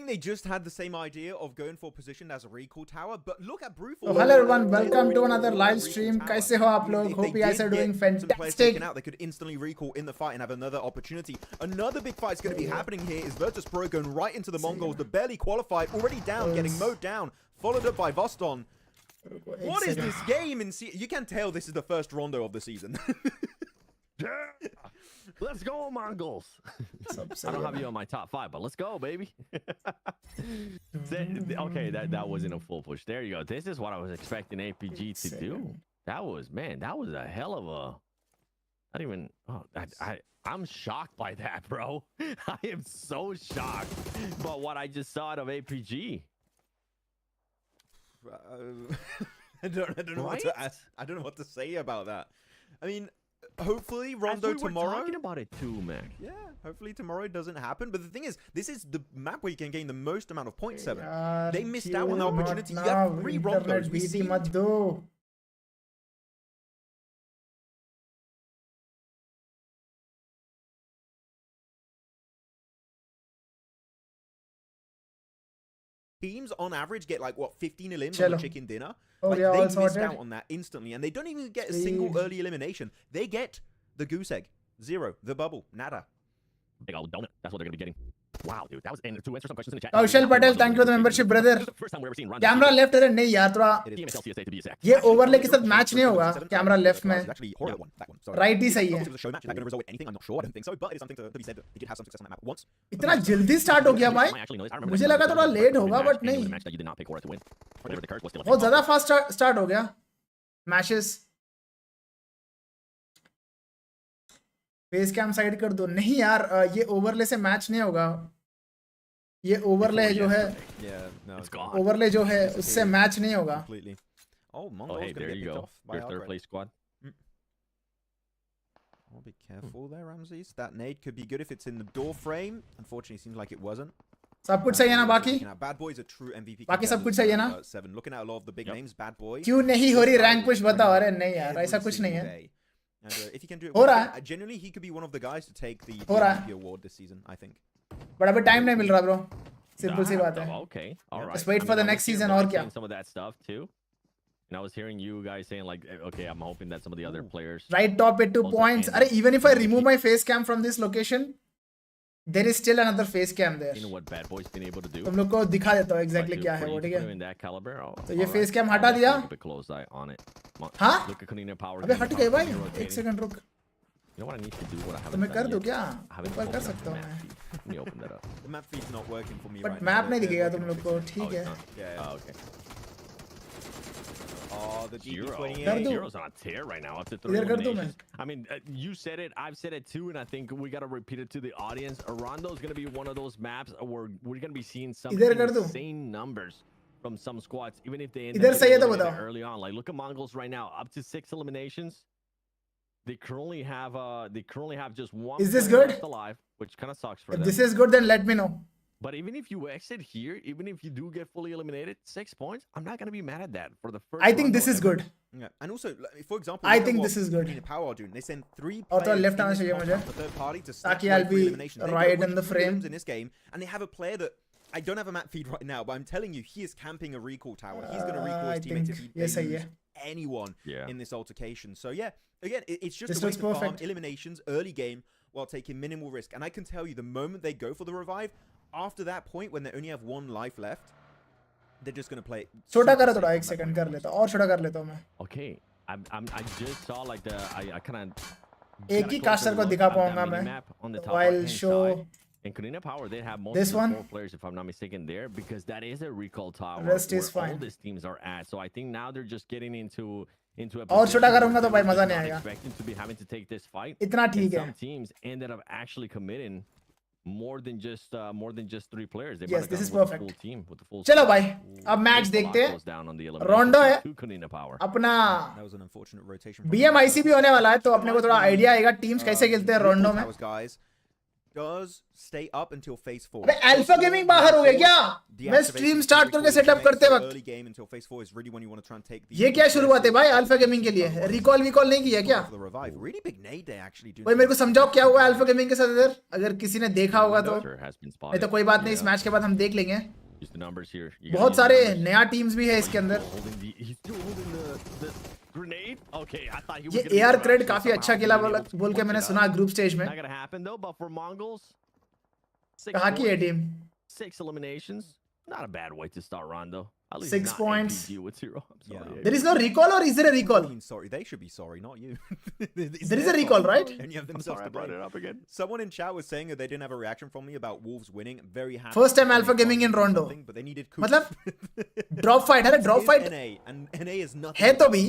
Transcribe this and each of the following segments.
think they just had the same idea of going for position as a recall tower, but look at Bruful. So hello everyone, welcome to another live stream. कैसे हो आप लोग? Hope you guys are doing fantastic. Out, they could instantly recall in the fight and have another opportunity. Another big fight is going to be happening here. Is Virtus Pro going right into the Mongols? The barely qualified, already down, getting mowed down, followed up by Voston. What is this game? You can tell this is the first Rondo of the season. Yeah. Let's go, Mongols. I don't have you on my top 5, but let's go, baby. Okay, that wasn't a full push. There you go. This is what I was expecting APG to do. That was a hell of a. I don't even. Oh, I'm shocked by that, bro. I am so shocked by what I just saw out of APG. I don't know what to ask. I don't know what to say about that. I mean, hopefully Rondo tomorrow. We're talking about it too, man. Yeah, hopefully tomorrow it doesn't happen. But the thing is, this is the map where you can gain the most amount of points. 7. They missed out on the opportunity. You have 3 Rondos. Teams on average get like what 15 elims on the chicken dinner. Like, they missed out on that instantly, and they don't even get a single early elimination. They get the goose egg, 0, the bubble, nada. Big old donut. That's what they're gonna be getting. Wow, dude, that was. And to answer some questions in the chat. Kaushal Patel, thank you for the membership, brother. First time we ever seen Rondo. Camera left है नहीं यार थोड़ा. PMSL CSA to be exact. ये overlay के साथ match नहीं होगा. Camera left में. Right ही सही है. इतना जल्दी start हो गया भाई. मुझे लगा थोड़ा late होगा, but नहीं. बहुत ज़्यादा fast start हो गया. Matches. फेस कैम साइड कर दो. नहीं यार, ये ओवरले से मैच नहीं होगा. ये ओवरले जो है, ओवरले जो है उससे मैच नहीं होगा. Oh, hey, there you go. Your third place squad. Oh, be careful there, Ramses. That nade could be good if it's in the door frame. Unfortunately, it seems like it wasn't. सब कुछ सही है ना बाकी? Bad Boy is a true MVP. बाकी सब कुछ सही है ना? 7. Looking at a lot of the big names, Bad Boy. क्यों नहीं हो रही रैंक पुश बताओ? अरे नहीं यार, ऐसा कुछ नहीं है. And if he can do it, genuinely, he could be one of the guys to take the MVP award this season, I think. But अभी time नहीं मिल रहा, bro. Simple सी बात है. Okay, all right. Just wait for the next season और क्या? Some of that stuff too. And I was hearing you guys saying like, okay, I'm hoping that some of the other players. Right top at 2 points. अरे even if I remove my face cam from this location, there is still another face cam there. You know what Bad Boy's been able to do? तुम लोग को दिखा देता हूँ exactly क्या है वो, ठीक है? In that caliber. तो ये face cam हटा दिया? Keep a close eye on it. हाँ? Look at Kunina power. अबे हट गए भाई. 1 second रुक. You know what I need to do? What I haven't. तो मैं कर दूँ क्या? ऊपर कर सकता हूँ मैं. Let me open that up. The map feed's not working for me right now. But map नहीं दिखेगा तुम लोग को, ठीक है? Yeah. Oh, okay. Oh, the GP28. Zero's on a tear right now. Up to 3 eliminations. I mean, you said it. I've said it too, and I think we gotta repeat it to the audience. Rondo's gonna be one of those maps where we're gonna be seeing some insane numbers from some squads, even if they end up early on. Like, look at Mongols right now, up to 6 eliminations. They currently have just 1. Is this good? Alive, which kind of sucks for them. If this is good, then let me know. But even if you exit here, even if you do get fully eliminated, 6 points, I'm not gonna be mad at that for the first. I think this is good. Yeah, and also, for example, I think this is good. Power doing. They send 3 players left आना चाहिए मुझे. The third party to ताकि I'll be right in the frame in this game, and they have a player that I don't have a map feed right now, but I'm telling you, he is camping a recall tower. He's gonna recall his teammates if he loses anyone in this altercation. So yeah, again, it's just a way to farm eliminations early game while taking minimal risk. And I can tell you, the moment they go for the revive, after that point, when they only have 1 life left, they're just gonna play it. छोटा करो थोड़ा 1 second कर लेता और छोटा कर लेता हूँ मैं. Okay, I just saw like I kind of एक ही caster को दिखा पाऊँगा मैं. While show. And Kunina Power, they have most of the 4 players, if I'm not mistaken, there, because that is a recall tower. Rest is fine. All these teams are at. So I think now they're just getting into a और छोटा करूँगा तो भाई मजा नहीं आएगा. Expecting to be having to take this fight. इतना ठीक है. Some teams ended up actually committing more than just 3 players. They yes, this is perfect. Full team with the full. चलो भाई, अब मैच देखते हैं. Rondo है. अपना That was an unfortunate rotation. BMIC भी होने वाला है, तो अपने को थोड़ा आइडिया आएगा टीम्स कैसे खेलते हैं Rondo में. Does stay up until phase 4. अबे अल्फा गेमिंग बाहर हो गया क्या? मैं स्ट्रीम स्टार्ट करके सेटअप करते वक्त ये क्या शुरुआत है भाई अल्फा गेमिंग के लिए? रिकॉल नहीं किया क्या? भाई मेरे को समझाओ क्या हुआ अल्फा गेमिंग के साथ इधर, अगर किसी ने देखा होगा तो। नहीं तो कोई बात नहीं, इस मैच के बाद हम देख लेंगे। बहुत सारे नया टीम्स भी है इसके अंदर। ये एआर क्रेड काफी अच्छा खेला बोल के मैंने सुना ग्रुप स्टेज में। कहाँ की है team? 6 eliminations. Not a bad way to start, Rondo. 6 points. With 0. Yeah. There is no recall, or is there a recall? I mean, sorry, they should be sorry, not you. There is a recall, right? And you have themselves to blame. It up again. Someone in chat was saying that they didn't have a reaction from me about Wolves winning. Very happy. First time Alpha Gaming in Rondo. But they needed मतलब drop fight है ना, drop fight. NA and NA is nothing. है तो भी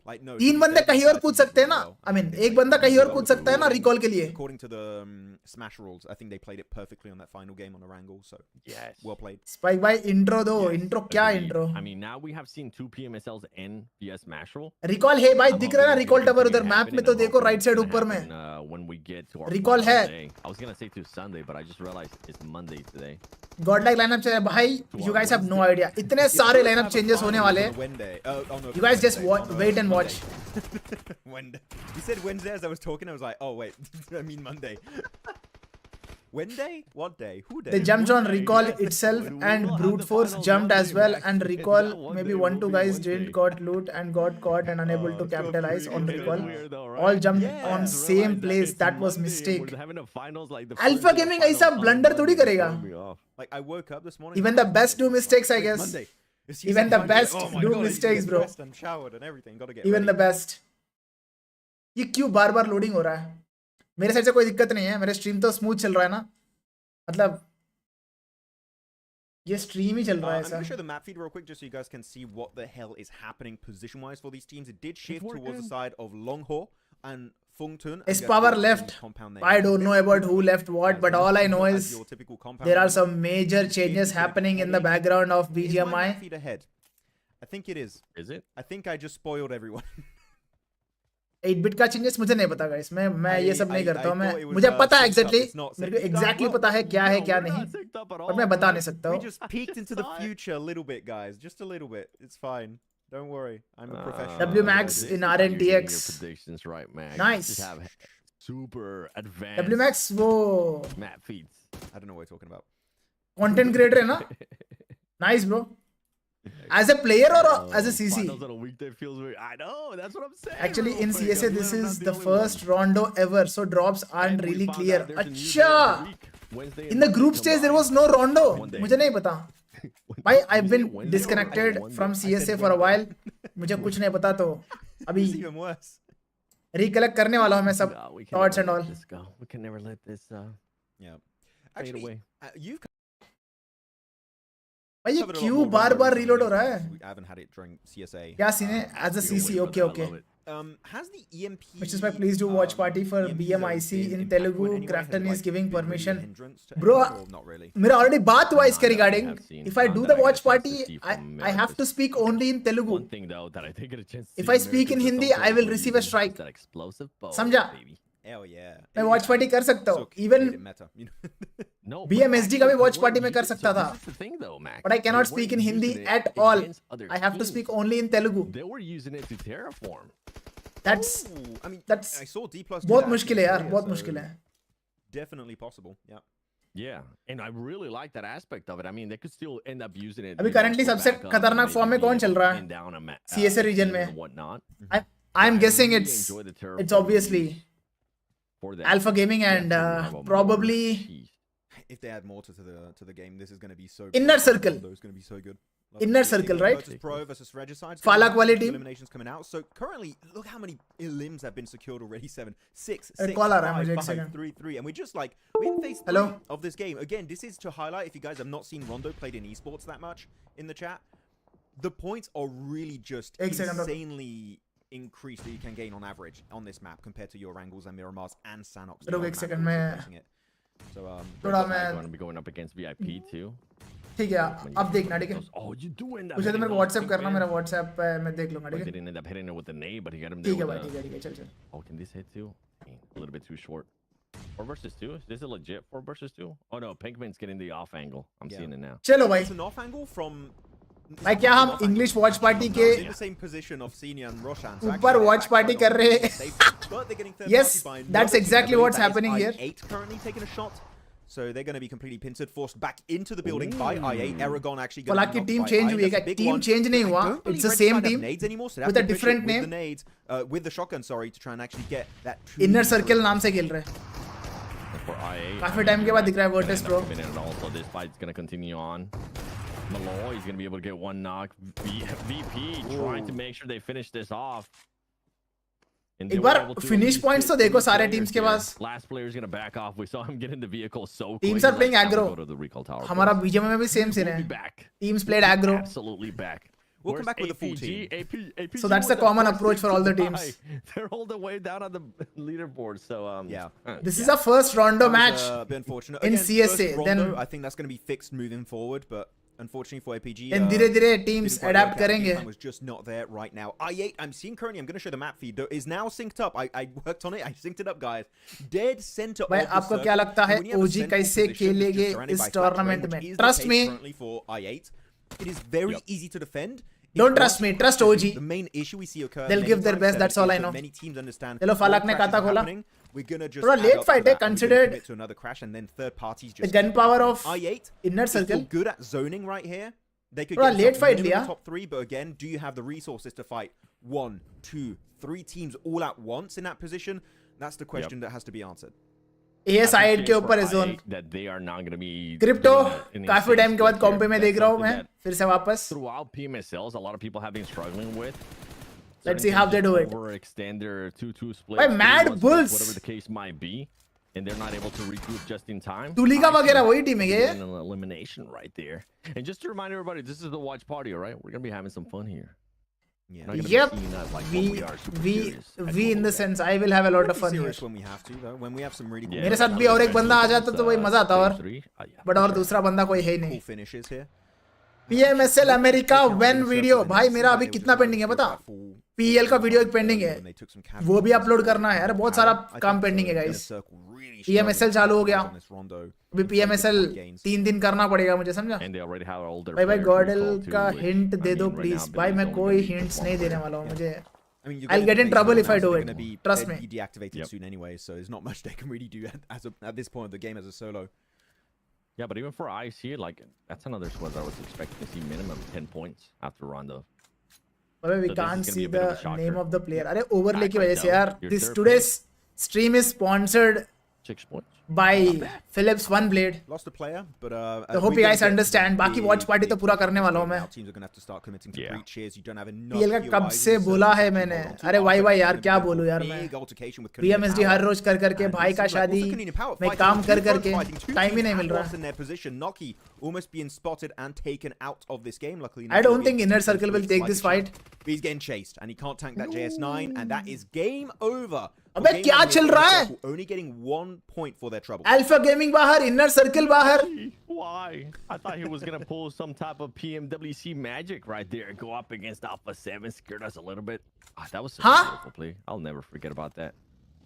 Like, no, 3 बंदे कहीं और कूद सकते हैं ना। I mean, एक बंदा कहीं और कूद सकता है ना रिकॉल के लिए। According to the Smash rules, I think they played it perfectly on that final game on Erangel. So yes, well played. Spike भाई intro दो, intro क्या intro? I mean, now we have seen 2 PMSLs in via Smash rule. Recall है भाई, दिख रहा है ना recall tower उधर मैप में, तो देखो राइट साइड ऊपर में रिकॉल है। I was gonna say to Sunday, but I just realized it's Monday today. Godlike lineup चाहिए भाई, you guys have no idea. इतने सारे lineup changes होने वाले हैं। You guys just wait and watch. Wednesday. You said Wednesday as I was talking. I was like, oh wait, I mean Monday. Wednesday? What day? Who day? They jumped on recall itself and brute force jumped as well, and recall maybe 1-2 guys didn't got loot and got caught and unable to capitalize on recall. All jumped on same place. That was mistake. Alpha Gaming ऐसा blunder थोड़ी करेगा. Like I woke up this morning. Even the best do mistakes, I guess. Monday. Even the best do mistakes, bro. And showered and everything. Gotta get Even the best. ये क्यों बार-बार loading हो रहा है? मेरे side से कोई दिक्कत नहीं है, मेरे स्ट्रीम तो स्मूथ चल रहा है ना, मतलब ये स्ट्रीम ही चल रहा है ऐसा। I'm gonna show the map feed real quick just so you guys can see what the hell is happening position-wise for these teams. It did shift towards the side of Longho and Fungtun. Is power left? I don't know about who left what, but all I know is there are some major changes happening in the background of BGMI. I think it is. Is it? I think I just spoiled everyone. 8-bit का changes मुझे नहीं पता guys, मैं ये सब नहीं करता हूँ। मैं मुझे पता है एग्जैक्टली, मेरे को एग्जैक्टली पता है क्या है क्या नहीं, पर मैं बता नहीं सकता हूँ। We just peeked into the future a little bit, guys, just a little bit. It's fine. Don't worry. I'm a professional. WMAX in RNTX. Predictions right, man. Nice. Super advanced. WMAX वो map feeds. I don't know what you're talking about. Content creator है ना? Nice bro. As a player or as a CC? I know, that's what I'm saying. Actually, in CSA, this is the first Rondo ever, so drops aren't really clear. अच्छा! In the group stage, there was no Rondo. मुझे नहीं पता. Why I've been disconnected from CSA for a while. मुझे कुछ नहीं पता, तो अभी recollect करने वाला हूँ मैं सब thoughts and all. We can never let this fade away. You've भाई ये क्यों बार-बार रीलोड हो रहा है? I haven't had it during CSA. क्या सीन है? As a CC, okay. Has the EMP? Which is why please do watch party for BMIC in Telugu. Crafton is giving permission. Bro, मेरा already बात हुआ इसके regarding. If I do the watch party, I have to speak only in Telugu. If I speak in Hindi, I will receive a strike. समझा? Hell yeah. मैं watch party कर सकता हूँ. Even BMSD का भी watch party में कर सकता था. But I cannot speak in Hindi at all. I have to speak only in Telugu. They were using it to terraform. That's I saw D+ बहुत मुश्किल है यार, बहुत मुश्किल है. Definitely possible. Yeah. Yeah, and I really like that aspect of it. I mean, they could still end up using it. अभी currently सबसे खतरनाक फॉर्म में कौन चल रहा है? CSA region में. I'm guessing it's obviously Alpha Gaming and probably if they add more to the game, this is going to be so Inner Circle. It's going to be so good. Inner Circle, right? Pro versus Regicide. Fala quality. Eliminations coming out. So currently, look how many elims have been secured already. 7, 6, 6, call 5, 5, 3, 3. And we're just like, we're in phase 3 of this game. Again, this is to highlight, if you guys have not seen Rondo played in esports that much in the chat, the points are really just insanely increased that you can gain on average on this map compared to your Erangels and Miramars and Sanhoks. एक second में so थोड़ा मैं going to be going up against VIP too. ठीक है, अब देखना, ठीक है? Oh, you do end up. मुझे तो मेरे को WhatsApp करना, मेरा WhatsApp पे मैं देख लूंगा, ठीक है? Didn't end up hitting it with the nade, but he got him ठीक there. है भाई, ठीक है, चल. Oh, can this hit too? A little bit too short. 4 versus 2? Is this a legit 4 versus 2? Oh no, Pinkman's getting the off angle. I'm seeing it now. चलो भाई. It's an off angle from. भाई क्या हम English watch party के in the same position of Senior and Roshan. ऊपर watch party कर रहे हैं. Yes, that's exactly what's happening here. I8 currently taking a shot. So they're going to be completely pincered, forced back into the building by I8. Erangel actually going to be team change हुई है. Team change नहीं हुआ. It's the same team with a different name. With the shotgun, sorry, to try and actually get that. Inner Circle नाम से खेल रहे हैं. For I8. काफी टाइम के बाद दिख रहा है Virtus Pro. And also this fight's going to continue on. Malloy is going to be able to get one knock. VP trying to make sure they finish this off. एक बार finish points तो देखो सारे teams के पास. Last player is going to back off. We saw him get in the vehicle so quick. Teams are playing aggro. हमारा BGM में भी same scene है. Teams played aggro. Absolutely back. We'll come back with a full team. APG so that's the common approach for all the teams. They're all the way down on the leaderboard. So yeah. This is a first Rondo match. A bit unfortunate. In Again, CSA. Rondo, then I think that's going to be fixed moving forward, but unfortunately for APG, then धीरे-धीरे teams adapt करेंगे. Was just not there right now. I8, I'm seeing currently. I'm going to show the map feed. Is now synced up. I worked on it. I synced it up, guys. Dead center. भाई आपको क्या लगता है OG कैसे खेलेंगे इस tournament में? Trust me. For I8, it is very easy to defend. Don't trust me. Trust OG. The main issue we see occur. They'll give their best. That's all I know. Many teams understand. चलो फालक ने खाता खोला. We're gonna just थोड़ा late fight है considered. To another crash and then third parties just. The gun power of I8 Inner Circle. Good at zoning right here. They could get late fight लिया. Top 3, but again, do you have the resources to fight 1, 2, 3 teams all at once in that position? That's the question that has to be answered. AS8 के ऊपर है zone. That they are not going to be. Crypto काफी time के बाद Comte में देख रहा हूँ मैं फिर से वापस. Throughout PMSLs, a lot of people have been struggling with. Let's see how they do it. Overextend their 2-2 split. By Mad Bulls. Whatever the case might be, and they're not able to regroup just in time. Tulika वगैरह वही team है ये. An elimination right there. And just to remind everybody, this is the watch party, all right? We're gonna be having some fun here. Yep. We in the sense I will have a lot of fun here. When we have to, though. When we have some really. मेरे साथ भी और एक बंदा आ जाता तो वही मजा आता और. But और दूसरा बंदा कोई है ही नहीं. Finishes here. PMSL America when video. भाई मेरा अभी कितना पेंडिंग है पता? PL का वीडियो एक पेंडिंग है. वो भी अपलोड करना है. अरे बहुत सारा काम पेंडिंग है गाइस. PMSL चालू हो गया. अभी PMSL 3 दिन करना पड़ेगा मुझे समझा. भाई गॉडल का हिंट दे दो प्लीज. भाई मैं कोई हिंट्स नहीं देने वाला हूँ मुझे. I'll get in trouble if I do it. Trust me. Be deactivated soon anyway, so there's not much they can really do at this point of the game as a solo. Yeah, but even for IC, like that's another squad I was expecting to see minimum 10 points after Rondo. But we can't see the name of the player. अरे overlay की वजह से यार. This today's stream is sponsored 6 points by Philips One Blade. Lost a player, but I hope you guys understand. बाकी watch party तो पूरा करने वाला हूँ मैं. Teams are going to have to start committing to breaches. You don't have enough. PL का कब से बोला है मैंने. अरे वाई यार क्या बोलूँ यार मैं. PMSD हर रोज कर करके भाई का शादी मैं काम कर करके टाइम ही नहीं मिल रहा. Noki almost being spotted and taken out of this game. Luckily, I don't think Inner Circle will take this fight. He's getting chased and he can't tank that JS9 and that is game over. अबे क्या चल रहा है? Only getting 1 point for their trouble. Alpha Gaming बाहर, Inner Circle बाहर. Why? I thought he was gonna pull some type of PMWC magic right there and go up against Alpha 7. Scared us a little bit. That was such a beautiful play. I'll never forget about that.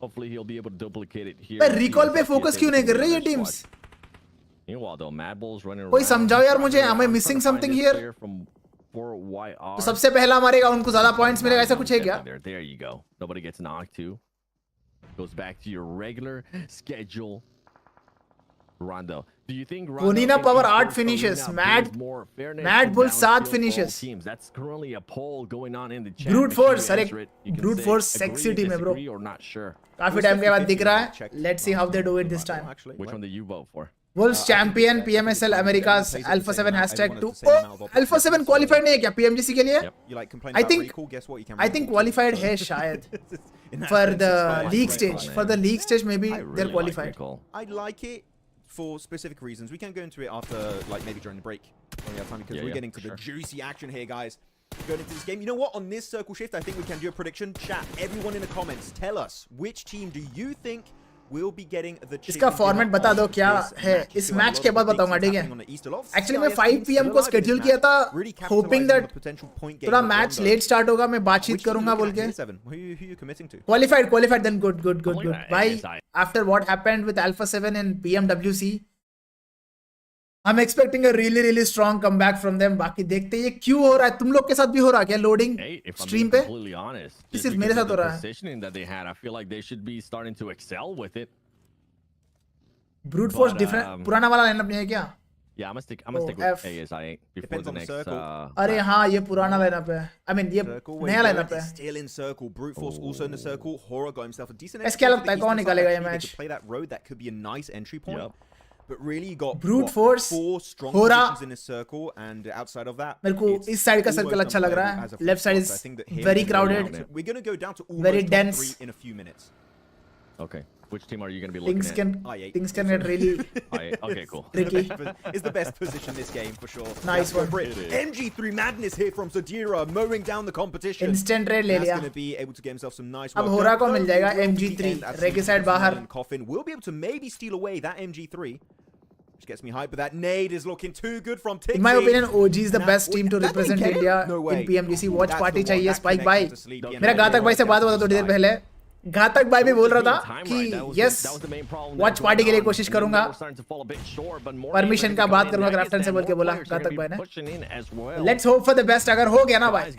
Hopefully he'll be able to duplicate it here. Recall पे focus क्यों नहीं कर रही ये teams? Meanwhile, though, Mad Bull's running around. कोई समझाओ यार मुझे. Am I missing something here? तो सबसे पहला मारेगा उनको ज़्यादा points मिलेगा ऐसा कुछ है क्या? There you go. Nobody gets knocked too. Goes back to your regular schedule. Rondo. Do you think Ronina Power 8 finishes? Mad Bull 7 finishes. That's currently a poll going on in the chat. Brute Force, अरे Brute Force sexy team है bro. Or not sure. काफी time के बाद दिख रहा है. Let's see how they do it this time. Which one do you vote for? Wolves champion PMSL America's Alpha 7 #2. Oh, Alpha 7 qualified नहीं है क्या PMGC के लिए? I think qualified है शायद. For the league stage. For the league stage maybe they're qualified. I like it for specific reasons. We can go into it after, like maybe during the break when we have time, because we're getting to the juicy action here, guys. Going into this game. You know what? On this circle shift, I think we can do a prediction. Chat, everyone in the comments, tell us which team do you think will be getting the इसका format बता दो क्या है इस मैच के बाद बताऊंगा ठीक है एक्चुअली मैं 5 PM को शेड्यूल किया था होपिंग दैट थोड़ा मैच लेट स्टार्ट होगा मैं बातचीत करूंगा बोल के क्वालिफाइड देन गुड भाई after what happened with alpha 7 in PMWC I'm expecting a really strong comeback from them. बाकी देखते हैं ये क्यों हो रहा है तुम लोग के साथ भी हो रहा है क्या लोडिंग स्ट्रीम पे सिर्फ मेरे साथ हो रहा है ब्रूट फोर्स डिफरेंट पुराना वाला लाइनअप नहीं है क्या Yeah, I'm gonna stick with ASI before the next. अरे हाँ ये पुराना लाइनअप है I mean ये नया लाइनअप है still in circle brute force also in the circle horror got himself a decent ऐसे क्या लगता है कौन निकालेगा ये match play that road that could be a nice entry point But really, you got brute force, 4 strong positions in a circle, and outside of that, मेरे को इस साइड का सर्कल अच्छा लग रहा है. Left side is very crowded. We're gonna go down to very dense in a few minutes. Okay, which team are you gonna be looking at? Things can get really okay, cool. Tricky. It's the best position this game for sure. Nice one. MG3 madness here from Zadira, mowing down the competition. Instant raid ले लिया. Gonna be able to get himself some nice. अब होरा को मिल जाएगा MG3. रेगे side बाहर. Coffin will be able to maybe steal away that MG3. Which gets me hyped, but that nade is looking too good from Tixi. In my opinion, OG is the best team to represent India in PMGC. Watch party चाहिए spike भाई. मेरा घातक भाई से बात हुआ था थोड़ी देर पहले. घातक भाई भी बोल रहा था कि यस वॉच पार्टी के लिए कोशिश करूंगा परमिशन का बात करूंगा क्राफ्टन से बोल के बोला घातक भाई ने let's hope for the best अगर हो गया ना भाई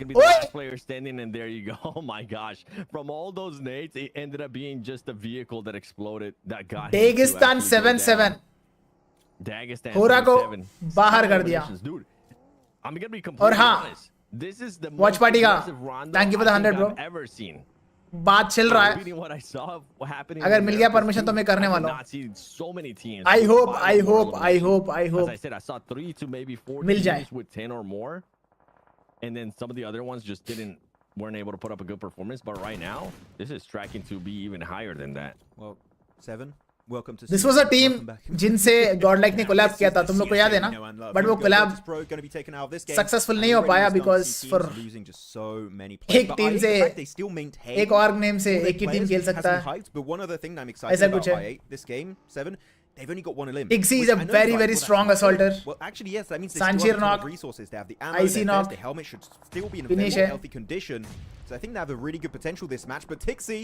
डेगिस्तान 7-7 होरा को बाहर कर दिया और हाँ वॉच पार्टी का thank you for the 100 bro बात चल रहा है अगर मिल गया परमिशन तो मैं करने वाला हूँ आई होप मिल जाए and then some of the other ones just weren't able to put up a good performance but right now this is tracking to be even higher than that. Well 7 welcome to this was a team जिनसे godlike ने collab किया था तुम लोग को याद है ना बट वो कोलैब सक्सेसफुल नहीं हो पाया बिकॉज फॉर एक टीम से एक ऑर्ग नेम से एक ही टीम खेल सकता है ऐसा कुछ है They've only got one elim. Tixi is a very strong assaulter. Well, actually, yes. That means they Sanchir still have knock. resources. They have the ammo. IC knock. The helmet should still be in a very healthy condition. So I think they have a really good potential this match. But Tixi,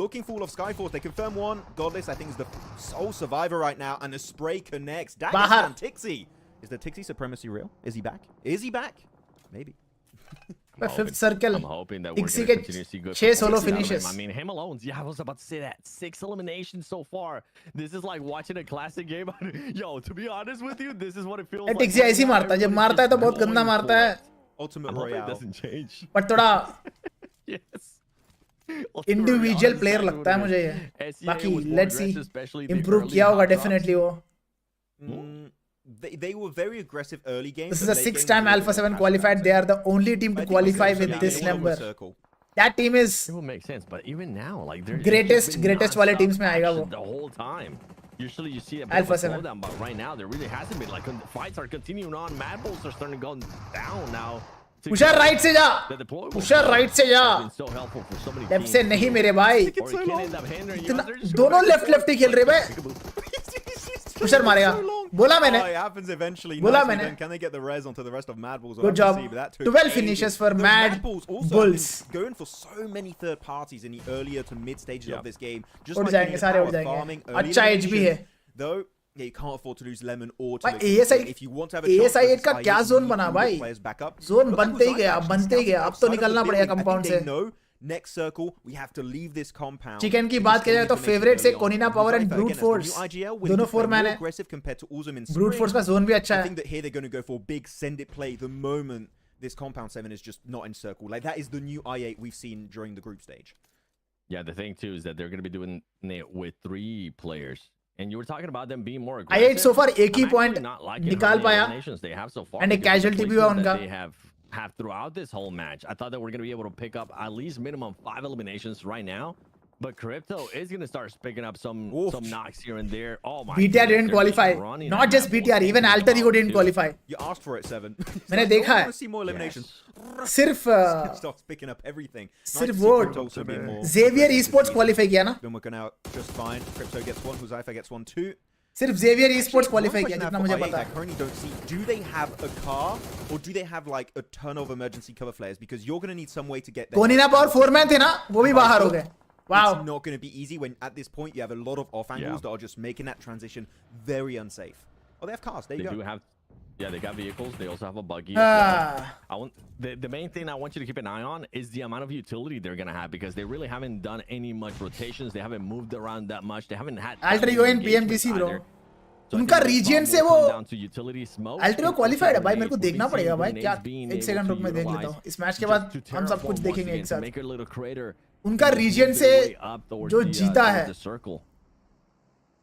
looking full of Skyforce. They confirm one. Godless, I think, is the sole survivor right now. And the spray connects. Dagestan Tixi. Is the Tixi supremacy real? Is he back? Is he back? Maybe. Fifth circle. I'm hoping that we're going to continue to see good 6 solo finishes. I mean, him alone. Yeah, I was about to say that. 6 eliminations so far. This is like watching a classic game. Yo, to be honest with you, this is what it feels like. Tixi ऐसे ही मारता है. जब मारता है तो बहुत गंदा मारता है. Ultimate Royale. It doesn't change. But थोड़ा yes. individual player लगता है मुझे ये. बाकी let's see. Improve किया होगा definitely वो. They were very aggressive early games. This is a 6-time Alpha 7 qualified. They are the only team to qualify with this number. That team is. It will make sense, but even now, like they're greatest वाले teams में आएगा वो. The whole time. Usually you see a Alpha 7. slowdown, but right now there really hasn't been. Like fights are continuing on. Mad Bulls are starting to go down now. Pusher right से जा. Pusher right से जा. Left से नहीं मेरे भाई. दोनों left ही खेल रहे भाई. पुशर मारेगा. बोला मैंने. बोला मैंने. Good job. 12 finishes for Mad Bulls. Going for so many third parties in the earlier to mid stages of this game. उड़ जाएंगे सारे उड़ जाएंगे. अच्छा एज भी है. Though you can't afford to lose lemon or to if you want to have a ASI 8 का क्या जोन बना भाई. जोन बनते ही गया. अब तो निकलना पड़ेगा कंपाउंड से. Next circle, we have to leave this compound. Chicken की बात करें तो फेवरेट से कोनिना पावर एंड ब्रूट फोर्स दोनों 4 मैन है. ब्रूट फोर्स का जोन भी अच्छा है. I think that here they're going to go for big send it play the moment this compound 7 is just not in circle. Like that is the new I8 we've seen during the group stage. Yeah, the thing too is that they're going to be doing it with 3 players. And you were talking about them being more aggressive. I8 so far एक ही point निकाल पाया and एक casualty भी हुआ उनका. Have throughout this whole match. I thought that we're going to be able to pick up at least minimum 5 eliminations right now. But Crypto is going to start picking up some knocks here and there. Oh my BTR didn't qualify. Not just BTR, even Alter Ego didn't qualify. You asked for it, Seven. मैंने देखा है. I want to see more eliminations. सिर्फ starts picking up everything. सिर्फ वो Xavier Esports qualify किया ना. Been working out just fine. Crypto gets one, Huzaifa gets one too. सिर्फ Xavier Esports qualify किया जितना मुझे पता है. I currently don't see. Do they have a car or do they have like a ton of emergency cover flares? Because you're going to need some way to get there. कोनिना power 4-man थे ना, वो भी बाहर हो गए. Wow. It's not going to be easy when at this point you have a lot of off angles that are just making that transition very unsafe. Oh, they have cars. There you go. They got vehicles. They also have a buggy. The main thing I want you to keep an eye on is the amount of utility they're going to have, because they really haven't done any much rotations. They haven't moved around that much. They haven't had Alter Ego in PMGC bro. उनका reason से वो alter ego qualified है भाई. मेरे को देखना पड़ेगा भाई. क्या एक सेकंड रुक, मैं देख लेता हूँ. इस मैच के बाद हम सब कुछ देखेंगे एक साथ. उनका रीजन से जो जीता है,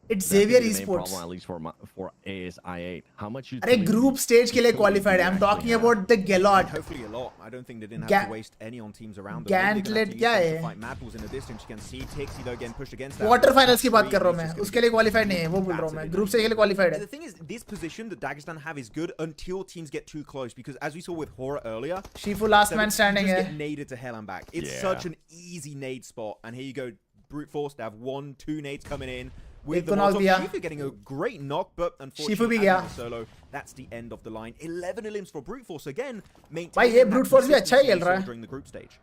It's Xavier Esports. At least for ASI8. How much you अरे ग्रुप स्टेज के लिए क्वालिफाइड है. I'm talking about the Galot. Hopefully a lot. I don't think they didn't have to waste any on teams around them. Gauntlet क्या है? Madballs in the distance. You can see Tixi though getting pushed against that. Quarter finals की बात कर रहा हूँ मैं. उसके लिए क्वालिफाइड नहीं है, वो बोल रहा हूँ मैं. ग्रुप स्टेज के लिए क्वालिफाइड है. The thing is, this position that Dagestan have is good until teams get too close, because as we saw with Horror earlier, Shifu last man standing है. Get naded to hell and back. It's such an easy nade spot, and here you go, brute force to have 1-2 nades coming in. With the Shifu getting a great knock, but unfortunately solo, that's the end of the line. 11 elims for brute force again. भाई ये brute force भी अच्छा ही खेल रहा है. During the group stage.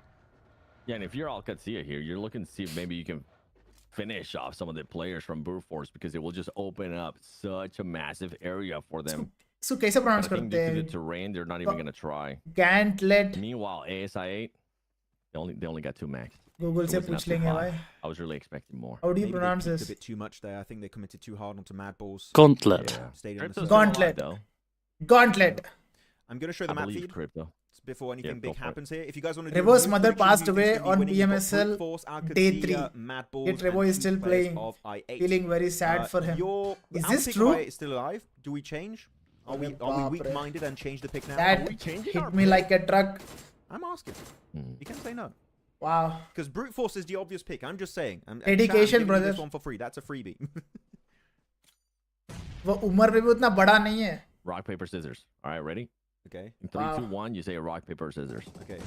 Yeah, and if you're Alcatia here, you're looking to see if maybe you can finish off some of the players from brute force, because it will just open up such a massive area for them. So कैसे pronounce करते हैं? The terrain, they're not even gonna try. Gauntlet. Meanwhile, ASI8, they only got 2 max. Google से पूछ लेंगे भाई. I was really expecting more. How do you pronounce this? A bit too much there. I think they committed too hard onto Madballs. Gauntlet. Gauntlet. I'm going to show the map feed before anything big happens here. If you guys want to do Revo's mother passed away on PMSL day 3. Yet Revo is still playing. Feeling very sad for him. Is this true? Is still alive? Do we change? Are we weak-minded and change the pick now? That hit me like a truck. I'm asking. You can say no. Wow. Because brute force is the obvious pick. I'm just saying. Dedication, brother. This one for free. That's a freebie. वो उम्र में भी उतना बड़ा नहीं है. Rock, paper, scissors. All right, ready? Okay. In 3, 2, 1, you say rock, paper, scissors. Okay.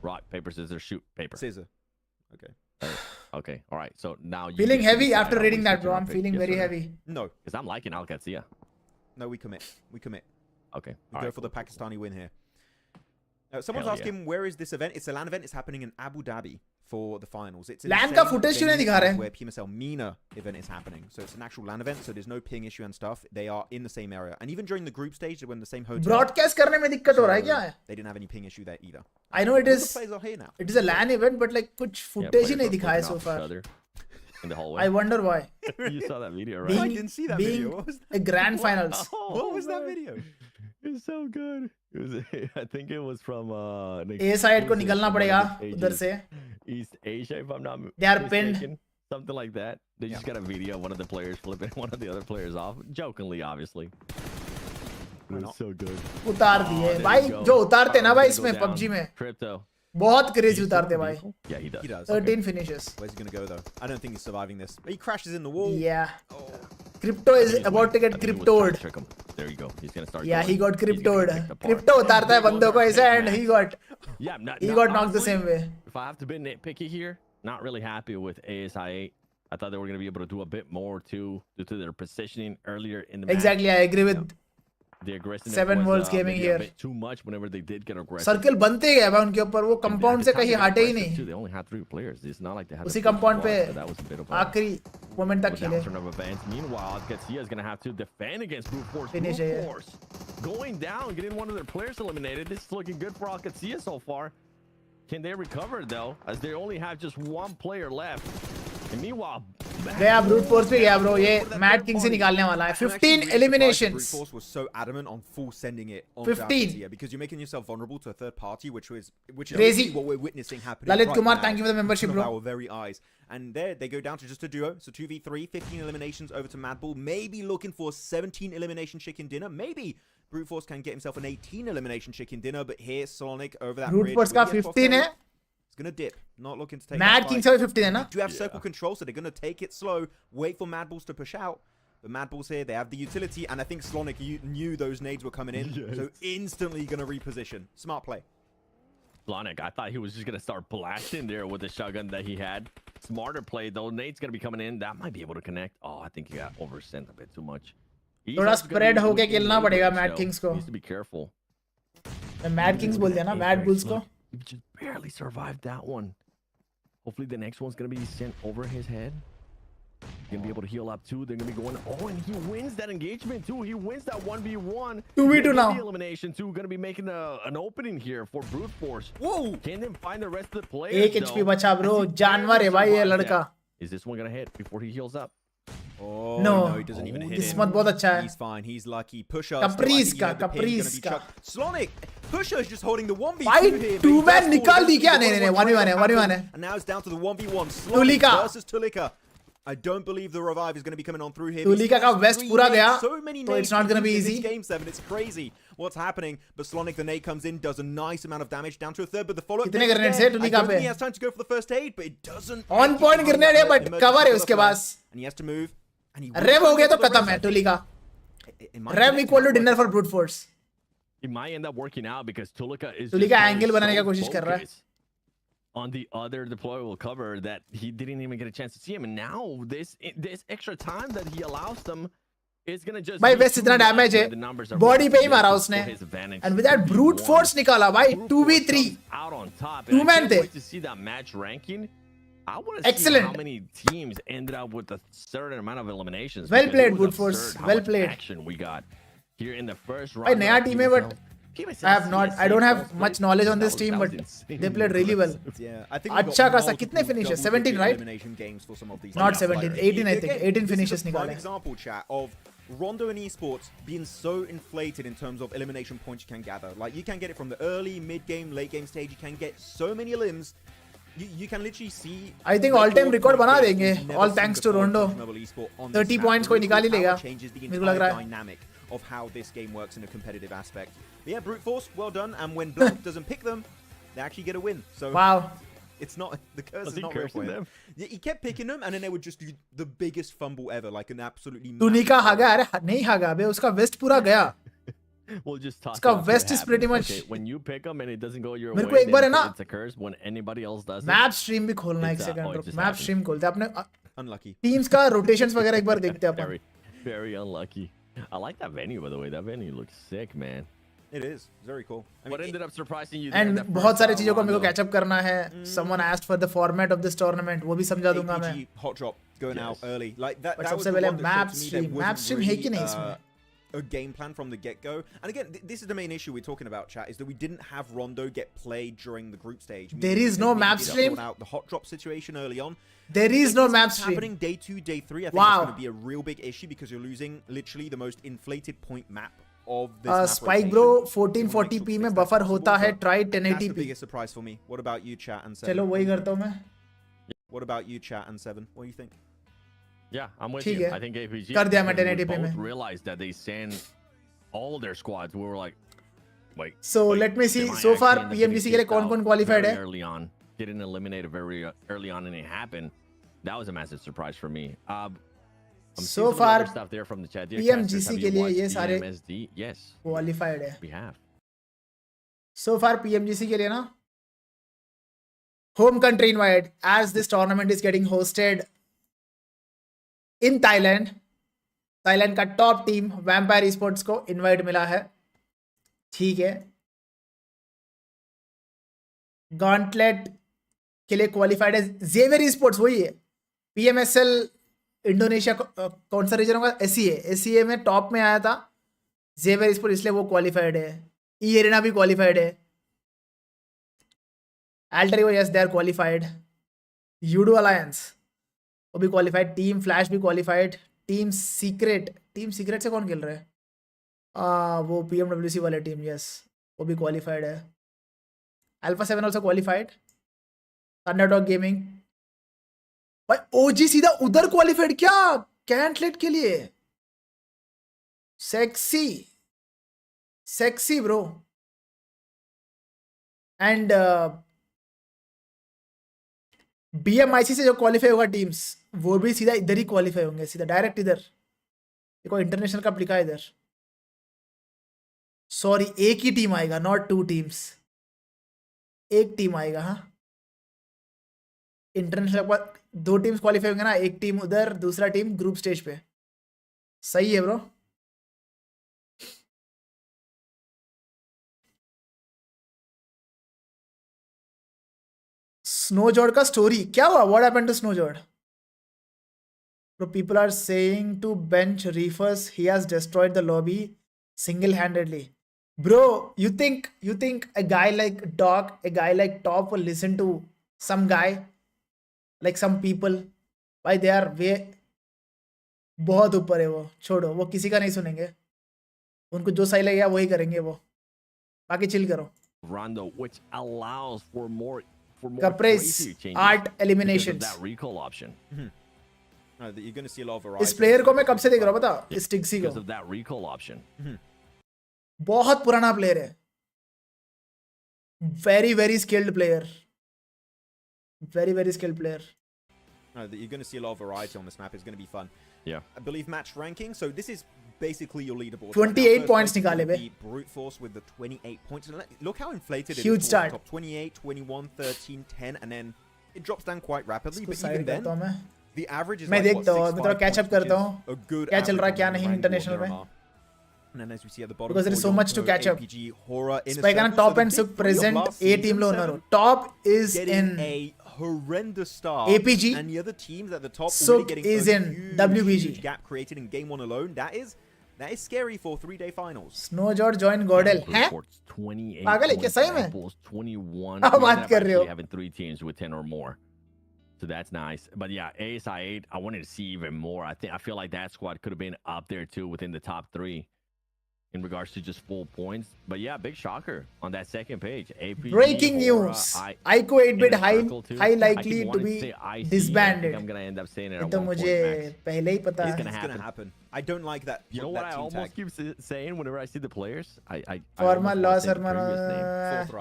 Rock, paper, scissors, shoot, paper. Scissor. Okay. Okay. All right. So now you feeling heavy after reading that, bro. I'm feeling very heavy. No. Because I'm liking Alcatia. No, we commit. We commit. Okay. We go for the Pakistani win here. Someone's asking, where is this event? It's a LAN event. It's happening in Abu Dhabi for the finals. It's LAN का footage क्यों नहीं दिखा रहे? Where PMSL MENA event is happening. So it's an actual LAN event. So there's no ping issue and stuff. They are in the same area. And even during the group stage, they were in the same hotel. Broadcast करने में दिक्कत हो रहा है क्या? They didn't have any ping issue there either. I know it is. The players are here now. It is a LAN event, but like कुछ footage ही नहीं दिखाया so far. In the hallway. I wonder why. You saw that video, right? I didn't see that video. What was that? A grand finals. What was that video? It's so good. It was, I think it was from A side को निकलना पड़ेगा उधर से. East Asia, if I'm not They are pinned. Something like that. They just got a video of one of the players flipping one of the other players off, jokingly, obviously. It was so good. उतार दिए भाई, जो उतारते ना भाई इसमें PUBG में. Crypto. बहुत क्रेजी उतारते भाई. Yeah, he does. He does. 13 finishes. Where's he gonna go though? I don't think he's surviving this. He crashes in the wall. Yeah. Oh. Crypto is about to get cryptoed. There you go. He's gonna start. Yeah, he got cryptoed. Crypto उतारता है बंदों को ऐसे and he got. Yeah, he got knocked the same way. If I have to be nitpicky here, not really happy with ASI8. I thought they were gonna be able to do a bit more too, due to their positioning earlier in the match. Exactly, I agree with. The aggressiveness 7 Worlds Gaming here. A bit too much whenever they did get aggressive. Circle बनते गए भाई उनके ऊपर, वो compound से कहीं हटे ही नहीं. They only had 3 players. It's not like they had. उसी compound पे आखिरी moment तक खेले. Meanwhile, Alcatia is gonna have to defend against brute force. Finish Brute force going down, getting one of their players eliminated. This is looking good for Alcatia so far. Can they recover though, as they only have just 1 player left? And meanwhile, गया brute force पे गया bro. ये Mad King से निकालने वाला है. 15 eliminations. Brute force was so adamant on full sending it on 15 because you're making yourself vulnerable to a third party, which is crazy. What we're witnessing happening. Lalit right Kumar, now, thank you for the membership, bro. Our very eyes. And there they go down to just a duo. So 2v3, 15 eliminations over to Madball. Maybe looking for 17 elimination chicken dinner. Maybe brute force can get himself an 18 elimination chicken dinner. But here Sonic over that brute force का 15 है. It's going to dip. Not looking to take Mad Kings are 50 then, huh? Do have circle control, so they're going to take it slow, wait for Mad Balls to push out. But Mad Balls here, they have the utility, and I think Slonic knew those nades were coming in, so instantly going to reposition. Smart play. Slonic, I thought he was just going to start blasting there with the shotgun that he had. Smarter play, though. Nade's going to be coming in. That might be able to connect. Oh, I think he got oversent a bit too much. थोड़ा spread होके खेलना पड़ेगा Mad Kings को. Needs to be careful. Mad Kings बोल दिया ना Mad Bulls को. He just barely survived that one. Hopefully the next one's going to be sent over his head. Gonna be able to heal up too. They're gonna be going. Oh, and he wins that engagement too. He wins that 1v1. 2v2 now. Elimination too. Gonna be making an opening here for brute force. Whoa! Can they find the rest of the players? 1 HP बचा bro. जानवर है भाई ये लड़का. Is this one gonna hit before he heals up? Oh, no, he doesn't even hit this him. one बहुत अच्छा है. He's fine. He's lucky. Pusher. Caprice का. Slonic. Pusher is just holding the 1v2 भाई here. 2-man निकाल दी क्या? नहीं 1v1 है. And now it's down to the 1v1. Slonic versus Tulika. I don't believe the revive is going to be coming on through here. Tulika का West पूरा गया. So many So it's not going to be easy. Game 7, it's crazy what's happening. But Slonic, the nade comes in, does a nice amount of damage down to a third. But the follow-up. कितने grenades है Tulika पे? I don't think he has time to go for the first aid, but it doesn't. On point grenade है, but cover है उसके पास. And he has to move. And he Rev हो गया तो खत्म है Tulika. Rev equal to dinner for brute force. It might end up working out because Tulika is. Tulika angle बनाने का कोशिश कर रहा है. On the other deployable cover that he didn't even get a chance to see him, and now this extra time that he allows them is gonna just. भाई West इतना damage है, body पे ही मारा उसने, and with that brute force निकाला भाई 2v3. Out on top. 2-man थे. To see that match ranking. I want to see how many teams ended up with a certain amount of eliminations. Well played, brute force. Well played. Action we got here in the first round. भाई नया team है but. I don't have much knowledge on this team, but they played really well. Yeah, I think अच्छा खासा कितने finishes? 17, right? Not 17, 18 I think. 18 finishes निकाले. An example, chat, of Rondo and esports being so inflated in terms of elimination points you can gather. Like, you can get it from the early, mid-game, late-game stage. You can get so many elims. You can literally see. I think all-time record बना देंगे. All thanks to Rondo. 30 points कोई निकाल ही लेगा. मेरे को लग रहा है. Of how this game works in a competitive aspect. But yeah, brute force, well done. And when Blanc doesn't pick them, they actually get a win. So wow, it's not the curse is not real for him. He kept picking them, and then they would just do the biggest fumble ever, like an absolutely. Tulika हागा अरे नहीं हागा बे उसका West पूरा गया. We'll just talk. उसका West is pretty much. Okay, when you pick them and it doesn't go your way, मेरे को एक बार है ना. It's a curse. When anybody else does. Map stream भी खोलना एक second. Map stream खोलते अपने. Unlucky. Teams का rotations वगैरह एक बार देखते अपन. Very unlucky. I like that venue, by the way. That venue looks sick, man. It is very cool. I mean, what ended up surprising you? And बहुत सारी चीजों को मेरे को catch up करना है. Someone asked for the format of this tournament. वो भी समझा दूंगा मैं. Hot drop going out early. Like that. But सबसे पहले map stream. Map stream है कि नहीं इसमें? A game plan from the get-go. And again, this is the main issue we're talking about, chat, is that we didn't have Rondo get played during the group stage. There is no map stream. Out the hot drop situation early on. There is no map stream. Happening day 2, day 3. I think it's going to be a real big issue because you're losing literally the most inflated point map of this Spike bro 1440p में buffer होता है. Try 1080p. That's the biggest surprise for me. What about you, chat and 7? चलो वही करता हूँ मैं. What about you, chat and 7? What do you think? Yeah, I'm with you. I think APG कर दिया मैं 1080p में. Realized that they send all their squads. We were like, wait. So let me see. So far PMGC के लिए कौन qualified है? Early on, getting eliminated very early on, and it happened. That was a massive surprise for me. So far stuff there from the chat. PMGC के लिए ये सारे yes qualified है. We have. So far PMGC के लिए ना home country invite, as this tournament is getting hosted in Thailand. Thailand का top team Vampire Esports को invite मिला है. ठीक है. Gauntlet के लिए qualified है Xavier Esports, वही है. PMSL इंडोनेशिया कौन सा रीजन होगा? SEA में टॉप में आया था Xavier Esports, इसलिए वो क्वालिफाइड है. ई एरेना भी क्वालिफाइड है. Alterivo, yes, they are qualified. Judo Alliance वो भी क्वालिफाइड. टीम फ्लैश भी क्वालिफाइड. टीम सीक्रेट से कौन खेल रहा है? वो PMWC वाले टीम, यस, वो भी क्वालिफाइड है. Alpha 7 also qualified. Underdog Gaming भाई OG सीधा उधर क्वालिफाइड क्या? कैंटलेट के लिए. Sexy bro. एंड BMIC से जो क्वालिफाई होगा टीम्स वो भी सीधा इधर ही क्वालिफाई होंगे, सीधा डायरेक्ट इधर। देखो इंटरनेशनल कप लिखा है इधर। सॉरी, एक ही टीम आएगा, नॉट 2 टीम्स, एक टीम आएगा। हाँ, इंटरनेशनल कप 2 टीम्स क्वालिफाई होंगे ना, एक टीम उधर, दूसरा टीम ग्रुप स्टेज पे। सही है ब्रो। स्नोजॉर्ड का स्टोरी क्या हुआ? What happened to Snowjord? Bro, people are saying to bench Reefers. He has destroyed the lobby single-handedly. Bro, you think a guy like Doc, a guy like Top will listen to some guy like some people? Why they are way बहुत ऊपर है वो, छोड़ो, वो किसी का नहीं सुनेंगे, उनको जो सही लगेगा वही करेंगे वो, बाकी चिल करो। Rondo, which allows for more Caprice, art, eliminations. That recall option. You're going to see a lot of variety. इस प्लेयर को मैं कब से देख रहा हूँ पता? इस टिक्सी को। Because of that recall option. बहुत पुराना प्लेयर है। Very skilled player. Very skilled player. You're going to see a lot of variety on this map. It's going to be fun. Yeah. I believe match ranking. So this is basically your leaderboard. 28 points निकाले बे. Brute force with the 28 points. Look how inflated it Huge is. start. Top 28, 21, 13, 10, and then it drops down quite rapidly. But even then, the average is मैं like देखता हूँ, मैं थोड़ा catch up करता हूँ, क्या चल रहा है क्या नहीं इंटरनेशनल में. And then as we see at the bottom, because there is so much to catch up. APG, Horror, Spike and top and Suk present A team lo unnaru. Top is in a horrendous start. APG and the other teams at the top Suk getting is in WBG. Gap created in game 1 alone. That is scary for 3-day finals. Snowjord join Gordel. हैं? पागल है क्या सही में? 21. क्या बात कर रहे हो? Having 3 teams with 10 or more. So that's nice. But yeah, ASI 8, I wanted to see even more. I feel like that squad could have been up there too within the top 3 in regards to just full points. But yeah, big shocker on that second page. APG, breaking Aura, news. Ico 8-bit high likely to be disbanded. I'm going to end up saying it at one point, Max. पहले ही पता है. It's going to happen. I don't like that. You know what I almost keep saying whenever I see the players? Former Lost Hermano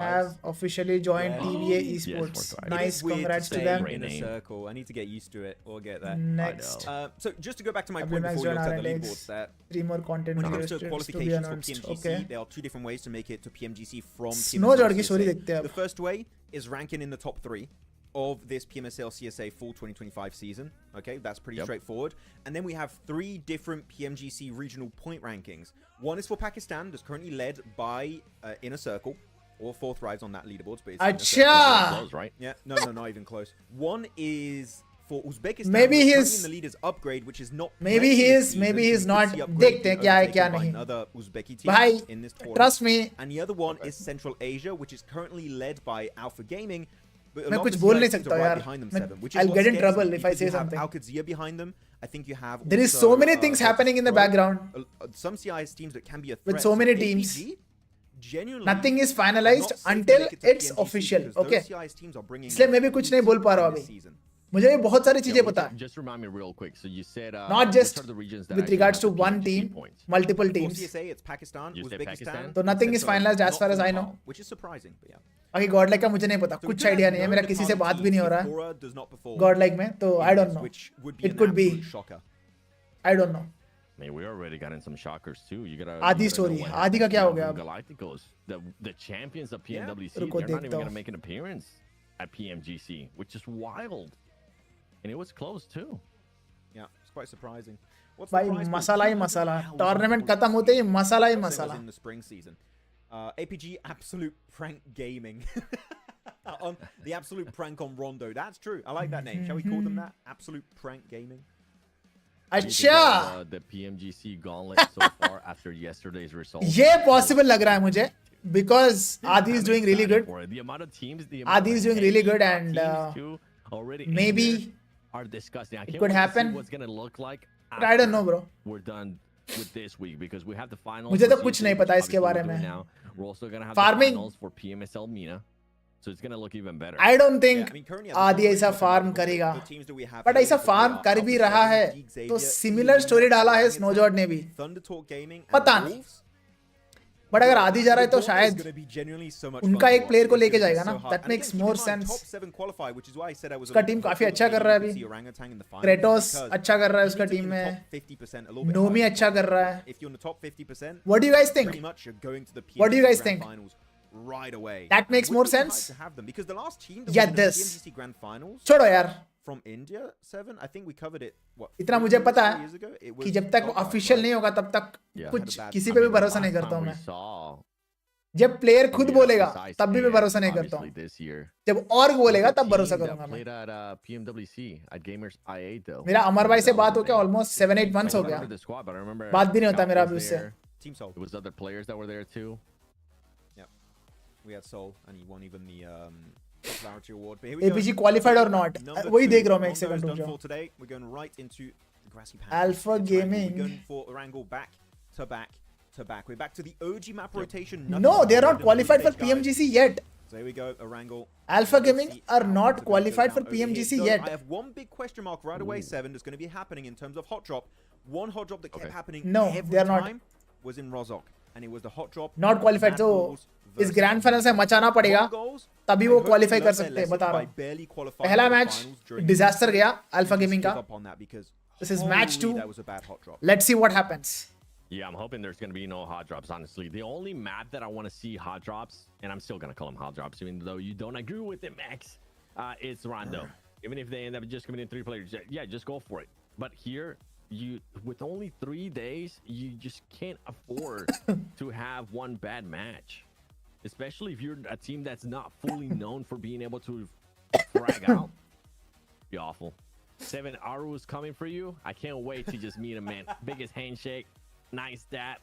have officially joined TBA Esports. Nice, congrats to them. In a circle. I need to get used to it or get that. Next. So just to go back to my point before you looked at the leaderboards there. 3 more content when it comes to qualifications for PMGC, okay. There are 2 different ways to make it to PMGC from PMSL. The first way is ranking in the top 3 of this PMSL CSA full 2025 season. Okay, that's pretty straightforward. And then we have 3 different PMGC regional point rankings. One is for Pakistan, that's currently led by Inner Circle, or 4th rise on that leaderboard. But it's close, right? Yeah, no, not even close. One is for Uzbekistan. Maybe he is in the leaders upgrade, which is not. Maybe he is. Maybe he is not. देखते हैं क्या है क्या नहीं. Another Uzbeki team Bhai, in this tournament. Trust me. And the other one is Central Asia, which is currently led by Alpha Gaming. मैं कुछ बोल नहीं सकता यार. I'll get in trouble if I say something. Al-Qadsiya behind them. I think you have. There is so many things happening in the background. Some CIS teams that can be a threat. With so many teams. Genuinely, nothing is finalized until it's official. Okay. इसलिए मैं भी कुछ नहीं बोल पा रहा हूँ अभी. मुझे भी बहुत सारी चीजें पता है. Just remind me real quick. So you said not just with regards to one team, multiple teams. CSA, it's Pakistan, Uzbekistan. So nothing is finalized as far as I know. Which is surprising, but yeah. बाकी Godlike का मुझे नहीं पता. कुछ idea नहीं है. मेरा किसी से बात भी नहीं हो रहा है. Godlike में तो I don't know. It could be. I don't know. Man, we already got in some shockers too. You gotta. Adi story. Adi का क्या हो गया अब? Galacticos, the champions of PMWC, they're not even gonna make an appearance at PMGC, which is wild. And it was close too. Yeah, it's quite surprising. भाई मसाला ही मसाला. Tournament खत्म होते ही मसाला ही मसाला. In the spring season, APG absolute prank gaming. On the absolute prank on Rondo. That's true. I like that name. Shall we call them that? Absolute prank gaming. अच्छा. The PMGC gauntlet so far after yesterday's results. ये possible लग रहा है मुझे. Because Adi is doing really good. The amount of teams, Adi is doing really good, and maybe are disgusting. It could happen. What's gonna look like? But I don't know, bro. We're done with this week because we have the finals. मुझे तो कुछ नहीं पता इसके बारे में. We're also gonna have the finals for PMSL MENA, so it's gonna look even better. I don't think Adi ऐसा farm करेगा. But ऐसा farm कर भी रहा है. तो similar story डाला है Snowjord ने भी. पता नहीं. बट अगर आदि जा रहा है तो शायद उनका एक प्लेयर को लेके जाएगा ना. That makes more sense. उसका टीम काफी अच्छा कर रहा है अभी. क्रेटोस अच्छा कर रहा है उसका टीम में. नोमी अच्छा कर रहा है. What do you guys think? What do you guys think? Right away. That makes more sense. To have them because the last team Yeah, this. PMGC Grand Finals छोड़ो यार. From India 7, I think we covered it. What? इतना मुझे पता है कि जब तक वो ऑफिशियल नहीं होगा तब तक कुछ किसी पे भी भरोसा नहीं करता हूँ मैं. जब प्लेयर खुद बोलेगा तब भी मैं भरोसा नहीं करता हूँ. जब और बोलेगा तब भरोसा करूंगा मैं. मेरा अमर भाई से बात हो गया ऑलमोस्ट 7-8 months हो गया. बात भी नहीं होता मेरा अभी उससे. Team Soul. It was other players that were there too. We had Soul, and he won even the popularity award. But here we APG go. qualified or not? वही देख रहा हूँ मैं एक सेकंड रुक जाओ. Today we're going right into the grassy patch. Alpha Gaming. We're going for Erangel back to back to back. We're back to the OG map rotation. No, they are not qualified for PMGC yet. So here we go, Erangel. Alpha Gaming are not qualified for PMGC yet. I have one big question mark right away. 7 that's going to be happening in terms of hot drop. One hot drop that kept happening every time was in Rozok, and it was the hot drop. Not qualified. So इस grand final से मचाना पड़ेगा तभी वो qualify कर सकते हैं. बता रहा हूँ. पहला मैच डिजास्टर गया अल्फा गेमिंग का. This is match 2. Let's see what happens. Yeah, I'm hoping there's going to be no hot drops, honestly. The only map that I want to see hot drops, and I'm still going to call them hot drops, even though you don't agree with it, Max, it's Rondo. Even if they end up just coming in 3 players, yeah, just go for it. But here, you with only 3 days, you just can't afford to have one bad match. Especially if you're a team that's not fully known for being able to frag out. Be awful. 7 Aru is coming for you. I can't wait to just meet him, man. Biggest handshake. Nice stat.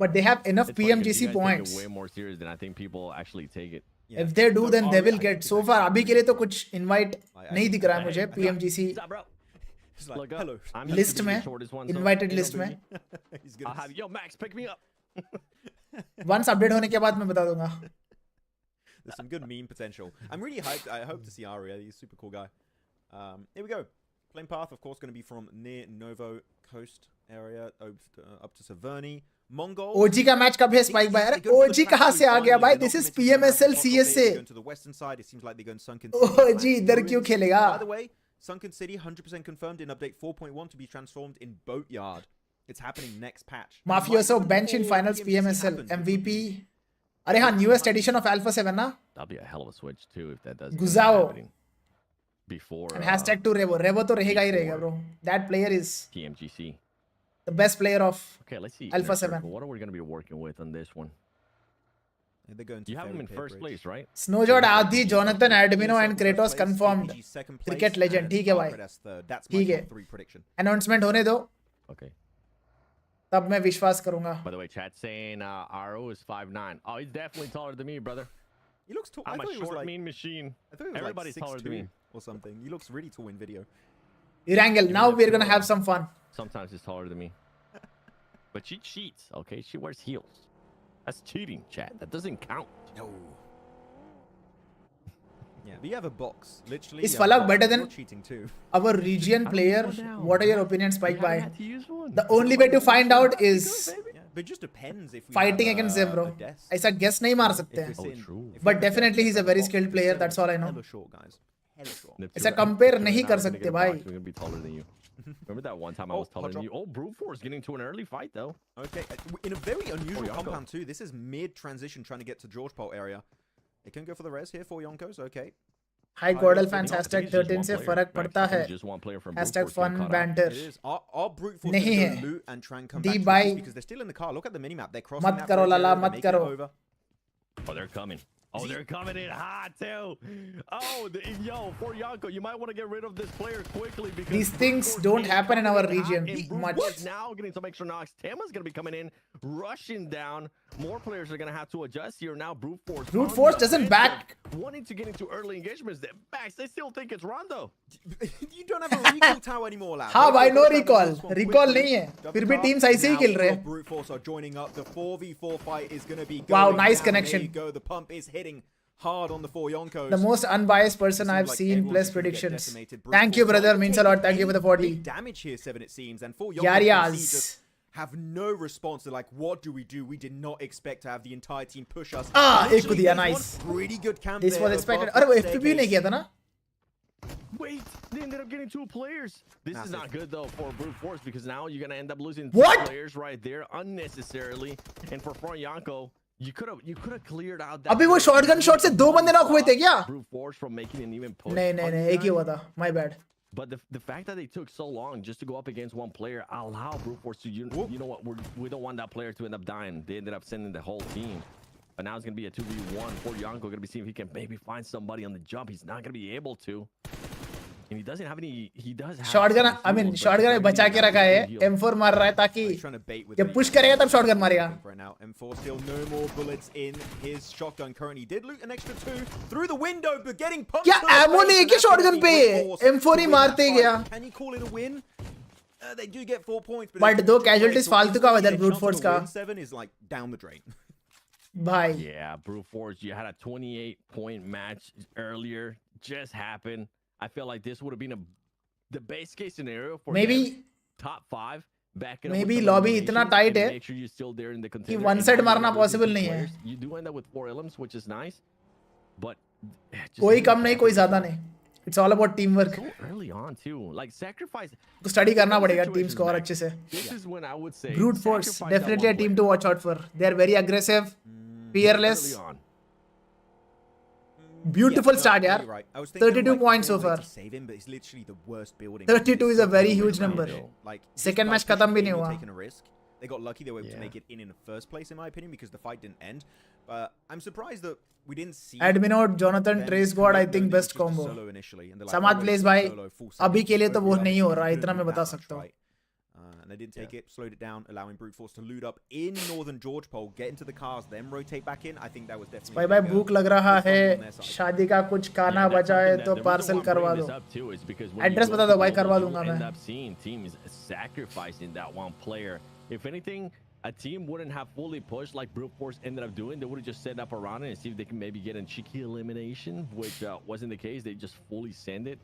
But they have enough PMGC points. Way more serious than I think people actually take it. Yeah. If they do, then they will get. So far, अभी के लिए तो कुछ invite नहीं दिख रहा है मुझे PMGC list में, invited list में. I'll have yo Max pick me up. Once update होने के बाद मैं बता दूंगा. There's some good meme potential. I'm really hyped. I hope to see Aria. He's a super cool guy. Here we go. Playing path, of course, going to be from near Novo Coast area up to Severny. Mongol. OG का match कब है spike भाई? अरे OG कहाँ से आ गया भाई? This is PMSL CSA. Going to the western side. It seems like they're going Sunken City. OG इधर क्यों खेलेगा? By the way, Sunken City 100% confirmed in update 4.1 to be transformed in Boatyard. It's happening next patch. Mafioso bench in finals PMSL MVP. अरे हाँ, newest edition of Alpha 7 ना? That'll be a hell of a switch too if that does. Guzao. Before. And hashtag to Revo. Revo तो रहेगा ही रहेगा bro. That player is PMGC. The best player of let's see. Alpha 7. What are we going to be working with on this one? You have him in first place, right? Snowjod, Adi, Jonathan, Admino and Kratos confirmed. Cricket legend. ठीक है भाई. ठीक है. Announcement होने दो. Okay. तब मैं विश्वास करूंगा. By the way, chat saying Aro is 5'9". Oh, he's definitely taller than me, brother. He looks tall. I'm a short, mean machine. I thought he was Everybody's like 6'2" taller than me or something. He looks really tall in video. Erangel, now we're gonna have some fun. Sometimes he's taller than me. But she cheats, okay? She wears heels. That's cheating, chat. That doesn't count. No. Yeah, but you have a box. Literally. Is Falak better than cheating too? Our region player? What are your opinions, Spike By? The only way to find out is but it just depends if we fighting against them, bro. ऐसा guess नहीं मार सकते हैं. But definitely he's a very skilled player. That's all I know. Hella short, guys. Hella short. ऐसा compare नहीं कर सकते भाई. We're gonna be taller than you. Remember that one time I was taller than you? Oh, Brute Force getting to an early fight though. Okay, in a very unusual compound too. This is mid transition trying to get to George Pole area. They can go for the res here for Yonkos. Okay. Hi Gordal fans, hashtag 13 से फर्क पड़ता है. Hashtag fun banter. Our Brute Force नहीं है. loot and try and come D back by because they're still in the car. Look at the minimap. They're crossing मत करो लाला, मत करो. Oh, they're coming. Oh, they're coming in hot too. Oh, yo, for Yonko, you might want to get rid of this player quickly because these things don't happen in our region much. Now getting some extra knocks. Tama's going to be coming in, rushing down. More players are going to have to adjust here now. Brute Force. Brute Force doesn't back. Wanting to get into early engagements. Max, they still think it's Rondo. You don't have a recall tower anymore, lad. हाँ भाई, no recall. Recall नहीं है. फिर भी teams ऐसे ही खेल रहे हैं. Brute Force are joining up. The 4v4 fight is going to be wow, nice down. connection. There you go. The pump is hitting hard on the 4 Yonkos. The most unbiased person I've seen. Plus predictions. Thank you, brother. Means a lot. Thank you for the 40. Damage here, 7 it seems, and 4 Yarias. have no response. They're like, what do? We did not expect to have the entire team push us. एक को दिया, nice. Pretty good camp This was expected. अरे वो FPV नहीं किया था ना? Wait, they ended up getting 2 players. This is not good though for Brute Force, because now you're gonna end up losing 2 players right there unnecessarily. And for Yanko, you could have cleared out that. अभी वो shotgun shot से 2 बंदे knock हुए थे क्या? Brute Force from making an even push. नहीं एक ही हुआ था. My bad. But the fact that they took so long just to go up against one player, allow Brute Force to you know what, we don't want that player to end up dying. They ended up sending the whole team. But now it's gonna be a 2v1 for Yanko. Gonna be seeing if he can maybe find somebody on the jump. He's not gonna be able to. And he doesn't have any. He does have shotgun. I mean, shotgun बचा के रखा है. M4 मार रहा है ताकि जब push करेगा तब shotgun मारेगा. Right now, M4 still no more bullets in his shotgun. Currently did loot an extra 2 through the window, but getting pumped. क्या ammo नहीं है क्या shotgun पे? M4 ही मारते गया. Can he call it a win? They do get 4 points. But दो casualties फालतू का हुआ Brute Force का. 7 is like down the drain. Bhai. Yeah, Brute Force. You had a 28-point match earlier. Just happened. I feel like this would have been the base case scenario for maybe top 5 back in. Maybe lobby इतना tight है make sure you're still there in the contender. कि one side मारना possible नहीं है. You do end up with 4 elims, which is nice, but कोई कम नहीं कोई ज़्यादा नहीं. It's all about teamwork. So early on too, like sacrifice. तो study करना पड़ेगा teams को और अच्छे से. This is when I would say Brute Force definitely a team to watch out for. They are very aggressive, fearless. Beautiful start, yaar. 32 points so far. 32 is a very huge number. Second match खत्म भी नहीं हुआ. They got lucky they were able to make it in the first place, in my opinion, because the fight didn't end. But I'm surprised that we didn't see. Adminot, Jonathan, Trace God, I think best combo. Samad plays भाई अभी के लिए तो वो नहीं हो रहा है, इतना मैं बता सकता हूँ. And they didn't take it, slowed it down, allowing Brute Force to loot up in Northern George Pole, get into the cars, then rotate back in. I think that was definitely. भाई भूख लग रहा है, शादी का कुछ खाना बचा है तो पार्सल करवा दो. एड्रेस बता दो भाई, करवा दूंगा मैं. If anything, a team wouldn't have fully pushed like Brute Force ended up doing. They would have just set up around it and see if they can maybe get a cheeky elimination, which wasn't the case. They just fully send it.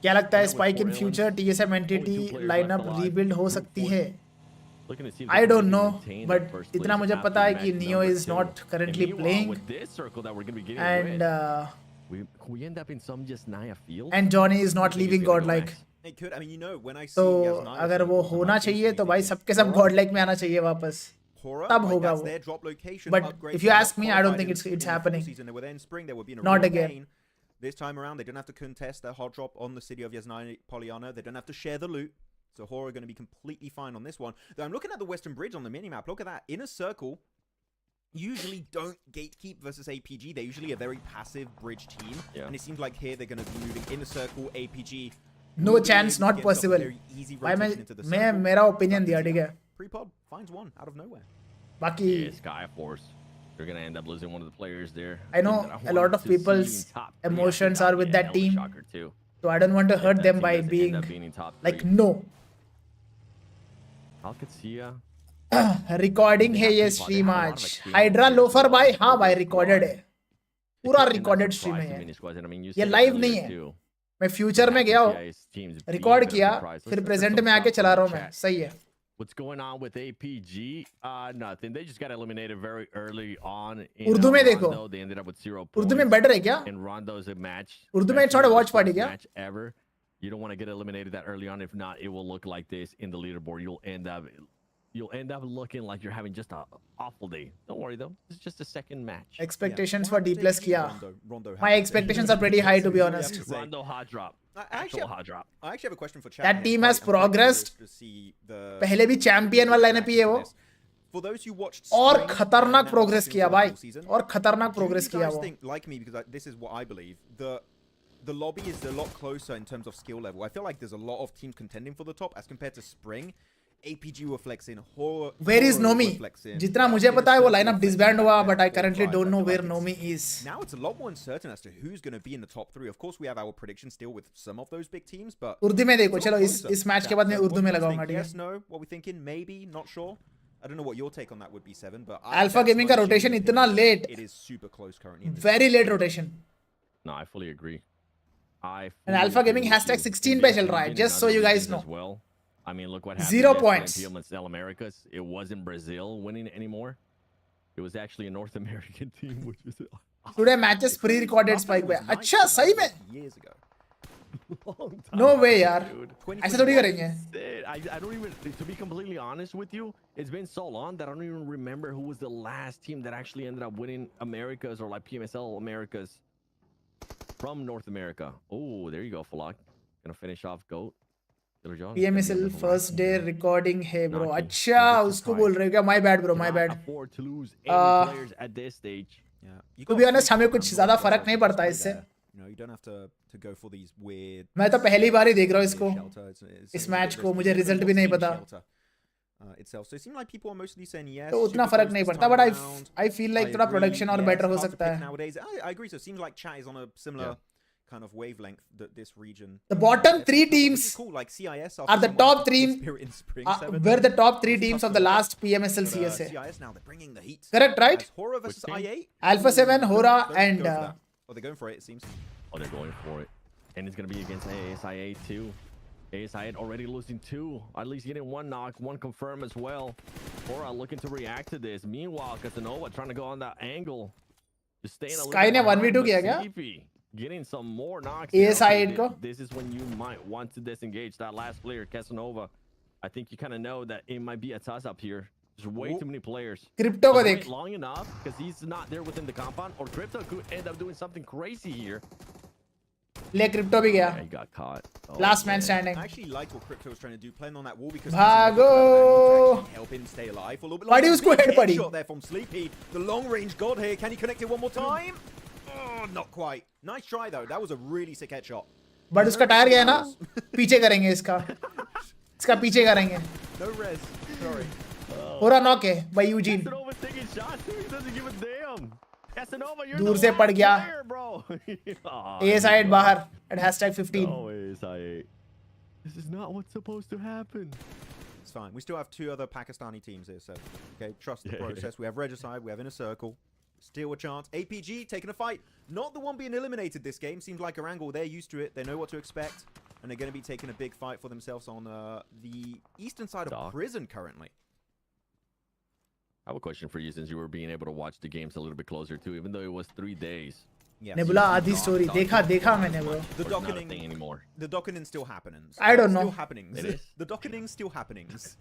क्या लगता है spike in future TSM entity lineup rebuild हो सकती है? I don't know, but इतना मुझे पता है कि Neo is not currently playing, and we end up in some just Naya field, and Johnny is not leaving godlike. It could. I mean, you know, when I see तो अगर वो होना चाहिए तो भाई सबके सब godlike में आना चाहिए वापस. तब होगा वो. But if you ask me, I don't think it's happening. Not again. This time around, they don't have to contest their hot drop on the city of Yasnaya Poliana. They don't have to share the loot. So Horror are going to be completely fine on this one. Though I'm looking at the Western Bridge on the minimap. Look at that. Inner Circle usually don't gatekeep versus APG. They're usually a very passive bridge team. Yeah. And it seems like here they're going to be moving Inner Circle, APG. No chance, not possible. मैं मेरा opinion दिया, ठीक है. Prepod finds one out of nowhere. बाकी Skyforce. They're going to end up losing one of the players there. I know a lot of people's emotions are with that team. So I don't want to hurt them by being like, no. Recording है ये stream आज. Hydra Loafer भाई, हाँ भाई recorded है. पूरा recorded stream है ये live नहीं है. मैं future में गया हूँ, record किया, फिर present में आके चला रहा हूँ मैं. सही है. What's going on with APG? Nothing. They just got eliminated very early on. Urdu में देखो. They ended up with 0 points. Urdu में better है क्या? And Rondo's a match. Urdu में it's not a watch party क्या? Match ever. You don't want to get eliminated that early on. If not, it will look like this in the leaderboard. You'll end up looking like you're having just an awful day. Don't worry though. This is just a second match. Expectations for D+ किया. My expectations are pretty high, to be honest. Rondo hot drop. Actual hot drop. I actually have a question for chat. That team has progressed. पहले भी champion वाला lineup ही है वो. For those who watched और खतरनाक progress किया भाई. और खतरनाक progress किया वो. Like me, because this is what I believe. The lobby is a lot closer in terms of skill level. I feel like there's a lot of teams contending for the top as compared to Spring. APG were flexing. Where is Nomi? जितना मुझे पता है वो lineup disband हुआ, but I currently don't know where Nomi is. Now it's a lot more uncertain as to who's going to be in the top 3. Of course, we have our predictions still with some of those big teams, but Urdu में देखो, चलो इस मैच के बाद मैं उर्दू में लगाऊंगा, ठीक है? Yes, no, what we thinking? Maybe, not sure. I don't know what your take on that would be, Seven, but Alpha Gaming का rotation इतना late. It is super close currently. Very late rotation. No, I fully agree. And Alpha Gaming hashtag 16 पे चल रहा है, just so you guys know. I mean, look what happened. 0 points. In PMSL Americas. It wasn't Brazil winning anymore. It was actually a North American team, which is today matches pre-recorded spike पे. अच्छा सही में? Years ago. No way यार. ऐसा थोड़ी करेंगे. I don't even, to be completely honest with you, it's been so long that I don't even remember who was the last team that actually ended up winning Americas or like PMSL Americas from North America. Oh, there you go, Falak. Gonna finish off GOAT. PMSL first day recording है bro. अच्छा उसको बोल रहे हो क्या? My bad bro, my bad. Afford to lose any players at this stage. Yeah. To be honest, हमें कुछ ज़्यादा फर्क नहीं पड़ता इससे. You know, you don't have to go for these weird. मैं तो पहली बार ही देख रहा हूँ इसको. इस मैच को मुझे रिजल्ट भी नहीं पता. Itself. So it seemed like people are mostly saying yes. तो उतना फर्क नहीं पड़ता, but I feel like थोड़ा production और better हो सकता है. Nowadays, I agree. So it seems like chat is on a similar kind of wavelength that this region. The bottom 3 teams cool, like CIS are the top 3. Were the top 3 teams of the last PMSL CSA. CIS now they're bringing the heat. Correct, right? Hora versus I8. Alpha 7, Hora, and. Oh, they're going for it. It seems. Oh, they're going for it, and it's gonna be against ASIA too. ASIA already losing 2, at least getting 1 knock, 1 confirm as well. Hora looking to react to this. Meanwhile, Casanova trying to go on that angle. Just staying a little. Sky ने 1v2 किया क्या? Getting some more knocks. ASIA को. This is when you might want to disengage that last player, Casanova. I think you kind of know that it might be a toss up here. There's way too many players. Crypto को देख. Long enough because he's not there within the compound, or Crypto could end up doing something crazy here. ले Crypto भी गया. Yeah, he got caught. Oh, Last man standing. I actually like what Crypto was trying to do, playing on that wall because भागो. help him stay alive for a little bit. Why do you score head buddy? Shot there from Sleepy. The long range god here. Can he connect it one more time? Oh, not quite. Nice try though. That was a really sick headshot. But उसका tyre गया ना? पीछे करेंगे इसका. इसका पीछे करेंगे. No res. Sorry. पूरा knock है by Eugene. Casanova taking shots. He doesn't give a damn. Casanova, you're दूर से पड़ गया. player, bro. ASI बाहर at hashtag 15. Oh, ASI. This is not what's supposed to happen. It's fine. We still have 2 other Pakistani teams here, so okay, trust the process. We have Regicide, we have Inner Circle. Still a chance. APG taking a fight. Not the one being eliminated this game. Seems like Erangel, they're used to it. They know what to expect. And they're going to be taking a big fight for themselves on the eastern side of prison currently. I have a question for you since you were being able to watch the games a little bit closer too, even though it was 3 days. Yes. Nebula आधी story देखा मैंने bro. The docketing anymore. The docketing still happenings. I don't know. Still happenings. It is? The docketing still happenings.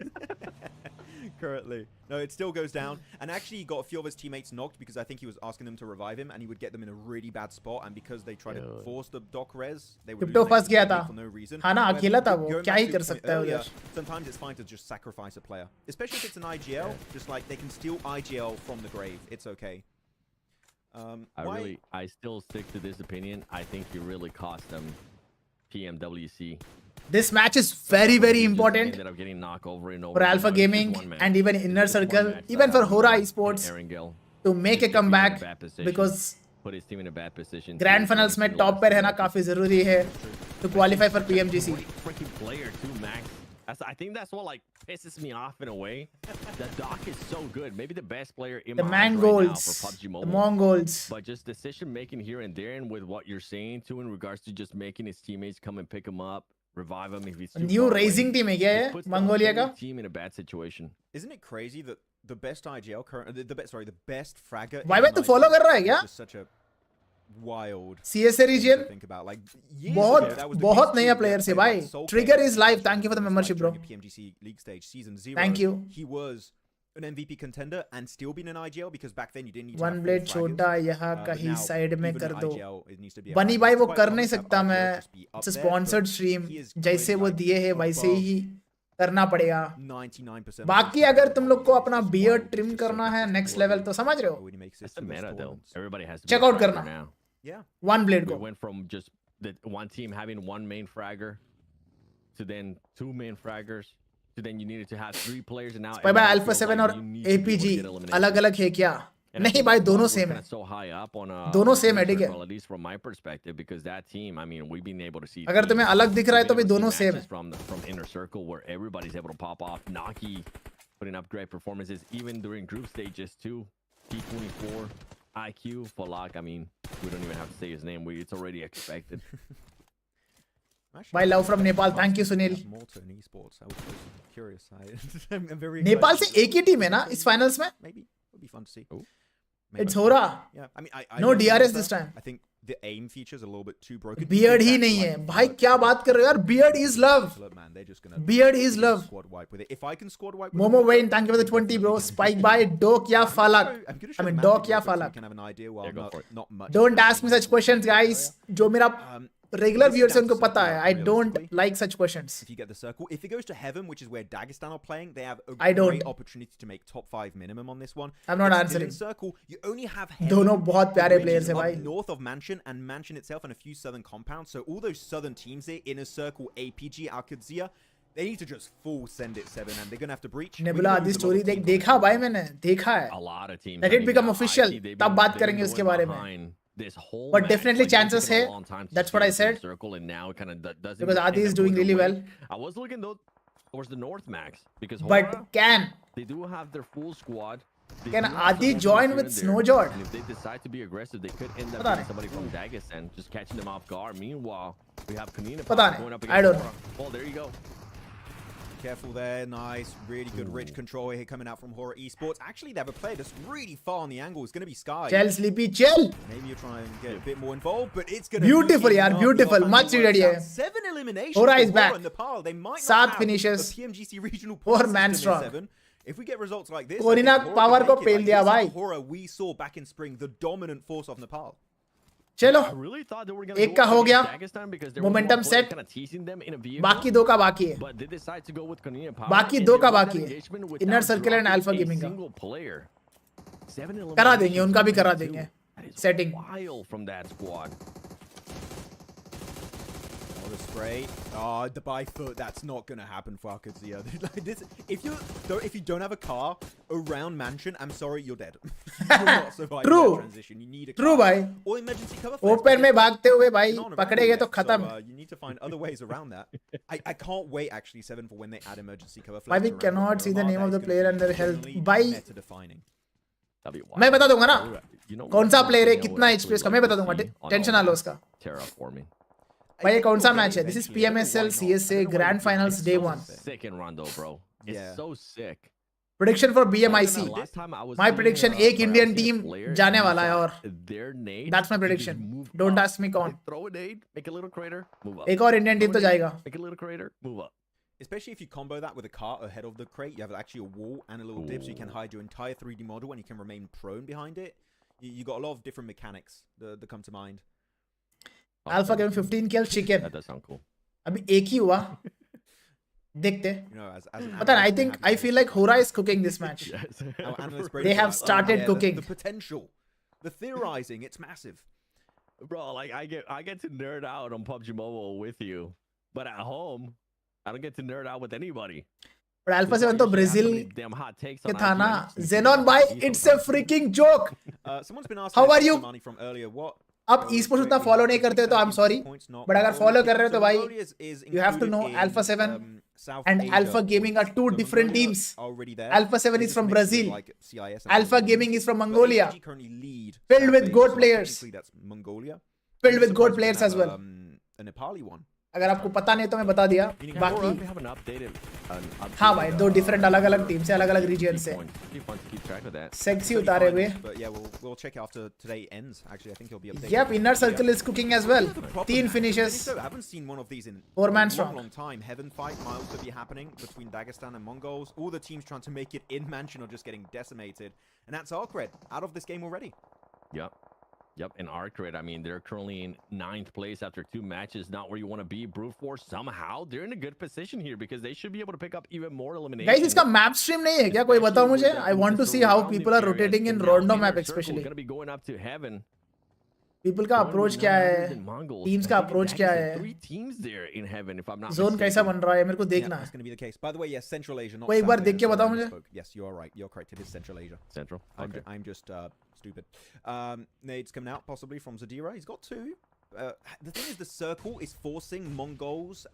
Currently. No, it still goes down. And actually he got a few of his teammates knocked because I think he was asking them to revive him and he would get them in a really bad spot, and because they tried to force the dock res, they would Crypto फंस गया था. for no reason. हाँ ना अकेला था वो. क्या ही कर सकता है उधर. Sometimes it's fine to just sacrifice a player. Especially if it's an IGL, just like they can steal IGL from the grave. It's okay. I still stick to this opinion. I think you really cost them PMWC. This match is very, very important Ended up getting knocked over and over for Alpha Gaming and even Inner Circle, even for Hora Esports Erangel to make a comeback, because put his team in a bad position. Grand Finals में top पे रहना काफी जरूरी है to qualify for PMGC. Freaking player too, Max. I think that's what like pisses me off in a way. The doc is so good, maybe the best player in the my eyes right now for Mongols, PUBG Mobile. the Mongols. But just decision making here and there, and with what you're saying too, in regards to just making his teammates come and pick him up, revive him if he's too New far rising away. team है क्या Just ये puts the Mongolia का? whole team in a bad situation. Isn't it crazy that the best IGL current, the best fragger? Why तू follow कर रहा है क्या? Just such a wild CSA region think about. Like बहुत नया player से भाई. Trigger is live. Thank you for the membership, bro. PMGC League Stage Season 0. Thank you. He was an MVP contender and still been an IGL because back then you didn't need to One have blade full fraggers. छोटा यहाँ कहीं now, side में even कर an दो. IGL, it needs to be a बनी fraggers. भाई वो Quite कर common नहीं to have सकता IGL मैं. just be up It's a there, sponsored but stream. he is जैसे clearly वो like दिए हैं वैसे ही करना पड़ेगा. 99%. बाकी अगर तुम लोग को अपना beard trim करना है next level तो समझ रहे हो. when he makes That's it the to those meta though. tournaments. Everybody has to Check be a out fragger करना. now. Yeah. One blade We को. went from just the one team having one main fragger to then 2 main fraggers to then you needed to have 3 players, and now भाई everybody Alpha feels 7 like और you need to be able to APG get elimination. अलग-अलग है क्या? And I नहीं think भाई that's दोनों why we're same kinda है. so high up on दोनों same है, Inner ठीक है? Circle, at least from my perspective, because that team, I mean, we've been able to see अगर तुम्हें अलग दिख रहा है तो भी दोनों same है. from Inner Circle where everybody's able to pop off. Naki putting up great performances even during group stages too. T24, IQ, Falak, I mean, we don't even have to say his name. It's already expected. Bye, love from Nepal. Thank you, Sunil. Malta and esports. I was curious. I'm very Nepal से एक ही team है ना इस finals में? Maybe it'll be fun to see. It's Hora. Yeah, I mean, No DRS this time. I think the aim features are a little bit too broken. Beard ही नहीं है भाई, क्या बात कर रहे हो यार? Beard is love. Look, man, they're just gonna Beard is love. squad wipe with it. If I can squad wipe with Momo Wayne, thank you for the 20, bro. Spike by Dok ya Falak. I mean Dok ya Falak. Can have an idea. Well, not much. Don't ask me such questions, guys. जो मेरा regular viewers उनको पता है. I don't like such questions. If you get the circle, if it goes to heaven, which is where Dagestan are playing, they have a great opportunity to make top 5 minimum on this one. I'm not answering. Circle, you only have heaven. दोनों बहुत प्यारे players हैं भाई. North of Mansion and Mansion itself and a few southern compounds. So all those southern teams there, Inner Circle, APG, Al-Qadsiya, they need to just full send it 7 and they're going to have to breach. Nebula आदि story देखा भाई मैंने, देखा है. A lot of teams. Let it become official. तब बात करेंगे उसके बारे में. But definitely chances है. That's what I said. Because Adi is doing really well. I was looking though towards the North Max because but can they do have their full squad. Can Adi join with Snowjord? And if they decide to be aggressive, they could end up getting somebody from Dagestan, just catching them off guard. Meanwhile, we have Kanina going up against I don't know. Oh, there you go. Careful there, nice, really good rich control here coming out from Horror Esports. Actually, they have a player that's really far on the angle. It's going to be Sky. Chill, Sleepy, chill. Maybe you try and get a bit more involved, but it's going to beautiful, yaar, beautiful. Much ready hai. 7 eliminations. Horror is back. Nepal. They might not 7 have finishes. the PMGC regional 4-man strong. 7. If we get results like this, Korina power ko pel diya bhai. Horror we saw back in spring, the dominant force of Nepal. चलो एक का हो गया momentum set बाकी 2 का बाकी है बाकी 2 का बाकी है inner circle and alpha gaming का करा देंगे उनका भी करा देंगे setting the spray. Oh, the by foot. That's not gonna happen for Al-Qadsiya. If you don't have a car around Mansion, I'm sorry, you're dead. You're not surviving that transition. You need a car. True, भाई. Or emergency cover. Open में भागते हुए भाई पकड़े गए तो खत्म. So, you need to find other ways around that. I can't wait actually 7 for when they add emergency cover. Why we cannot see the name of the player and their health. By मैं बता दूंगा ना कौन सा player है कितना HP उसका मैं बता दूंगा टेंशन ना लो उसका भाई ये कौन सा मैच है? This is PMSL CSA Grand Finals Day 1. Sick in Rondo, bro. It's so sick. Prediction for BMIC. My prediction एक Indian team जाने वाला है और that's my prediction. Don't ask me कौन. Throw a nade, make a little crater, move up. एक और Indian team तो जाएगा. Make a little crater, move up. Especially if you combo that with a cart ahead of the crate, you have actually a wall and a little dip, so you can hide your entire 3D model and you can remain prone behind it. You got a lot of different mechanics that come to mind. Alpha Game 15 kills chicken. That does sound cool. अभी एक ही हुआ. देखते. But I feel like Hora is cooking this match. They have started cooking. The potential, the theorizing, it's massive. Bro, like I get to nerd out on PUBG Mobile with you, but at home, I don't get to nerd out with anybody. But Alpha 7 तो Brazil के था ना. Xenon bhai, it's a freaking joke. Someone's been asking How are you? Money from earlier. What? अब esports उतना follow नहीं करते तो I am sorry but अगर फॉलो कर रहे हो तो भाई you have to know Alpha 7 and Alpha Gaming are 2 different teams. Alpha 7 is from Brazil. Alpha Gaming is from Mongolia. Filled with goat players. Filled with goat players as well. A Nepali one. अगर आपको पता नहीं तो मैं बता दिया बाकी हाँ भाई 2 डिफरेंट अलग अलग टीम से अलग अलग रीजन से सेक्सी उतारे हुए yep inner circle is cooking as well 3 finishes 4-man strong heaven fight might also be happening between Dagestan and Mongols. All the teams trying to make it in Mansion are just getting decimated, and that's Arcred out of this game already. Yep, and Arcred, I mean, they're currently in 9th place after 2 matches. Not where you want to be. Brute Force, somehow, they're in a good position here because they should be able to pick up even more eliminations. Guys, इसका map stream नहीं है क्या? कोई बताओ मुझे. I want to see how people are rotating in Rondo map especially. Going to be going up to heaven. People का approach क्या है? Teams का approach क्या है? 3 teams there in heaven, if I'm not Zone कैसा बन रहा है? मेरे को देखना है. That's going to be the case. By the way, yes, Central Asia. कोई एक बार देख के बताओ मुझे. Yes, you are right. You're correct. It is Central Asia. Central. Okay. I'm just stupid. Nades coming out possibly from Zadira. He's got 2. The thing is, the circle is forcing Mongols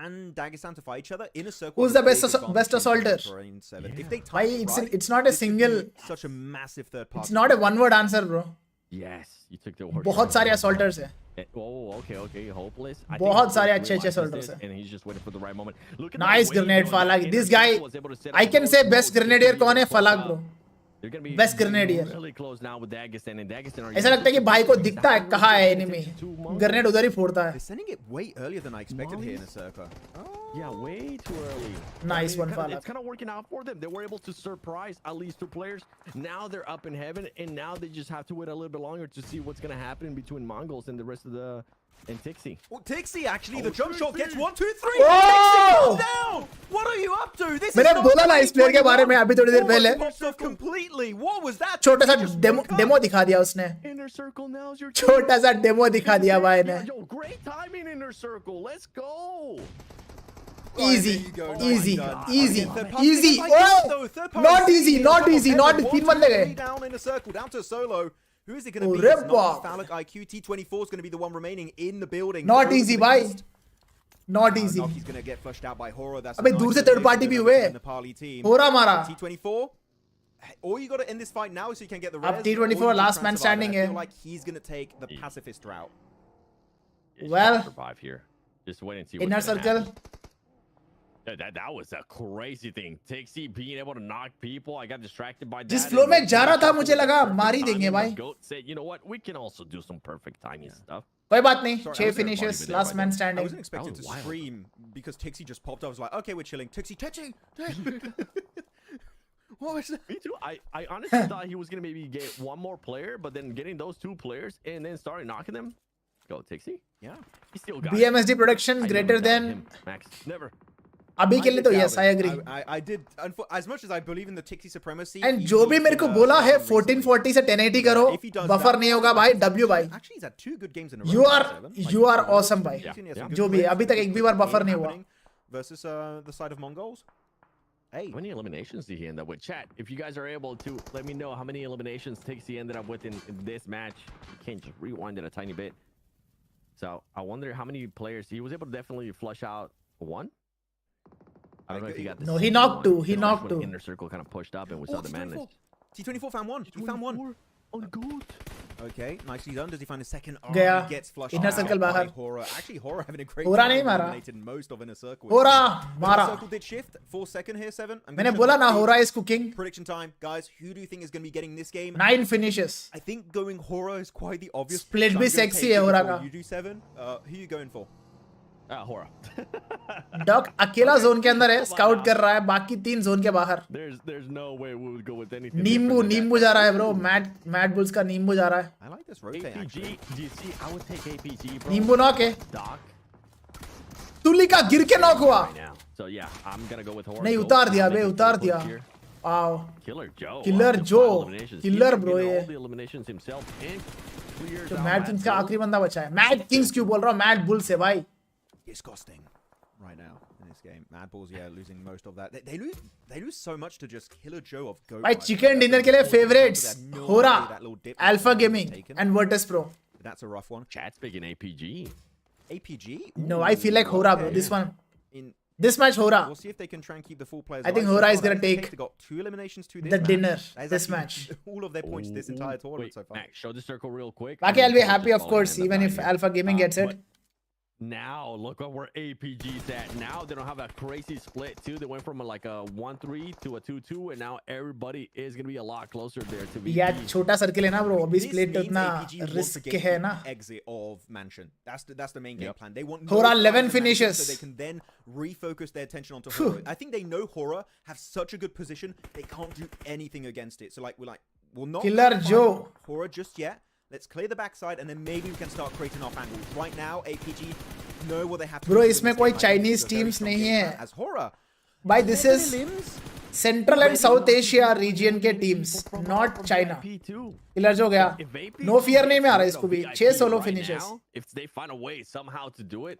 and Dagestan to fight each other in a circle. Who's the best assaulter? Why it's not a single. Such a massive third party. It's not a one-word answer, bro. Yes, you took the word. बहुत सारे assaulters हैं. Oh, okay, hopeless. बहुत सारे अच्छे soldiers हैं. And he's just waiting for the right moment. Look at Nice grenade, Falag. This guy, I can say best grenadier कौन है? Falag bro. Best grenadier. Really close now with Dagestan and Dagestan. ऐसा लगता है कि भाई को दिखता है कहाँ है enemy. Grenade उधर ही फोड़ता है. They're sending it way earlier than I expected here in a circle. Yeah, way too early. Nice one, Falag. It's kind of working out for them. They were able to surprise at least 2 players. Now they're up in heaven, and now they just have to wait a little bit longer to see what's going to happen between Mongols and the rest of the... And Tixi. Well, Tixi actually, the jump shot gets 1, 2, 3. Oh! Tixi goes down. What are you up to? This मैंने बोला ना इस player के बारे में अभी थोड़ी देर पहले. Completely. What was that? छोटा सा डेमो दिखा दिया उसने. Inner circle now's your छोटा सा डेमो दिखा दिया भाई ने. Yo, great timing inner circle. Let's go. Easy. Oh! Not easy. Not 3 बंदे गए. Down in a circle, down to a solo. Who is it going to be? It's not Phallic IQ. T24 is going to be the one remaining in the building. Not easy, bhai. Not easy. He's going to get flushed out by Horror. That's अबे दूर से third party भी हुए. हो रहा हमारा. T24. All you got to end this fight now is so you can get the res. अब T24 last man standing है. I feel like he's going to take the pacifist route. Well, survive here. Just wait and see. Inner circle. That was a crazy thing. Tixi being able to knock people. I got distracted by that. जिस flow में जा रहा था मुझे लगा मार ही देंगे भाई. Said, you know what? We can also do some perfect timing stuff. कोई बात नहीं. 6 finishes, last man standing. I wasn't expecting to scream because Tixi just popped up. I was like, okay, we're chilling. Tixi. What was that? Me too. I honestly thought he was gonna maybe get one more player, but then getting those 2 players and then starting knocking them. Go Tixi. Yeah. He still got BMSD production greater than Max. Never. अभी के लिए तो yes, I agree. I did, as much as I believe in the Tixi supremacy. And जो भी मेरे को बोला है 1440 से 1080 करो, बफर नहीं होगा भाई, W भाई. Actually, he's had 2 good games in a row. You are awesome भाई. जो भी अभी तक एक भी बार बफर नहीं हुआ. Versus the side of Mongols. Hey. How many eliminations did he end up with? Chat, if you guys are able to let me know how many eliminations Tixi ended up with in this match. You can't just rewind it a tiny bit. So I wonder how many players he was able to definitely flush out 1. I don't know if he got this. No, he knocked 2. He knocked 2. Inner circle kind of pushed up and we saw the madness. T24 found 1. He found 1. Oh, good. Okay, nicely done. Does he find a second? Oh, Gaya. He gets flushed Inner circle बाहर. Horror. Actually, Horror having a great Horror नहीं मारा. Eliminated most of inner circle. Horror मारा. Circle did shift. 4 second here, 7. मैंने बोला ना Horror is cooking. Prediction time, guys. Who do you think is going to be getting this game? 9 finishes. I think going Horror is quite the obvious. Split भी sexy है Horror का. You do 7. Who are you going for? Horror. Dock अकेला zone के अंदर है, scout कर रहा है, बाकी 3 जोन के बाहर. There's no way we would go with anything. नींबू जा रहा है ब्रो. मैड बुल्स का नींबू जा रहा है. I like this rotate. APG, GC, I would take APG, bro. नींबू नॉक है. Doc. तुली का गिर के नॉक हुआ. So yeah, I'm gonna go with Horror. नहीं उतार दिया बे, उतार दिया. Wow. Killer Joe. Killer bro ये. The eliminations himself and clears तो मैड किंग्स का आखिरी बंदा बचा है. मैड किंग्स क्यों बोल रहा हूँ? मैड बुल्स है भाई. Disgusting right now in this game. Mad Bulls, yeah, losing most of that. They lose so much to just Killer Joe of Go. भाई चिकन डिनर के लिए फेवरेट्स होरा, Alpha Gaming and Virtus Pro. That's a rough one. Chat's picking APG. APG? No, I feel like Hora, bro. This one. This match Hora. We'll see if they can try and keep the full players. I think Hora is gonna take they got 2 eliminations to the dinner this match. All of their points this entire tournament so far. Max, show the circle real quick. Baaki, I'll be happy, of course, even if Alpha Gaming gets it. Now look at where APG's at. Now they don't have a crazy split too. They went from like a 1-3 to a 2-2, and now everybody is gonna be a lot closer there to be. Yeah, छोटा circle है ना bro. अभी split तो इतना risk है ना. Exit of Mansion. That's the main game plan. They want Horror 11 finishes, so they can then refocus their attention onto Horror. I think they know Horror have such a good position. They can't do anything against it. So we'll not Killer Joe Horror just yet. Let's clear the backside and then maybe we can start creating off angles. Right now, APG know what they have to do. Bro, इसमें कोई Chinese teams नहीं है. As Horror. By this is Central and South Asia region के teams, not China. Killer Joe गया. No fear नहीं में आ रहा इसको भी. 6 solo finishes. If they find a way somehow to do it,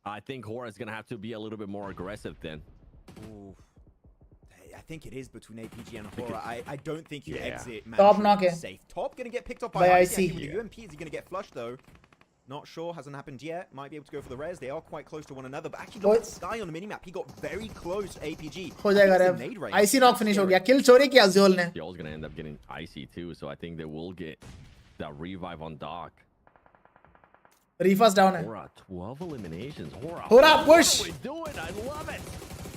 I think Horror is gonna have to be a little bit more aggressive then. Ooh. I think it is between APG and Horror. I don't think you exit Top knock है. safe. Top gonna get picked up by IC. With the UMP, is he gonna get flushed though? Not sure, hasn't happened yet. Might be able to go for the res. They are quite close to one another, but actually look at Sky on the minimap. He got very close to APG. हो जाएगा रे. IC knock finish हो गया. Kill चोरी किया Azul ने. Y'all's gonna end up getting IC too, so I think they will get that revive on Doc. Reefers down hai. Hora, 12 eliminations. Hora, push. What are we doing? I love it.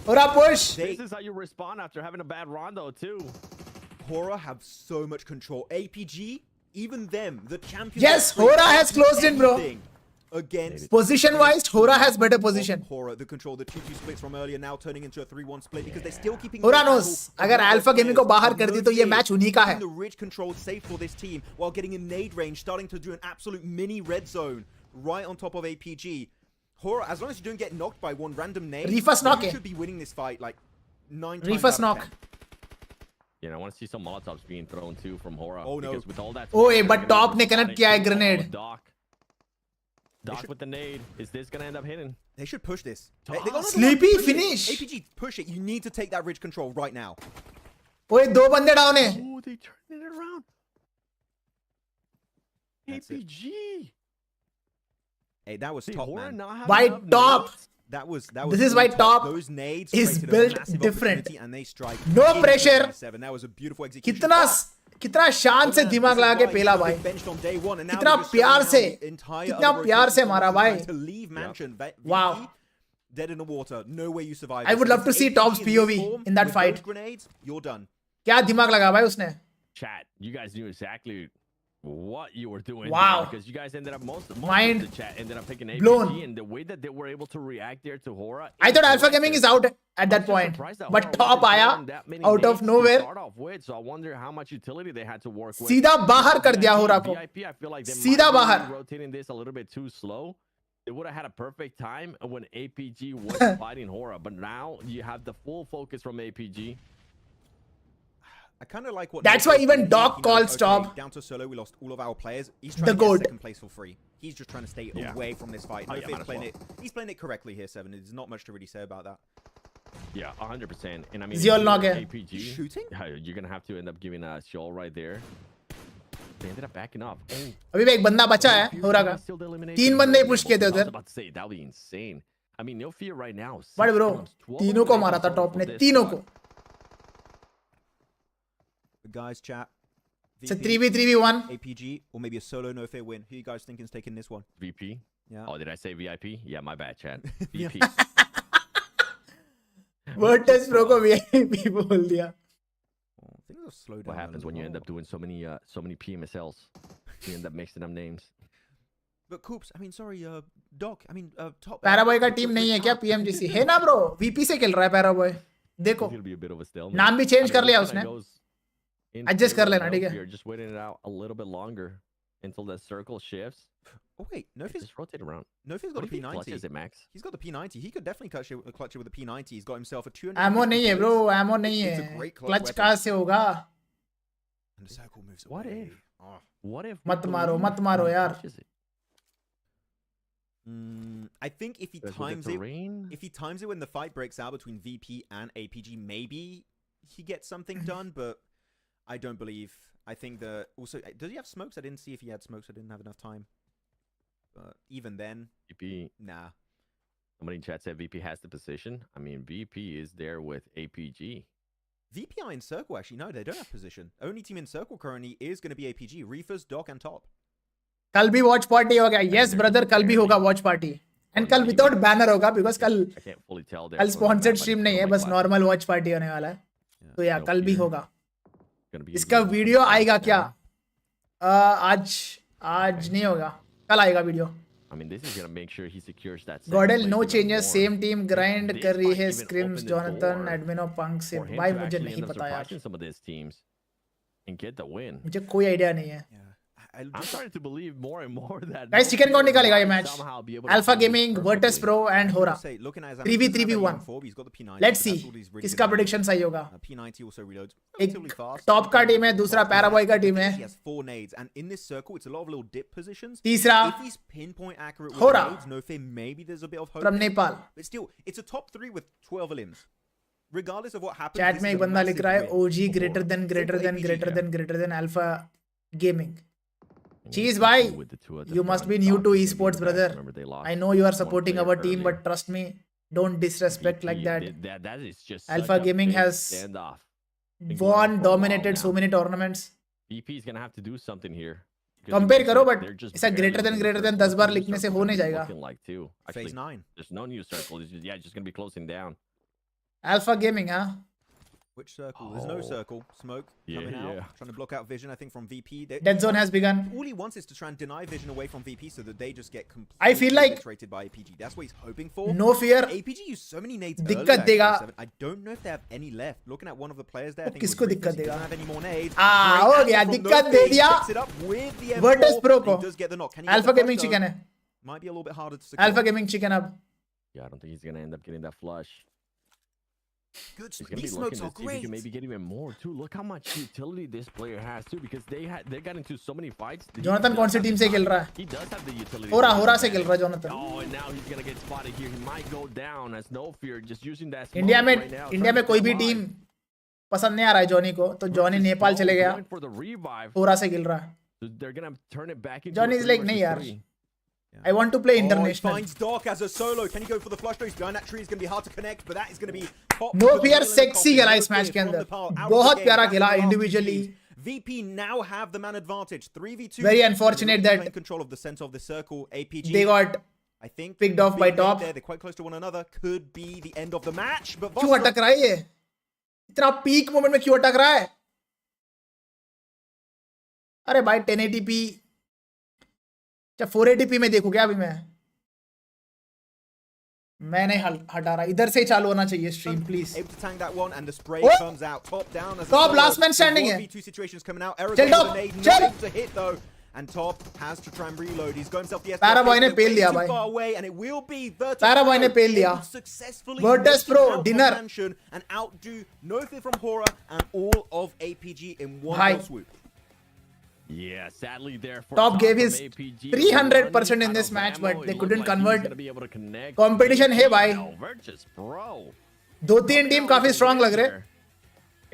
Hora, push. This is how you respond after having a bad Rondo too. Hora have so much control. APG, even them, the champions. Yes, Hora has closed in, bro. Against position-wise, Hora has better position. Hora, the control, the 2-2 splits from earlier now turning into a 3-1 split because they're still keeping. Hora knows, अगर Alpha Gaming को बाहर कर दी तो ये match उन्हीं का है. The rich control safe for this team while getting in nade range, starting to do an absolute mini red zone right on top of APG. Hora, as long as you don't get knocked by one random nade, Reefers knock you should be winning this fight like 9 times Reefers out of knock. 10. Yeah, I want to see some Molotovs being thrown too from Hora. Oh no! Because with all that. Oh, but top ने connect किया है grenade. Doc with the nade. Is this gonna end up hitting? They should push this. Sleepy finish. APG, push it. You need to take that ridge control right now. ओए दो बंदे down है. Oh, they turned it around. APG. Hey, that was top, man. By top. That was. This is why top those nades is built different. And they strike. No pressure. That was a beautiful execution. कितना शान से दिमाग लगा के पेला भाई. कितना प्यार से मारा भाई. Wow. Dead in the water. No way you survive. I would love to see Top's POV in that fight. Grenades, you're done. क्या दिमाग लगा भाई उसने? Chat, you guys knew exactly what you were doing. Wow. Because you guys ended up most of Mind the chat ended up picking APG blown. and the way that they were able to react there to Hora. I thought Alpha Gaming is out at that point, but top आया out of nowhere. So I wonder how much utility they had to work with. सीधा बाहर कर दिया Hora को. VIP, I feel like they सीधा might बाहर. be rotating this a little bit too slow. They would have had a perfect time when APG was fighting Hora, but now you have the full focus from APG. I kind of like what. That's why even Doc called stop. Down to solo, we lost all of our players. He's trying to get second place for free. He's just trying to stay away from this fight. He's playing it correctly here, Seven. There's not much to really say about that. Yeah, 100%. And I mean, Ziol knock है. APG shooting. You're gonna have to end up giving a show right there. They ended up backing up. अभी भी एक बंदा बचा है Hora का. 3 बंदे push किए थे उधर. I was about to say that would be insane. I mean, no fear right now. But bro, तीनों को मारा था top ने, तीनों को. Guys, chat. It's a 3v3v1. APG or maybe a solo no fair win. Who you guys think is taking this one? VP. Yeah. Oh, did I say VIP? Yeah, my bad, chat. VP. Virtus Pro को VIP बोल दिया. Things are slow down. What happens when you end up doing so many PMSLs? You end up mixing up names. But Coops, I mean, sorry, Doc, I mean, top. Paraboy का team नहीं है क्या PMGC? है ना bro? VP से खेल रहा है Paraboy. देखो. नाम भी change कर लिया उसने. Adjust कर लेना, ठीक है? You're just waiting it out a little bit longer until the circle shifts. Oh wait, Nofi's just rotate around. Nofi's got a P90. Is it Max? He's got the P90. He could definitely clutch it with a P90. He's got himself a 200. Ammo नहीं है bro, ammo नहीं है. It's a great clutch कहाँ से होगा? And the circle moves away. What if? मत मारो यार. I think if he times it when the fight breaks out between VP and APG, maybe he gets something done, but I don't believe. I think also, does he have smokes? I didn't see if he had smokes. I didn't have enough time. But even then, VP. Nah. Somebody in chat said VP has the position. I mean, VP is there with APG. VP are in circle, actually. No, they don't have position. Only team in circle currently is going to be APG. Reefers, Doc, and Top. कल भी watch party होगा. Yes, brother, कल भी होगा watch party. And कल without banner होगा because कल sponsored stream नहीं है, बस normal watch party होने वाला है. तो यार कल भी होगा. इसका वीडियो आएगा क्या? आज नहीं होगा. कल आएगा video. I mean, this is gonna make sure he secures that. Godel, no changes, same team, grind कर रही है. Scrims, Jonathan, Admino, Punk से. भाई मुझे नहीं पता यार. Some of these teams and get the win. मुझे कोई आइडिया नहीं है. I'm starting to believe more and more that. Guys, chicken कौन निकालेगा ये match? Alpha Gaming, Virtus Pro, and Hora. 3v3v1. Let's see. किसका prediction सही होगा? P90 also reloads. एक top का team है, दूसरा Paraboy का team है. He has 4 nades, and in this circle, it's a lot of little dip positions. तीसरा If he's pinpoint accurate with Hora nades, no fear, maybe there's a bit of hope. from Nepal. But still, it's a top 3 with 12 elims. Regardless of what happens. Chat में एक बंदा लिख रहा है OG greater than Alpha Gaming. Cheese bhai, you must be new to esports, brother. I know you are supporting our team, but trust me, don't disrespect like that. That is just Alpha Gaming has dominated so many tournaments. VP is gonna have to do something here. Compare करो but ऐसा greater than 10 बार लिखने से हो नहीं जाएगा. Phase 9. There's no new circle. It's just, yeah, just gonna be closing down. Alpha Gaming, huh? Which circle? There's no circle. Smoke coming out. Trying to block out vision, I think, from VP. Dead zone has begun. All he wants is to try and deny vision away from VP so that they just get completely I feel like obliterated by APG. That's what he's hoping for. No fear. APG used so many nades दिक्कत देगा. I don't know if they have any left. Looking at one of the players there, I think किसको दिक्कत देगा? doesn't have any more nades. हो गया, दिक्कत दे दिया. Virtus Pro को. He does get the knock. Alpha Gaming chicken है. Might be a little bit harder to secure. Alpha Gaming chicken अब. Yeah, I don't think he's gonna end up getting that flush. Good. He's gonna be looking to see if he can maybe get even more too. Look how much utility this player has too, because they got into so many fights. Jonathan कौन सी team से खेल रहा है? He does have the utility. हो रहा से खेल रहा है Jonathan. Oh, and now he's gonna get spotted here. He might go down as no fear, just using that. India में कोई भी टीम पसंद नहीं आ रहा है जॉनी को, तो जॉनी नेपाल चले गया. हो रहा से खेल रहा है. They're gonna turn it back into. Johnny is like नहीं यार. I want to play international. He finds Doc as a solo. Can he go for the flush though? He's behind that tree. It's going to be hard to connect, but that is going to be top. No fear, sexy खेला इस मैच के अंदर. बहुत प्यारा खेला individually. VP now have the man advantage. 3v2. Very unfortunate that control of the center of the circle. APG. They got I think picked off by top. They're quite close to one another. Could be the end of the match. But क्यों अटक रहा है ये? इतना peak moment में क्यों अटक रहा है? अरे भाई 1080p 480p में देखो क्या अभी मैं नहीं हटा रहा. इधर से ही चालू होना चाहिए stream please. Top last man standing है. चल टॉप चल. And Top has to try and reload. He's got himself the Paraboy ने पेल लिया भाई. Paraboy ने पेल लिया. Virtus Pro dinner and outdo no fear from Hora and all of APG in one swoop. Yeah, sadly there for Top gave his 300% in this match, but they couldn't convert. Competition है भाई. दो तीन team काफी strong लग रहे.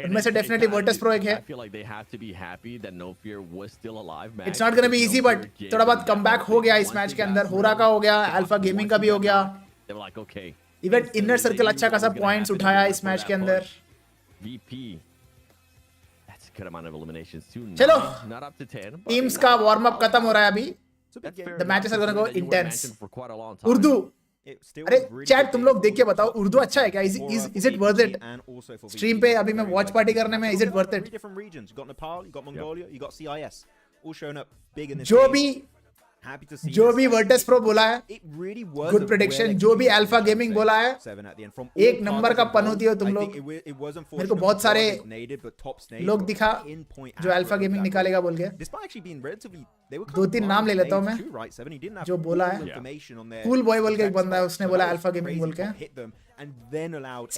उनमें से definitely Virtus Pro एक है. I feel like they have to be happy that No Fear was still alive, man. It's not gonna be easy, but थोड़ा बहुत comeback हो गया इस मैच के अंदर. होरा का हो गया, Alpha Gaming का भी हो गया. They were like, okay. Even Inner Circle अच्छा खासा points उठाया इस मैच के अंदर. VP. That's a good amount of eliminations too. चलो. Not up to 10. Teams का warm up खत्म हो रहा है अभी. The matches are gonna go intense. Urdu. अरे चैट तुम लोग देख के बताओ उर्दू अच्छा है क्या? Is it worth it? Stream पे अभी मैं वॉच पार्टी करने में is it worth it? Different regions. You got Nepal, you got Mongolia, you got CIS, all showing up big in this. जो भी Virtus Pro बोला है, good prediction. जो भी Alpha Gaming बोला है, एक नंबर का पनौती हो तुम लोग. मेरे को बहुत सारे लोग दिखा जो Alpha Gaming निकालेगा बोल के. दो तीन नाम ले लेता हूँ मैं जो बोला है. Cool Boy बोल के एक बंदा है, उसने बोला Alpha Gaming बोल के.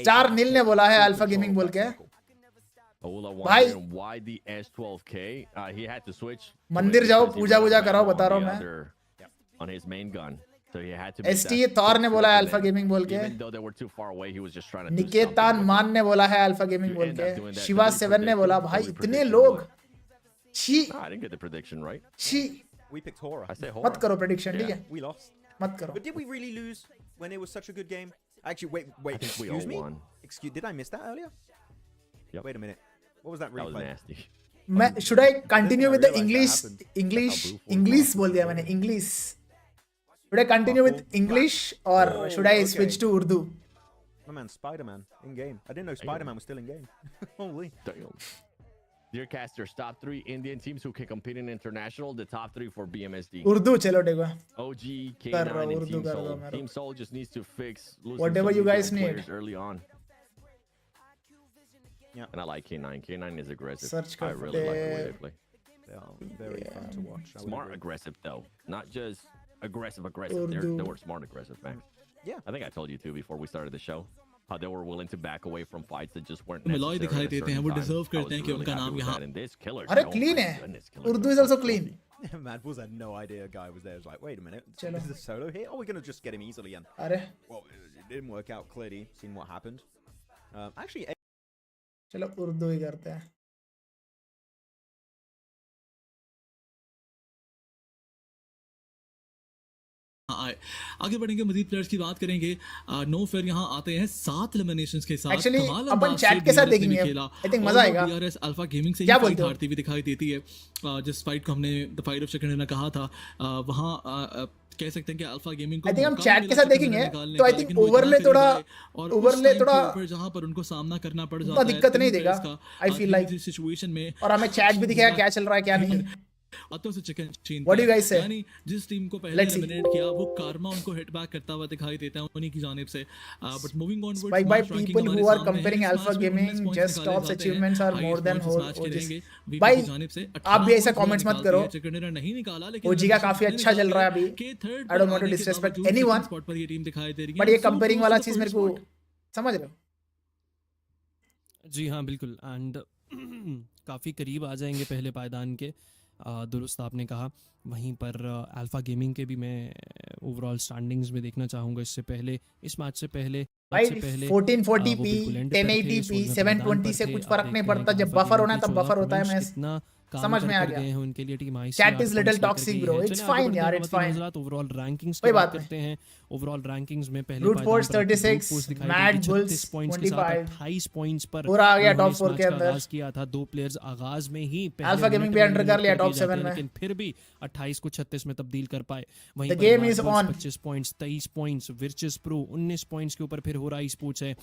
स्टार नील ने बोला है Alpha Gaming बोल के. भाई मंदिर जाओ पूजा वूजा कराओ बता रहा हूँ मैं. ST थॉर ने बोला है Alpha Gaming बोल के. निकेतान मान ने बोला है Alpha Gaming बोल के. शिवा 7 ने बोला. भाई इतने लोग. छी मत करो प्रेडिक्शन ठीक है. मत करो. But did we really lose when it was such a good game? Actually, wait. Excuse me. Did I miss that earlier? Yep. Wait a minute. What was that replay? That was nasty. Should I continue with the English बोल दिया मैंने. English. Should I continue with English or should I switch to Urdu? My man, Spider-Man in game. I didn't know Spider-Man was still in game. Holy. Dear casters, top 3 Indian teams who can compete in international. The top 3 for BMSD. Urdu चलो देखो. OG, K9, and Team Soul. Team Soul just needs to fix whatever you guys need early on. Yeah. And I like K9. K9 is aggressive. Search I really like the way they play. They are very fun to watch. Smart aggressive though, not just aggressive. They were smart aggressive, man. Yeah. I think I told you too before we started the show how they were willing to back away from fights that just weren't मिलोय दिखाई देते हैं. वो deserve करते हैं कि उनका नाम यहाँ. अरे clean है. Urdu is also clean. Madballs had no idea a guy was there. It was like, wait a minute, is the solo here? Oh, we're gonna just get him easily. And well, it didn't work out clearly. Seeing what happened. Actually. चलो उर्दू ही करते हैं. आए। आगे बढ़ेंगे, मजीद players की बात करेंगे। No fair यहाँ आते हैं 7 एलिमिनेशंस के साथ। एक्चुअली अपन चैट के साथ देखेंगे, आई थिंक मजा आएगा। बीआरएस अल्फा गेमिंग से क्या ही फाइट बोलते हो? हारती हुई दिखाई देती है। जिस फाइट को हमने द फाइट ऑफ सेकंड ने कहा था, वहाँ कह सकते हैं कि अल्फा गेमिंग को आई थिंक हम चैट के साथ देखेंगे, तो आई थिंक ओवरले थोड़ा जहाँ पर उनको सामना करना पड़ उतना जाता है, दिक्कत नहीं देगा आई फील लाइक। सिचुएशन में, और हमें चैट भी दिखेगा क्या चल रहा है क्या नहीं। हाथों से चिकन छीन, What do you guys say? यानी जिस टीम को पहले एलिमिनेट किया वो कार्मा उनको हिट बैक करता हुआ दिखाई देता है उन्हीं की जानिब से। But moving onwards, Spike by people who are comparing Alpha Gaming, just Top's achievements are more than whole OGs। भाई आप भी ऐसा कमेंट्स मत करो, नहीं निकाला, लेकिन OG का काफी अच्छा चल रहा है अभी। I don't want to disrespect anyone, but ये कंपेयरिंग वाला चीज मेरे को समझ रहे हो? जी हाँ बिल्कुल, एंड काफ़ी करीब आ जाएंगे पहले पायदान के, दुरुस्त आपने कहा। वहीं पर अल्फा गेमिंग के भी मैं ओवरऑल स्टैंडिंग्स में देखना चाहूँगा। इससे पहले, इस मैच से पहले भाई 1440p 1080p 720 से कुछ फर्क नहीं पड़ता। जब बफर होना है तब बफर होता है। मैं समझ में आ गया हैं उनके लिए team I chat is little toxic bro, it's fine यार, इट्स फाइन। ओवरऑल रैंकिंग्स कोई की बात बात करते हैं। ओवरऑल रैंकिंग्स में पहले brute force 36, mad bulls 25, 28 points पर पूरा आ गया टॉप 4 के अंदर। आगाज किया था, 2 प्लेयर्स आगाज में ही अल्फा गेमिंग भी एंटर कर लिया टॉप 7 में, लेकिन फिर भी 28 को 36 में तब्दील कर पाए। वहीं the game is on. 25 points, 23 points, Virtus Pro 19 points के ऊपर, फिर हो रहा स्पोर्ट्स है,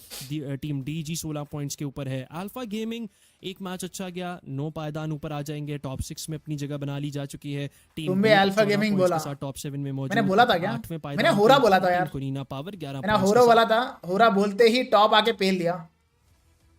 टीम डीजी 16 पॉइंट्स के ऊपर है। अल्फा गेमिंग एक मैच अच्छा गया, 9 पायदान ऊपर आ जाएंगे, टॉप 6 में अपनी जगह बना ली जा चुकी है टीम। तुम भी अल्फा गेमिंग बोला, टॉप 7 में मौजूद। मैंने बोला था क्या? मैंने होरा बोला था यार, कोरिना पावर 11 मैंने होरा बोला था। होरा बोलते ही टॉप आके पेल दिया।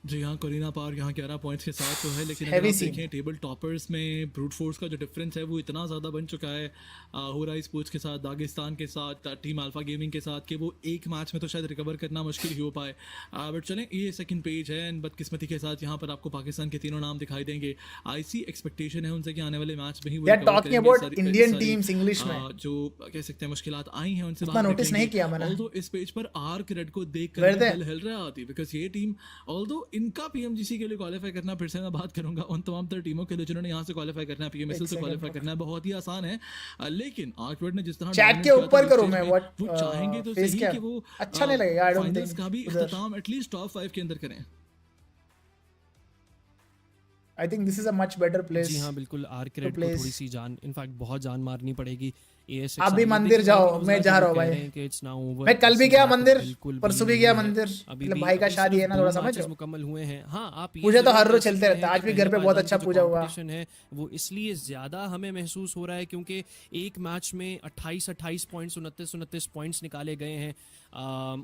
जी हाँ, कोरिना पावर यहाँ 11 पॉइंट्स के साथ तो है, लेकिन अगर आप देखें टेबल टॉपर्स में ब्रूट फोर्स का जो डिफरेंस है वो इतना ज़्यादा बन चुका है होरा स्पोर्ट्स के साथ, दागिस्तान के साथ, टीम अल्फा गेमिंग के साथ, कि वो एक मैच में तो शायद रिकवर करना मुश्किल ही हो पाए। बट चलें, ये सेकंड पेज है एंड बदकिस्मती के साथ यहाँ पर आपको पाकिस्तान के तीनों नाम दिखाई देंगे। आईसी एक्सपेक्टेशन है उनसे कि आने वाले मैच में ही वो इंडियन टीम्स इंग्लिश में जो कह सकते हैं मुश्किलात आई हैं उनसे नोटिस नहीं किया मैंने। ऑल्दो इस पेज पर आर्क रेड को देखकर दिल हिल रहा होती, बिकॉज़ ये टीम ऑल्दो इनका पीएमजीसी के लिए क्वालीफाई करना, फिर से मैं बात करूंगा उन तमाम तर टीमों के लिए जिन्होंने यहाँ से क्वालीफाई करना है, पीएमएसएल से क्वालीफाई करना है, बहुत ही आसान है। लेकिन आर्कवर्ड ने जिस तरह चैट के ऊपर करो, मैं वो चाहेंगे तो सही कि वो अच्छा नहीं लगेगा। आई डोंट फाइनल्स का भी इख्तिताम एटलीस्ट टॉप 5 के अंदर करें। I think this is a much better place. जी हाँ बिल्कुल, आर्क रेड को थोड़ी सी जान, इनफैक्ट बहुत जान मारनी पड़ेगी। आप भी मंदिर जाओ, मैं जा रहा हूँ भाई। मैं कल भी गया मंदिर, परसों भी गया मंदिर, मतलब भाई का शादी है ना, थोड़ा समझ लो। मुकम्मल हुए हैं। हाँ, आप पूजा तो हर रोज चलते रहता है, आज भी घर पे बहुत अच्छा पूजा हुआ है। वो इसलिए ज्यादा हमें महसूस हो रहा है क्योंकि एक मैच में 28 पॉइंट्स, 29 पॉइंट्स निकाले गए हैं।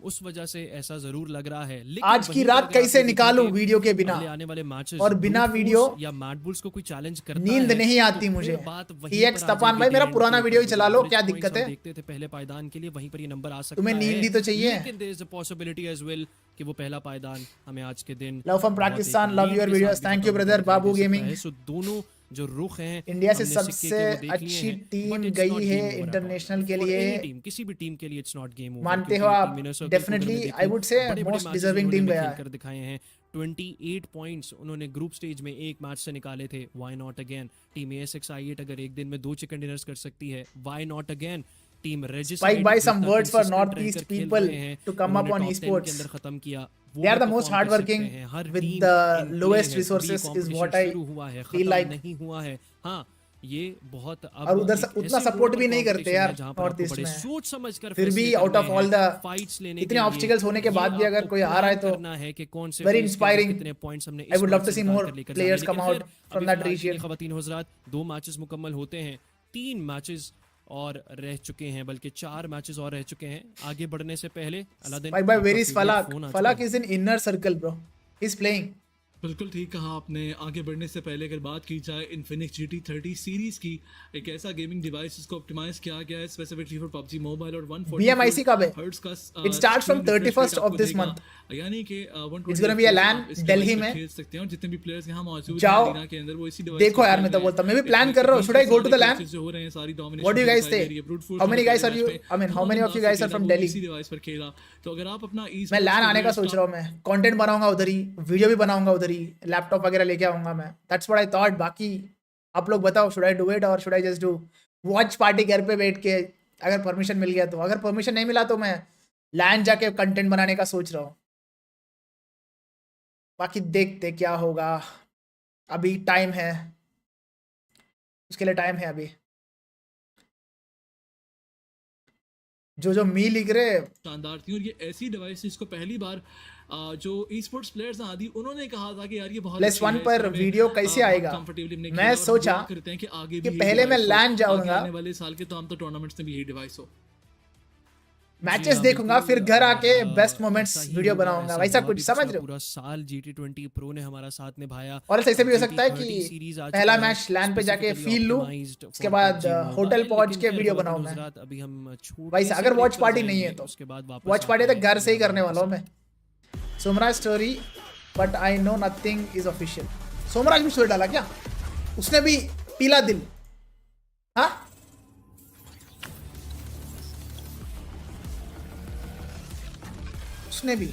उस वजह से ऐसा जरूर लग रहा है। लेकिन आज की रात कैसे निकालूं वीडियो के बिना, आने वाले मैचेस और बिना वीडियो या मैड बुल्स को कोई चैलेंज करता नींद नहीं आती मुझे। EX तपन भाई मेरा पुराना वीडियो ही चला लो, क्या दिक्कत है? देखते थे पहले पायदान के लिए, वहीं पर ये नंबर आ सकता है। तुम्हें नींद भी तो चाहिए, लेकिन there is a possibility as well कि वो पहला पायदान हमें आज के दिन। Love from Pakistan, love your videos, thank you brother Babu gaming. So दोनों जो रुख हैं, इंडिया से सबसे अच्छी टीम गई है इंटरनेशनल के लिए। किसी भी टीम के लिए इट्स नॉट गेम ओवर। मानते हो आप? Definitely I would say most deserving team गया है। दिखाए हैं 28 पॉइंट्स उन्होंने ग्रुप स्टेज में एक मैच से निकाले थे। Why not again? Team ASX-I8 अगर एक दिन में 2 चिकन डिनर्स कर सकती है, why not again? Team Spike by some words for Northeast people to come up on esports. के अंदर खत्म किया। They are the most hardworking with the lowest resources is what I feel like. नहीं हुआ है। हाँ, ये बहुत और उधर उतना सपोर्ट भी नहीं करते यार नॉर्थ ईस्ट में, सोच समझ कर फिर भी out of all the fights लेने इतने ऑब्स्टिकल्स होने के बाद भी अगर कोई आ रहा है तो वेरी इंस्पायरिंग। कितने पॉइंट्स हमने I would love to see more players come out from that region. ख़वातीन व हज़रात, 2 मैचेस मुकम्मल होते हैं, 3 मैचेस और रह चुके हैं, बल्कि 4 मैचेस और रह चुके हैं। आगे बढ़ने से पहले bye bye where is Falak is in inner circle bro, he is playing. बिल्कुल ठीक कहा आपने। आगे बढ़ने से पहले अगर बात की जाए इन्फिनिक्स GT30 सीरीज की, एक ऐसा गेमिंग डिवाइस जिसको ऑप्टिमाइज किया गया है स्पेसिफिकली फॉर PUBG मोबाइल और 140 BMIC कब है? हर्ट्ज का it starts from 31st of this month, यानी कि 120 इट्स गोना बी अ लैन दिल्ली में खेल सकते हैं। और जितने भी प्लेयर्स यहां मौजूद जाओ, हैं के अंदर वो इसी डिवाइस देखो यार, मैं तो बोलता मैं भी प्लान कर रहा हूं, should I go to the LAN? जो हो रहे हैं सारी domination. What do you guys say? How many guys are you, I mean how many of you guys are from Delhi? इसी डिवाइस पर खेला, तो अगर आप अपना मैं लैन आने का सोच रहा हूं, मैं कंटेंट बनाऊंगा उधर ही, वीडियो भी बनाऊंगा उधर ही, लैपटॉप वगैरह लेके आऊंगा मैं। That's what I thought. बाकी आप लोग बताओ, शुड आई डू इट और should I just do watch party घर पे बैठ के अगर परमिशन मिल गया तो। अगर परमिशन नहीं मिला तो मैं लैंड जाके कंटेंट बनाने का सोच रहा हूँ। बाकी देखते क्या होगा, अभी टाइम है, उसके लिए टाइम है अभी। जो मी लिख रहे शानदार थी, और ये ऐसी डिवाइस इसको पहली बार जो ई स्पोर्ट्स प्लेयर्स आदि उन्होंने कहा था कि यार ये बहुत +1 पर वीडियो कैसे आएगा। मैं सोचा कि आगे भी पहले मैं लैंड जाऊंगा, आने वाले साल के तो हम तो टूर्नामेंट्स में भी यही डिवाइस हो, मैचेस देखूंगा, फिर घर आके बेस्ट मोमेंट्स वीडियो बनाऊंगा, वैसा कुछ, समझ रहे हो। पूरा साल GT20 प्रो ने हमारा साथ निभाया। और ऐसे भी हो सकता है कि पहला मैच लैंड पे जाके फील लूं, उसके बाद होटल पहुंच के वीडियो बनाऊं मैं। अभी हम वैसा अगर वॉच पार्टी नहीं है तो उसके बाद वॉच पार्टी तो घर से ही करने वाला हूं मैं। Somraj story but I know nothing is official. Somraj भी स्टोरी डाला क्या? उसने भी पीला दिल, हाँ उसने भी।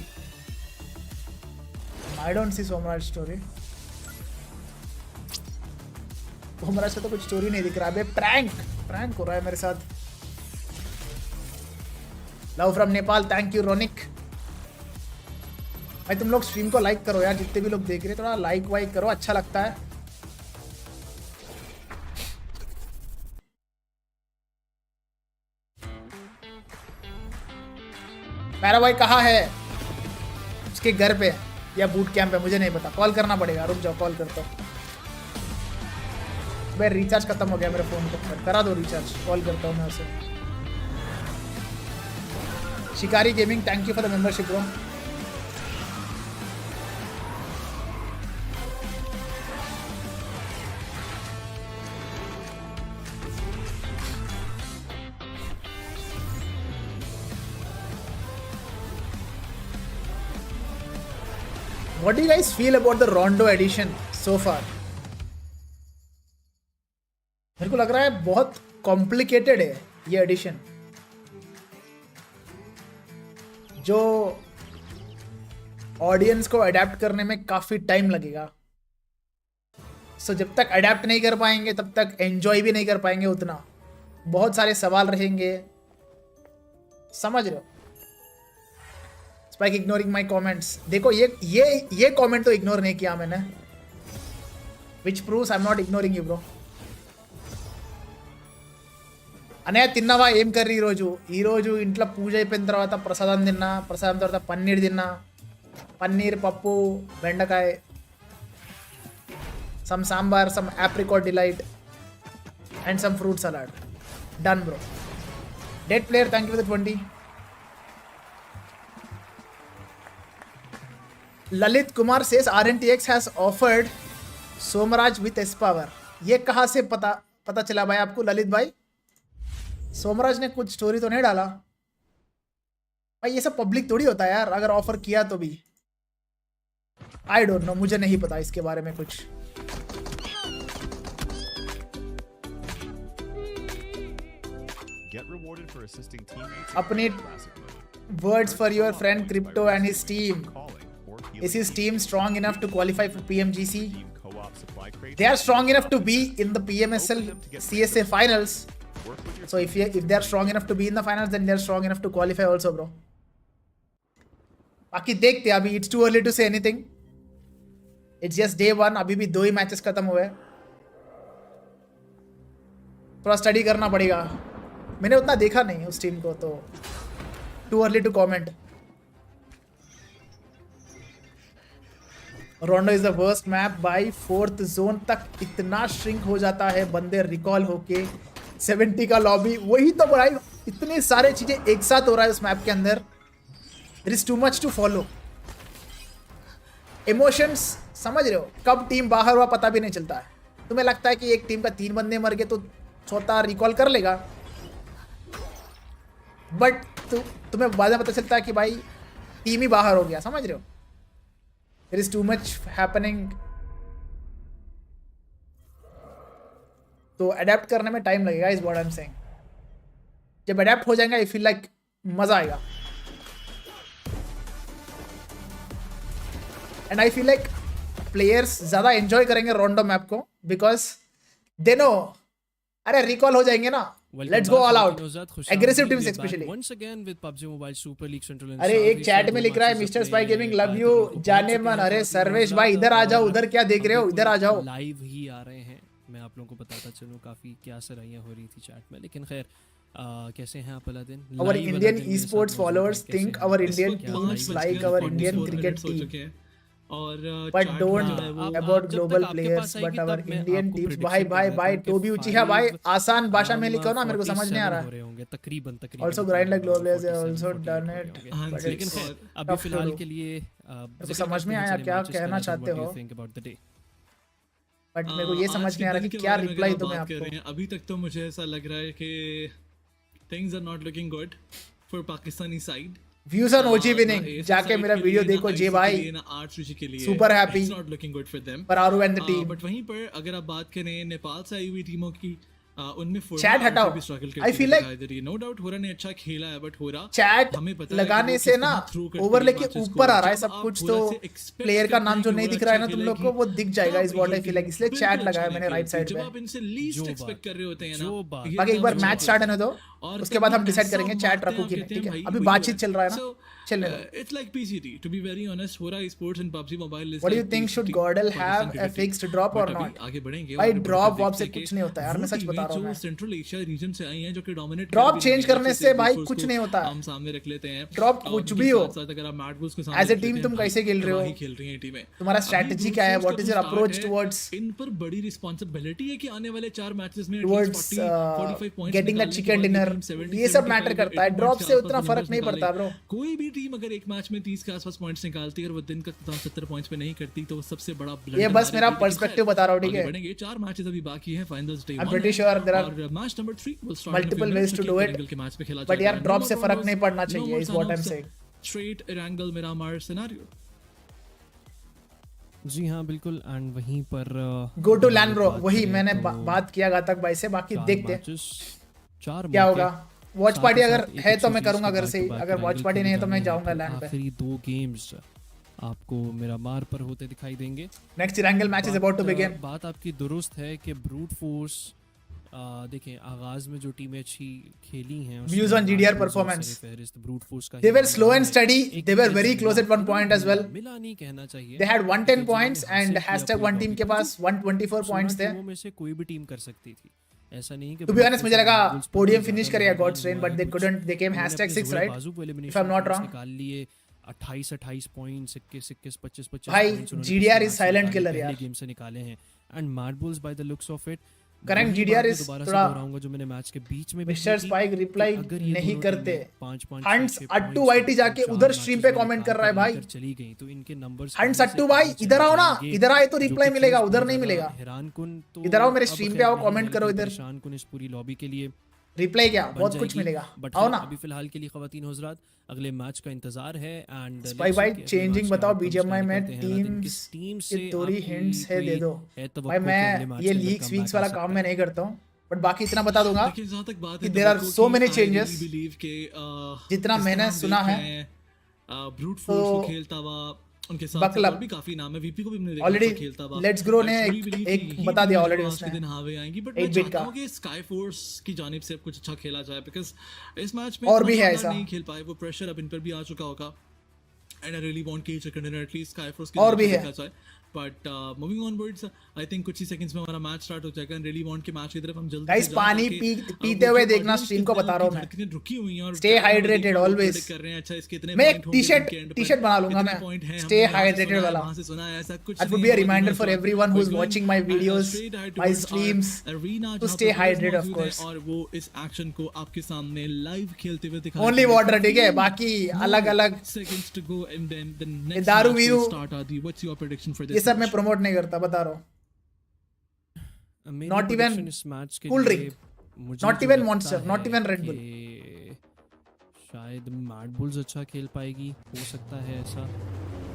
I don't see Somraj story. Somraj से तो कुछ स्टोरी नहीं दिख रहा है। प्रैंक हो रहा है मेरे साथ। Love from Nepal, thank you Ronik. भाई तुम लोग स्ट्रीम को लाइक करो यार, जितने भी लोग देख रहे हैं थोड़ा लाइक वाइक करो, अच्छा लगता है। मेरा भाई कहाँ है? उसके घर पे या बूट कैंप पे, मुझे नहीं पता। कॉल करना पड़ेगा, रुक जाओ कॉल करता हूँ। भाई रिचार्ज खत्म हो गया मेरे फोन को, करा दो रिचार्ज, कॉल करता हूँ मैं उसे। शिकारी gaming, thank you for the membership bro. What do you guys feel about the Rondo edition so far? मेरे को लग रहा है बहुत कॉम्प्लिकेटेड है ये एडिशन, जो ऑडियंस को अडेप्ट करने में काफी टाइम लगेगा। सो जब तक अडेप्ट नहीं कर पाएंगे तब तक एंजॉय भी नहीं कर पाएंगे उतना। बहुत सारे सवाल रहेंगे, समझ रहे हो। Spike ignoring my comments. देखो ये कॉमेंट तो इग्नोर नहीं किया मैंने, which proves I am not ignoring you bro. అనే తిన్నావా ఏం కర్రీ ఈరోజు ఇంట్లో పూజ అయిపోయిన తర్వాత ప్రసాదం తర్వాత పన్నీర్ తిన్నా, పన్నీర్ పప్పు బెండకాయ, some sambar, some apricot delight and some fruit salad. Done bro. Dead player, thank you for the 20. Lalit Kumar says RNTX has offered Somraj with S power. ये कहाँ से पता चला भाई आपको ललित भाई? सोमराज ने कुछ स्टोरी तो नहीं डाला भाई, ये सब पब्लिक थोड़ी होता है यार, अगर ऑफर किया तो भी। आई डोंट नो, मुझे नहीं पता इसके बारे में कुछ। अपनी words for your friend crypto and his team. Is his team strong enough to qualify for PMGC? They are strong enough to be in the PMSL CSA finals. So if they are strong enough to be in the finals, then they are strong enough to qualify also, bro. बाकी देखते हैं, अभी it's too early to say anything. It's just day 1. अभी भी 2 ही matches खत्म हुए, थोड़ा study करना पड़ेगा। मैंने उतना देखा नहीं उस टीम को, तो too early to comment. रोंडो is the worst map भाई। 4th जोन तक इतना श्रिंक हो जाता है, बंदे रिकॉल होके 70 का लॉबी, वही तो भाई इतनी सारे चीजें एक साथ हो रहा है उस मैप के अंदर। There is too much to follow. Emotions समझ रहे हो, कब टीम बाहर हुआ पता भी नहीं चलता है। तुम्हें लगता है कि एक टीम का 3 बंदे मर गए तो चौथा रिकॉल कर लेगा, बट तुम्हें बाद में पता चलता है कि भाई टीम ही बाहर हो गया, समझ रहे हो। There is too much happening. तो अडेप्ट करने में टाइम लगेगा, is what I am saying. जब अडेप्ट हो जाएगा आई फील लाइक मजा आएगा। And I feel like players ज्यादा एंजॉय करेंगे रोंडो मैप को, बिकॉज दे नो अरे रिकॉल हो जाएंगे ना Let's go all out. Aggressive teams especially. Once again with PUBG Mobile Super League Central. अरे एक चैट में लिख रहा है mister spy gaming love you जाने मन। अरे सर्वेश भाई इधर आ जाओ, उधर क्या देख रहे हो, इधर आ जाओ। लाइव ही आ रहे हैं, मैं आप लोगों को बताता चलूं काफी क्या सराहियां हो रही थी चैट में, लेकिन खैर कैसे हैं आप Aladdin? Our Indian esports followers think our Indian teams like our Indian cricket team. But don't about global players, but our Indian teams. भाई टोबी उचिहा भाई आसान भाषा में लिखो ना, मेरे को समझ नहीं आ रहा। तकरीबन Also grind like global players, also done it. लेकिन अभी फिलहाल के लिए तो समझ में आया क्या कहना चाहते हो, बट मेरे को ये समझ नहीं आ रहा कि क्या रिप्लाई दूं मैं आपको। अभी तक तो मुझे ऐसा लग रहा है कि things are not looking good for Pakistani side. Views on OG winning, जाके मेरा वीडियो देखो जे भाई, super happy, It's not looking good for them. परारू एंड द टीम। बट वहीं पर अगर आप बात करें नेपाल से आई हुई टीमों की, उनमें चैट हटाओ। I feel like no doubt Hora ने अच्छा खेला है, बट होरा चैट लगाने से ना ओवरले के ऊपर आ रहा है सब कुछ, तो प्लेयर का नाम जो नहीं दिख रहा है ना तुम लोग को वो दिख जाएगा इस व्हाट आई फील लाइक, इसलिए चैट लगाया मैंने राइट साइड पे। आप इनसे लीस्ट एक्सपेक्ट कर रहे होते हैं ना, बाकी एक बार मैच स्टार्ट होने दो, उसके बाद हम डिसाइड करेंगे चैट रखो कि नहीं, ठीक है? अभी बातचीत चल रहा है ना, चलने दो। It's like PCT, to be very honest. Hora Esports and PUBG Mobile is What do you think, should Gordel have a fixed drop or not? आगे बढ़ेंगे भाई ड्रॉप वॉप से कुछ नहीं होता यार, मैं सच बता रहा हूँ। सेंट्रल एशिया रीजन से आई हैं जो कि डोमिनेट ड्रॉप चेंज करने से भाई कुछ नहीं होता, हम सामने रख लेते हैं। ड्रॉप कुछ भी हो, अगर आप मैट बुल्स के सामने एज ए टीम तुम कैसे खेल रहे हो, खेल रही हैं टीमें, तुम्हारा स्ट्रेटजी क्या है, what is your approach towards, इन पर बड़ी रिस्पांसिबिलिटी है कि आने वाले 4 मैचेस में towards 45 points getting that chicken dinner, ये सब मैटर करता है। ड्रॉप से उतना फर्क नहीं पड़ता ब्रो। कोई भी टीम अगर एक मैच में 30 के आसपास पॉइंट्स निकालती है और वो दिन का 70 पॉइंट्स पे नहीं करती तो वो सबसे बड़ा ये बस मेरा पर्सपेक्टिव बता रहा हूं, ठीक है? बढ़ेंगे 4 मैचेस अभी बाकी हैं finals day 1। I am pretty sure there are और match number 3 will start multiple ways to do it, but यार ड्रॉप से फर्क नहीं पड़ना चाहिए is what I am saying. Straight Erangel Miramar scenario. जी हाँ बिल्कुल, एंड वहीं पर गो टू लैंड ब्रो, वही मैंने बात किया घातक भाई से, बाकी देखते हैं क्या होगा। वॉच पार्टी अगर है तो मैं करूंगा घर से ही, अगर वॉच पार्टी नहीं है तो मैं जाऊंगा लैंड पे। आखिरी 2 गेम्स आपको मिरामार पर होते दिखाई देंगे। Next Erangel match is about to begin. बात आपकी दुरुस्त है कि ब्रूट फोर्स देखें आगाज में जो टीमें अच्छी खेली हैं, views on GDR performance, Brute Force का they were slow and steady, they were very close at 1 point as well. मिला नहीं कहना चाहिए, they had 110 points and #1 team के पास 124 पॉइंट्स थे। में से कोई भी टीम कर सकती थी, ऐसा नहीं कि टू बी ऑनेस्ट मुझे लगा पोडियम फिनिश करेगा Gods Reign, but they couldn't, they came #6 right if I am not wrong. निकाल लिए 28 पॉइंट्स, 21 25 भाई जीडीआर इज साइलेंट किलर यार, गेम से निकाले हैं and marbles by the looks of it. Correct, GDR is थोड़ा जो मैंने मैच के बीच में मिस्टर स्पाइक रिप्लाई नहीं करते। हंट्स अट्टू वाईटी जाके उधर स्ट्रीम पे कमेंट कर रहा है भाई, चली गई तो इनके नंबर्स। हंट्स अट्टू भाई इधर आओ ना, इधर आए तो रिप्लाई मिलेगा, उधर नहीं मिलेगा। हैरानकुन तो इधर आओ मेरे स्ट्रीम पे आओ, कमेंट करो इधर, हैरानकुन इस पूरी लॉबी के लिए रिप्लाई क्या बहुत कुछ मिलेगा, आओ ना। अभी फिलहाल के लिए खवातीन हज़रात अगले मैच का इंतजार है एंड स्पाई भाई चेंजिंग बताओ बीजीएमआई में टीम्स के थोड़ी हिंट्स है दे दो भाई। मैं ये लीक्स वीक्स वाला काम मैं नहीं करता हूँ, बट बाकी इतना बता दूंगा कि there are so many changes जितना मैंने सुना है। ब्रूट फोर्स को खेलता हुआ उनके साथ और भी काफी नाम है, वीपी को भी हमने देखा खेलता हुआ। लेट्स ग्रो ने एक बता दिया ऑलरेडी उसने, दिन हावे आएंगी, बट मैं चाहता हूं कि स्काई फोर्स की जानिब से कुछ अच्छा खेला जाए, बिकॉज़ इस मैच में और भी है ऐसा नहीं खेल पाए, वो प्रेशर अब इन पर भी आ चुका होगा एंड आई रियली वांट कि एटलीस्ट स्काई फोर्स और भी है। But moving onwards I think कुछ ही सेकंड्स में हमारा मैच स्टार्ट हो जाएगा एंड रियली वांट के मैच की तरफ हम जल्दी गाइस पानी पीते हुए देखना स्ट्रीम को बता रहा हूं मैं, रुकी हुई हैं और स्टे हाइड्रेटेड ऑलवेज कर रहे हैं। अच्छा इसके इतने मैं एक टी-शर्ट बना लूंगा मैं, स्टे हाइड्रेटेड वाला। वहां से सुना है ऐसा कुछ, it would be a reminder for everyone who is watching my videos, my streams, to stay hydrated of course. और वो इस एक्शन को आपके सामने लाइव खेलते हुए दिखा ओनली वाटर, ठीक है? बाकी अलग-अलग seconds to go and then the next दारू वीरू स्टार्ट आती। What's your prediction for this? ये सब मैं प्रमोट नहीं करता, बता रहा हूं। Not even cool drink, not even Monster, not even Red Bull. शायद मैड बुल्स अच्छा खेल पाएगी, हो सकता है ऐसा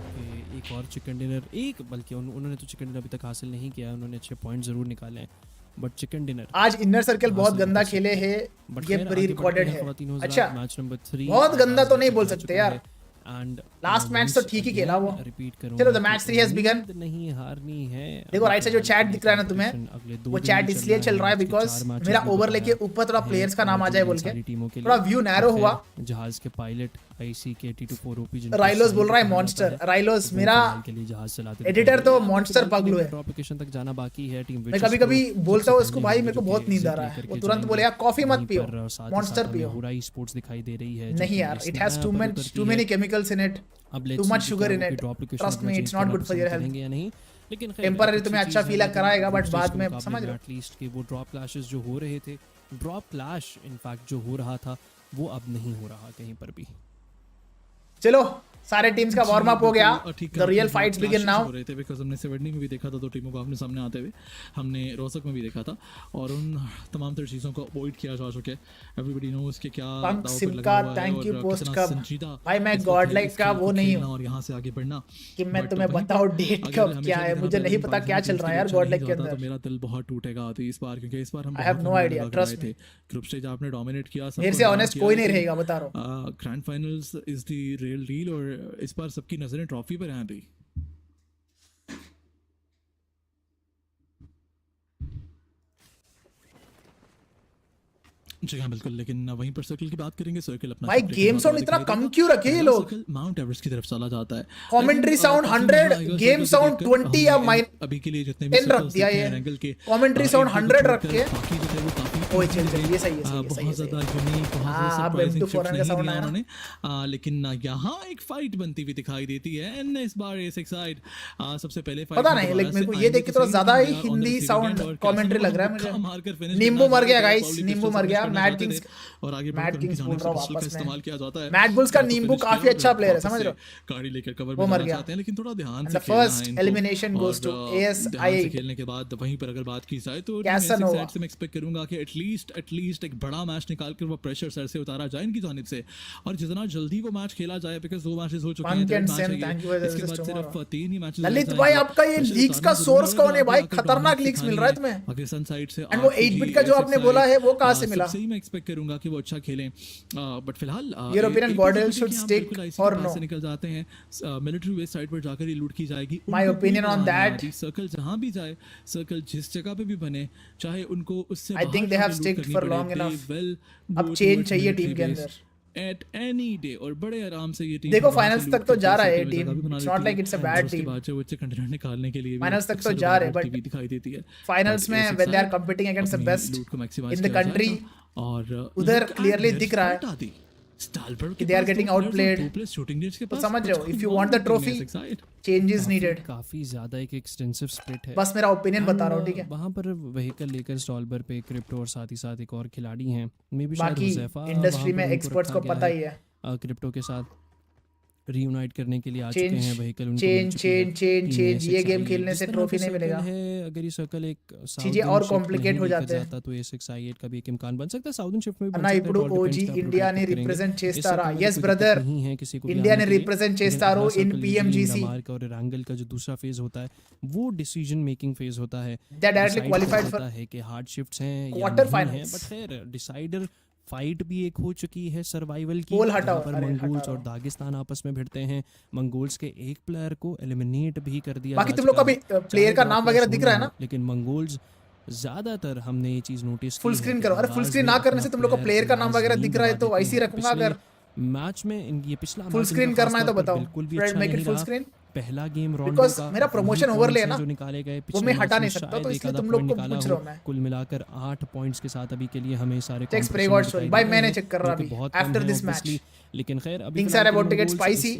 कि एक और चिकन डिनर, एक बल्कि उन्होंने तो चिकन डिनर अभी तक हासिल नहीं किया, उन्होंने अच्छे पॉइंट जरूर निकाले हैं, बट चिकन डिनर आज इनर सर्कल बहुत गंदा खेले हैं, ये प्री रिकॉर्डेड है। अच्छा मैच नंबर 3 बहुत गंदा तो नहीं बोल सकते यार, एंड लास्ट मैच तो ठीक ही खेला वो। रिपीट करूंगा, चलो द मैच 3 हैज बिगन। नहीं हारनी है। देखो राइट से जो चैट दिख रहा है ना तुम्हें, वो चैट इसलिए चल रहा है बिकॉज मेरा ओवर लेके ऊपर थोड़ा प्लेयर्स का नाम आ जाए बोल के थोड़ा व्यू नैरो हुआ। जहाज के पायलट आईसी के T24 ओपी राइलोस बोल रहा है मॉन्स्टर। राइलोस मेरा के लिए जहाज चलाते एडिटर तो मॉन्स्टर पगलू है। ड्रॉप लोकेशन तक जाना बाकी है। टीम मैं कभी-कभी बोलता हूं उसको भाई मेरे को बहुत नींद आ रहा है, वो तुरंत बोलेगा कॉफी मत पियो, मॉन्स्टर पियो। हुराई स्पोर्ट्स दिखाई दे रही है। नहीं यार, it has too many chemicals in it, too much sugar in it, trust me it's not good for your health. या नहीं, लेकिन टेम्पररी तुम्हें अच्छा फील कराएगा बट बाद में समझ रहे हो एटलीस्ट कि वो ड्रॉप क्लैशेस जो हो रहे थे, ड्रॉप क्लैश इनफैक्ट जो हो रहा था वो अब नहीं हो रहा कहीं पर भी। चलो सारे टीम्स का वार्म अप हो गया, the real fights begin now. हो रहे थे बिकॉज़ हमने सिडनी में भी देखा था दो टीमों को आमने सामने आते हुए, हमने रोहतक में भी देखा था और उन तमाम तर चीज़ों को अवॉइड किया जा चुके। एवरीबॉडी नोस कि क्या पंक सिमका थैंक यू पोस्ट कब भाई मैं गॉड लाइक का वो नहीं हूं और यहां से आगे बढ़ना कि मैं तुम्हें बताऊं डेट कब क्या है, मुझे नहीं पता क्या चल रहा है यार गॉड लाइक के अंदर। तो मेरा दिल बहुत टूटेगा तो इस बार, क्योंकि इस बार हम I have no idea trust me. Group stage आपने डोमिनेट किया, मेरे से ऑनेस्ट कोई नहीं रहेगा बता रहा हूं। Grand finals is the real deal और इस बार सबकी नजरें ट्रॉफी पर हैं अभी। जी हाँ बिल्कुल, लेकिन वहीं पर सर्कल की बात करेंगे। सर्कल अपना भाई गेम साउंड इतना कम क्यों रखे ये लोग? माउंट एवरेस्ट की तरफ चला जाता है। कमेंट्री साउंड 100, गेम साउंड 20 या अभी के लिए जितने 10 रख दिया ये। एरंगल के कमेंट्री साउंड 100 रख के बाकी जो थे वो काफी ओए चल ये सही है बहुत ज्यादा यूनिक, बहुत सरप्राइजिंग शिफ्ट नहीं दिया उन्होंने। लेकिन यहाँ एक फाइट बनती हुई दिखाई देती है एंड इस बार इस साइड सबसे पहले फाइट पता नहीं, लेकिन मेरे को ये देख के थोड़ा ज्यादा ही हिंदी साउंड कमेंट्री लग रहा है मुझे। नींबू मर गया गाइस, नींबू मर गया। मैड किंग्स और आगे मैड किंग्स बोल रहा हूं वापस में इस्तेमाल किया जाता है। मैड बुल्स का नींबू काफी अच्छा प्लेयर है, समझ रहे हो? गाड़ी लेकर कवर वो मर गया चाहते हैं, लेकिन थोड़ा ध्यान से खेलना है। First elimination goes to ASI। खेलने के बाद वहीं पर अगर बात की जाए तो साइड से मैं एक्सपेक्ट करूंगा कि एटलीस्ट एक बड़ा मैच निकाल कर वो प्रेशर सर से उतारा जाए इनकी जानिब से और जितना जल्दी वो मैच खेला जाए, बिकॉज़ दो मैचेस हो चुके हैं। इसके बाद सिर्फ 3 ही मैचेस। ललित भाई आपका ये लीक्स का सोर्स कौन है भाई? खतरनाक लीक्स मिल रहा है तुम्हें पाकिस्तान साइड से। एंड वो 8 बिट का जो आपने बोला है वो कहां से मिला? सही मैं एक्सपेक्ट करूंगा कि वो अच्छा खेलें, बट फिलहाल यूरोपियन बॉर्डर शुड स्टिक और नो निकल जाते हैं। मिलिट्री वेस्ट साइड पर जाकर ही लूट की जाएगी। My opinion on that, circle जहां भी जाए, सर्कल जिस जगह पे भी बने, चाहे उनको उससे I think they have sticked for long enough. अब चेंज चाहिए टीम के अंदर एट एनी डे और बड़े आराम से ये टीम देखो फाइनल्स तक तो जा रहा है team. It's not like it's a bad team. वो अच्छे कंटेंट निकालने के लिए फाइनल्स तक तो जा रहे, बट दिखाई देती है फाइनल्स में when they are competing against the best in the country और उधर क्लियरली दिख रहा है कि they are getting outplayed। तो समझ रहे हो, if you want the trophy, changes needed। काफी ज्यादा एक एक्सटेंसिव स्प्लिट है। बस मेरा ओपिनियन बता रहा हूँ, ठीक है? वहाँ पर व्हीकल लेकर स्टॉलबर पे क्रिप्टो और साथ ही साथ एक और खिलाड़ी हैं, मे बी शायद बाकी हुज़ैफा। इंडस्ट्री में एक्सपर्ट्स को पता ही है क्रिप्टो के साथ रीयूनाइट करने के लिए आ चुके हैं व्हीकल। चेंज ये गेम खेलने से ट्रॉफी नहीं मिलेगा है। अगर ये सर्कल एक चीजें और कॉम्प्लिकेट हो जाते हैं तो A6i8 का भी एक इम्कान बन सकता है। साउदर्न शिफ्ट में अन्ना ఇప్పుడు ओजी इंडिया ने रिप्रेजेंट చేస్తారా? यस ब्रदर, इंडिया ने रिप्रेजेंट చేస్తారు इन PMGC। और एरांगल का जो दूसरा फेज होता है वो डिसीजन मेकिंग फेज होता है। दे डायरेक्टली क्वालिफाइड फॉर है कि हार्ड शिफ्ट्स हैं, क्वार्टर फाइनल्स, बट खैर डिसाइडर फाइट भी एक हो चुकी है सर्वाइवल की। पर मंगोल्स और दागिस्तान आपस में भिड़ते हैं। मंगोल्स के एक प्लेयर को एलिमिनेट भी कर दिया। बाकी तुम लोग का भी प्लेयर का नाम वगैरह दिख रहा है ना? लेकिन मंगोल्स ज्यादातर हमने ये चीज नोटिस फुल स्क्रीन करो। अरे फुल स्क्रीन ना करने से तुम लोग को प्लेयर का नाम वगैरह दिख रहा है तो ऐसे ही रखूंगा। अगर मैच में ये पिछला फुल स्क्रीन करना है तो बताओ, बिल्कुल भी मेक इट फुल स्क्रीन। पहला गेम रॉन्डो बिकॉज़ का मेरा प्रमोशन ओवरले है ना, जो निकाले गए वो मैं हटा नहीं सकता, तो इसलिए तुम लोग को पूछ रहा हूं मैं। कुल मिलाकर 8 पॉइंट्स के साथ अभी के लिए हमें सारे चेक स्प्रे गॉड सॉरी भाई मैंने चेक कर रहा अभी आफ्टर दिस मैच। लेकिन खैर अभी things are about to get spicy.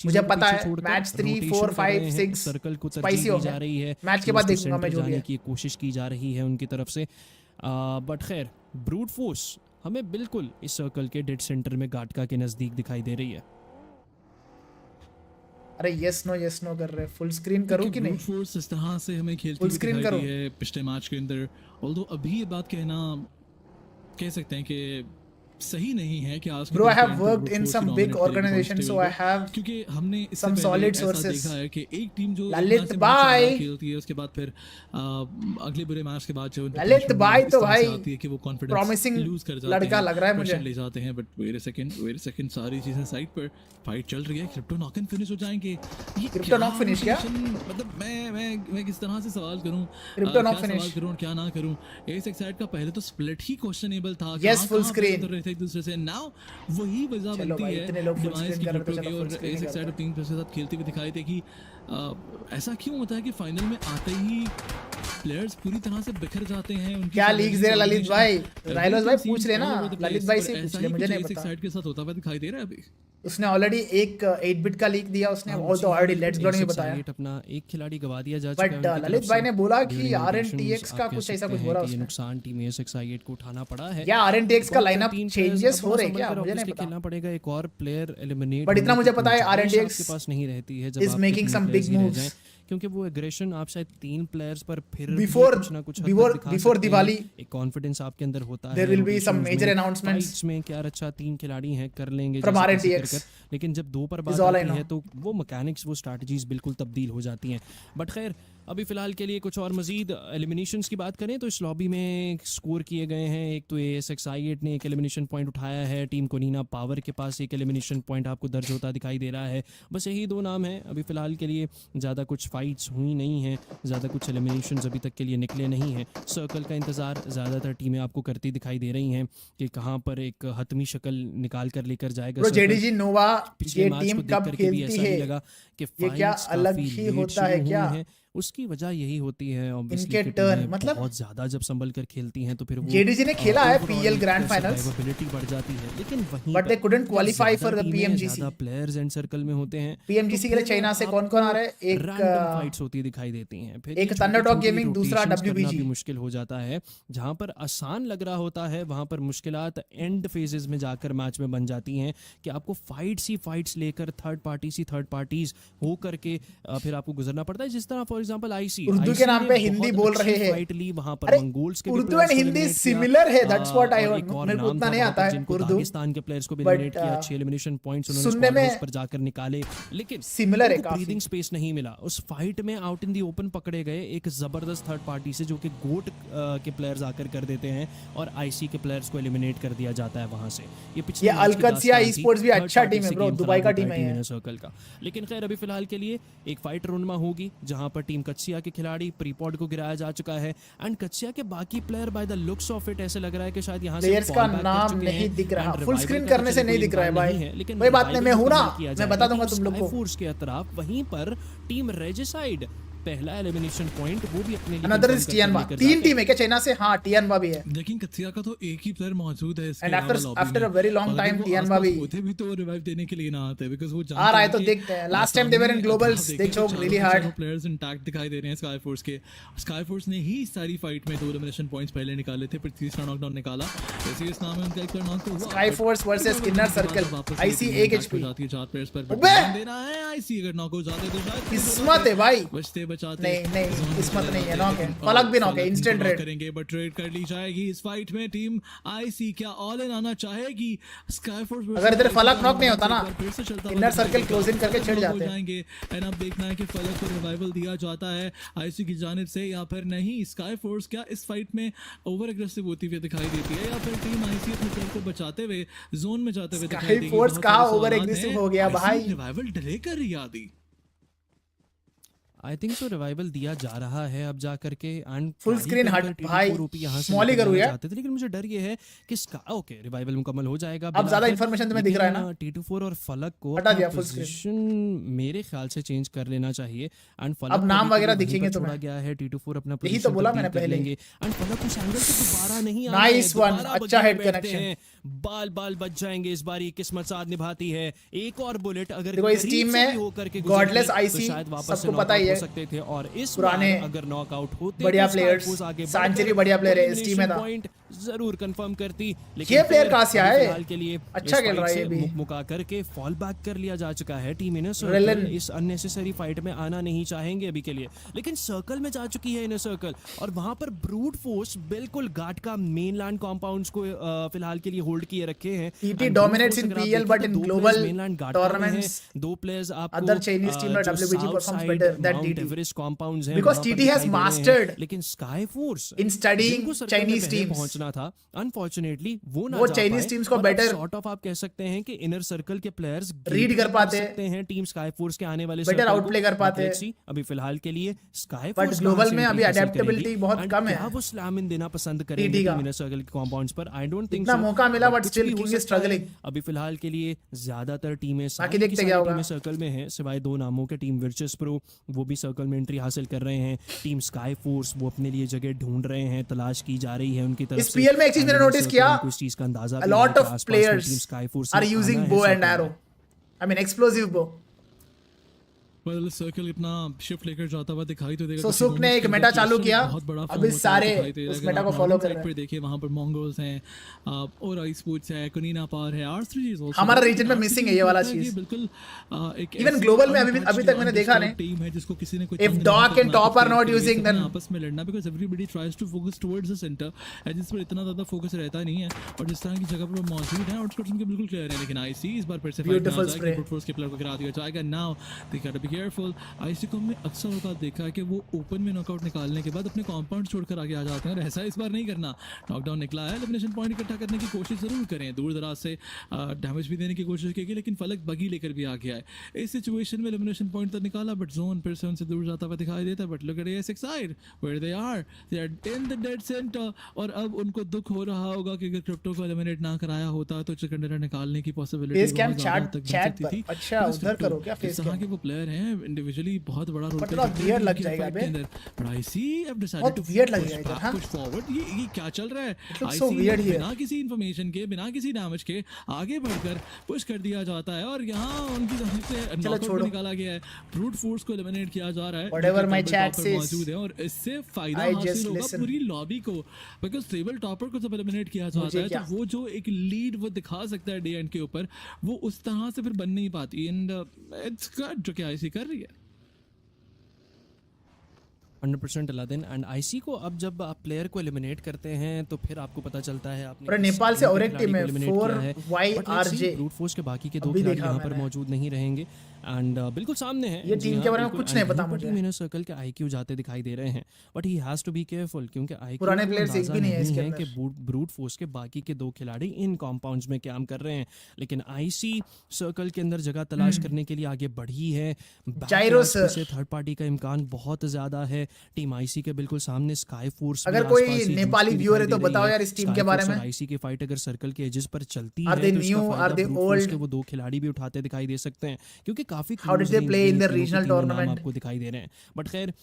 मुझे पता है मैच 3 4 5 6 सर्कल को स्पाइसी हो जा रही है। मैच के बाद देखूंगा मैं जो भी है की कोशिश की जा रही है उनकी तरफ से। बट खैर ब्रूट फोर्स हमें बिल्कुल इस सर्कल के डेड सेंटर में गाटका के नजदीक दिखाई दे रही है। अरे यस नो कर रहे। फुल स्क्रीन करूं कि नहीं? फोर्स इस तरह से हमें खेलती हुई दिखाई दी है पिछले मैच के अंदर। ऑल्दो अभी ये बात कहना कह सकते हैं कि सही नहीं है कि आज Bro, I have worked in some big organizations, so I have क्योंकि हमने some solid sources. देखा है कि एक टीम जो ललित भाई खेलती है उसके बाद फिर अगले बुरे मैच के बाद जो ललित भाई तो भाई आती है कि वो कॉन्फिडेंस प्रॉमिसिंग लूज कर जाते लड़का हैं, लग रहा है मुझे ले जाते हैं। बट वेट अ सेकंड सारी चीजें साइड पर फाइट चल रही है, क्रिप्टो नॉक इन फिनिश हो जाएंगे। ये क्रिप्टो नॉक फिनिश क्या मतलब मैं किस तरह से सवाल करूं, क्रिप्टो नॉक सवाल फिनिश करूं क्या ना करूं। एस एक्साइड का पहले तो स्प्लिट ही क्वेश्चनेबल था, यस फुल स्क्रीन एक दूसरे से। नाउ वही वजह बनती है डिवाइस की क्रिप्टो की और एस एक्साइड टीम के साथ खेलती हुई दिखाई देगी। ऐसा क्यों होता है कि फाइनल में आते ही प्लेयर्स पूरी तरह से बिखर जाते हैं? उनकी क्या लीक्स दे रहा ललित भाई? राइलोस भाई पूछ लेना, ललित भाई से पूछ ले, मुझे नहीं पता। साइड के साथ होता हुआ दिखाई दे रहा है अभी। उसने ऑलरेडी एक 8 बिट का लीक दिया उसने, वो तो ऑलरेडी लेट्स गो में बताया। अपना एक खिलाड़ी गवा दिया जा चुका है। बट ललित भाई ने बोला कि आरएनटीएक्स का कुछ ऐसा कुछ हो रहा है, ये नुकसान टीम एस6i8 को उठाना पड़ा है। या आरएनटीएक्स का लाइनअप चेंजेस हो रहे हैं क्या? मुझे नहीं पता। खेलना पड़ेगा एक और प्लेयर एलिमिनेट, बट इतना मुझे पता है आरएनटीएक्स के पास नहीं रहती है जब is making some big moves, क्योंकि वो एग्रेशन आप शायद 3 प्लेयर्स पर फिर कुछ ना कुछ बिफोर दिवाली एक कॉन्फिडेंस आपके अंदर होता है। There will be some major announcements में क्या अच्छा 3 खिलाड़ी हैं कर लेंगे फ्रॉम आरएनटीएक्स, लेकिन जब 2 पर बात आती है तो वो मैकेनिक्स वो स्ट्रैटेजीज बिल्कुल तब्दील हो जाती हैं। बट खैर अभी फिलहाल के लिए कुछ और मजीद एलिमिनेशंस की बात करें तो इस लॉबी में स्कोर किए गए हैं। एक तो एएसएक्स-i8 ने एक एलिमिनेशन पॉइंट उठाया है, टीम कोनिना पावर के पास एक एलिमिनेशन पॉइंट आपको दर्ज होता दिखाई दे रहा है। बस यही 2 नाम हैं अभी फिलहाल के लिए, ज़्यादा कुछ फाइट्स हुई नहीं हैं, ज़्यादा कुछ एलिमिनेशंस अभी तक के लिए निकले नहीं हैं। सर्कल का इंतज़ार ज़्यादातर टीमें आपको करती दिखाई दे रही हैं कि कहाँ पर एक हतमी शक्ल निकाल कर लेकर जाएगा। जेडीजी नोवा ये टीम कब खेलती है? लगा कि ये क्या अलग ही होता है क्या? उसकी वजह यही होती है इनके टर्न मतलब बहुत ज्यादा जब संभल कर खेलती हैं तो फिर वो जेडीजी ने खेला है पीएल ग्रैंड फाइनल्स, एबिलिटी बढ़ जाती है, लेकिन वहीं but they couldn't qualify for the PMGC. ज्यादा प्लेयर्स एंड सर्कल में होते हैं। पीएमजीसी के लिए चाइना से कौन-कौन आ रहा है? एक फाइट्स होती दिखाई देती हैं, फिर एक थंडरडॉग गेमिंग, दूसरा डब्ल्यूबीजी। मुश्किल हो जाता है, जहां पर आसान लग रहा होता है वहां पर मुश्किलात एंड फेजेस में जाकर मैच में बन जाती हैं कि आपको फाइट्स लेकर थर्ड पार्टीज हो करके फिर आपको गुजरना पड़ता है। जिस तरह फॉर एग्जांपल आईसी उर्दू के नाम पे हिंदी बोल रहे हैं, फाइट ली वहां पर मंगोल्स के उर्दू एंड हिंदी सिमिलर है, दैट्स व्हाट आई हर्ड। मेरे को उतना नहीं आता है उर्दू। पाकिस्तान के प्लेयर्स को भी एलिमिनेट किया, 6 एलिमिनेशन पॉइंट्स उन्होंने सुनने में पर जाकर निकाले, लेकिन सिमिलर है काफी। ब्रीदिंग स्पेस नहीं मिला उस फाइट में। आउट इन दी ओपन पकड़े गए एक जबरदस्त थर्ड पार्टी से, जो कि गोट के प्लेयर्स आकर कर देते हैं और आईसी के प्लेयर्स को एलिमिनेट कर दिया जाता है वहां से। ये पिछले अलकदसिया ई स्पोर्ट्स भी अच्छा टीम है ब्रो, दुबई का टीम है सर्कल का। लेकिन खैर अभी फिलहाल के लिए एक फाइट रोनमा होगी जहां पर टीम कच्सिया के खिलाड़ी प्रीपॉड को गिराया जा चुका है एंड कच्सिया के बाकी player bye the looks of it ऐसे लग रहा है कि शायद यहां से प्लेयर्स का नाम नहीं दिख रहा, फुल स्क्रीन करने से नहीं दिख रहा है भाई। लेकिन कोई बात नहीं, मैं हूं ना, मैं बता दूंगा तुम लोग को। फोर्स के अतराफ वहीं पर टीम रेजिसाइड पहला एलिमिनेशन पॉइंट वो भी अपने लिए अनदर इज टियानबा। 3 टीम है क्या चाइना से? हां टियानबा भी है, लेकिन कथिया का तो एक ही प्लेयर मौजूद है इसके। And after a very long time Tianba भी होते भी तो रिवाइव देने के लिए ना आते, बिकॉज़ वो आ रहा है तो देखते हैं। लास्ट टाइम दे वर इन ग्लोबल्स, दे चोक रियली हार्ड। प्लेयर्स इंटैक्ट दिखाई दे रहे हैं स्काई फोर्स के। स्काई फोर्स ने ही सारी फाइट में 2 एलिमिनेशन पॉइंट्स पहले निकाले थे, फिर तीसरा नॉकडाउन निकाला। ऐसे इस नाम है उनका, एक प्लेयर नॉक हुआ। Sky force versus inner circle, IC 1 HP जाती है 4 प्लेयर्स पर देना है। आईसी अगर नॉक हो जाते तो शायद किस्मत है भाई, बचते बचाते नहीं किस्मत नहीं है, नॉक है, फलक भी नॉक है, इंस्टेंट रेड करेंगे। बट ट्रेड कर ली जाएगी इस फाइट में। टीम आईसी क्या ऑल इन आना चाहेगी? स्काई फोर्स अगर इधर फलक नॉक नहीं होता ना, इनर सर्कल क्लोज इन करके छिड़ जाते हैं। एंड अब देखना है कि फलक को रिवाइवल दिया जाता है आईसी की जानिब से या फिर नहीं। स्काई फोर्स क्या इस फाइट में ओवर एग्रेसिव होती हुई दिखाई देती है या फिर टीम आईसी अपने प्लेयर को बचाते हुए जोन में जाते हुए दिखाई देगी? स्काई फोर्स कहां ओवर एग्रेसिव हो गया भाई? रिवाइवल डिले कर रही आदि। आई थिंक सो रिवाइवल दिया जा रहा है अब जा करके एंड फुल स्क्रीन हट भाई, स्मॉल ही करूं यार, लेकिन मुझे डर ये है कि ओके रिवाइवल मुकम्मल हो जाएगा। अब ज्यादा इंफॉर्मेशन तुम्हें दिख रहा है ना। T24 और फलक को हटा दिया फुल पोजीशन मेरे ख्याल से चेंज कर लेना चाहिए एंड फलक अब नाम वगैरह दिखेंगे तुम्हें। छोड़ा गया है T24 अपना यही तो बोला मैंने पहले एंड फलक उस एंगल से दोबारा नहीं आ नाइस वन, अच्छा हेड कनेक्शन। बाल बच जाएंगे इस बारी, किस्मत साथ निभाती है। एक और बुलेट अगर देखो इस टीम में गॉडलेस आईसी सबको पता ही है, सकते थे और इस पुराने बार अगर नॉकआउट होते बढ़िया तो प्लेयर्स, स्काईफोर्स आगे सांचेरी बढ़िया प्लेयर है, इस टीम में था। पॉइंट जरूर कंफर्म करती, ये प्लेयर कहां से आया है? फिलहाल के लिए अच्छा खेल रहा है ये भी। मुका करके फॉल बैक कर लिया जा चुका है टीम इनर सर्कल। इस अननेसेसरी फाइट में आना नहीं चाहेंगे अभी के लिए, लेकिन सर्कल में जा चुकी है इनर सर्कल और वहां पर ब्रूट फोर्स बिल्कुल घाट का मेनलैंड कंपाउंड्स को फिलहाल के लिए होल्ड किए रखे हैं। TT dominates in PL but in global tournaments दो प्लेयर्स आपको other Chinese team like WBG performs better than TT average compounds हैं because TT has mastered लेकिन sky force in studying Chinese teams पहुंचना था, unfortunately वो ना वो जा Chinese पाए। teams को मतलब better sort of आप कह सकते हैं कि इनर सर्कल के प्लेयर्स रीड कर पाते हैं टीम स्काई फोर्स के आने वाले बेटर आउटप्ले कर पाते हैं। अभी फिलहाल के लिए स्काई बट फोर्स ग्लोबल में अभी अडेप्टेबिलिटी बहुत कम है। क्या वो स्लैम इन देना पसंद करेंगे टीम इनर सर्कल के कंपाउंड्स पर? आई डोंट थिंक इतना मौका मिला but still king is struggling. अभी फिलहाल के लिए ज्यादातर टीमें बाकी देखते क्या होगा। सर्कल में हैं सिवाय दो नामों के। टीम वर्चस प्रो वो भी सर्कल में एंट्री हासिल कर रहे हैं। टीम स्काई फोर्स वो अपने लिए जगह ढूंढ रहे हैं, तलाश की जा रही है उनकी तरफ से। इस पीएल में एक चीज मैंने नोटिस किया, इस चीज का अंदाजा a lot of players are using bow and arrow, I mean explosive bow। Circle इतना शिफ्ट लेकर जाता हुआ दिखाई तो देगा। सुक ने एक मेटा चालू किया, अभी सारे उस मेटा को फॉलो कर रहे हैं। देखिए वहां पर मोंगोल्स हैं और आई स्पोर्ट्स है, कुनीना पार है, R3 इज आल्सो। हमारा रीजन में मिसिंग है ये वाला चीज बिल्कुल। एक इवन ग्लोबल में अभी तक मैंने देखा नहीं टीम है जिसको किसी ने कोई if dock and top are not using then आपस में लड़ना, because everybody tries to focus towards the centre and जिस पर इतना ज्यादा फोकस रहता नहीं है और जिस तरह की जगह पर वो मौजूद है आउटस्कर्ट्स उनके बिल्कुल क्लियर है। लेकिन आईसी इस बार फिर से ब्यूटीफुल स्प्रे फोर्स के प्लेयर को गिरा दिया जाएगा। Now they got to be careful. IC को हमने अक्सर औकात देखा है कि वो ओपन में नॉकआउट निकालने के बाद अपने कंपाउंड छोड़कर आगे आ जाते हैं और ऐसा इस बार नहीं करना। नॉकडाउन निकला है, एलिमिनेशन पॉइंट इकट्ठा करने की कोशिश जरूर करें, दूर दराज से डैमेज भी देने की कोशिश की, लेकिन फलक बगी लेकर भी आ गया है। इस सिचुएशन में एलिमिनेशन पॉइंट तो निकाला बट जोन फिर से उनसे दूर जाता हुआ दिखाई देता है। But look at ASX side where they are in the dead centre और अब उनको दुख हो रहा होगा कि अगर क्रिप्टो को एलिमिनेट ना कराया होता तो चिकन डिनर निकालने की पॉसिबिलिटी फेस कैम चैट पर। अच्छा उधर करो क्या फेस कैम के वो प्लेयर हैं इंडिविजुअली बहुत बड़ा रोल प्ले वियर्ड लग जाएगा बे। But I see have decided बहुत टू वियर्ड लगेगा इधर। हां पुश फॉरवर्ड। ये क्या चल रहा है? आई सी बिना किसी इंफॉर्मेशन के, बिना किसी डैमेज के आगे बढ़कर पुश कर दिया जाता है और यहां उनकी तरफ से नॉकआउट निकाला गया है। ब्रूट फोर्स को एलिमिनेट किया जा रहा है। व्हाटएवर माय चैट सेज मौजूद है और इससे फायदा हासिल होगा पूरी लॉबी को, बिकॉज़ टेबल टॉपर को जब एलिमिनेट किया जाता है तो वो जो एक लीड वो दिखा सकता है डे एंड के ऊपर, वो उस तरह से फिर बन नहीं पाती। एंड इट्स गुड जो कि आईसी कर रही है 100% अलादीन। एंड आईसी को अब जब आप प्लेयर को एलिमिनेट करते हैं तो फिर आपको पता चलता है आपने पर नेपाल से और एक टीम है 4YRJ ब्रूट फोर्स के बाकी के दो खिलाड़ी यहां पर मौजूद नहीं रहेंगे एंड बिल्कुल सामने है ये टीम के बारे में कुछ नहीं पता मुझे। टीम इनर सर्कल के आईक्यू जाते दिखाई दे रहे हैं but he has to be careful क्योंकि आईक्यू पुराने प्लेयर्स एक भी नहीं है इसके अंदर कि ब्रूट फोर्स के बाकी के दो खिलाड़ी इन कंपाउंड्स में काम कर रहे हैं। लेकिन आईसी सर्कल के अंदर जगह तलाश करने के लिए आगे बढ़ी है। जाइरोस से थर्ड पार्टी का इम्कान बहुत ज्यादा है। टीम आईसी के बिल्कुल सामने स्काई फोर्स। अगर कोई नेपाली व्यूअर है तो बताओ यार इस टीम के बारे में। आईसी की फाइट अगर सर्कल के एजेस पर चलती है तो वो दो खिलाड़ी भी उठाते दिखाई दे सकते हैं क्योंकि काफी play in the regional tournament आपको दिखाई दे रहे हैं। बट खैर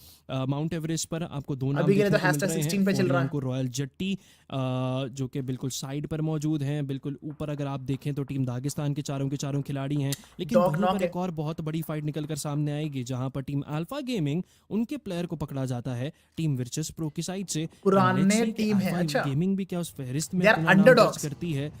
माउंट एवरेस्ट पर आपको दो नाम अभी के लिए तो #16 पे चल रहा है। आपको रॉयल जट्टी जो कि बिल्कुल साइड पर मौजूद हैं। बिल्कुल ऊपर अगर आप देखें तो टीम दागिस्तान के चारों खिलाड़ी हैं। लेकिन वहीं पर एक और बहुत बड़ी फाइट निकलकर सामने आएगी जहां पर टीम अल्फा गेमिंग उनके प्लेयर को पकड़ा जाता है टीम वर्चस प्रो की साइड से। पुराने टीम है। अच्छा गेमिंग भी क्या उस फहरिस्त में करती है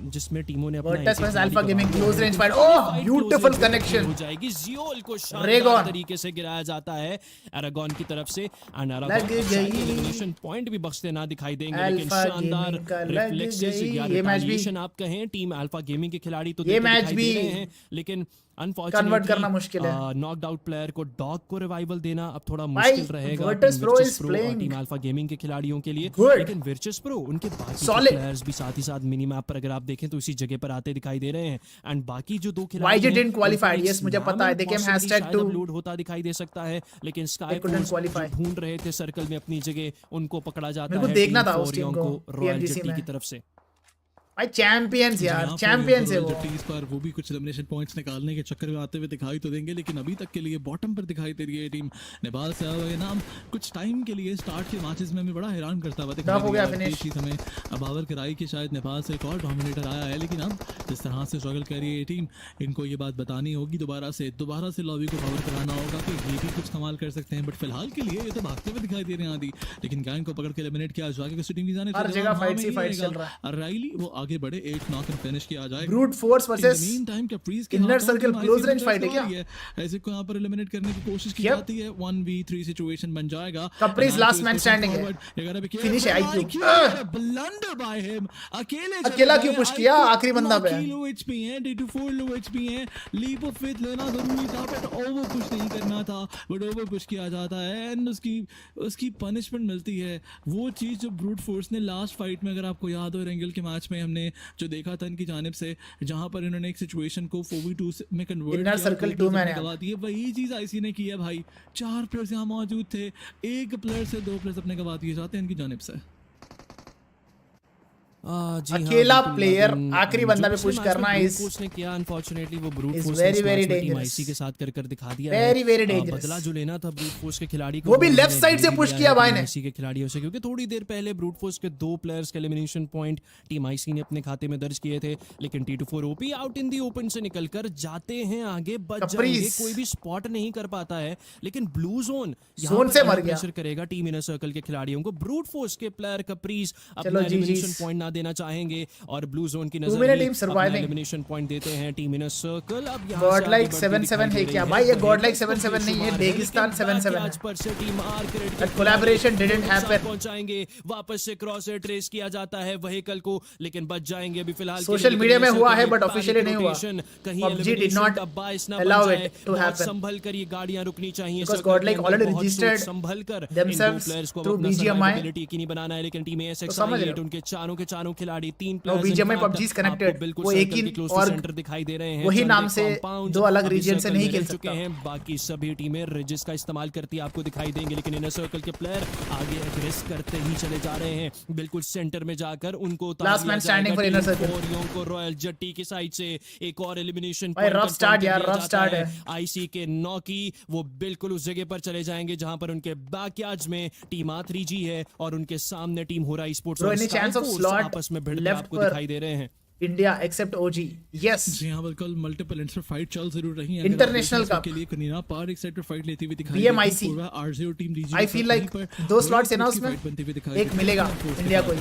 जिसमें टीमों ने अपना alpha gaming close range fight. Oh beautiful connection हो जाएगी। जियोल को शानदार तरीके से गिराया जाता है एरागॉन की तरफ से एंड एलिमिनेशन पॉइंट भी बख्शते ना दिखाई देंगे। लेकिन शानदार रिफ्लेक्सेस या रिटेलिएशन आप कहें टीम अल्फा गेमिंग के खिलाड़ी तो ये मैच भी हैं लेकिन कन्वर्ट करना मुश्किल है। नॉकड आउट प्लेयर को डॉग को रिवाइवल देना अब थोड़ा मुश्किल रहेगा टीम अल्फा गेमिंग के खिलाड़ियों के लिए। लेकिन वर्चस प्रो उनके बाकी प्लेयर्स भी साथ ही साथ मिनी मैप पर अगर आप देखें तो इसी जगह पर आते दिखाई दे रहे हैं एंड बाकी जो दो खिलाड़ी YG didn't qualify। yes मुझे पता है। देखिए #2 लूट होता दिखाई दे सकता है लेकिन स्काई फोर्स ढूंढ रहे थे सर्कल में अपनी जगह, उनको पकड़ा जाता है। देखना था उस टीम को रॉयल जट्टी की तरफ से। भाई चैंपियंस यार, चैंपियंस है वो। पर वो भी कुछ एलिमिनेशन पॉइंट्स निकालने के चक्कर में आते हुए दिखाई तो देंगे, लेकिन अभी तक के लिए बॉटम पर दिखाई दे रही है टीम नेपाल से। ये नाम कुछ टाइम के लिए स्टार्ट के मैचेस में हमें बड़ा हैरान करता हुआ दिखाई दिया। हमें अबावर कराई कि शायद नेपाल से एक और डोमिनेटर आया है, लेकिन अब जिस तरह से स्ट्रगल कर रही है ये टीम, इनको ये बात बतानी होगी दोबारा से लॉबी को कवर कराना होगा कि ये भी कुछ कमाल कर सकते हैं। बट फिलहाल के लिए ये तो भागते हुए दिखाई दे रहे हैं आदि, लेकिन गैंग को पकड़ के एलिमिनेट किया जाएगा। किसी टीम की जाने हर जगह फाइट चल रहा है। राइली वो आगे बढ़े, एक नॉक एंड फिनिश किया जाएगा। Brute force versus inner circle close range fight है क्या? ऐसे को यहां पर एलिमिनेट करने की कोशिश की जाती है। 1v3 सिचुएशन बन जाएगा। कप्रीज लास्ट मैन स्टैंडिंग है, फिनिश है आईक्यू। ब्लंडर बाय हिम, अकेला क्यों पुश किया आखिरी बंदा पे? लो एचपी है, D24 लो एचपी है। लीप ऑफ फेथ लेना जरूरी था, बट ओवर पुश नहीं करना था। बट ओवर पुश किया जाता है एंड उसकी पनिशमेंट मिलती है। वो चीज जो ब्रूट फोर्स ने लास्ट फाइट में, अगर आपको याद हो एरेंगल के मैच में हमने जो देखा था इनकी जानिब से, जहां पर इन्होंने एक सिचुएशन को 4v2 में कन्वर्ट किया, सर्कल 2 मैंने गवा दी है। वही चीज आईसी ने की है भाई। 4 प्लेयर्स यहां मौजूद थे, एक प्लेयर से 2 प्लेयर्स अपने गवा दिए जाते हैं इनकी जानिब से। अकेला प्लेयर आखिरी बंदा पे पुश करना इस फोर्स ने किया। अनफॉर्चुनेटली वो brute force very very dangerous IC के साथ कर दिखा दिया, वेरी वेरी डेंजरस। बदला जो लेना था ब्रूट फोर्स के खिलाड़ी को, वो भी लेफ्ट साइड से पुश किया भाई ने आईसी के खिलाड़ियों से, क्योंकि थोड़ी देर पहले ब्रूट फोर्स के 2 प्लेयर्स के एलिमिनेशन पॉइंट टीम आईसी ने अपने खाते में दर्ज किए थे। लेकिन T24 OP out in the open से निकलकर जाते हैं आगे, बच जाएंगे, कोई भी स्पॉट नहीं कर पाता है। लेकिन ब्लू जोन से मर गया, प्रेशर करेगा टीम इनर सर्कल के खिलाड़ियों को। ब्रूट फोर्स के प्लेयर कप्रीज अपना एलिमिनेशन पॉइंट ना देना चाहेंगे और ब्लू जोन की नजर एलिमिनेशन पॉइंट देते हैं टीम इनर सर्कल। अब यहां गॉड लाइक 7-7 है क्या भाई? ये गॉड लाइक 7-7 नहीं है, रेगिस्तान 7-7 आज पर से team are that collaboration didn't happen. पहुंचाएंगे वापस से क्रॉस एयर ट्रेस किया जाता है व्हीकल को, लेकिन बच जाएंगे अभी फिलहाल। सोशल मीडिया में हुआ है बट ऑफिशियली नहीं हुआ। PUBG did not allow it to happen। संभल कर ये गाड़ियां रुकनी चाहिए, because God like already registered संभल कर themselves through BGMI की नहीं बनाना है। लेकिन टीम ASX उनके चारों के चारों खिलाड़ी 3 players BGMI PUBG is connected, वो एक ही और सेंटर दिखाई दे रहे हैं, वही नाम से 2 अलग रीजन से नहीं खेल चुके हैं। बाकी सभी टीमें रिजिस का इस्तेमाल करती आपको दिखाई देंगे, लेकिन इनर सर्कल के प्लेयर आगे एग्रेस करते ही चले जा रहे हैं, बिल्कुल सेंटर में जाकर उनको last man standing for inner circle को रॉयल जट्टी की साइड से एक और एलिमिनेशन रफ स्टार्ट यार, रफ स्टार्ट है। आईसी के नॉकी वो बिल्कुल उस जगह पर चले जाएंगे जहां पर उनके बैकयार्ड्स में टीम A3G है और उनके सामने टीम होराई स्पोर्ट्स आपस में भिड़ आपको दिखाई दे रहे हैं। इंडिया एक्सेप्ट ओजी, यस जी हां, बिल्कुल मल्टीपल इंटर फाइट चल जरूर रही है इंटरनेशनल कप के लिए। कनीना पार एक साइड पर फाइट लेती हुई दिखाई PMIC RZ और team DG। I feel like 2 slots है ना उसमें, एक मिलेगा इंडिया को,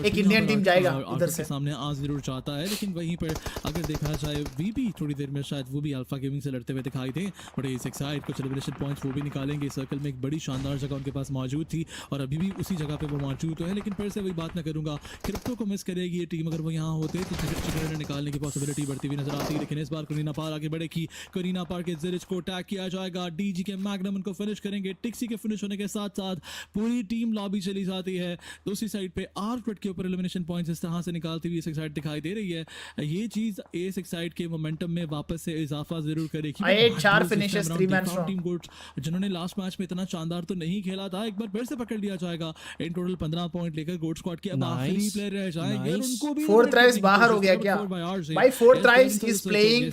एक इंडियन टीम जाएगा उधर से। सामने आ जरूर चाहता है, लेकिन वहीं पर अगर देखा जाए वीबी थोड़ी देर में शायद वो भी अल्फा गेमिंग से लड़ते हुए दिखाई दे, बट इस एक्साइड कुछ एलिमिनेशन पॉइंट्स वो भी निकालेंगे। सर्कल में एक बड़ी शानदार जगह उनके पास मौजूद थी और अभी भी उसी जगह पे वो मौजूद है, लेकिन फिर से वही बात मैं करूंगा, क्रिप्टो को मिस करेगी ये टीम। अगर वो यहाँ होते तो निकालने की पॉसिबिलिटी बढ़ती हुई नजर आती है, लेकिन इस बार करीना पार आगे बढ़ेगी। करीना पार के जिरिच को अटैक किया जाएगा, डीजी के मैग्नम उनको फिनिश करेंगे। टिक्सी के फिनिश होने के साथ साथ पूरी टीम लॉबी चली जाती है। दूसरी साइड पे आर्कवेट के ऊपर एलिमिनेशन पॉइंट्स इस तरह से निकालती हुई एस साइड दिखाई दे रही है। ये चीज एस साइड के मोमेंटम में वापस से इजाफा जरूर करेगी। 4 फिनिशेस 3 मैन टीम गोट्स जिन्होंने लास्ट मैच में इतना शानदार तो नहीं खेला था, एक बार फिर से पकड़ लिया जाएगा। इन टोटल 15 पॉइंट लेकर गोट स्क्वाड के अब आखिरी प्लेयर रह जाएंगे और उनको भी 4 ट्राइस बाहर हो गया क्या भाई? 4 tries is playing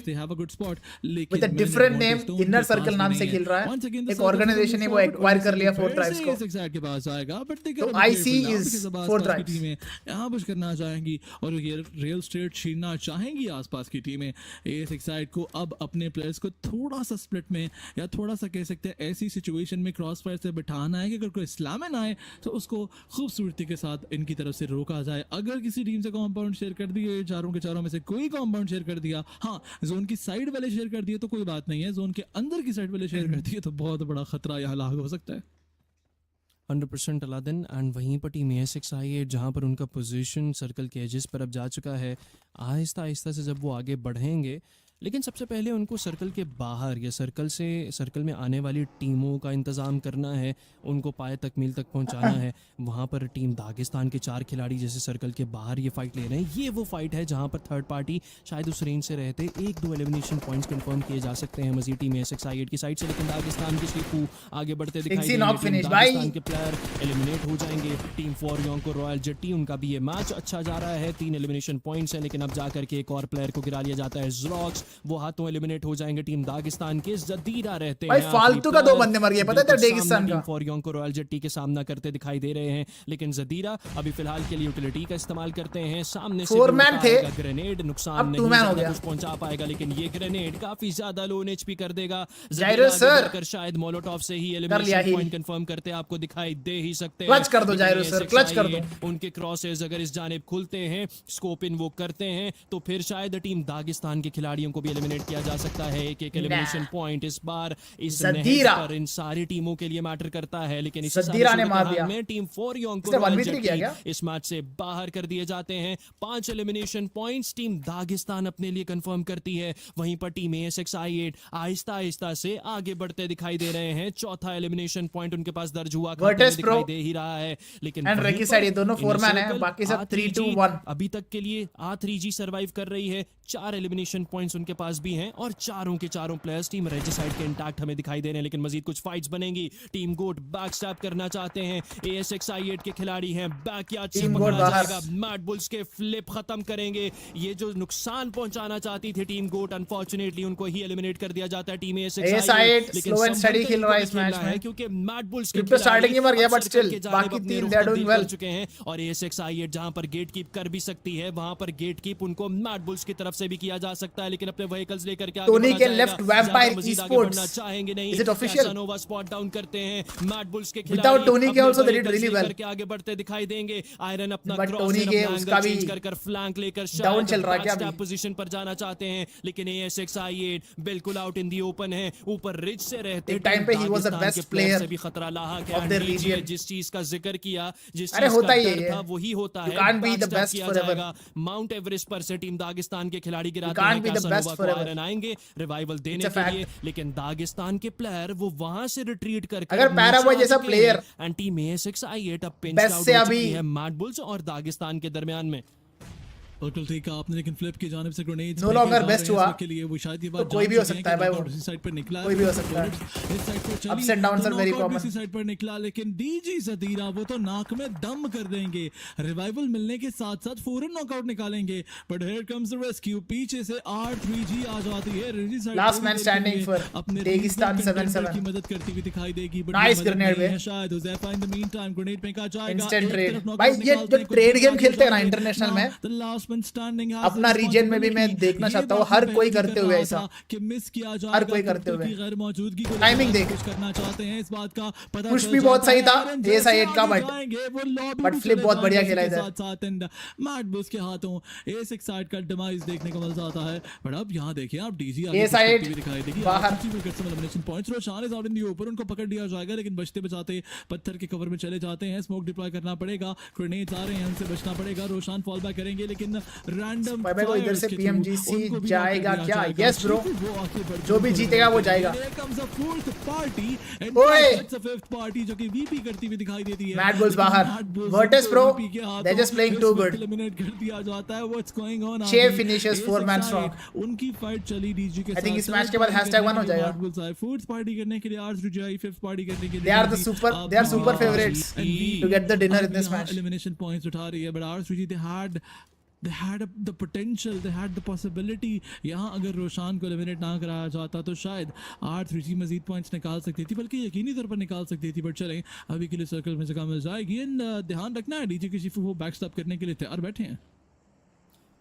with a different name, inner circle नाम से खेल रहा है, एक ऑर्गेनाइजेशन ने वो एक्वायर कर लिया 4 ट्राइब्स को। के पास आएगा, बट तो IC is 4 ट्राइब्स टीमें यहां पुश करना चाहेंगी और ये रियल स्टेट छीनना चाहेंगी आसपास की टीमें। एस एक्साइड को अब अपने प्लेयर्स को थोड़ा सा स्प्लिट में या थोड़ा सा कह सकते हैं ऐसी सिचुएशन में क्रॉस फायर से बिठाना है कि अगर कोई इस्लामन आए तो उसको खूबसूरती के साथ इनकी तरफ से रोका जाए। अगर किसी टीम से कॉम्पाउंड शेयर कर दिए, चारों के चारों में से कोई कॉम्पाउंड शेयर कर दिया, हाँ जोन की साइड वाले शेयर कर दिए तो कोई बात नहीं है, जोन के अंदर की साइड वाले शेयर कर दिए तो बहुत बड़ा खतरा यहाँ लागू हो सकता है। 100% अलादीन। एंड वहीं पर टीम ASX आई है जहाँ पर उनका पोजीशन सर्कल के एजेस पर अब जा चुका है। आहिस्ता आहिस्ता से जब वो आगे बढ़ेंगे लेकिन सबसे पहले उनको सर्कल के बाहर या सर्कल में आने वाली टीमों का इंतज़ाम करना है, उनको पाए तक मील तक पहुंचाना है। वहाँ पर टीम दागिस्तान के 4 खिलाड़ी जैसे सर्कल के बाहर ये फाइट ले रहे हैं। ये वो फाइट है जहाँ पर थर्ड पार्टी शायद उस रेंज से रहते 1-2 एलिमिनेशन पॉइंट्स कंफर्म किए जा सकते हैं मजीद टीम SXI की साइड से। लेकिन दागिस्तान की स्लीपू आगे बढ़ते दिखाई दे रहे हैं। दागिस्तान के प्लेयर एलिमिनेट हो जाएंगे। टीम फॉरयोंग को रॉयल जेटी, उनका भी ये मैच अच्छा जा रहा है, 3 एलिमिनेशन पॉइंट्स हैं। लेकिन अब जाकर के एक और प्लेयर को गिरा लिया जाता है, ज़्रॉक्स, वो हाथों एलिमिनेट हो जाएंगे। टीम दागिस्तान के जदीरा रहते हैं, भाई फालतू का 2 बंदे मर गए, पता है दागिस्तान का। टीम फॉरयोंग को रॉयल जेटी के सामना करते दिखाई दे रहे हैं। लेकिन जदीरा अभी फिलहाल के लिए यूटिलिटी का इस्तेमाल करते हैं। सामने से ग्रेनेड नुकसान नहीं ज्यादा कुछ पहुंचा पाएगा, लेकिन ये ग्रेनेड काफी ज्यादा लो एचपी कर देगा। कर शायद मोलोटॉव से ही एलिमिनेशन पॉइंट कंफर्म करते आपको दिखाई दे ही सकते हैं। क्लच कर दो जायरो सर, क्लच कर दो। उनके क्रॉसेस अगर इस जानिब खुलते हैं, स्कोप इन वो करते हैं, तो फिर शायद टीम दागिस्तान के खिलाड़ियों को भी एलिमिनेट किया जा सकता है। एक एलिमिनेशन पॉइंट इस बार इस नहर पर इन सारी टीमों के लिए मैटर करता है। लेकिन इस में टीम फॉरयोंग को इस मैच से बाहर कर दिए जाते हैं। 5 एलिमिनेशन पॉइंट्स टीम दागिस्तान अपने लिए कंफर्म करती है। वहीं पर टीम ASXI8 आहिस्ता आहिस्ता से आगे बढ़ते दिखाई दे रहे हैं। चौथा एलिमिनेशन पॉइंट उनके पास दर्ज हुआ दिखाई दे ही रहा है। लेकिन ये दोनों फोरमैन हैं, बाकी सब 3-2-1 अभी तक के लिए R3G सर्वाइव कर रही है। 4 एलिमिनेशन पॉइंट्स उनके पास भी हैं और चारों के चारों प्लेयर्स टीम रेजिसाइड के इंटैक्ट हमें दिखाई दे रहे हैं। लेकिन मजीद कुछ फाइट्स बनेंगी। टीम गोट बैकस्टैप करना चाहते हैं। ASXI8 के खिलाड़ी हैं, बैकयार्ड से पकड़ा जाएगा। मैड बुल्स के फ्लिप खत्म करेंगे। ये जो नुकसान पहुंचाना चाहती थी टीम गोट, अनफॉर्चुनेटली उनको ही एलिमिनेट कर दिया जाता है team ASXI8। Slow and study खेल रहा है इस मैच में, क्योंकि मैड बुल्स के स्टार्टिंग में मर गया, बट स्टिल बाकी 3 दे आर डूइंग वेल चुके हैं। और ASXI8 जहां पर गेट कीप कर भी सकती है, वहां पर गेट कीप उनको मैड बुल्स की तरफ से भी किया जा सकता है। लेकिन अपने व्हीकल्स लेकर के टोनी के लेफ्ट वैम्पायर ई-स्पोर्ट्स चाहेंगे नहीं। Is it official? Nova spot down करते हैं मैड बुल्स के खिलाड़ी। विदाउट टोनी के also they did really well, करके आगे बढ़ते दिखाई देंगे। आयरन अपना बट टोनी के उसका भी कर फ्लैंक लेकर डाउन चल रहा है क्या अभी, पोजीशन पर जाना चाहते हैं। लेकिन ASXI8 बिल्कुल आउट इन दी ओपन है। ऊपर रिज से रहते एक टाइम पे he was the best player से भी खतरा लाहा ऑफ द रीजन। जिस चीज का जिक्र किया, जिस अरे होता ही था वही होता है। Can't be the best forever. Mount Everest पर से टीम दागिस्तान के खिलाड़ी गिराते can't be the best forever, आएंगे रिवाइवल देने के लिए। लेकिन दागिस्तान के प्लेयर वो वहां से रिट्रीट करके अगर पैराबॉय जैसा प्लेयर एंड टीम ASXI8 अब पिंच बेस्ट से अभी है मैड बुल्स और दागिस्तान के दरमियान में। टोटल ठीक है आपने, लेकिन फ्लिप की जानिब से ग्रेनेड्स नो लॉन्गर बेस्ट हुआ के लिए वो शायद ये बात तो कोई भी हो सकता है भाई, वो इस साइड पर निकला, कोई भी हो सकता है। इस साइड पर चली, ups and downs are very common. इस साइड पर निकला, लेकिन डीजी जदीरा वो तो नाक में दम कर देंगे। रिवाइवल मिलने के साथ साथ फौरन नॉकआउट निकालेंगे। But here comes the rescue. पीछे से R3G आ जाती है। लास्ट मैन स्टैंडिंग फॉर अपने दागिस्तान 7-7 की मदद करती हुई दिखाई देगी। बट नाइस ग्रेनेड में शायद Huzaifa in the mean time grenade फेंका जाएगा। इंस्टेंट ट्रेड भाई, ये जो ट्रेड गेम खेलते हैं ना इंटरनेशनल में, द लास्ट मैन स्टैंडिंग अपना रीजन में भी मैं देखना चाहता हूँ हर कोई करते हुए ऐसा कि मिस किया जाएगा, हर कोई करते हुए गैर मौजूदगी को टाइमिंग देख करना चाहते हैं। इस बात का पता पुश भी बहुत सही था ASI8 का, बट फ्लिप बहुत बढ़िया खेला इधर। साथ एंड मैड बुल्स के हाथों ASXI8 का डिमाइस देखने को मिल आता है। बट अब यहां देखिए आप डीजी ASI8 दिखाई देगी बाहर, elimination points. Roshan is out in the ऊपर, उनको पकड़ लिया जाएगा। लेकिन बचते बचाते पत्थर के कवर में चले जाते हैं। स्मोक डिप्लॉय करना पड़ेगा, ग्रेनेड्स आ रहे हैं, उनसे बचना पड़ेगा। रोशान फॉल बैक करेंगे, लेकिन रैंडम इधर से PMGC जाएगा क्या? यस ब्रो, जो भी जीतेगा वो जाएगा। पार्टी जो कि वीपी करती हुई दिखाई देती है। मैड बुल्स बाहर, Vertis Pro they just playing too good. Eliminate कर दिया जाता है। What's going on? 6 finishes 4 man strong. उनकी फाइट चली डीजी के साथ। आई थिंक इस मैच के बाद #1 हो जाएगा। फोर्थ पार्टी करने के लिए R3G, फिफ्थ पार्टी करने के लिए they are super favourites to get the dinner in this match. Elimination points उठा रही है, but R3G they had the potential, they had the possibility। यहाँ अगर रोशान को एलिमिनेट ना कराया जाता तो शायद R3G मजीद पॉइंट्स निकाल सकती थी, बल्कि यकीनी तौर पर निकाल सकती थी। बट चलें, अभी के लिए सर्कल में जगह मिल जाएगी। एंड ध्यान रखना है डीजे के शिफू वो बैकस्टॉप करने के लिए तैयार बैठे हैं।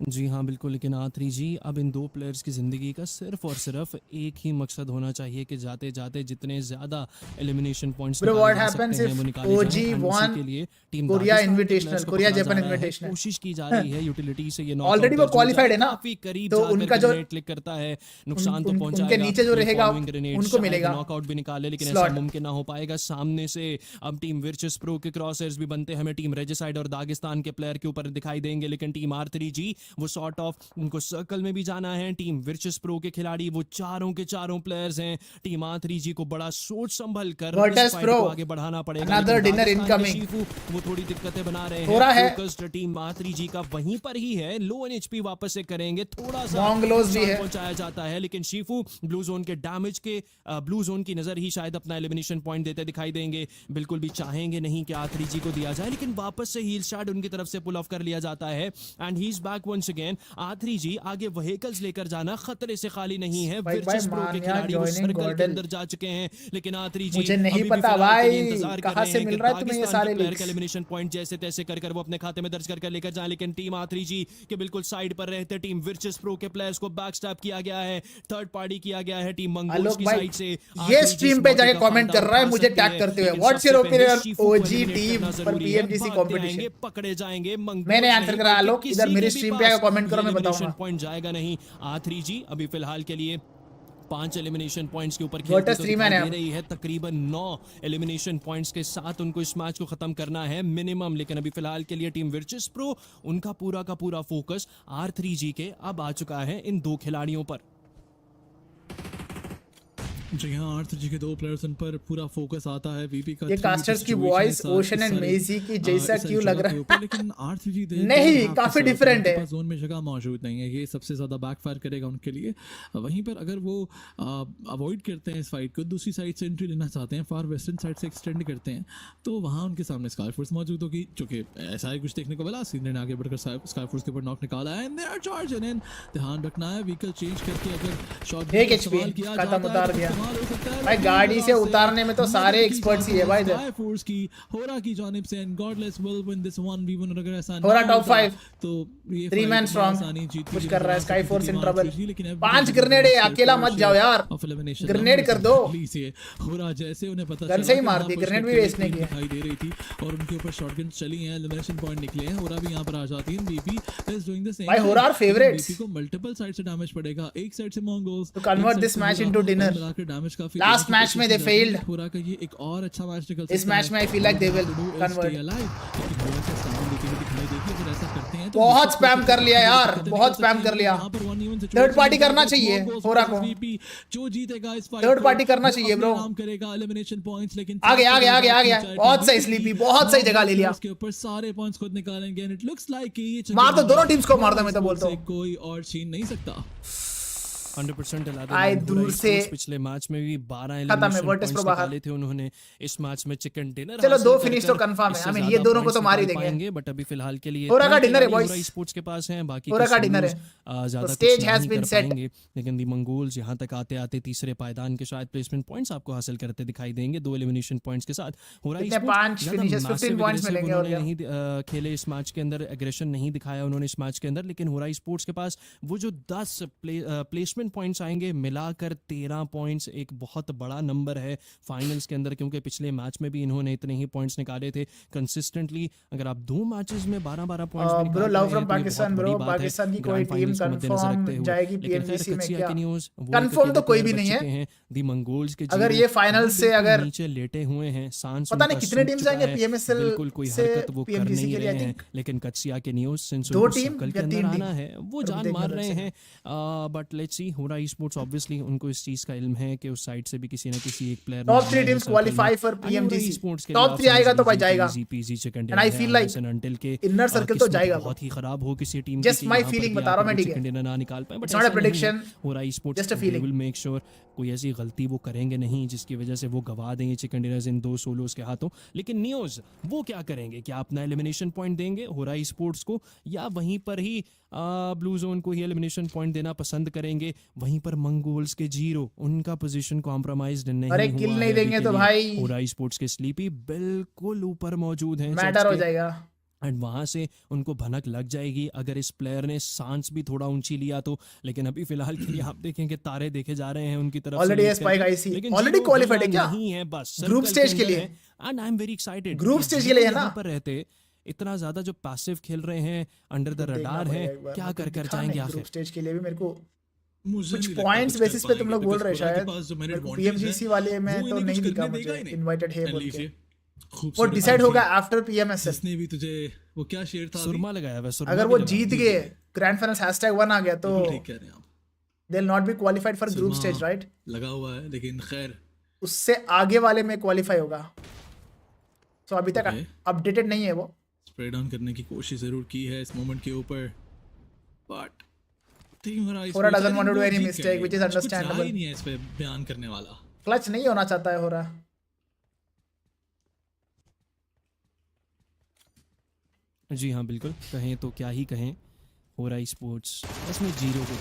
जी हाँ बिल्कुल, लेकिन R3G अब इन 2 प्लेयर्स की ज़िंदगी का सिर्फ और सिर्फ एक ही मकसद होना चाहिए कि जाते जाते जितने ज़्यादा एलिमिनेशन पॉइंट्स निकाले जा सकते हैं वो निकाले जाएं। के लिए team Korea invitational, Korea Japan invitational कोशिश की जा रही है यूटिलिटी से। ये ऑलरेडी वो क्वालिफाइड है ना, काफी करीब तो उनका जो क्लिक करता है नुकसान तो पहुंचाएगा। उनके नीचे जो रहेगा उनको मिलेगा, नॉकआउट भी निकाले, लेकिन ऐसा मुमकिन ना हो पाएगा। सामने से अब टीम विर्चस प्रो के क्रॉसर्स भी बनते हमें टीम रेजिसाइड और दागिस्तान के प्लेयर के ऊपर दिखाई देंगे। लेकिन टीम R3G वो सॉर्ट ऑफ उनको सर्कल में भी जाना है। टीम विर्चस प्रो के खिलाड़ी वो चारों के चारों प्लेयर्स हैं। टीम R3G को बड़ा सोच संभल कर इस फाइट को आगे बढ़ाना पड़ेगा। अनदर डिनर इनकमिंग, वो थोड़ी दिक्कतें बना रहे हो रहा हैं। है फोकस्ड टीम R3G का वहीं पर ही है। लो एन HP वापस से करेंगे, थोड़ा सा पहुंचाया जाता है, लेकिन शीफू ब्लू जोन के डैमेज के ब्लू जोन की नजर ही शायद अपना एलिमिनेशन पॉइंट देते दिखाई देंगे। बिल्कुल भी चाहेंगे नहीं कि R3G को दिया जाए, लेकिन वापस से हील स्टार्ट उनकी तरफ से पुल ऑफ कर लिया जाता है and he is back once again. R3G आगे व्हीकल्स लेकर जाना खतरे से खाली नहीं है। विर्चस प्रो के खिलाड़ी वो सर्कल के अंदर जा चुके हैं, लेकिन R3G मुझे नहीं पता भाई कहां से मिल रहा है तुम्हें ये सारे प्लेयर का एलिमिनेशन पॉइंट जैसे तैसे कर वो अपने खाते में दर्ज कर लेकर जाए, लेकिन टीम R3G के बिल्कुल साइड पर रहते टीम विर्चस प्रो के प्लेयर्स को बैकस्टैप किया गया है, थर्ड पार्टी किया गया है टीम मंगोल्स की साइड से। ये स्ट्रीम पे जाके कमेंट कर रहा है मुझे टैग करते हुए, what's your opinion OG team पर PMGC कंपटीशन। पकड़े जाएंगे मैंने आंसर करा, आलोक इधर मेरे स्ट्रीम पे आके कमेंट करो, मैं बताऊंगा। पॉइंट जाएगा नहीं। R3G अभी फिलहाल के लिए 5 एलिमिनेशन पॉइंट्स के ऊपर खेलते तो दे रही है। तकरीबन 9 एलिमिनेशन पॉइंट्स के साथ उनको इस मैच को खत्म करना है मिनिमम, लेकिन अभी फिलहाल के लिए टीम विर्चस प्रो उनका पूरा का पूरा फोकस R3G के अब आ चुका है इन 2 खिलाड़ियों पर। जी हाँ, R3G के 2 प्लेयर्स उन पर पूरा फोकस आता है। वीपी का ये कास्टर्स की वॉइस ओशन एंड मेजी की जैसा क्यों लग रहा है? लेकिन R3G नहीं, काफी डिफरेंट है। जोन में जगह मौजूद नहीं है, ये सबसे ज्यादा बैकफायर करेगा उनके लिए। वहीं पर अगर वो अवॉइड करते हैं इस फाइट को, दूसरी साइड से एंट्री लेना चाहते हैं, फार वेस्टर्न साइड से एक्सटेंड करते हैं, तो वहाँ उनके सामने स्काई फोर्स मौजूद होगी, जो कि ऐसा ही कुछ देखने को मिला। सीनियर ने आगे बढ़कर स्काई फोर्स के ऊपर नॉक निकाला है, एंड दे आर चार्जिंग इन। ध्यान रखना है व्हीकल चेंज करके अगर शॉट सवाल किया जाता है गाड़ी से उतारने में तो सारे एक्सपर्ट्स ही है भाई। इधर फोर्स की होरा की जानिब से and godless will win this 1v1 अगर ऐसा होरा टॉप 5 तो ये 3 मैन स्ट्रांग कुछ कर रहा है। Sky force in trouble. 5 grenade है, अकेला मत जाओ यार, ग्रेनेड कर दो। होरा जैसे उन्हें पता गन से ही मार दी, ग्रेनेड भी वेस्ट नहीं किया, दिखाई दे रही थी और उनके ऊपर शॉटगन चली हैं, एलिमिनेशन पॉइंट निकले हैं। होरा भी यहां पर आ जाती है। BP is doing the same भाई। Hora are favourites. बीपी को मल्टीपल साइड से डैमेज पड़ेगा, एक साइड से Mongols to convert this match into dinner. Damage काफी लास्ट मैच में दे फेल्ड। होरा का ये एक और अच्छा मैच निकल इस मैच में I feel like they will convert. बहुत स्पैम कर लिया यार, बहुत स्पैम कर लिया। थर्ड पार्टी करना चाहिए होरा को, जो जीतेगा इस फाइट थर्ड पार्टी करना चाहिए ब्रो। नाम करेगा एलिमिनेशन पॉइंट्स, लेकिन आगे आगे आगे आगे बहुत सही स्लीपी, बहुत सही जगह ले लिया। उसके ऊपर सारे पॉइंट्स खुद निकालेंगे एंड इट लुक्स लाइक कि ये मार दो, दोनों टीम्स को मार दो, मैं तो बोलता हूं कोई और छीन नहीं सकता। 100% आई दूर से पिछले मैच में भी 12 एलिमिनेशन पॉइंट्स निकाले थे उन्होंने। इस मैच में चिकन डिनर चलो 2 फिनिश तो कंफर्म है। आई मीन ये दोनों को तो मार ही देंगे, बट अभी फिलहाल के लिए होरा का डिनर है बॉयज, स्पोर्ट्स के पास हैं, बाकी होरा का डिनर है। ज्यादा स्टेज हैज बीन सेट, लेकिन दी मंगोल्स यहां तक आते आते तीसरे पायदान के शायद प्लेसमेंट पॉइंट्स आपको हासिल करते दिखाई देंगे 2 एलिमिनेशन पॉइंट्स के साथ। होरा 5 फिनिशेस 15 पॉइंट्स मिलेंगे और नहीं खेले इस मैच के अंदर, एग्रेशन नहीं दिखाया उन्होंने इस मैच के अंदर, लेकिन होरा स्पोर्ट्स के पास वो जो 10 प्लेसमेंट पॉइंट्स आएंगे मिलाकर 13 पॉइंट्स एक बहुत बड़ा नंबर है फाइनल्स के अंदर, क्योंकि पिछले मैच में भी इन्होंने इतने ही पॉइंट्स निकाले थे कंसिस्टेंटली। अगर आप 2 मैचेस में 12-12 points bro love from Pakistan bro, Pakistan की कोई टीम कंफर्म जाएगी PMGC में क्या? कंफर्म तो कोई भी नहीं है। दी मंगोल्स के अगर ये फाइनल से अगर नीचे लेटे हुए हैं, सांस पता नहीं कितने टीम्स आएंगे PMSL बिल्कुल कोई हरकत वो कर नहीं रहे हैं, लेकिन कत्सिया के न्यूज़ सिंस 2 टीम के अंदर आना है वो जान मार रहे हैं। बट लेट्स सी, होरा स्पोर्ट्स ऑब्वियसली उनको इस चीज का इल्म है कि उस साइड से भी किसी ना किसी एक player top 3 teams qualify for PMGC। Top 3 आएगा तो भाई जाएगा, and I feel like inner circle तो जाएगा। बहुत ही खराब हो किसी टीम जस्ट माय फीलिंग बता रहा हूं मैं, ठीक है ना निकाल पाए, बट नॉट अ प्रेडिक्शन, होरा sports just a feeling will make sure कोई ऐसी गलती वो करेंगे नहीं जिसकी वजह से वो गवा देंगे चिकन डिनर्स इन 2 सोलोस के हाथों। लेकिन न्यूज़ वो क्या करेंगे, क्या अपना एलिमिनेशन पॉइंट देंगे होरा स्पोर्ट्स को, या वहीं पर ही ब्लू जोन को ही एलिमिनेशन पॉइंट देना पसंद करेंगे? वहीं पर मंगोल्स के 0 उनका पोजीशन कॉम्प्रोमाइज्ड नहीं हुआ। अरे किल नहीं देंगे तो भाई होरा स्पोर्ट्स के स्लीपी बिल्कुल ऊपर मौजूद हैं, मैटर हो जाएगा एंड वहां से उनको भनक लग जाएगी अगर इस प्लेयर ने सांस भी थोड़ा ऊंची लिया तो। लेकिन अभी फिलहाल के लिए आप देखेंगे तारे देखे जा रहे हैं उनकी तरफ already spike IC already qualified है क्या? नहीं है, बस ग्रुप स्टेज के लिए, and I am very excited. Group stage के लिए है ना, पर रहते इतना ज्यादा जो पैसिव खेल रहे हैं, अंडर द रडार है, क्या कर जाएंगे आखिर? ग्रुप स्टेज के लिए भी मेरे को कुछ पॉइंट्स बेसिस पे तुम लोग बोल रहे शायद, PMGC वाले में तो नहीं दिखा मुझे इनवाइटेड है बोल के। वो डिसाइड होगा आफ्टर PMSL। जिसने भी तुझे वो क्या शेर था सुरमा लगाया हुआ, अगर वो जीत गए ग्रैंड फाइनल्स #1 आ गया तो ठीक कह रहे हैं आप, they'll not be qualified for group stage, right? लगा हुआ है, लेकिन खैर उससे आगे वाले में क्वालिफाई होगा। तो अभी तक अपडेटेड नहीं है वो। स्प्रे डाउन करने की कोशिश जरूर की है इस मोमेंट के ऊपर, but Hora doesn't want to do any mistake, which is understandable. नहीं है इस पे बयान करने वाला। क्लच नहीं होना चाहता है Hora। जी हाँ बिल्कुल, कहें तो क्या ही कहें, Hora स्पोर्ट्स इसमें 0 पे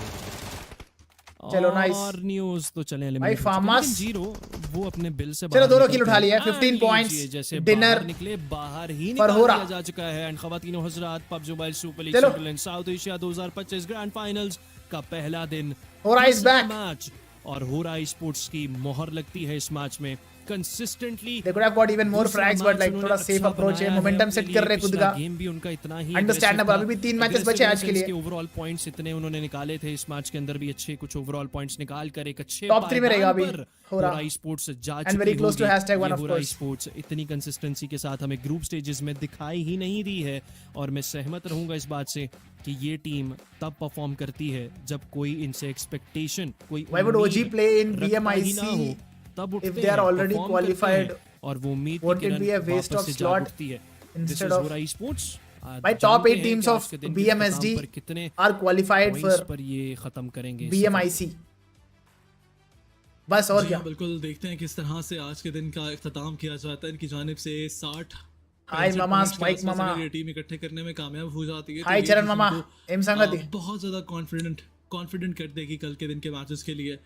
चलो नाइस। और न्यूज़ तो चले भाई फार्मस 0 वो अपने बिल से चलो 2 किल उठा लिया, 15 पॉइंट्स जैसे डिनर निकले बाहर ही पर निकाल हो दिया जा चुका है। एंड खवातीनो हजरात PUBG mobile super league champion south Asia 2025 grand finals का पहला दिन, Hora is back मैच और Hora स्पोर्ट्स की मोहर लगती है इस मैच में consistently. they could have got even more frags but like थोड़ा सेफ अप्रोच है, मोमेंटम सेट कर रहे खुद का। गेम भी उनका इतना ही अंडरस्टैंडेबल, अभी भी 3 मैचेस बचे आज के लिए। ओवरऑल पॉइंट्स इतने उन्होंने निकाले थे इस मैच के अंदर भी, अच्छे कुछ ओवरऑल पॉइंट्स निकाल कर एक अच्छे टॉप 3 में रहेगा अभी Hora स्पोर्ट्स जा चुकी है। very close to #1 of course। Sports इतनी कंसिस्टेंसी के साथ हमें ग्रुप स्टेजेस में दिखाई ही नहीं दी है, और मैं सहमत रहूंगा इस बात से कि ये टीम तब परफॉर्म करती है जब कोई इनसे एक्सपेक्टेशन, कोई why would OG play in BMIC तब if they are already qualified? और वो उम्मीद Won't it be a waste of slot instead of Hora sports by top 8 teams of BMSD are qualified for पर ये खत्म करेंगे BMIC। बस और क्या, बिल्कुल देखते हैं किस तरह से आज के दिन का इख्तिताम किया जाता है। इनकी जानिब से 60 हाय मामा स्पाइक मामा टीम इकट्ठे करने में कामयाब हो जाती है। हाय चरण मामा एम संगति बहुत ज्यादा कॉन्फिडेंट कर देगी कल के दिन के मैचेस के लिए।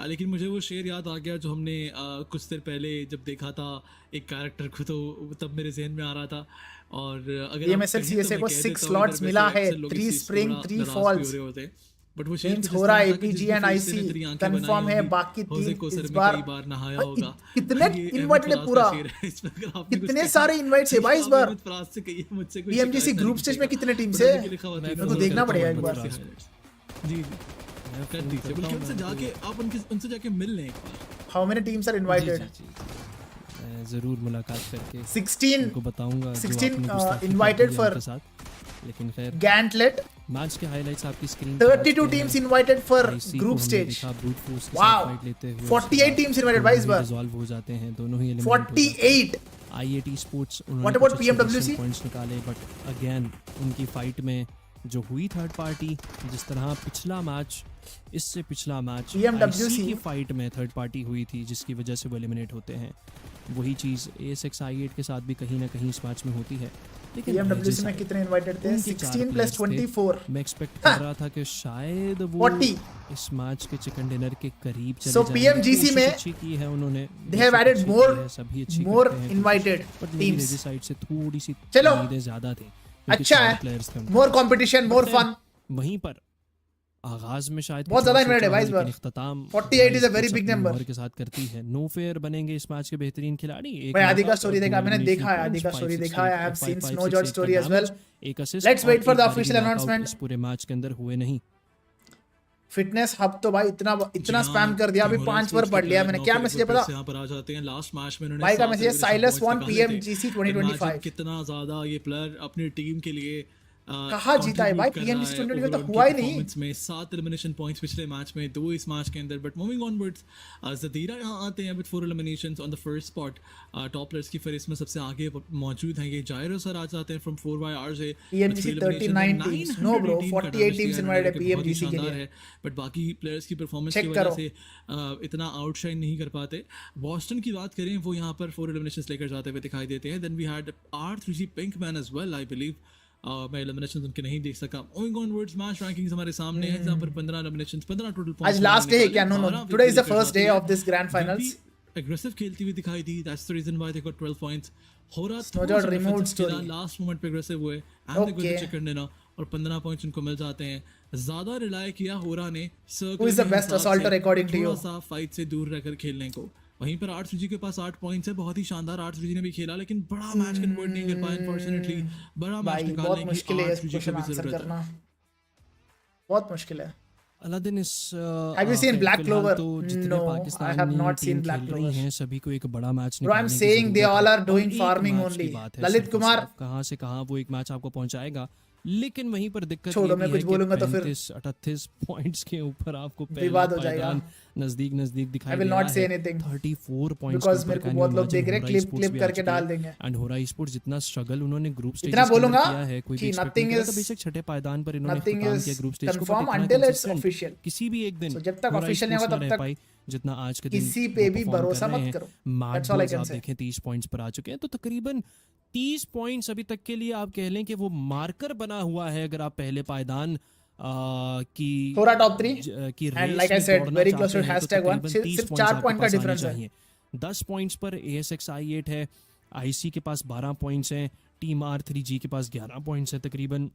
लेकिन मुझे वो शेर याद आ गया जो हमने कुछ देर पहले जब देखा था एक कैरेक्टर को, तो तब मेरे जहन में आ रहा था। और अगर PMSL CSA को 6 स्लॉट्स मिला है, 3 स्प्रिंग 3 फॉल्स, बट वो Hora APG and IC confirm है, बाकी 3 इस बार नहाया होगा। कितने इनवाइटेड है पूरा, कितने सारे इनवाइट्स है भाई इस बार। PMGC ग्रुप स्टेज में कितने टीम्स है, मेरे को देखना पड़ेगा एक बार। जी उनसे जाके आप उनसे जाके मिल लें एक बार। How many teams are invited? जरूर मुलाकात करके 16 को बताऊंगा 16 इनवाइटेड फॉर, लेकिन खैर गैंटलेट मैच के हाइलाइट्स आपकी screen 32 teams invited for group stage. Wow 48 teams invited भाई इस बार, रिजॉल्व हो जाते हैं दोनों ही 48। IAT sports what about PMWC points निकाले, बट अगेन उनकी फाइट में जो हुई थर्ड पार्टी, जिस तरह पिछला मैच, इससे पिछला मैच PMWC की फाइट में थर्ड पार्टी हुई थी जिसकी वजह से वो एलिमिनेट होते हैं, वही चीज़ ASX I8 के साथ भी कहीं ना कहीं इस मैच में होती है। लेकिन PMWC में कितने इनवाइटेड थे? 16 + 24। मैं एक्सपेक्ट कर रहा था कि शायद वो 40 इस मैच के चिकन डिनर के करीब चले so PMGC में अच्छी की है उन्होंने, they have added more invited teams side से थोड़ी सी चलो उम्मीदें ज्यादा थी, अच्छा है, more competition, more fun। वहीं पर आगाज में शायद बहुत ज्यादा इनवाइटेड है भाई इस बार, 48 is a very big number के साथ करती है। नो फेयर बनेंगे इस मैच के बेहतरीन खिलाड़ी। भाई आदि का स्टोरी देखा मैंने, देखा है आदि का स्टोरी देखा है, I have seen Snow George story as well. एक assist, let's wait for the official announcement. इस पूरे मैच के अंदर हुए नहीं। फिटनेस हब तो भाई इतना स्पैम कर दिया, अभी 5 पर पढ़ लिया मैंने। क्या मैसेज है पता? यहां पर आ जाते हैं लास्ट मैच में उन्होंने भाई का मैसेज है साइलस वन PMGC 2025। कितना ज्यादा ये प्लेयर अपनी टीम के लिए कहाँ जीता है भाई PMGC 2025 तो हुआ ही नहीं। में 7 एलिमिनेशन पॉइंट्स पिछले मैच में, 2 इस मैच के अंदर। बट मूविंग ऑनवर्ड्स, ज़दीरा यहाँ आते हैं with 4 eliminations on the first spot. Top players की फहरिस्त में सबसे आगे मौजूद हैं ये जायरो सर आ जाते हैं फ्रॉम 4YR से। PMGC 39 teams, no bro 48 teams invited है PMGC के लिए। बट बाकी प्लेयर्स की परफॉर्मेंस की वजह से इतना आउटशाइन नहीं कर पाते। बॉस्टन की बात करें, वो यहाँ पर 4 एलिमिनेशंस लेकर जाते हुए दिखाई देते हैं। Then we had R3G Pinkman as well, I believe. मैं एलिमिनेशंस उनके नहीं देख सका। मूविंग ऑनवर्ड्स, मैच रैंकिंग्स हमारे सामने है जहां पर 15 एलिमिनेशंस, 15 टोटल पॉइंट्स। आज लास्ट डे है क्या? No today is the first day of this grand finals. Aggressive खेलती हुई दिखाई दी, that's the reason why they got 12 points. Hora थोड़ा रिमोट स्टोरी, लास्ट मोमेंट पे एग्रेसिव हुए and they got the chicken dinner और 15 पॉइंट्स उनको मिल जाते हैं। ज्यादा रिलाय किया Hora ने circle, who is the best assaulter according to you, थोड़ा सा फाइट से दूर रहकर खेलने को। वहीं पर R3G के पास 8 पॉइंट्स है, बहुत ही शानदार R3G ने भी खेला, लेकिन बड़ा मैच कन्वर्ट नहीं कर पाया अनफॉर्चूनेटली। बड़ा मैच निकालने की R3G को भी जरूरत है, बहुत मुश्किल है। अलादीन इस Have you seen Black Clover? तो जितने No, Pakistani I have not seen Black खेल रही Clover हैं सभी को एक बड़ा match Bro, I'm saying they all are doing farming only। Lalit Kumar कहां से कहां वो एक मैच आपको पहुंचाएगा, लेकिन वहीं पर दिक्कत छोड़ो, मैं कुछ बोलूंगा तो फिर 38 पॉइंट्स के ऊपर आपको विवाद हो जाएगा, नज़दीक दिखाई दे रहा है। 34 पॉइंट्स बिकॉज़ मेरे को बहुत लोग देख रहे हैं, क्लिप करके डाल देंगे। एंड होराई स्पोर्ट्स जितना स्ट्रगल उन्होंने ग्रुप स्टेज इतना बोलूंगा किया है, कोई भी नथिंग इज बेशक छठे पायदान पर इन्होंने खत्म किया ग्रुप स्टेज को, कंफर्म अंटिल इट्स ऑफिशियल। किसी भी एक दिन जब तक ऑफिशियल नहीं होगा तब तक जितना आज के दिन किसी पे भी भरोसा मत करो। That's all I can say. देखें 30 पॉइंट्स पर आ चुके हैं, तो तकरीबन 30 पॉइंट्स अभी तक के लिए आप कह लें कि वो मार्कर बना हुआ है। अगर आप पहले पायदान की थोड़ा टॉप 3 की and like I said very close to #1 सिर्फ 4 पॉइंट का डिफरेंस है। 10 पॉइंट्स पर ASX I8 है, IC के पास 12 पॉइंट्स हैं, टीम R3G के पास 11 पॉइंट्स है। तकरीबन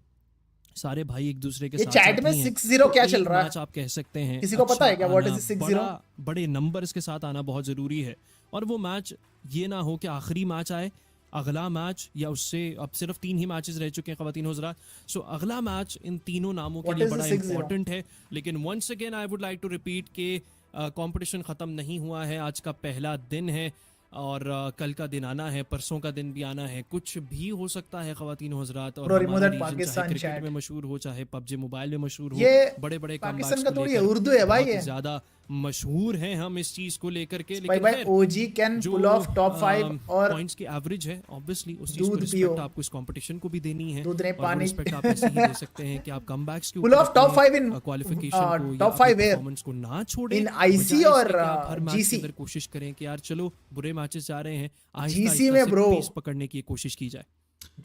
सारे भाई एक दूसरे के साथ चैट में 6-0 क्या चल रहा है आप कह सकते हैं। किसी को पता है क्या व्हाट इज 6-0? बड़े नंबर्स के साथ आना बहुत जरूरी है, और वो मैच ये ना हो कि आखिरी मैच आए, अगला मैच या उससे अब सिर्फ 3 ही मैचेस रह चुके हैं ख़वातीन हज़रात। सो अगला मैच इन तीनों नामों के लिए बड़ा इंपॉर्टेंट है। लेकिन once again I would like to repeat के कंपटीशन ख़त्म नहीं हुआ है, आज का पहला दिन है और कल का दिन आना है, परसों का दिन भी आना है, कुछ भी हो सकता है ख़वातीन हज़रात। और हमारा रीजन चाहे क्रिकेट में मशहूर हो, चाहे PUBG मोबाइल में मशहूर हो, बड़े बड़े पाकिस्तान का थोड़ी उर्दू है भाई, है ज़्यादा मशहूर हैं हम इस चीज को लेकर के। लेकिन OG can pull off top 5 और पॉइंट्स की एवरेज है, ऑब्वियसली उस चीज को रिस्पेक्ट आपको इस कंपटीशन को भी देनी है, दूध नहीं पानी रिस्पेक्ट आप ऐसे ही दे सकते हैं कि आप कमबैक्स के पुल ऑफ टॉप 5 इन क्वालिफिकेशन को, टॉप 5 परफॉर्मेंस को ना छोड़ें इन IC और GC। अगर कोशिश करें कि यार चलो बुरे मैचेस जा रहे हैं, GC में ब्रो पेस पकड़ने की कोशिश की जाए।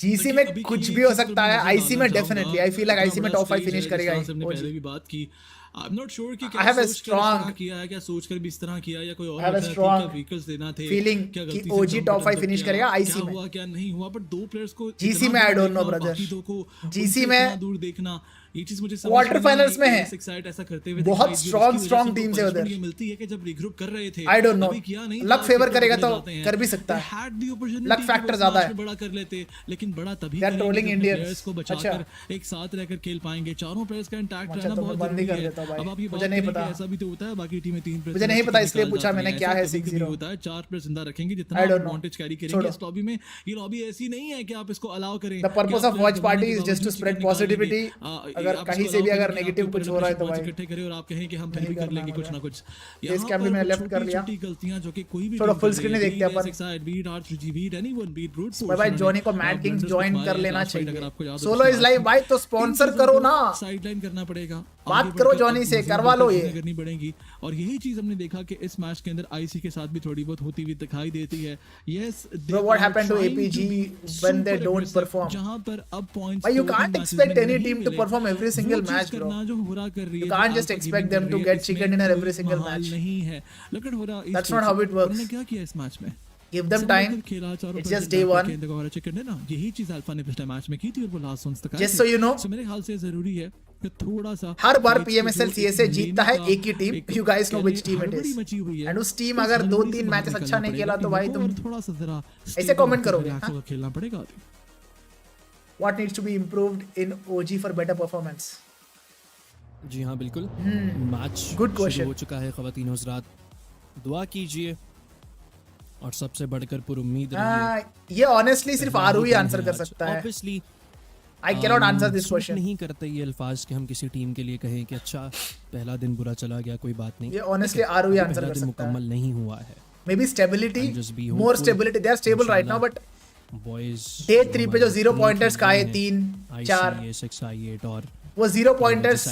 GC में कुछ भी हो सकता है, IC में definitely I feel like IC में टॉप 5 फिनिश करेगा। हमने पहले भी बात की, आई एम नॉट श्योर कि क्या सोच किया है, क्या सोचकर भी इस तरह किया या कोई और व्हीकल्स देना थे, फीलिंग कि OG टॉप 5 फिनिश करेगा IC में। हुआ क्या नहीं हुआ, बट 2 प्लेयर्स को GC में आई डोंट नो ब्रदर, GC में दूर देखना ये चीज मुझे क्वार्टर फाइनल्स में है, ऐसा करते हुए बहुत स्ट्रांग टीम से उधर मिलती है कि जब रिग्रुप कर रहे थे। आई डोंट नो, लक फेवर करेगा तो कर भी सकता है, लक फैक्टर ज्यादा है, बड़ा कर लेते, लेकिन बड़ा तभी ट्रोलिंग इंडियंस को बचाकर एक साथ रहकर खेल पाएंगे। चारों प्लेयर्स का इंटैक्ट रहना बहुत जरूरी है। अब आप ये मुझे नहीं पता, ऐसा भी तो होता है बाकी टीमें 3 प्लेयर्स, मुझे नहीं पता इसलिए पूछा मैंने क्या है 6-0 होता है। 4 प्लेयर्स जिंदा रखेंगे, जितना एडवांटेज कैरी करेंगे इस लॉबी में। ये लॉबी ऐसी नहीं है कि आप इसको अलाउ करें। The purpose of watch party is just to spread positivity. अगर कहीं से भी अगर नेगेटिव कुछ हो रहा है तो भाई इकट्ठे करें और आप कहें कि हम फिर भी कर लेंगे कुछ ना कुछ। इस कैंप में लेफ्ट कर लिया, छोटी गलतियां जो कि कोई भी थोड़ा फुल स्क्रीन में देखते हैं अपन। भाई जॉनी को मैड किंग्स ज्वाइन कर लेना चाहिए, सोलो इज लाइव भाई, तो स्पॉन्सर करो ना, साइडलाइन करना पड़ेगा, बात करो जॉनी से, करवा लो, ये करनी पड़ेगी। और यही चीज हमने देखा कि इस मैच के अंदर IC के साथ भी थोड़ी बहुत होती हुई दिखाई देती है। Yes bro, what happened to APG when they don't perform? जहां पर अब पॉइंट्स, भाई you can't expect any team to perform every single match bro, जो हो रहा कर रही है, you can't just expect them to get chicken dinner every single match, नहीं है। लेकिन हो रहा, that's not how it works। उन्होंने क्या किया इस मैच में, give them time, it's just day 1। यही चीज अल्फा ने पिछले मैच में की थी और वो लास्ट ओन्स तक आई। just so you know, so मेरे ख्याल से जरूरी है कि थोड़ा सा हर बार PMSL CSA जीतता है एक ही team, you guys know which team it is, and उस टीम अगर 2-3 मैचेस अच्छा नहीं खेला तो भाई तुम थोड़ा सा जरा ऐसे कमेंट करोगे, खेलना पड़ेगा। what needs to be improved in OG for better performance? जी हाँ बिल्कुल, मैच गुड क्वेश्चन हो चुका है ख़वातीन हज़रात, दुआ कीजिए और सबसे बढ़कर पुरुम्मीद रहिए। ये ऑनेस्टली सिर्फ आरू ही आंसर कर सकता है, obviously I can not answer this question. नहीं करते ये अल्फाज कि हम किसी टीम के लिए कहें कि अच्छा पहला दिन बुरा चला गया, कोई बात नहीं, ये ऑनेस्टली आरू ही आंसर कर सकता है, मुकम्मल नहीं हुआ है। Maybe stability, more stability, they are stable right now, but boys day 3 पे जो 0 पॉइंटर्स का है 3-4 I8 और वो 0 पॉइंटर्स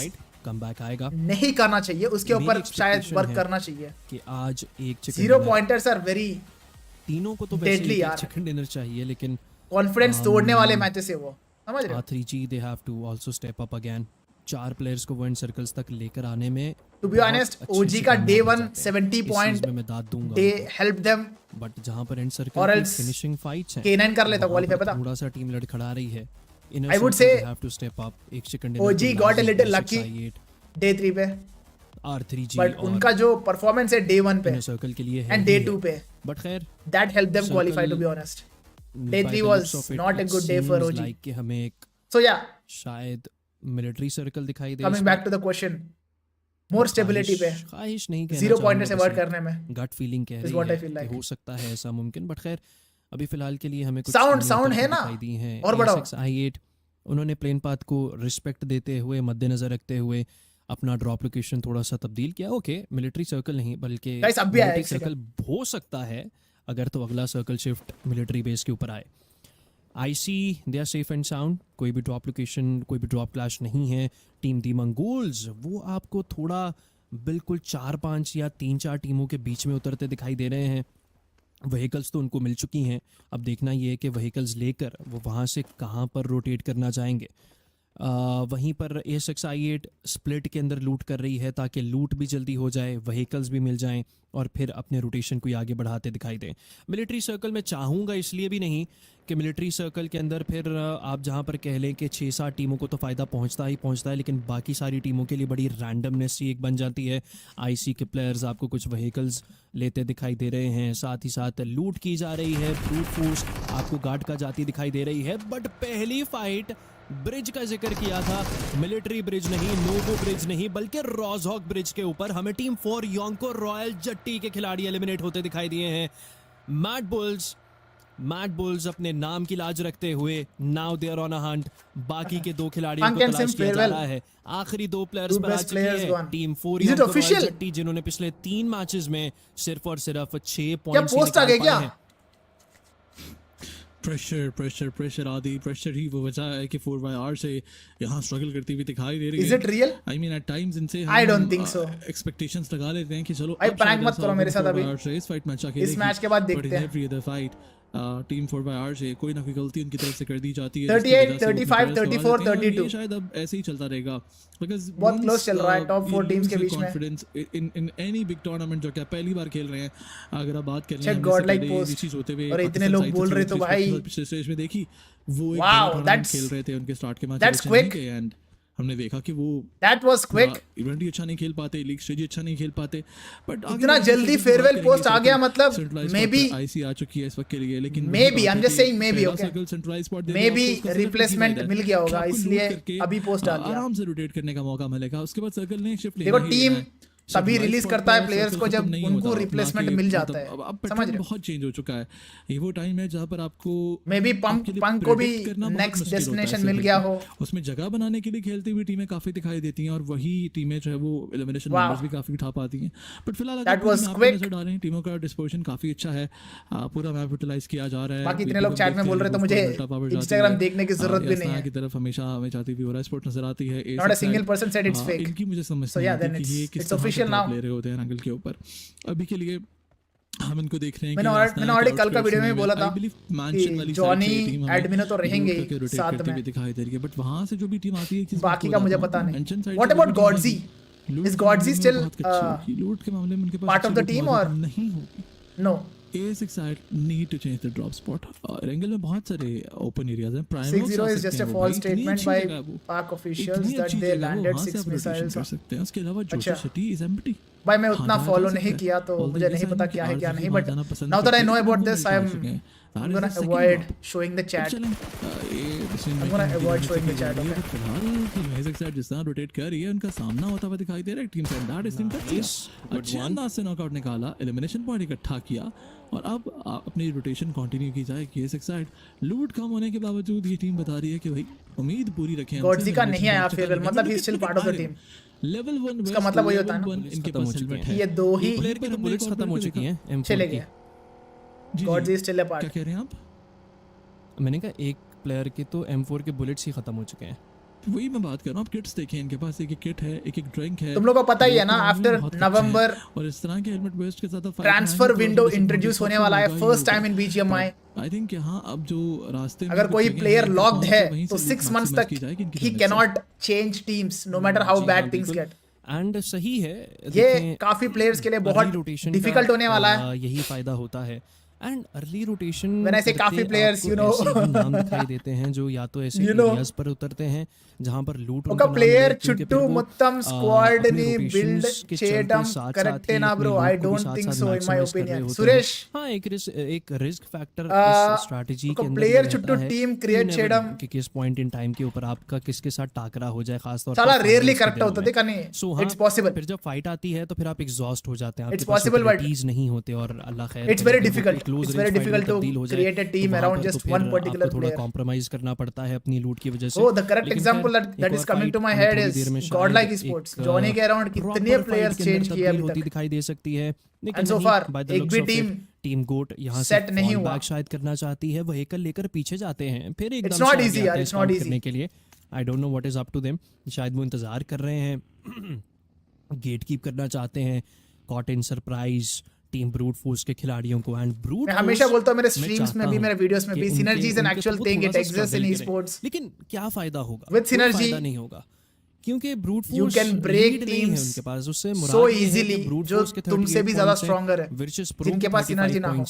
कमबैक आएगा, नहीं करना चाहिए, उसके ऊपर शायद वर्क करना चाहिए कि आज एक 0 पॉइंटर्स आर वेरी तीनों को तो वैसे चिकन डिनर चाहिए, लेकिन कॉन्फिडेंस तोड़ने वाले मैचेस है वो, समझ रहे हो। R3G they have to also step up again, 4 players को विन सर्कल्स तक लेकर आने में, टू बी ऑनेस्ट OG का डे 1 70 पॉइंट मैं दाद दूंगा, दे हेल्प देम, बट जहां पर एंड सर्कल की फिनिशिंग फाइट्स हैं, K9 कर लेता क्वालीफाई, पता थोड़ा सा टीम लड़खड़ा रही है। I would say have to step up, एक chicken dinner OG got a little lucky day 3 पे, R3G बट उनका जो परफॉर्मेंस है डे 1 पे सर्कल के लिए है एंड डे 2 पे, बट खैर that help them qualify, to be honest day 3 was not a good day for OG, like कि हमें एक सो या शायद मिलिट्री सर्कल दिखाई दे। Coming back to the question, more stability पे, ख्वाहिश नहीं कहना, 0 पॉइंटर्स अवॉइड करने में, गट फीलिंग कह रही है कि हो सकता है ऐसा मुमकिन, बट खैर अभी फिलहाल के लिए हमें कुछ साउंड है ना, दी हैं और बढ़ाओ I8 उन्होंने प्लेन पाथ को रिस्पेक्ट देते हुए, मद्देनज़र रखते हुए अपना ड्रॉप लोकेशन थोड़ा सा तब्दील किया। ओके, मिलिट्री सर्कल नहीं बल्कि मिलिट्री सर्कल हो सकता है अगर तो अगला सर्कल शिफ्ट मिलिट्री बेस के ऊपर आए। IC they are safe and sound, कोई भी ड्रॉप लोकेशन, कोई भी ड्रॉप क्लैश नहीं है। टीम दी मंगोल्स वो आपको थोड़ा बिल्कुल 4-5 या 3-4 टीमों के बीच में उतरते दिखाई दे रहे हैं। व्हीकल्स तो उनको मिल चुकी हैं, अब देखना ये है कि व्हीकल्स लेकर वो वहाँ से कहाँ पर रोटेट करना चाहेंगे। वहीं पर A6I8 स्प्लिट के अंदर लूट कर रही है ताकि लूट भी जल्दी हो जाए, व्हीकल्स भी मिल जाएं और फिर अपने रोटेशन को आगे बढ़ाते दिखाई दें। मिलिट्री सर्कल में चाहूँगा इसलिए भी नहीं कि मिलिट्री सर्कल के अंदर फिर आप जहाँ पर कह लें कि 6-7 टीमों को तो फ़ायदा पहुँचता ही पहुँचता है, लेकिन बाकी सारी टीमों के लिए बड़ी रैंडमनेस ही एक बन जाती है। आईसी के प्लेयर्स आपको कुछ व्हीकल्स लेते दिखाई दे रहे हैं, साथ ही साथ लूट की जा रही है, ब्रूट फोर्स आपको गार्ड का जाती दिखाई दे रही है। बट पहली फाइट ब्रिज का जिक्र किया था, मिलिट्री ब्रिज नहीं, नोवो ब्रिज नहीं, बल्कि रोजहॉक ब्रिज के ऊपर हमें टीम 4 योंको रॉयल जट्टी के खिलाड़ी एलिमिनेट होते दिखाई दिए हैं। मैड बुल्स अपने नाम की लाज रखते हुए now they are on a hunt, बाकी के 2 खिलाड़ियों को तलाश किया जा रहा है। आखिरी 2 प्लेयर्स पर आ चुके हैं टीम 4 योंको रॉयल जट्टी, जिन्होंने पिछले 3 मैचेस में सिर्फ और सिर्फ 6 पॉइंट्स निकाल पाए हैं। प्रेशर आदि प्रेशर ही वो वजह है कि 4/R से यहाँ स्ट्रगल करती हुई दिखाई दे रही है। Is it real? I mean at times इनसे I don't think so. Expectations लगा लेते हैं कि चलो भाई प्रैंक मत करो मेरे साथ अभी, इस फाइट में अच्छा खेलेगी, इस मैच के बाद देखते हैं। टीम 4/R से कोई ना कोई गलती उनकी तरफ से कर दी जाती है। 38, 35, 34, 32 शायद अब ऐसे ही चलता रहेगा, बिकॉज़ बहुत क्लोज चल रहा है टॉप 4 टीम्स के बीच में। Confidence in any big tournament जो कि पहली बार खेल रहे हैं, अगर आप बात करें चेक गॉड लाइक पोस्ट होते हुए और इतने लोग बोल रहे तो भाई पिछले स्टेज में देखी वो एक टूर्नामेंट खेल रहे थे, उनके स्टार्ट के मैच That's quick. एंड हमने देखा कि वो दैट वाज क्विक, इवेंट ही अच्छा नहीं खेल पाते, लीग स्टेज अच्छा नहीं खेल पाते, बट इतना जल्दी फेयरवेल पोस्ट आ गया, मतलब मे बी आईसी आ चुकी है इस वक्त के लिए, लेकिन maybe I am just saying maybe okay, maybe replacement मिल गया होगा इसलिए अभी पोस्ट आ गया, आराम से रोटेट करने का मौका मिलेगा। उसके बाद सर्कल ने शिफ्ट देखो टीम तभी रिलीज करता है प्लेयर्स को जब उनको रिप्लेसमेंट मिल जाता है, समझ रहे हो? बहुत चेंज हो चुका है, ये वो टाइम है जहां पर आपको मे बी पंक को भी नेक्स्ट डेस्टिनेशन मिल गया हो, उसमें जगह बनाने के लिए खेलती हुई टीमें काफी दिखाई देती हैं और वही टीमें जो है वो एलिमिनेशन नंबर्स भी काफी उठा पाती हैं। बट फिलहाल नजर डालें टीमों का डिस्पोजिशन काफी अच्छा है, पूरा मैप यूटिलाइज किया जा रहा है। बाकी इतने लोग चैट में बोल रहे तो मुझे इंस्टाग्राम देखने की जरूरत भी नहीं है, की तरफ हमेशा हमें चाहती हुई और स्पोर्ट नजर आती है। Not a single person said it's fake, इनकी मुझे समझ सो या देन इट्स ऑफिशियल नाउ ले रहे होते हैं एंगल के ऊपर। अभी के लिए हम इनको देख रहे हैं। मैंने ऑलरेडी कल का वीडियो में बोला था कि जॉनी एडमिन तो रहेंगे साथ में दिखाई दे रही है, बट वहां से जो भी टीम आती है बाकी का मुझे पता नहीं। What about Godji? Is Godji still loot के मामले में उनके पास पार्ट ऑफ द टीम और नहीं होगी? No, A6I need to change the drop spot. Erangel में बहुत सारे open areas हैं. 6-0 is just a false statement by Pak officials that they landed 6 missiles. उसके अलावा Joshi City is empty. भाई मैं उतना फॉलो नहीं किया तो मुझे नहीं पता क्या है क्या नहीं, but now that I know about this I'm gonna avoid showing the chat. I'm gonna avoid showing the chat. Okay. फिलहाल A6I जिस तरह रोटेट कर रही है उनका सामना होता हुआ दिखाई दे रहा है टीम से, दैट इज टीम का अच्छा अंदाज से नॉकआउट निकाला, एलिमिनेशन पॉइंट इकट्ठा किया और अब अपनी रोटेशन कंटिन्यू की जाए। A6I लूट कम होने के बावजूद ये टीम बता रही है कि भाई उम्मीद पूरी रखें। गॉडजी का नहीं आया फेयरवेल, मतलब he is still part of the team. Level 1 इसका मतलब वही होता है ना, इनके पास हेलमेट है, ये दो ही प्लेयर की तो बुलेट्स खत्म हो चुकी हैं, चले गए। गॉडजी स्टिल अ पार्ट। क्या कह रहे हैं आप? मैंने कहा एक प्लेयर के तो M4 के बुलेट्स ही खत्म हो चुके हैं। वही मैं बात कर रहा हूँ, आप किट्स देखें, इनके पास एक किट है, एक ड्रिंक है। तुम लोगों को पता ही है ना, आफ्टर नवंबर और इस तरह के हेलमेट वेस्ट के साथ ट्रांसफर विंडो इंट्रोड्यूस होने वाला है first time in BGMI। I think यहाँ अब जो रास्ते अगर कोई प्लेयर लॉक्ड है तो 6 मंथ्स तक ही can not change teams no matter how bad things get. And सही है, ये काफी प्लेयर्स के लिए बहुत डिफिकल्ट होने वाला है, यही फायदा होता है। And early rotation when I से काफी प्लेयर्स यू नो नाम दिखाई देते हैं जो या तो ऐसे एरियाज पर उतरते हैं जहां पर लूट ఒక ప్లేయర్ చుట్టూ మొత్తం స్క్వాడ్ ని బిల్డ్ చేయడం కరెక్ట్ నా bro? I don't think so in my opinion. Suresh हां एक रिस्क फैक्टर इस स्ट्रेटजी के अंदर प्लेयर చుట్టూ टीम क्रिएट చేయడం कि किस पॉइंट इन टाइम के ऊपर आपका किसके साथ टाकरा हो जाए, खास तौर पर చాలా రేర్లీ కరెక్ట్ అవుతది కానీ इट्स पॉसिबल। फिर जब फाइट आती है तो फिर आप एग्जॉस्ट हो जाते हैं, इट्स पॉसिबल बट नहीं होते और अल्लाह खैर, it's very difficult. Close it's very difficult to create a team around just one particular थोड़ा player. कॉम्प्रोमाइज करना पड़ता है अपनी लूट की वजह से। Oh, the correct example that is coming to my head is Godlike Esports. Johnny के अराउंड कितने players change किए अभी तक दिखाई दे सकती है, and so far एक भी टीम गोट यहाँ से नहीं हुआ। बैक शायद करना चाहती है, व्हीकल लेकर पीछे जाते हैं, फिर एकदम It's not easy यार, it's not easy करने के लिए। I don't know what is up to them, शायद वो इंतजार कर रहे हैं, गेट कीप करना चाहते हैं, caught in surprise team brute force के खिलाड़ियों को। एंड ब्रूट मैं हमेशा बोलता हूं मेरे स्ट्रीम्स में भी, मेरे वीडियोस में भी, synergy is an actual thing, it exists in esports. लेकिन क्या फायदा होगा विद सिनर्जी? फायदा नहीं होगा, क्योंकि brute force you can break teams उनके पास, उससे सो इजीली जो तुमसे भी ज्यादा स्ट्रॉन्गर है, वर्सेस जिनके पास सिनर्जी ना हो।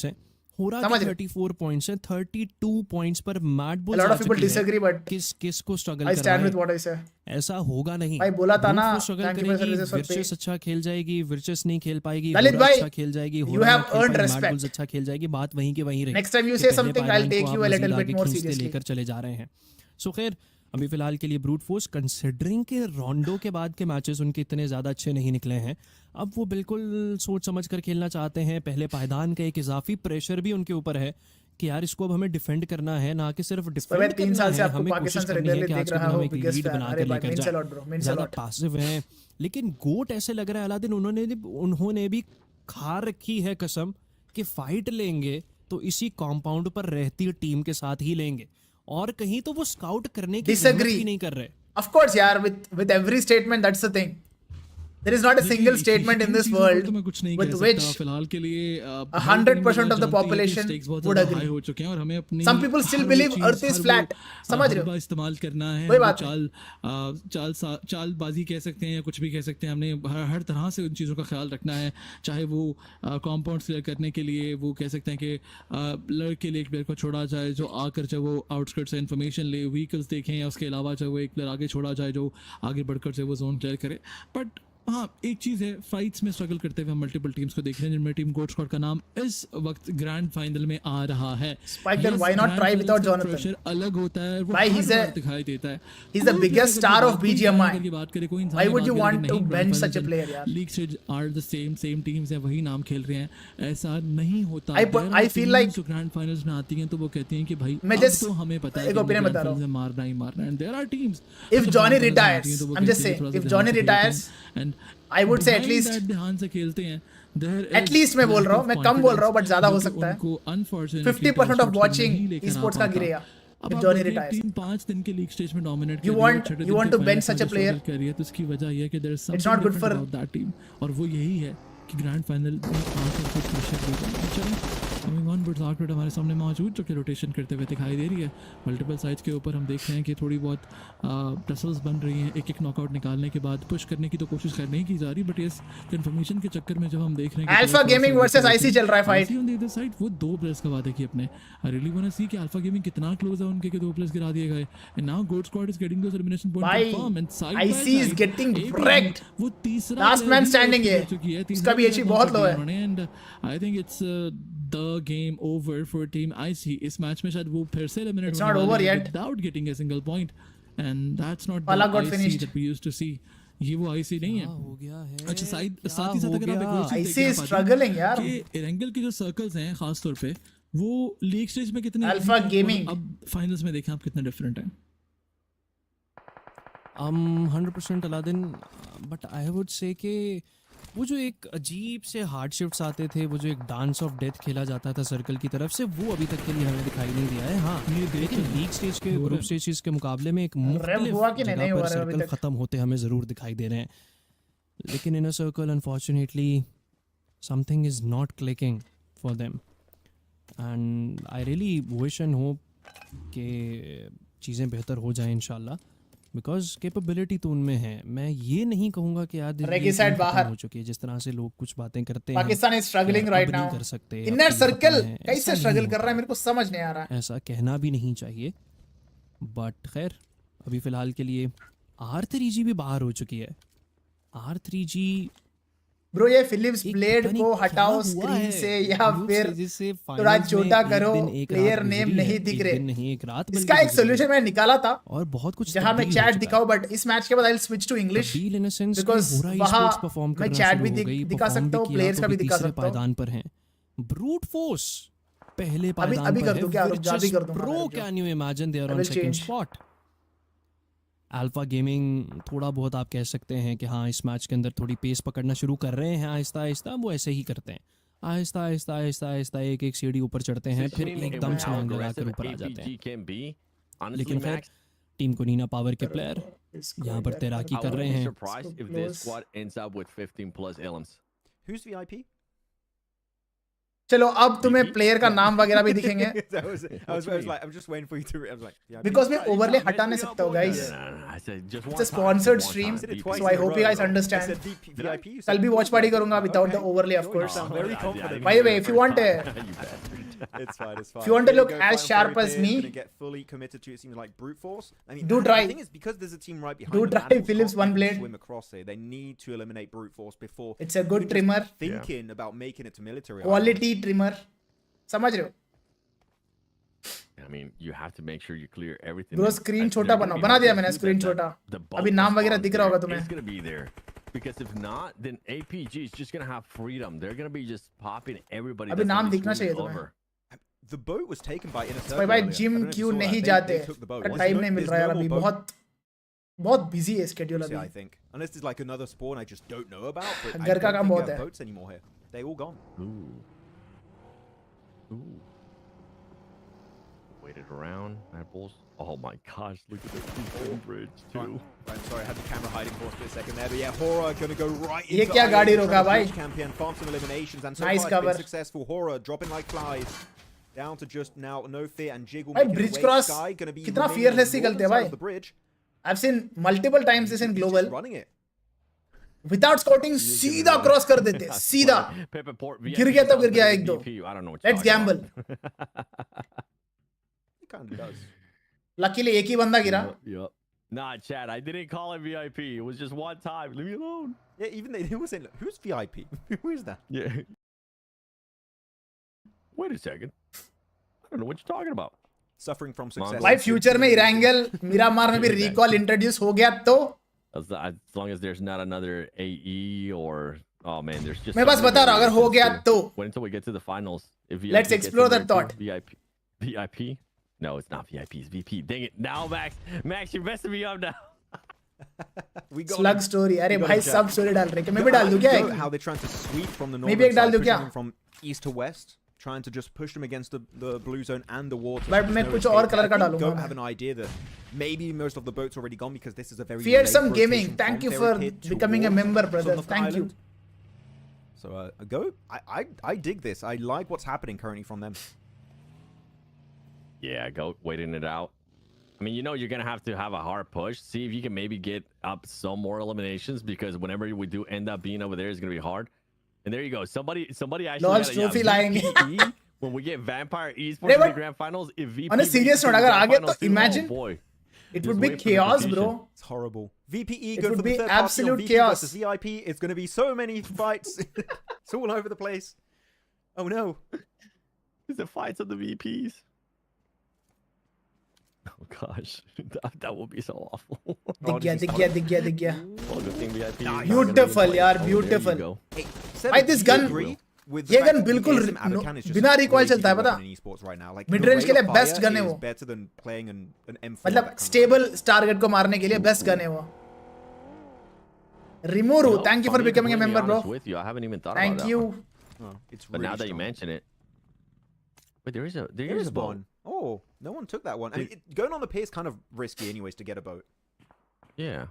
होरा 34 पॉइंट्स है, 32 पॉइंट्स पर mad bulls. A lot of people disagree, but किस को struggle I stand with what I say. ऐसा होगा नहीं भाई बोला था ना, वर्चस अच्छा खेल जाएगी, वर्चस नहीं खेल पाएगी, ललित भाई अच्छा खेल जाएगी, you have earned respect, अच्छा खेल जाएगी, बात वहीं के वहीं रही। Next time you say something, I'll take you a little bit more seriously. लेकर चले जा रहे हैं। सो खैर अभी फिलहाल के लिए ब्रूट फोर्स, कंसिडरिंग के रोंडो के बाद के मैचेस उनके इतने ज़्यादा अच्छे नहीं निकले हैं, अब वो बिल्कुल सोच समझ कर खेलना चाहते हैं। पहले पायदान का एक इजाफी प्रेशर भी उनके ऊपर है कि यार इसको अब हमें डिफेंड करना है, ना कि सिर्फ डिफेंड 3 साल से आपको हमें पाकिस्तान कोशिश से करनी है रेगुलरली कि देख आज रहा के हूं, दिन हमें लीड बना कर लेकर जाए। ज़्यादा पैसिव हैं, लेकिन गोट ऐसे लग रहा है अलादीन उन्होंने भी खा रखी है कसम कि फाइट लेंगे तो इसी कॉम्पाउंड पर रहती टीम के साथ ही लेंगे, और कहीं तो वो स्काउट करने की हिम्मत ही नहीं कर रहे। Of course यार, with every statement that's the thing. There is not a single statement in this world with which फिलहाल के लिए 100% of the population would agree. हो चुके हैं और हमें अपनी Some people still believe Earth is flat. समझ रहे हो? इस्तेमाल करना है, वही बात चालबाजी कह सकते हैं या कुछ भी कह सकते हैं, हमने हर तरह से उन चीज़ों का ख्याल रखना है, चाहे वो कॉम्पाउंड क्लियर करने के लिए वो कह सकते हैं कि लड़के लिए एक प्लेयर को छोड़ा जाए जो आकर चाहे वो आउटस्कर्ट से इन्फॉर्मेशन ले, व्हीकल्स देखें, या उसके अलावा चाहे वो एक प्लेयर आगे छोड़ा जाए जो आगे बढ़कर चाहे वो जोन क्लियर करे। बट हाँ, एक चीज़ है, फाइट्स में स्ट्रगल करते हुए हम मल्टीपल टीम्स को देख रहे हैं, जिनमें टीम गोट स्क्वाड का नाम इस वक्त ग्रैंड फाइनल में आ रहा है। Spiker, why not try without Jonathan? Pressure अलग होता है, वो Why he's a दिखाई देता है। He's the biggest star of BGMI. बात करें कोई Why would you want to bench such a player यार? League stage are the same teams हैं, वही नाम खेल रहे हैं, ऐसा नहीं होता। I feel like जो ग्रैंड फाइनल्स में आती हैं तो वो कहती हैं कि भाई मैं just तो हमें पता है एक ओपिनियन बता रहा हूँ, मारना ही मारना है। There are teams, if Johnny retires, I'm just saying, if Johnny retires, and I would say at least ध्यान से खेलते हैं, at least मैं बोल रहा हूँ, मैं कम बोल रहा हूँ, बट ज्यादा हो सकता है। 50% of watching esports का गिरेगा if Johnny retires. टीम 5 दिन के लीग स्टेज में dominate You want to bench such a player? करिए, तो इसकी वजह ये है कि there is It's not good for that team, और वो यही है कि ग्रैंड फाइनल में आकर कुछ प्रेशर देगा। चलें कमिंग ऑन बुट्स आउटपुट हमारे सामने मौजूद, जो कि रोटेशन करते हुए दिखाई दे रही है। मल्टीपल साइड्स के ऊपर हम देख रहे हैं कि थोड़ी बहुत टसल्स बन रही हैं, एक नॉकआउट निकालने के बाद पुश करने की तो कोशिश करने की जा रही, बट इस कंफर्मेशन के चक्कर में जब हम देख रहे हैं अल्फा गेमिंग वर्सेस आईसी चल रहा है fight on the other side, वो 2 प्लेयर्स का वादा किया अपने। आई रियली वांट टू सी कि अल्फा गेमिंग कितना क्लोज है उनके, कि 2 प्लेयर्स गिरा दिए गए, and now goat squad is getting those elimination point from end side IC is getting wrecked. वो तीसरा लास्ट मैन स्टैंडिंग है, उसका भी एचपी बहुत लो है, and I think it's the game over for team IC. इस मैच में शायद वो फिर से एलिमिनेट होने वाले हैं without getting a single point, and that's not Pala got the finished. That we used to see. ये वो आईसी नहीं है। हो गया है। अच्छा साथ ही साथ अगर आप एक और चीज़ आईसी देखें इज स्ट्रगलिंग यार, कि एरेंगल के जो सर्कल्स हैं खास तौर पे, वो लीग स्टेज में कितने अल्फा गेमिंग अब फाइनल्स में देखें आप कितने डिफरेंट हैं। 100% Aladdin, but I would say कि वो जो एक अजीब से हार्ड शिफ्ट्स आते थे, वो जो एक डांस ऑफ डेथ खेला जाता था सर्कल की तरफ से, वो अभी तक के लिए हमें दिखाई नहीं दिया है। हाँ, लेकिन लीग स्टेज के ग्रुप स्टेजेस के मुकाबले में एक मुख्तलिफ जगह पर सर्कल खत्म होते हमें ज़रूर दिखाई दे रहे हैं, लेकिन in a circle unfortunately something is not clicking for them, and I really wish and hope कि चीज़ें बेहतर हो जाएं इंशाल्लाह, बिकॉज कैपेबिलिटी तो उनमें है। मैं ये नहीं कहूँगा कि यार रेगिसाइड बाहर हो चुकी है, जिस तरह से लोग कुछ बातें करते हैं, Pakistan is struggling right now, कर सकते इनर सर्कल कैसे स्ट्रगल कर रहा है मेरे को समझ नहीं आ रहा है। ऐसा कहना भी नहीं चाहिए, बट खैर अभी फिलहाल के लिए R3G भी बाहर हो चुकी है। R3G ब्रो ये फिलिप्स ब्लेड को हटाओ स्क्रीन से, या फिर थोड़ा छोटा करो, प्लेयर नेम नहीं दिख रहे। इसका एक सोल्यूशन मैंने निकाला था और बहुत कुछ जहां मैं चैट दिखाऊं, बट इस मैच के बाद I will switch to English, because वहां मैं चैट भी दिखा सकता हूं, प्लेयर्स का भी दिखा सकता हूं। पायदान पर हैं ब्रूट फोर्स पहले पायदान अभी पर कर दूं क्या? रुक जा, अभी कर दूंगा प्रो मैं, can you imagine they are I on will second change. Spot. Alpha Gaming थोड़ा बहुत आप कह सकते हैं कि हाँ इस मैच के अंदर थोड़ी पेस पकड़ना शुरू कर रहे हैं आहिस्ता आहिस्ता. वो ऐसे ही करते हैं, आहिस्ता आहिस्ता आहिस्ता आहिस्ता एक एक सीढ़ी ऊपर चढ़ते हैं, फिर एकदम छलांग लगाकर ऊपर आ जाते हैं. लेकिन खैर टीम कोनिना पावर के प्लेयर यहाँ पर तैराकी कर रहे हैं. Who's VIP? चलो अब तुम्हें प्लेयर का नाम वगैरह भी दिखेंगे. I was like, I'm just waiting for you to. I was like, yeah. Because मैं ओवरले हटा नहीं सकता हूँ guys. It's a sponsored stream, so I hope you guys understand. VIP. कल भी watch party करूँगा without the overlay of course. I'm very confident. By the way, if you want It's fine. It's fine. If you want to There look go, as final sharp play as pin, me, gonna get fully committed to it. Seems like brute force. I mean, do try. The thing is, because there's a team right behind. Do them, try animals Phillips can't one even blade. Swim across here. They need to eliminate brute force before. it's a good even just trimmer, Thinking about making it to military. quality trimmer. समझ रहे हो? I mean, you have to make sure you clear everything. Bro, screen छोटा बना दिया मैंने screen छोटा. अभी नाम वगैरह दिख रहा होगा तुम्हें. It's gonna be there. Because if not, then APG is just gonna have freedom. They're gonna be just popping everybody. अभी नाम दिखना चाहिए तुम्हें. The boat was taken by Inner Circle. भाई जिम क्यों नहीं जाते? टाइम नहीं मिल रहा यार अभी. बहुत बिजी है स्केड्यूल अभी. I think unless there's like another spawn I just don't know about. But घर का काम बहुत है. Boats anymore here. They all gone. Ooh. Waited around. Mad Bulls. Oh my gosh, look at the bridge too. I'm sorry, I had the camera hiding for a split second there, but yeah, Horror gonna go right into ये क्या गाड़ी रोका भाई? Champion, farm some eliminations, and so Nice far it's cover. been successful. Horror dropping like flies. Down to just now, no fear and Jiggle भाई making bridge away. cross Sky gonna be कितना remaining fearless on the निकलते हैं northern side भाई. of the bridge. I've seen multiple times this in He's global. just running it. Without scouting सीधा cross कर देते. सीधा. गिर गया तो गिर गया एक दो. Let's gamble. It kind of does. Luckily एक ही बंदा गिरा. Yup. Nah, Chad, I didn't call it VIP. It was just one time. Leave me alone. Yeah, even they were saying, who's VIP? Who is that? Yeah. Wait a second. I don't know what you're talking about. Suffering from success. भाई future में Erangel Miramar में भी recall introduce हो गया तो As long as there's not another AE or oh man, there's just. मैं बस बता रहा हूँ अगर हो गया तो. Wait until we get to the finals. If VIP Let's explore that thought. VIP? No, it's not VIP. It's VP. Dang it! Now, Max, you're messing me up now. We got Slug story. अरे भाई सब story डाल रहे हैं. मैं भी डाल दूँ क्या? How they're trying to sweep from the north. मैं भी एक डाल दूँ क्या? From east to west, trying to just push them against the blue zone and the water. But मैं कुछ और color का डालूँगा. Don't have an idea that maybe most of the boats already gone because this is a very. Fearsome Gaming. Thank you for becoming a member, brother. Thank you. So go. I dig this. I like what's happening currently from them. Yeah, go waiting it out. I mean, you know, you're gonna have to have a hard push. See if you can maybe get up some more eliminations because whenever we do end up being over there, it's gonna be hard. And there you go. Somebody actually. Lord's trophy lying. When we get Vampire Esports in the grand finals, if VP. On a serious note, अगर आ गया तो imagine. Oh boy. It would be chaos, bro. It's horrible. VPE It go would for the be third absolute party chaos. versus VIP. It's going to be so many fights. It's all over the place. Oh no. It's the fights of the VPs. Oh gosh, that would be so awful. दिख गया. Oh, good thing VIP. Beautiful, यार, beautiful. भाई this gun, ये gun बिल्कुल बिना recoil चलता है पता. मिड रेंज के लिए बेस्ट गन है वो. मतलब स्टेबल टारगेट को मारने के लिए बेस्ट गन है वो. Rimuru, thank you for becoming a member, bro. I haven't even thought Thank about you. Oh, it's but really now that you strong. mention it, wait, there is a boat. one. Oh, no one took that one. I mean, going on the pier is kind of risky, anyways, to get a boat. Yeah.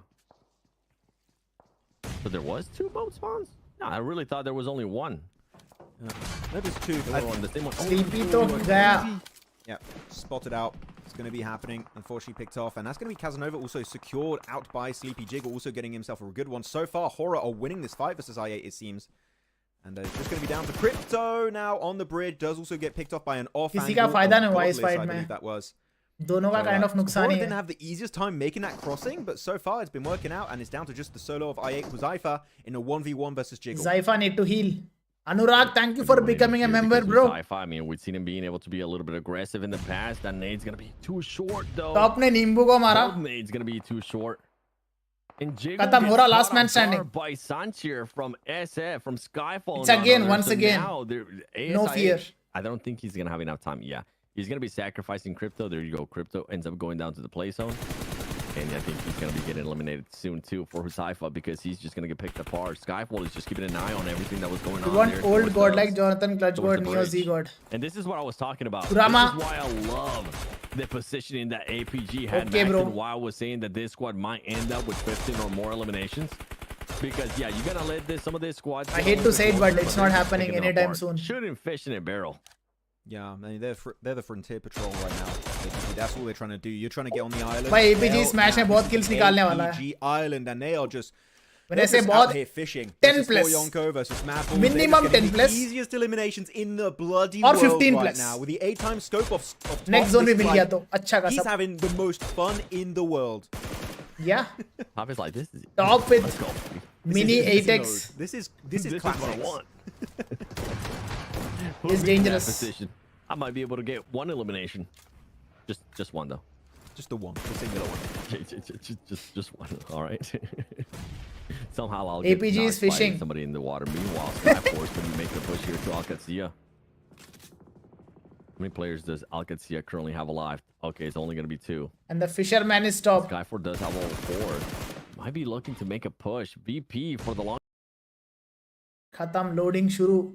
But there was 2 boat spawns. No, I really thought there was only one. No, there's 2. The same one. Sleepy तो गया. Yeah, spotted out. It's going to be happening. Unfortunately picked off. And that's going to be Casanova also secured out by Sleepy Jiggle, also getting himself a good one. So far, Horror are winning this fight versus I8, it seems. And it's just going to be down to Crypto now on the bridge. Does also get picked off by an off किसी का फायदा नहीं हुआ इस fight fight में. That was. दोनों का kind of नुकसान ही didn't है. have the easiest time making that crossing, but so far it's been working out, and it's down to just the solo of I8 Huzaifa in a 1v1 versus Jiggle. Zaifa need to heal. Anurag, thank you for becoming a member, bro. I mean, we've seen him being able to be a little bit aggressive in the past. That nade's gonna be too short, though. Top ने नींबू को मारा. Nade's gonna be too short. And Jiggle खत्म हो रहा, last man standing. By Sanchir from SF from Skyfall. It's again, once again. Now, No fear. I don't think he's going to have enough time. Yeah, he's going to be sacrificing Crypto. There you go. Crypto ends up going down to the play zone. And I think he's going to be getting eliminated soon, too, for Huzaifa, because he's just going to get picked apart. Skyfall is just keeping an eye on everything that was going on. You want old god like Jonathan, Clutch god, Neo Z god. And this is what I was talking about. Kurama. This is why I love the positioning that APG had. Okay, bro. Why I was saying that this squad might end up with 15 or more eliminations. Because, yeah, you got to let some of this squads... I hate to say it, but it's not happening anytime soon. Shooting fish in a barrel. Yeah, I mean, they're the frontier patrol right now. That's all they're trying to do. You're trying to get on the island. By APG smash में बहुत kills निकालने वाला है. APG island and they are just out here fishing. 10 plus. Yonko versus Maple. Minimum 10 plus. Easiest eliminations in the bloody or world 15 right plus. now with the 8-time scope of next zone भी मिल गया तो अच्छा खासा. He's having the most fun in the world. Yeah. Top is like this. Top with mini 8x. This is classic. What I want. It's dangerous. I might be able to get one elimination. Just one though. Just the one. The singular one. Just one. All right. Somehow I'll APG get is fishing. Somebody in the water. Meanwhile, Skyforce can make the push here to Alcazia. How many players does Alcazia currently have alive? Okay, it's only going to be 2. And the fisherman is top. Skyforce does have all 4. Might be looking to make a push. VP for the long. Khatam loading shuru.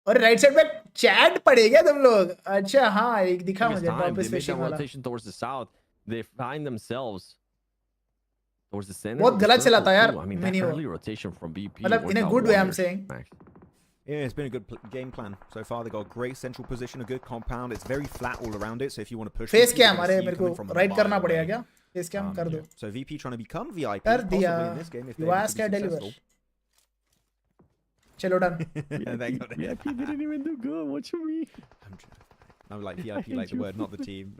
और right side पे chat पड़ेगा तुम लोग अच्छा हाँ एक दिखा मुझे टॉप पे फिशिंग वाला rotation towards the south they find themselves towards the center बहुत गलत चला था यार I mean that early rotation from BP मतलब in a good way I'm saying yeah it's been a good game plan so far they got a great central position a good compound it's very flat all around it so if you want to push face cam अरे मेरे को right करना पड़ेगा क्या face cam कर दो so VP trying to become VIP कर दिया in this game if you ask her deliver Chalo done. VIP didn't even do good. What you mean? I'm like VIP like the word, not the team.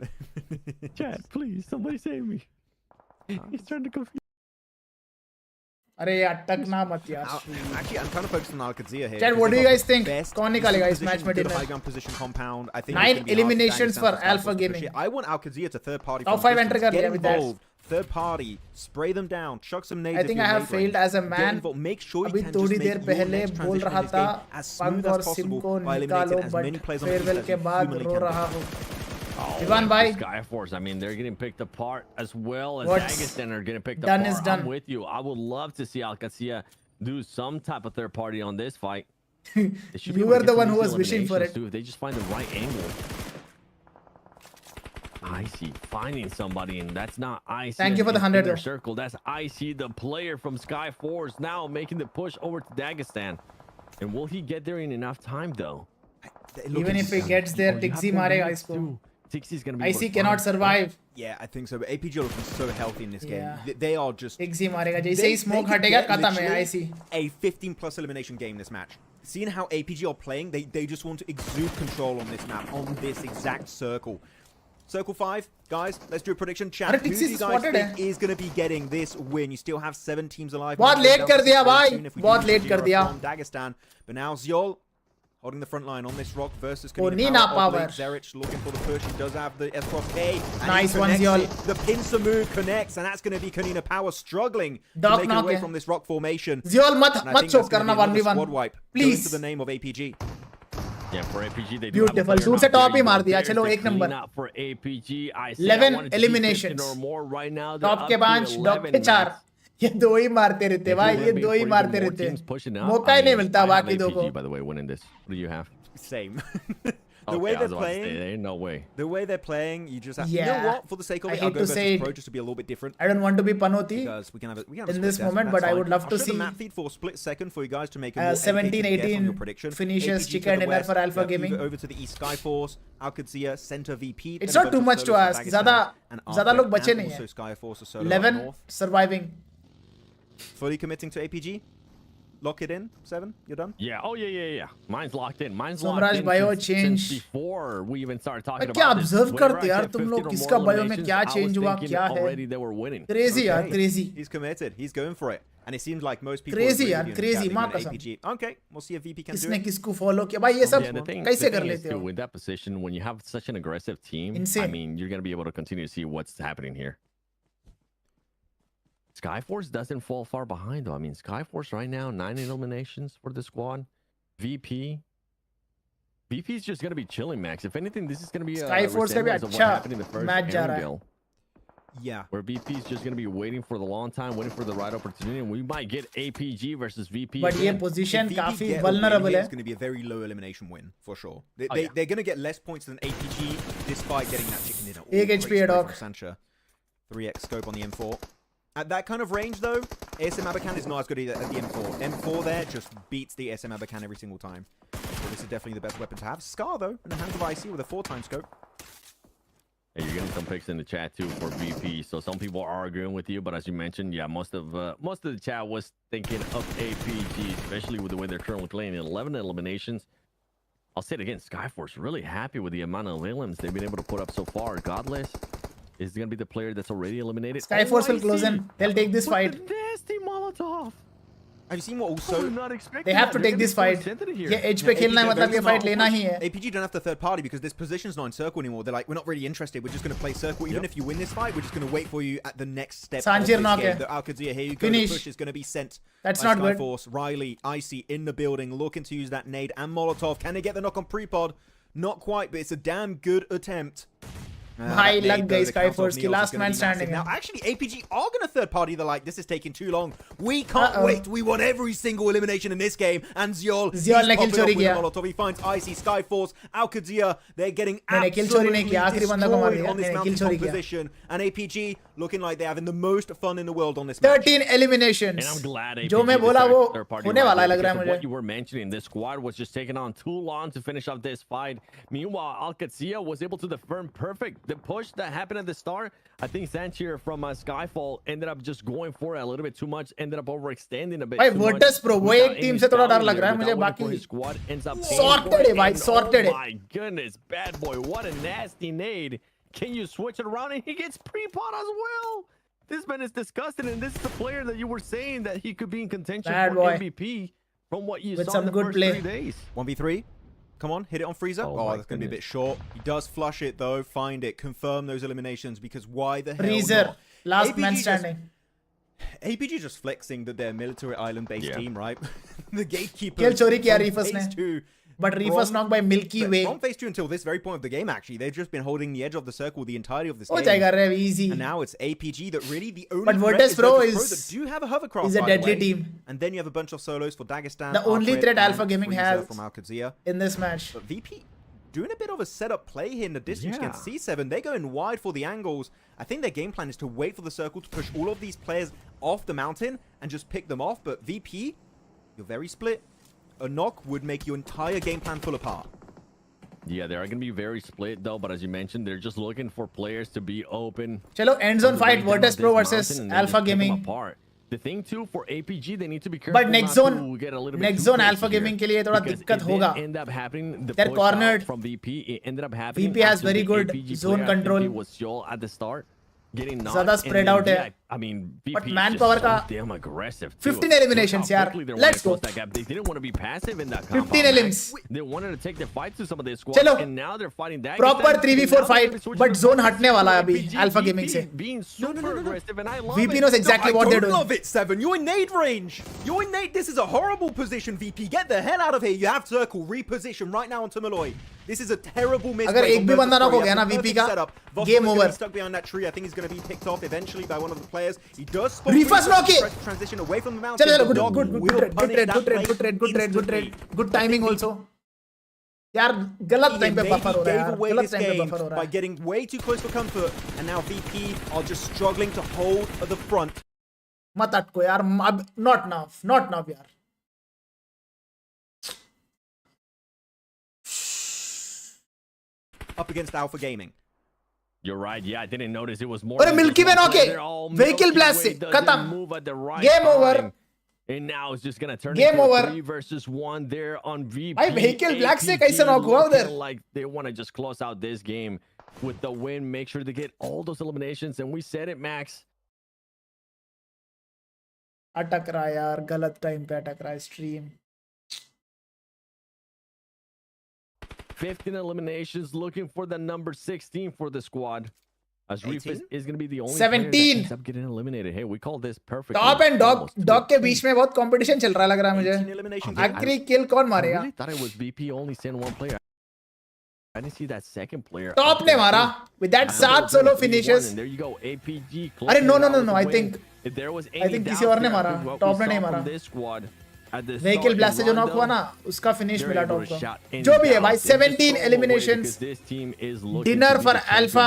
Chat, please, somebody save me. He's trying to confuse. अरे यार टकना मत यार. Actually, I'm kind of focused on Alcazia here. Chat, what do you guys think? कौन निकालेगा इस मैच में high ground position compound. I think 9 eliminations for Alpha Gaming. I want Alcazia to third party. Top 5 enter कर दिया with that. Third party, spray them down, chuck some nades. I think I have failed as a man. Make sure you अभी can थोड़ी just देर make पहले your बोल रहा था पंग और सिम possible को by निकालो eliminating as many but players on the farewell pitch के as बाद humanly रो can. रहा हूँ. Ivan bhai, Skyforce, I mean they're getting picked apart as well as What's Dagestan are getting picked done apart. is done. I'm with you. I would love to see Alcazia do some type of third party on this fight. you were the one who was wishing for it. Too, if they just find the right angle. Icy finding somebody, and that's not Icy. Thank you for the 100 circle. That's Icy, the player from Skyforce, now making the push over to Dagestan. And will he get there in enough time, though? Even if he gets there, Tixi marega isko. Tixi's gonna be Icy cannot survive. Yeah, I think so. But APG are looking so healthy in this game. Yeah. They are just. Tixi marega. जैसे ही smoke हटेगा, खत्म है Icy. A 15+ elimination game this match. Seeing how APG are playing, they just want to exude control on this map, on this exact circle. Circle 5, guys, let's do a prediction. Chat, who do you guys think is going to be getting this win? You still have 7 teams alive. बहुत late कर दिया भाई, बहुत late कर दिया. Dagestan, but now Zyol holding the front line on this rock versus Nina Power. Zerich looking for the push. He does have the S-K. Nice one, Zyol. The pincer move connects, and that's going to be Kanina Power struggling to make it away from this rock formation. Zyol मत choke करना 1v1. Please. To the name of APG. Yeah, for APG they do beautiful. दूर से top ही मार दिया. चलो एक number. For APG, I 11 eliminations. or more right now. Top के 5, top के 4. ये दो ही मारते रहते भाई, ये दो ही मारते रहते. मौका ही नहीं मिलता बाकी दो को. By the way, winning this. What do you have? Same. The way they're playing, there ain't no way. The way they're playing, you just have. Yeah. You know what? For the sake of it, I'll go versus Pro just to be a little bit different. I don't want to be Panoti because we can have a in this moment, but I would love to see the map feed for a split second for you guys to make a 17-18 finishes chicken dinner for Alpha Gaming. Over to the East Skyforce, Alcazia, Center VP. It's not too much to ask. ज़्यादा लोग बचे नहीं हैं. 11 surviving. Fully committing to APG. Lock it in, 7. You're done. Yeah. Oh yeah. Mine's locked in. Mine's Somraj locked in bio since before we even started talking about क्या this. observe करते यार तुम लोग किसका bio में क्या change हुआ क्या है? Already they were winning. Crazy यार, crazy. He's committed. He's going for it. And it seems like most people crazy यार, crazy माँ कसम. Okay, we'll see if VP can do किसने it. किसको follow किया भाई ये सब कैसे कर लेते हो? With that position, when you have such an aggressive team, Insane. I mean, you're gonna be able to continue to see what's happening here. Skyforce doesn't fall far behind though. I mean, Skyforce right now 9 eliminations for the squad. VP is just gonna be chilling, Max. If anything, this is gonna be a resemblance of what happened in the first Erangel. Yeah. Where VP is just gonna be waiting for the long time, waiting for the right opportunity, and we might get APG versus VP. But ये position काफी vulnerable है. It's gonna be a very low elimination win for sure. They're gonna get less points than APG despite getting that chicken dinner. 1 HP dog. Sancha. 3x scope on the M4. At that kind of range though, ASM Abakan is not as good either at the M4. M4 there just beats the ASM Abakan every single time. So this is definitely the best weapon to have. Scar though, in the hands of IC with a 4x scope. Hey, you're getting some picks in the chat too for VP. So some people are agreeing with you, but as you mentioned, yeah, most of the chat was thinking of APG, especially with the way they're currently playing. 11 eliminations. I'll say it again, Skyforce really happy with the amount of elims they've been able to put up so far. Godless is going to be the player that's already eliminated. Skyforce will close in. They'll take this fight. Nasty Molotov. Have you seen what also? They have to take this fight. Yeah, edge पे खेलना है मतलब ये fight लेना ही है. APG don't have the third party because this position's not in circle anymore. They're like, we're not really interested. We're just going to play circle. Even if you win this fight, we're just going to wait for you at the next step. Sanjir knock है. The Alcazia, here you go. The push is going to be sent. That's not good. Skyforce, Riley, Icy in the building, looking to use that nade and Molotov. Can they get the knock on pre-pod? Not quite, but it's a damn good attempt. High luck guys, Skyforce की last man standing. Now actually APG are going to third party. They're like, this is taking too long. We can't wait. We want every single elimination in this game. And Zyol ने kill चोरी किया. Molotov. He finds Icy, Skyforce, Alcazia. They're getting kill चोरी नहीं किया. आखिरी बंदा को मार दिया. on this mountain composition. And APG looking like they're having the most fun in the world on this 13 eliminations. And I'm glad APG जो मैं बोला वो होने वाला लग रहा है मुझे. What you were mentioning, this squad was just taking on too long to finish off this fight. Meanwhile, Alcazia was able to defend perfect. The push that happened at the start, I think Sanchir from Skyfall ended up just going for it a little bit too much, ended up overextending a bit. भाई Virtus Pro वो एक team से थोड़ा डर लग रहा है मुझे. बाकी squad ends up sorted है भाई, sorted है. Oh my goodness, bad boy, what a nasty nade. Can you switch it around? And he gets pre-pot as well. This man is disgusting, and this is the player that you were saying that he could be in contention for MVP from what you saw in the first 3 days. 1v3. Come on, hit it on Freezer. Oh, that's going to be a bit short. He does flush it, though. Find it. Confirm those eliminations, because why the hell Freezer, not? last man standing. APG just flexing that they're a military island-based team, right? The gatekeeper. Kill चोरी किया Reefus ने. But Reefus knocked by Milky Way. From phase 2 until this very point of the game, actually, they've just been holding the edge of the circle the entirety of this game. जाएगा easy. And now it's APG that really the only but Virtus Pro that do have a hovercraft. Is a deadly team. And then you have a bunch of solos for Dagestan. The only threat Alpha Gaming has from Alcazia in this match. But VP doing a bit of a setup play here in the distance against C7. They're going wide for the angles. I think their game plan is to wait for the circle to push all of these players off the mountain and just pick them off. But VP, you're very split. A knock would make your entire game plan fall apart. Yeah, they are going to be very split though, but as you mentioned, they're just looking for players to be open. Chalo, end zone fight, Virtus Pro versus Alpha Gaming. The thing too for APG, they need to be careful. But next zone Alpha Gaming के लिए थोड़ा दिक्कत होगा. End up happening. They're cornered from VP. It ended up happening. VP has very good zone control. Was Joel at the start. Getting ज़्यादा spread out है. I mean, but manpower का damn aggressive. 15 eliminations यार. Let's go. They didn't want to be passive in that 15 elims. They wanted to take the fight to some of their squads, and now they're fighting that. Proper 3v4 fight, but zone हटने वाला है अभी Alpha Gaming से. Being super aggressive, and I love VP knows exactly what they're doing. I love it, Seven. You're in nade range. You're in nade. This is a horrible position, VP. Get the hell out of here. You have circle reposition right now onto Malloy. This is a terrible miss. अगर एक भी बंदा knock हो गया ना VP का, game over. Stuck behind that tree. I think he's going to be picked off eventually by one of the players. He does spot Reefus knock it. Transition away from the mountain. Good timing also. यार गलत time पे buffer हो रहा है यार. गलत time पे buffer हो रहा है. By getting way too close for comfort, and now VP are just struggling to hold at the front. मत अटको यार. Not now यार. Up against Alpha Gaming. You're right. Yeah, I didn't notice it was more. अरे Milky Way knock it. Vehicle blast से खत्म. Game over. And now it's just gonna turn game into over. 3 versus 1 there on VP. भाई vehicle black से कैसे knock हुआ उधर? Like they want to just close out this game with the win. Make sure to get all those eliminations. And we said it, Max. अटक रहा है यार. गलत टाइम पे अटक रहा है stream. 15 eliminations, looking for the number 16 for the squad. As Reef is going to be the only 17 player that ends up getting eliminated. Hey, we call this perfect. Top and dog के बीच में बहुत competition चल रहा लग रहा है मुझे. आखिरी किल कौन मारेगा? I really thought it was VP only sent one player. I didn't see that second player. Top ने मारा with that 7 solo finishes. There you go, APG. अरे no, I think किसी और ने मारा, टॉप ने नहीं मारा. This squad व्हीकल ब्लास्ट से जो नॉक हुआ ना, उसका फिनिश मिला टॉप को. जो भी है भाई, 17 eliminations. Dinner for Alpha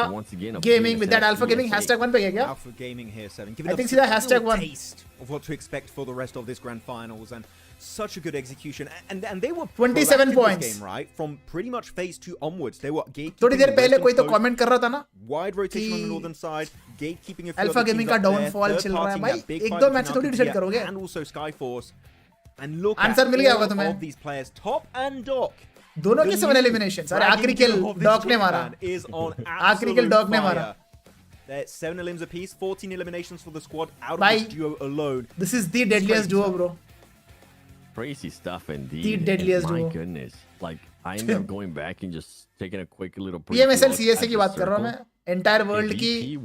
Gaming with that Alpha Gaming #1 पे गया. Alpha Gaming here 7. I think सीधा #1 taste of what to expect for the rest of this grand finals, and such a good execution, and they were 27 points game, right, from pretty much phase 2 onwards. They were gatekeeping. थोड़ी देर पहले कोई तो comment कर रहा था ना, wide rotation on the northern side, gatekeeping a few Alpha Gaming का downfall चल रहा है भाई. एक दो मैच थोड़ी डिसाइड करोगे. And also Skyforce. And look answer at मिल गया होगा all तुम्हें. of these players, Top and Doc. दोनों के 7 eliminations. अरे आखिरी किल डॉक ने मारा. आखिरी किल डॉक ने मारा. They're 7 elims apiece, 14 eliminations for the squad out of Bye. this duo alone. This is the deadliest duo, bro. Crazy stuff indeed. The deadliest My duo. goodness. Like, I ended up going back and just taking a quick little PMSL CSA की बात कर रहा हूँ मैं. Entire world की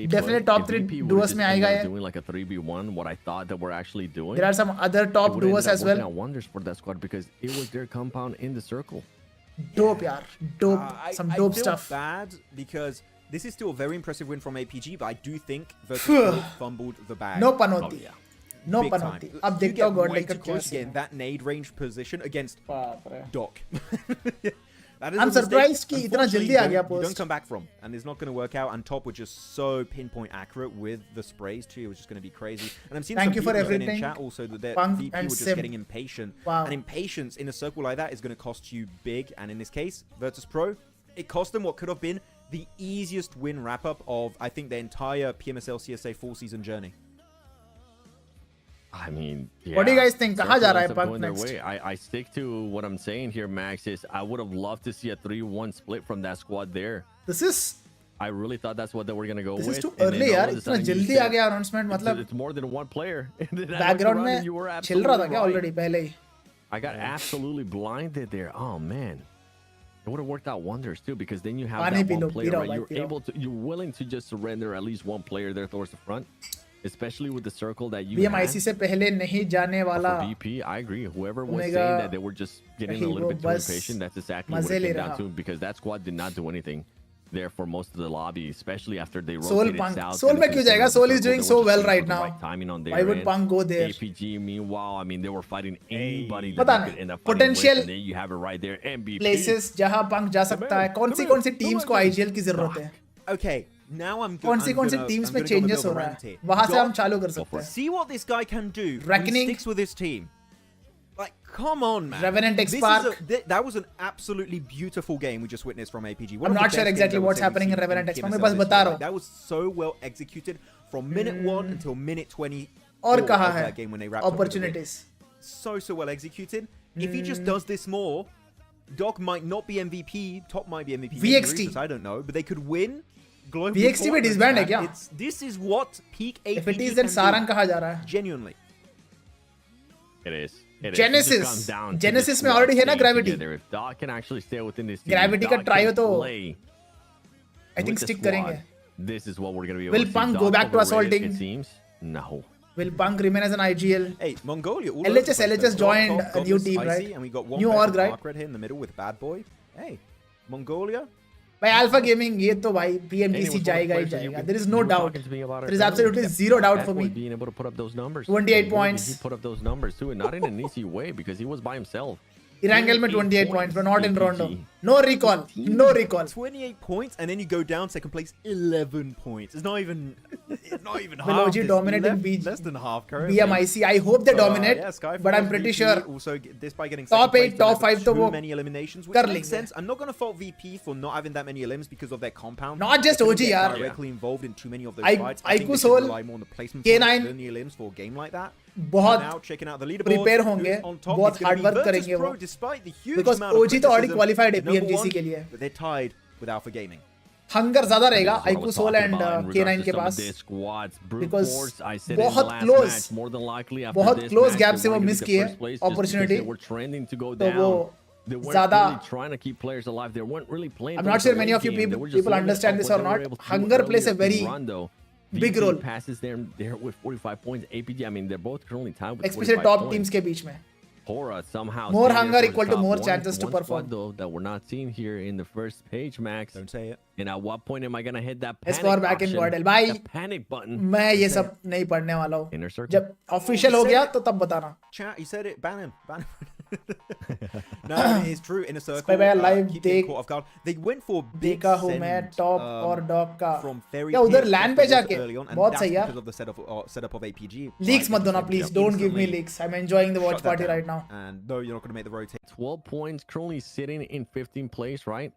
definitely top 3 duos में आएगा ये. Doing like a 3v1, what I thought that we're actually doing. There are some other top duos as well. Wonders for that squad because it was their compound in the circle. Dope यार, dope. Some dope stuff. I feel bad because this is still a very impressive win from APG, but I do think Virtus fumbled the bag. No pun होती. No pun होती. अब देखते हो God like again that nade range position against Doc. I'm surprised कि इतना जल्दी आ गया You post. don't come back from, and it's not going to work out. And Top were just so pinpoint accurate with the sprays too. It was just going to be crazy. And I'm seeing Thank some you for people in everything. chat also that their Punk VP and were just Sim. getting impatient. Wow. And impatience in a circle like that is going to cost you big. And in this case, Virtus Pro, it cost them what could have been the easiest win wrap up of I think the entire PMSL CSA full season journey. I mean, yeah. What do you guys think? कहाँ जा रहा है Punk next? I stick to what I'm saying here, Max. Is I would have loved to see a 3-1 split from that squad there. This is. I really thought that's what they were gonna go with. This is too early यार. इतना जल्दी आ गया announcement मतलब. It's more than one player. Background में चल रहा था क्या already पहले ही? I got absolutely blinded there. Oh man. It would have worked out wonders too because then you have that one player, right? You're willing to just surrender at least one player there towards the front. Especially with the circle that you BMIC से पहले नहीं जाने वाला. VP, I agree. Whoever was saying that they were just getting a little bit too impatient, that's exactly what it came down to because that squad did not do anything there for most of the lobby, especially after they rotated south. Soul में क्यों जाएगा? Soul is doing so well right now. Timing on their Why would Punk go there? APG, meanwhile, I mean, they were fighting anybody पता that could end up potential and then you have it right there. MVP. Places जहाँ Punk जा सकता है. कौन सी teams को IGL की जरूरत है? Okay. Now I'm कौन सी teams में changes हो रहा है? वहाँ से हम चालू कर सकते हैं. See what this guy can do. Reckoning. He sticks with his team. Like, come on, man. Revenant X Spark. That was an absolutely beautiful game we just witnessed from APG. I'm not sure exactly what's happening in Revenant X Spark. मैं बस बता रहा हूँ. That was so well executed from minute 1 until minute 20. और कहाँ है? Game when they wrapped Opportunities. So well executed. If he just does this more, Doc might not be MVP. Top might be MVP. VXT. I don't know, but they could win. VXT में disband है क्या? This is what peak APG If it is, then Sarang कहाँ जा रहा है? Genuinely. It is. Genesis में already है ना Gravity. If Doc can actually stay within this team, Gravity का try हो तो I think stick करेंगे. This is what we're going to be able to see. Will Punk go back to assaulting? It seems. No. Will Punk remain as an IGL? Hey, Mongolia. LHS joined a new team, right? And we got one new org, right? Red here in the middle with Bad Boy. Hey, Mongolia. भाई Alpha Gaming ये तो भाई PMGC जाएगा ही जाएगा. There is no doubt. There is absolutely zero doubt for me. Being able to put up those numbers. 28 points. He put up those numbers too, and not in an easy way because he was by himself. Erangel में 28 points, but not in Rondo. No recall. No recall. 28 points, and then you go down second place, 11 points. It's not even half. Veloji dominating BG. Less than half currently. BMIC. I hope they dominate, but I'm pretty sure also despite getting top 8, top 5 तो वो many eliminations, which makes sense. I'm not going to fault VP for not having that many elims because of their compound. Not just OG यार. Directly involved in too many of those fights. I think they should rely more on the placement than the elims for a game like that. बहुत prepare होंगे, बहुत hard work करेंगे वो, because OG तो already qualified है PMGC के लिए. They're tied with Alpha Gaming. Hunger ज्यादा रहेगा Aiku Soul and K9 के पास, because बहुत close gap से वो मिस किए opportunity, तो वो They weren't really trying to keep players alive. They weren't really playing. I'm not sure many of you people understand this or not. Hunger plays a very big role. Passes there with 45 points. APG, I mean, they're both currently tied with 45 especially top teams के बीच में. Hora somehow. More hunger equal to more chances to perform. Though that we're not seeing here in the first page, Max. Don't say it. And at what point am I gonna hit that panic Score back in Gordel. Bye. Panic button. मैं ये सब नहीं पढ़ने वाला हूँ. Inner circle. जब official हो गया तो तब बताना. Chat, you said it. Ban him. Ban him. No, it's true. Inner circle. Spy by live keep getting caught off guard. They went for big देखा हूँ मैं top और dog का. From very या उधर land पे जाके बहुत सही यार. Because of the setup of APG. Leaks मत दो ना please. Don't give me leaks. I'm enjoying the watch party right now. And no, you're not going to make the rotation. 12 points, currently sitting in 15th place, right?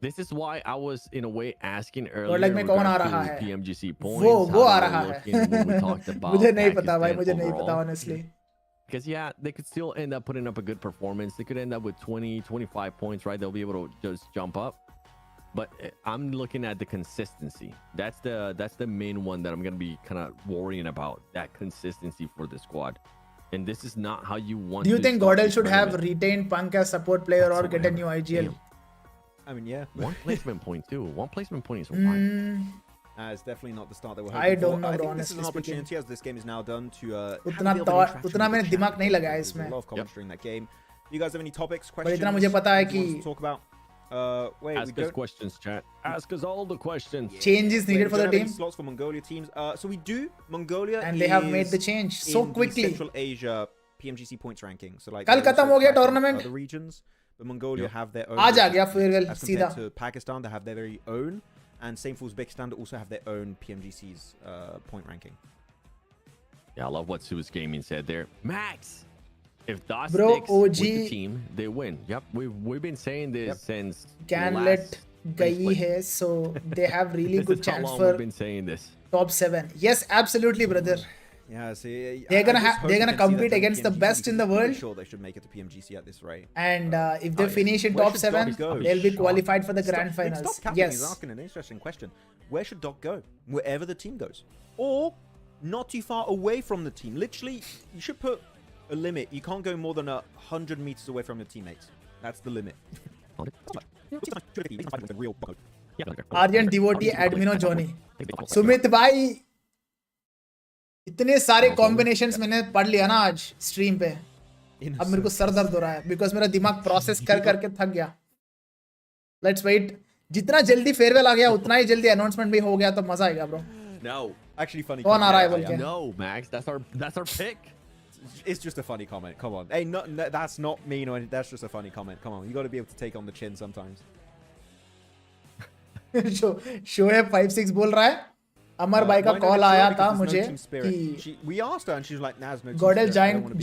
This is why I was in a way asking earlier. like में कौन आ रहा है? PMGC points. वो आ रहा है. We talked about मुझे नहीं पता भाई, मुझे नहीं पता honestly. Because yeah, they could still end up putting up a good performance. They could end up with 20, 25 points, right? They'll be able to just jump up. But I'm looking at the consistency. That's the main one that I'm going to be kind of worrying about. That consistency for the squad. And this is not how you want. Do you think Gordel should have retained Punk as support player or get a new IGL? I mean, yeah. One placement point too. One placement point is fine. It's definitely not the start that we're hoping I don't know, I think honestly this is an opportunity as this game is now done to उतना मैंने दिमाग नहीं लगाया इसमें. A lot of comments during that game. You guys have any topics, questions? इतना मुझे पता है कि talk about. Wait, ask us questions, chat. Ask us all the questions. Changes needed for the team. Slots for Mongolia teams. So we do. Mongolia and they have made the change so quickly. Central Asia PMGC points ranking. So like कल खत्म हो गया tournament. Other regions, but Mongolia have their own. आज आ गया farewell सीधा. To Pakistan, they have their very own, and same for Uzbekistan, they also have their own PMGC's point ranking. Yeah, I love what Suez Gaming said there. Max, if DOS Bro, sticks OG with the team, they win. Yep, we've been saying this since. Canlet gayi hai, so they have really good chance for. We've been saying this. Top 7. Yes, absolutely, brother. Yeah, see, they're gonna compete against the best in the world. Sure, they should make it to PMGC at this rate. And if they finish in top 7, they'll be qualified for the grand finals. Yes. He's asking an interesting question. Where should Doc go? Wherever the team goes, or not too far away from the team. Literally, you should put a limit. You can't go more than 100 meters away from your teammates. That's the limit. Aryan devotee admino Johnny. Sumit bhai. इतने सारे combinations मैंने पढ़ लिया ना आज stream पे. अब मेरे को सर दर्द हो रहा है बिकॉज मेरा दिमाग प्रोसेस कर करके थक गया. Let's wait. जितना जल्दी फेयरवेल आ गया उतना ही जल्दी अनाउंसमेंट भी हो गया तो मजा आएगा ब्रो. No, actually funny. कौन आ रहा है बोल के? No, Max, that's our pick. It's just a funny comment. Come on. Hey, no, that's not mean or anything. That's just a funny comment. Come on, you got to be able to take on the chin sometimes. Shoaib 56 बोल रहा है. अमर भाई का call आया था मुझे कि we asked her and she's like, "Nah, no." Gordel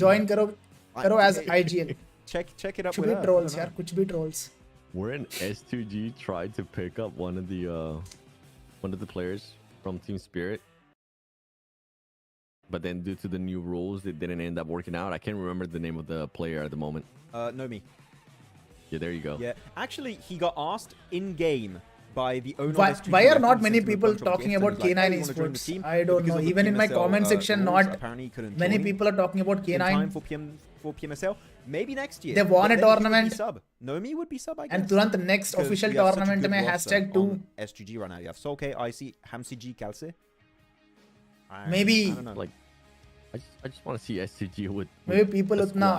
join करो as IGL. Check it up with her. Trolls यार, कुछ भी trolls. We're in S2G tried to pick up one of the players from Team Spirit, but then due to the new rules, it didn't end up working out. I can't remember the name of the player at the moment. Nomi. Yeah, there you go. Yeah, actually, he got asked in game by the owner. Why are not many people talking about K9 esports? I don't know. Even in my comment section, not many people are talking about K9. For PMSL, maybe next year. They won a tournament. Nomi would be sub, I guess. And turant next official tournament mein #2 SGG right now. You have Solke, IC, Hamsi G, Kalse. Maybe. I don't know. Like, I just want to see SGG with. Maybe people utna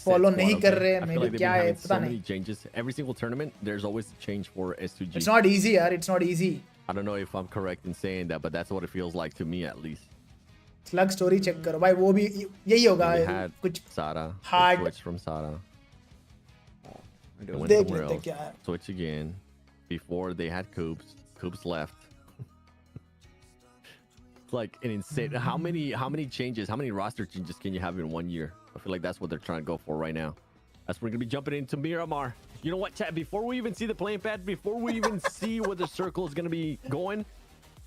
follow नहीं कर रहे हैं. Maybe क्या है पता नहीं. Changes every single tournament. There's always a change for S2G. It's not easy, yaar. It's not easy. I don't know if I'm correct in saying that, but that's what it feels like to me at least. Slug story check करो भाई. वो भी यही होगा. कुछ Sara. hard. Switch from Sara. देख लेते क्या है. Switch again. Before they had Coops. Coops left. It's like an insane. How many changes? How many roster changes can you have in 1 year? I feel like that's what they're trying to go for right now. That's we're gonna be jumping into Miramar. You know what, chat? Before we even see the playing pad, before we even see where the circle is gonna be going,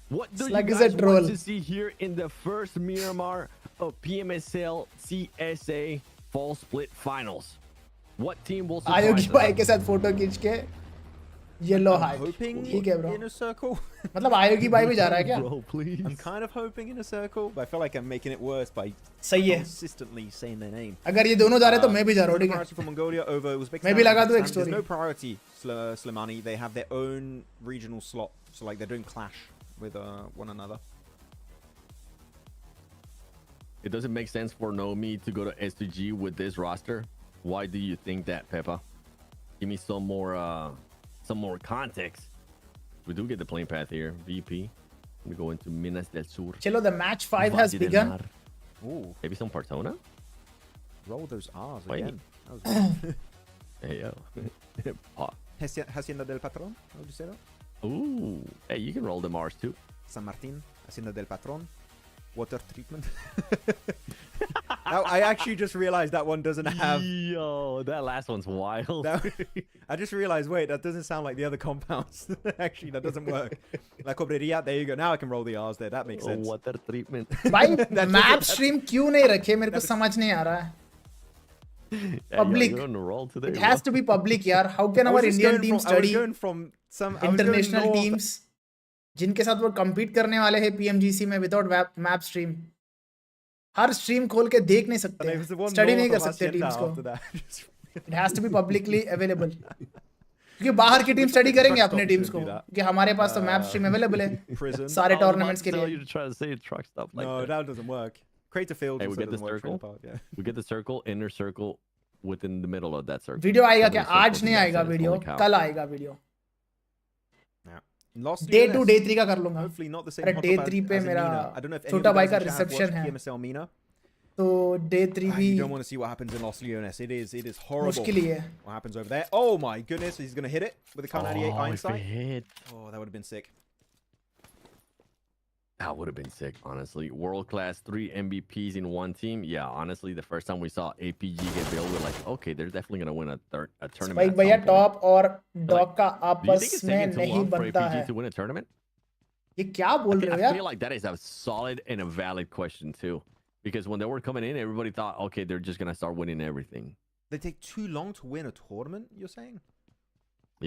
what do you guys want to see here in the first Miramar of PMSL CSA Fall Split Finals? What team will surprise us? आयोगी भाई के साथ photo खींच के yellow I'm height hoping ठीक है bro in a circle. मतलब आयोगी भाई भी जा रहा है क्या Bro, please. I'm kind of hoping in a circle, but I feel like I'm making it worse by सही है consistently saying their name. अगर ये दोनों जा रहे हैं तो मैं भी जा रहा हूँ ठीक है Priority for Mongolia over Uzbekistan. मैं भी लगा दूँ एक There's story. no priority, Slimani. They have their own regional slot, so like they're doing clash with one another. It doesn't make sense for Nomi to go to STG with this roster. Why do you think that, Peppa? Give me some more context. We do get the plane path here. VP. We go into Minas del Sur. चलो the match 5 has Valle del begun. Mar. Ooh, Maybe some Persona? roll those R's Wait. again. That was Hey, yo. Oh. Hacienda del Patron. How would you say that? Ooh. Hey, you can roll the Mars too. San Martin, Hacienda del Patron. Water treatment. Now, I actually just realized that one doesn't have. Yo, that last one's wild. I just realized, wait, that doesn't sound like the other compounds. Actually, that doesn't work. La Cobreria, there you go. Now I can roll the R's there. That makes sense. Water treatment. भाई map stream क्यों नहीं रखे मेरे को समझ नहीं आ रहा है Yeah, Public. you're on the roll today, it has bro. to be public यार how can I our was just Indian going team from- I was study going from some I was going international north. teams जिनके साथ वो compete करने वाले हैं PMGC में without map stream हर stream खोल के देख नहीं And सकते it was the one study नहीं north कर of सकते Hacienda टीम्स को after that. it has to be publicly available क्योंकि बाहर की टीम स्टडी करेंगे Truck अपने stops टीम्स should को do that. कि हमारे पास तो मैप स्ट्रीम अवेलेबल है Prison. सारे I was about tournaments to के tell लिए you to try to say truck stuff like No, that. that doesn't work. Crater Field. Hey, we also get the doesn't work for circle. the part, yeah. We get the circle, inner circle, within the middle of that circle. Video आएगा क्या Circle, आज नहीं circle, आएगा that's video holy cow. कल आएगा video Lost डे UNS. Today 3 का कर लूंगा Hopefully not the same अरे hot डे top 3 as पे in मेरा Mina. I don't know if any छोटा of you भाई guys का in chat have reception watched है PMSL Mina. तो डे 3 भी You don't want to see what happens in Los Leones. It is horrible. मुश्किल ही है What happens over there? Oh my goodness, he's gonna hit it with the Kar 98 Oh, if Einstein. it hit. Oh, that would have been sick. That would have been sick, honestly. World class 3 MVPs in one team. Yeah, honestly, the first time we saw APG get built, we're like, okay, they're definitely gonna win a tournament. Spike at भैया some point. Top और dog का Do you आपस think it's में taking too नहीं long for बनता APG है to win a tournament? ये क्या बोल रहे हो I यार feel like that is a solid and a valid question too, because when they were coming in, everybody thought, okay, they're just gonna start winning everything. They take too long to win a tournament, you're saying?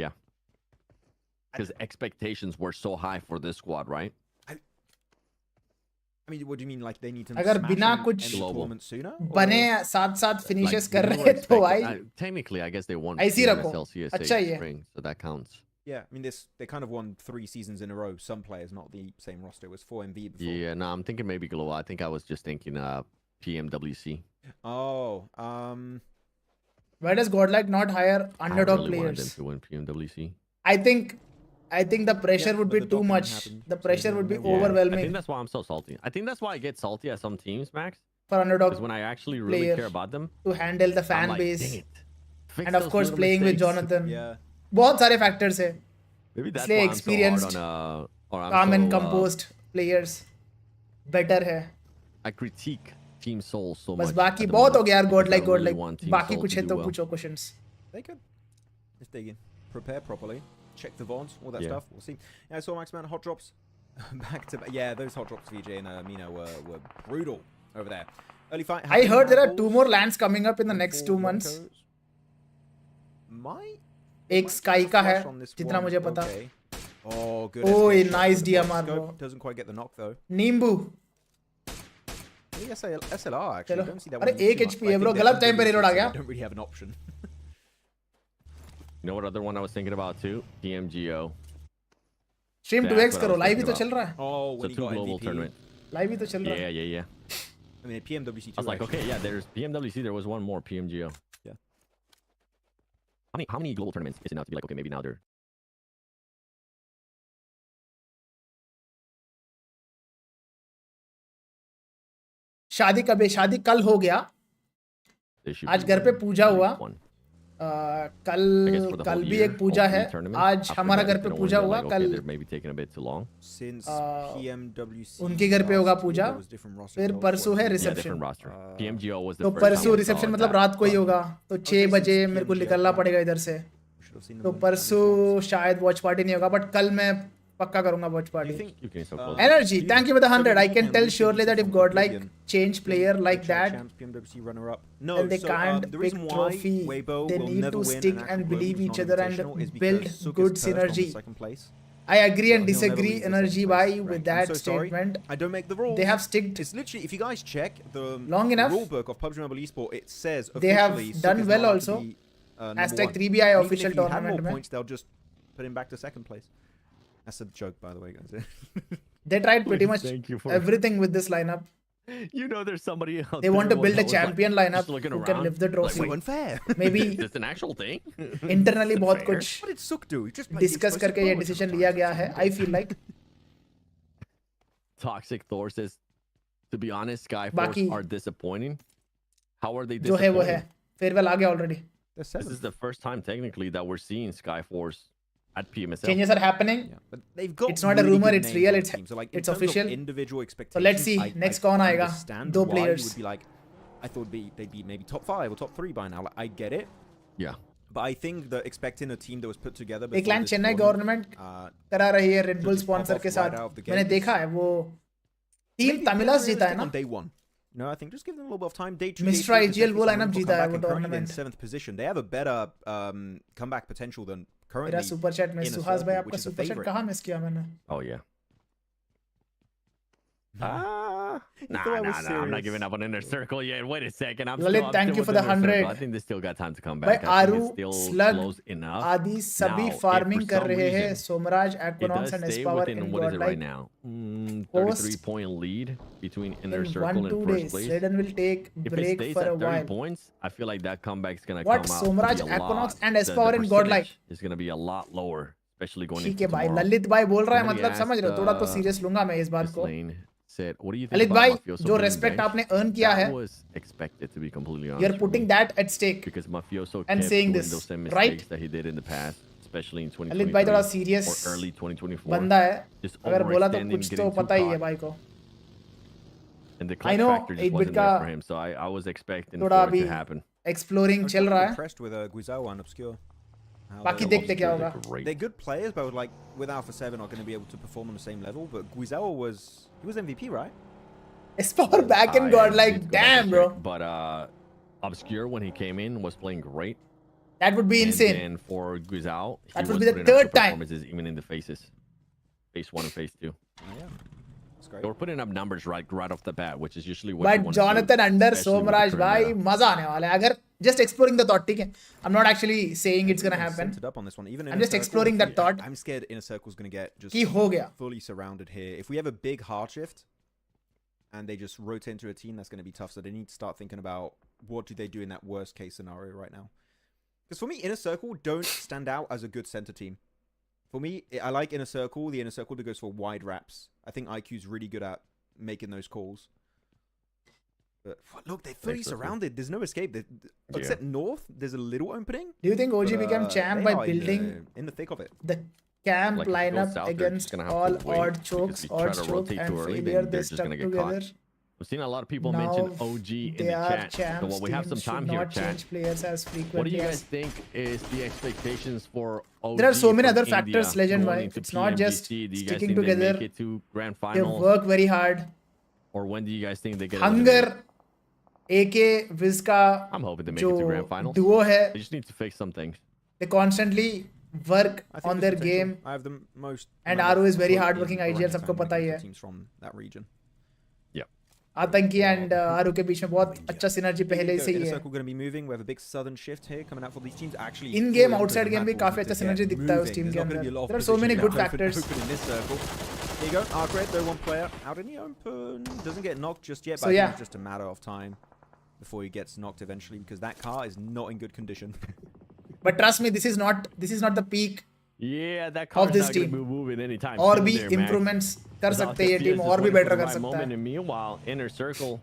Yeah, because expectations were so high for this squad, right? I mean, what do you mean? Like they need to अगर smash बिना and कुछ end the Global. tournament sooner? बने Or- साथ साथ finishes Like, कर we रहे were हैं तो भाई expecting- technically, I guess they won ऐसे ही रखो। PMSL CSA अच्छा ही है। spring, so that counts. Yeah, I mean, they kind of won 3 seasons in a row. Some players, not the same roster. It was 4MV before. Yeah, no, I'm thinking maybe global. I think I was just thinking PMWC. Oh, why does Godlike not hire underdog I really wanted them players to win PMWC. I think the pressure Yeah, would but be the too docking much happened, the so pressure they would be didn't know. I overwhelming think that's why I'm so salty. I think that's why I get salty at some teams, Max. for underdog Because when I actually really player care about them, to handle the I'm fan like, base dang it. Fix and of those course little playing with mistakes. Jonathan yeah. बहुत सारे factors है Maybe that's इसलिए why I'm so experienced, hard on or I'm calm and so, composed players better है I critique Team Soul so बस much. बाकी at the बहुत हो moment गया यार because I Godlike really want Team बाकी Soul कुछ to है do तो well. पूछो questions They could. If they prepare properly, check the VODs, all that Yeah. stuff. We'll see. Yeah, I saw Max Man hot drops. Back to yeah, those hot drops VJ and Mina were brutal over there. Early fight. I heard there are Apples 2 more lands coming up in the and next 2 full months Broncos. Might. एक Sky का है जितना मुझे पता Okay. Oh, good. Oh, SK a shot nice with the DMR, scope. bro. Doesn't quite get the knock though. नींबू I think SLR actually. चलो Don't see that अरे one 1 too much, HP but I है think bro they're गलत time पे underrated, reload आ so गया they don't really have an option. You know what other one I was thinking about too? PMGO. Stream That's 2x what I करो was live ही तो thinking चल रहा है Oh, So when he 2 got global MVP. tournament. Live ही तो चल रहा है Yeah. I mean, PMWC too. I was like, okay, yeah, there's PMWC. There was one more PMGO. Yeah. How many global tournaments is enough to be like, okay, maybe now they're शादी कब है शादी कल हो गया they should आज be घर पे winning पूजा at हुआ least one. कल I guess for the कल whole भी year, एक पूजा all है 3 tournaments. आज After हमारा that, घर if पे they don't पूजा win, हुआ they're like, कल okay, they're maybe taking a bit too long. Since Uh, PMWC. उनके घर पे होगा last year, Puja, there was different rosters फिर held परसों for है it. Yeah, reception different roster. Uh, PMGO was the तो first time परसों we saw रिसेप्शन it मतलब that रात को ही fun. होगा तो 6 since बजे PMG मेरे को है, निकलना हाँ। पड़ेगा इधर से We should have seen them तो win at least परसों once. शायद वॉच पार्टी नहीं होगा बट कल मैं पक्का करूंगा watch party. You can so close. Energy, thank you for the 100. I can tell surely that if Godlike change player like that, no, then they can't pick trophy. They need to stick and believe each other and build good synergy. I agree and disagree, Energy, why with that statement. I don't make the rules. They have sticked. It's literally, if you guys check the long enough rule book of PUBG Mobile Esport, it says they have done well also. Hashtag 3BI official tournament. If more points, they'll just put him back to second place. That's a joke, by the way, guys. They tried pretty much everything with this lineup. You know, there's somebody out they want to build a champion lineup who can lift the trophy. Like, unfair. Maybe it's an actual thing. Internally बहुत कुछ What did Suk do? He just discuss करके ये decision लिया गया है. I feel like. Toxic Thor says, to be honest, Skyforce are disappointing. How are they disappointing? जो है वो है. Farewell आ गया already. This is the first time technically that we're seeing Skyforce at PMSL. Changes are happening. Yeah, but they've got it's not a rumor, it's real, it's so like, it's official. Individual expectations. So let's see next कौन आएगा. दो players. Would be like, I thought they'd be maybe top 5 or top 3 by now. Like, I get it. Yeah. But I think that expecting a team that was put together. एक line Chennai government करा रही है red bull sponsor के साथ. मैंने देखा है वो टीम तमिलास जीता है ना. Day 1. No, I think just give them a little bit of time. Day 2, Mr. IGL वो लाइनअप जीता है वो tournament. 7th position. They have a better comeback potential than currently. मेरा सुपर चैट में सुहास भाई आपका सुपर चैट कहाँ miss किया मैंने? Oh yeah. Nah, I'm not giving up on Inner Circle yet. Wait a second. Lalit, thank you for the 100. I think they still got time to come back. भाई आरू, slug, आदि सभी farming कर रहे हैं. Somraj, Aquanox and S-Power in Godlike. Right now. 33-point lead between Inner Circle and first place. Redden will take break for a while. Points, I feel like that comeback's gonna what? come out. Somaraj, Aquanox and S-Power in Godlike. It's gonna be a lot lower, especially going into ठीक है भाई. ललित भाई बोल रहा है मतलब समझ रहे हो. थोड़ा तो सीरियस लूंगा मैं इस बात को. ललित भाई जो रेस्पेक्ट आपने अर्न किया है, you're putting that at stake and saying this, right? Lalit भाई थोड़ा सीरियस बंदा है. अगर बोला तो कुछ तो पता ही है भाई को. I know 8-bit का थोड़ा अभी exploring चल रहा है. बाकी देखते क्या होगा. They're good players, but like with Alpha 7 not going to be able to perform on the same level. But Guizel was MVP, right? S-Power back and Godlike, damn bro. But Obscure when he came in was playing great. That would be insane. And for Guizel, that would be the third time. Even in the phases, phase 1 and phase 2. Yeah. They were putting up numbers right off the bat, which is usually what. But Jonathan under Somaraj, bhai, maza aane wala hai. Agar just exploring the thought, ठीक है. I'm not actually saying it's gonna happen. Up on this one. Even I'm just exploring that thought. I'm scared Inner Circle's gonna get just कि हो गया. fully surrounded here. If we have a big hard shift and they just rotate into a team, that's gonna be tough. So they need to start thinking about what do they do in that worst case scenario right now. Because for me, Inner Circle don't stand out as a good center team. For me, I like Inner Circle. The Inner Circle that goes for wide wraps. I think IQ's really good at making those calls. But look, they're fully surrounded. There's no escape. Except north, there's a little opening. Do you think OG became champ by building in the thick of it? The camp lineup against all odd chokes, and failure? They stuck together. I've seen a lot of people mention OG in the chat. Champs, so while we have some time here, chat, players as frequently what do you guys think is the expectations for OG? There are so many other factors, Legend. Why it's not just sticking together. They make it to grand they final? Work very hard. Or when do you guys think they get Hunger, AK, Vizca, I'm hoping they make it to grand final. Duo hai. They just need to fix some things. They constantly work on their game. I have the most. And Aru is very hardworking. IGL सबको पता ही है. Teams from that region. आतंकी and आरू के बीच में बहुत अच्छा synergy पहले से ही है. इन गेम आउटसाइड गेम भी काफी अच्छा सिनर्जी दिखता है उस टीम के अंदर. There are so many good factors. Here you go, Arcred, though one player out in the open, doesn't get knocked just yet, but so, yeah. It's just a matter of time before he gets knocked eventually because that car is not in good condition. But trust me, this is not the peak. Yeah, that car is not going to be moving anytime. और भी improvements कर सकते हैं ये team और भी better कर सकता है. And meanwhile, Inner Circle,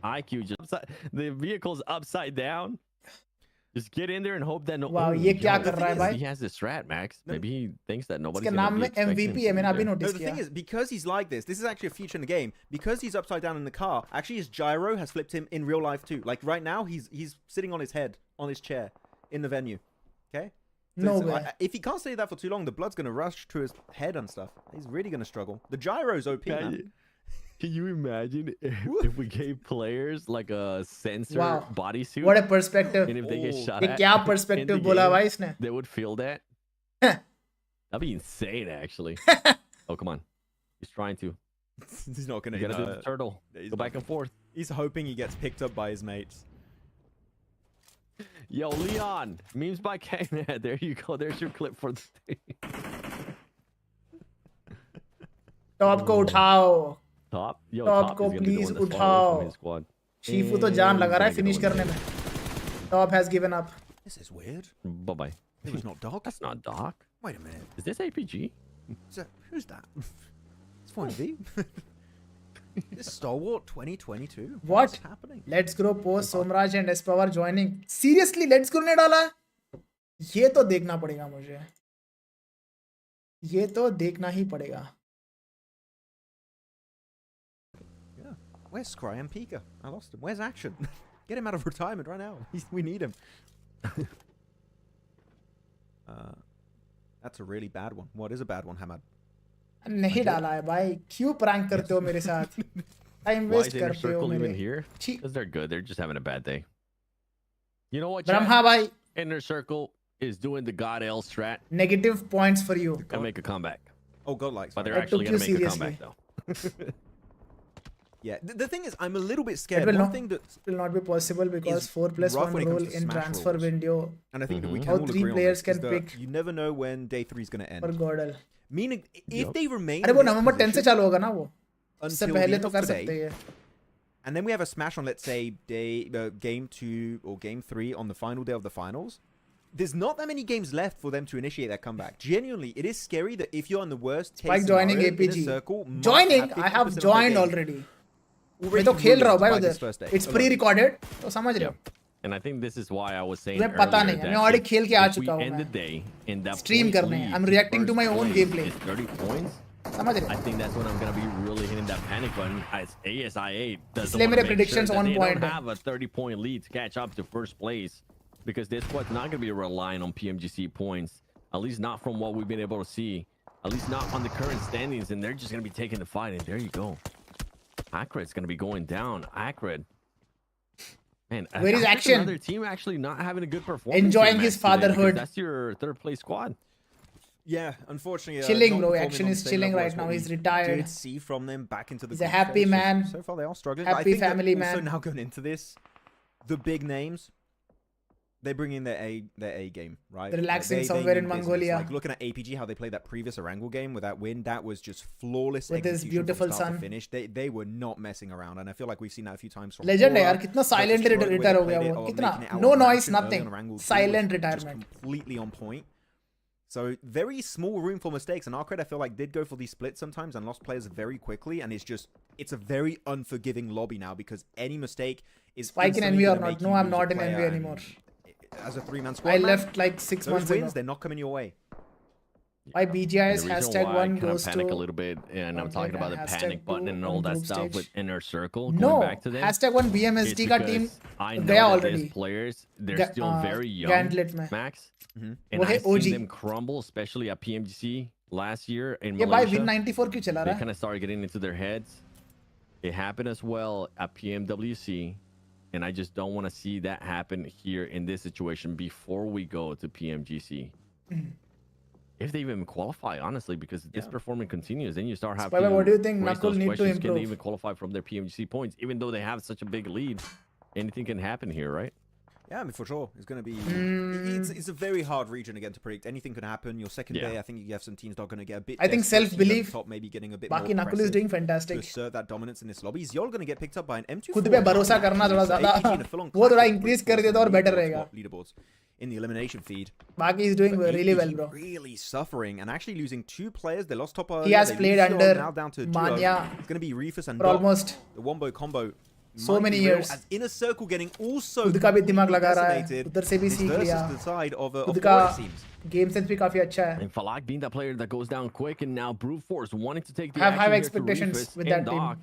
IQ just the vehicle's upside down. Just get in there and hope that no. Wow, ये क्या कर रहा है भाई? He has this strat, Max. Maybe he thinks that nobody's going to be expecting him. MVP है, मैंने अभी notice किया. The thing is, because he's like this is actually a feature in the game. Because he's upside down in the car, actually his gyro has flipped him in real life too. Like right now, he's sitting on his head on his chair in the venue. Okay. No way. If he can't stay that for too long, the blood's going to rush to his head and stuff. He's really going to struggle. The gyro's OP, man. Can you imagine if we gave players like a sensor bodysuit? What a perspective. And if they get shot ये at क्या perspective बोला भाई इसने? They would feel that. That'd be insane, actually. Oh, come on. He's trying to. He's not going to. You gotta do the turtle. Go back and forth. He's hoping he gets picked up by his mates. Yo, Leon. Memes by K. There you go. There's your clip for the day. Top को उठाओ. Top? Yo, Top को please उठाओ. Shifu तो जान लगा रहा है finish करने में. Top has given up. This is weird. Bye-bye. It was not Doc. That's not Doc. Wait a minute. Is this APG? Who's that? It's Point V. This Stalwart 2022. What's happening? Let's Grow Post Somraj and S Power joining. Seriously, Let's Grow ने डाला? ये तो देखना पड़ेगा मुझे. ये तो देखना ही पड़ेगा. Yeah. Where's Scry and Pika? I lost him. Where's Action? Get him out of retirement right now. We need him. That's a really bad one. What is a bad one, Hamad? नहीं डाला है भाई. क्यों prank करते हो मेरे साथ? Time waste करते हो मेरे. Here? Because they're good. They're just having a bad day. You know what? Brahma भाई. Inner Circle is doing the God L strat. Negative points for you. Gonna make a comeback. Oh, God likes. But they're actually gonna make a comeback though. Yeah, the thing is, I'm a little bit scared. It One thing that will not be possible because 4+1 rule in transfer rules. window. And I think that we can How all 3 agree players on this, can pick. You never know when day 3 is going to end. For Godel. Meaning, if they remain. अरे वो नवंबर 10 से चालू होगा ना वो. उससे पहले तो कर सकते हैं. And then we have a smash on, let's say, game 2 or game 3 on the final day of the finals. There's not that many games left for them to initiate that comeback. Genuinely, it is scary that if you're on the worst case like joining APG. Circle, joining, I have joined already. मैं तो खेल रहा हूँ भाई उधर. It's pre-recorded. तो समझ रहे हो. And I think this is why I was saying मुझे पता नहीं. मैं already खेल के आ चुका हूँ मैं. Stream करने. I'm reacting to my own gameplay. 30 points. समझ रहे. I think that's when I'm gonna be really hitting that panic button as ASIA does. इसलिए मेरे predictions on point. They don't have a 30-point lead to catch up to first place because this squad's not gonna be relying on PMGC points. At least not from what we've been able to see. At least not on the current standings, and they're just gonna be taking the fight. And there you go. Acred's gonna be going down. Acred. Man, where is Action? Another team actually not having a good performance. Enjoying his fatherhood. That's your third place squad. Yeah, unfortunately. Chilling, bro. Action is chilling right now. He's retired. Did see from them back into the. He's a happy man. So far, they are struggling. Happy I think family man. Also, now going into this, the big names, they bring in their A game, right? They're relaxing somewhere in Mongolia. Like looking at APG, how they played that previous Erangel game with that win, that was just flawless. With his beautiful son. Finish. They were not messing around, and I feel like we've seen that a few times. From Legend है यार, कितना silent retire हो गया वो, कितना no noise, nothing, silent retirement. Completely on point. So very small room for mistakes, and Arcred I feel like did go for these splits sometimes and lost players very quickly, and it's a very unforgiving lobby now because any mistake is. Spike in Envy or not? No, I'm not in Envy anymore. As a 3-man squad, I left like 6 months ago. They're not coming your way. Why BGI's #1 goes to panic a little bit, and I'm talking about the panic button and all that stuff with Inner Circle. No, going back to them, #1 BMSD का team I know गया that already. These players, they're still very young. Gauntlet में. Max, and I've seen them crumble, especially at PMGC last year in ये Malaysia. भाई Win 94 क्यों चला रहा They है? kind of started getting into their heads. It happened as well at PMWC. And I just don't want to see that happen here in this situation before we go to PMGC. If they even qualify, honestly, because this performance continues, then you start having. What do you think Knuckle need to improve? Can they even qualify from their PMGC points, even though they have such a big lead? Anything can happen here, right? Yeah, I mean, for sure. It's going to be... It's a very hard region, again, to predict. Anything could happen. Your second day, I think you have some teams that are going to get a bit... I think self-belief. Top, maybe getting a bit Baki Knuckle is doing fantastic. To assert that dominance in this lobby. You're going to get picked up by an M2. खुद पे भरोसा करना थोड़ा ज़्यादा वो थोड़ा increase कर दे तो और better रहेगा. Leaderboards in the elimination feed. Baki is doing really well, bro. Really suffering and actually losing 2 players. They lost top. He has played under now down to Manya. It's going to be Reefus and for almost the Wombo combo. So many years. As Inner Circle getting also खुद का भी दिमाग लगा रहा है. उधर से भी सीख लिया. खुद का game sense भी काफी अच्छा है. And Falak being that player that goes down quick, and now Brute Force wanting to take the have high expectations with that team.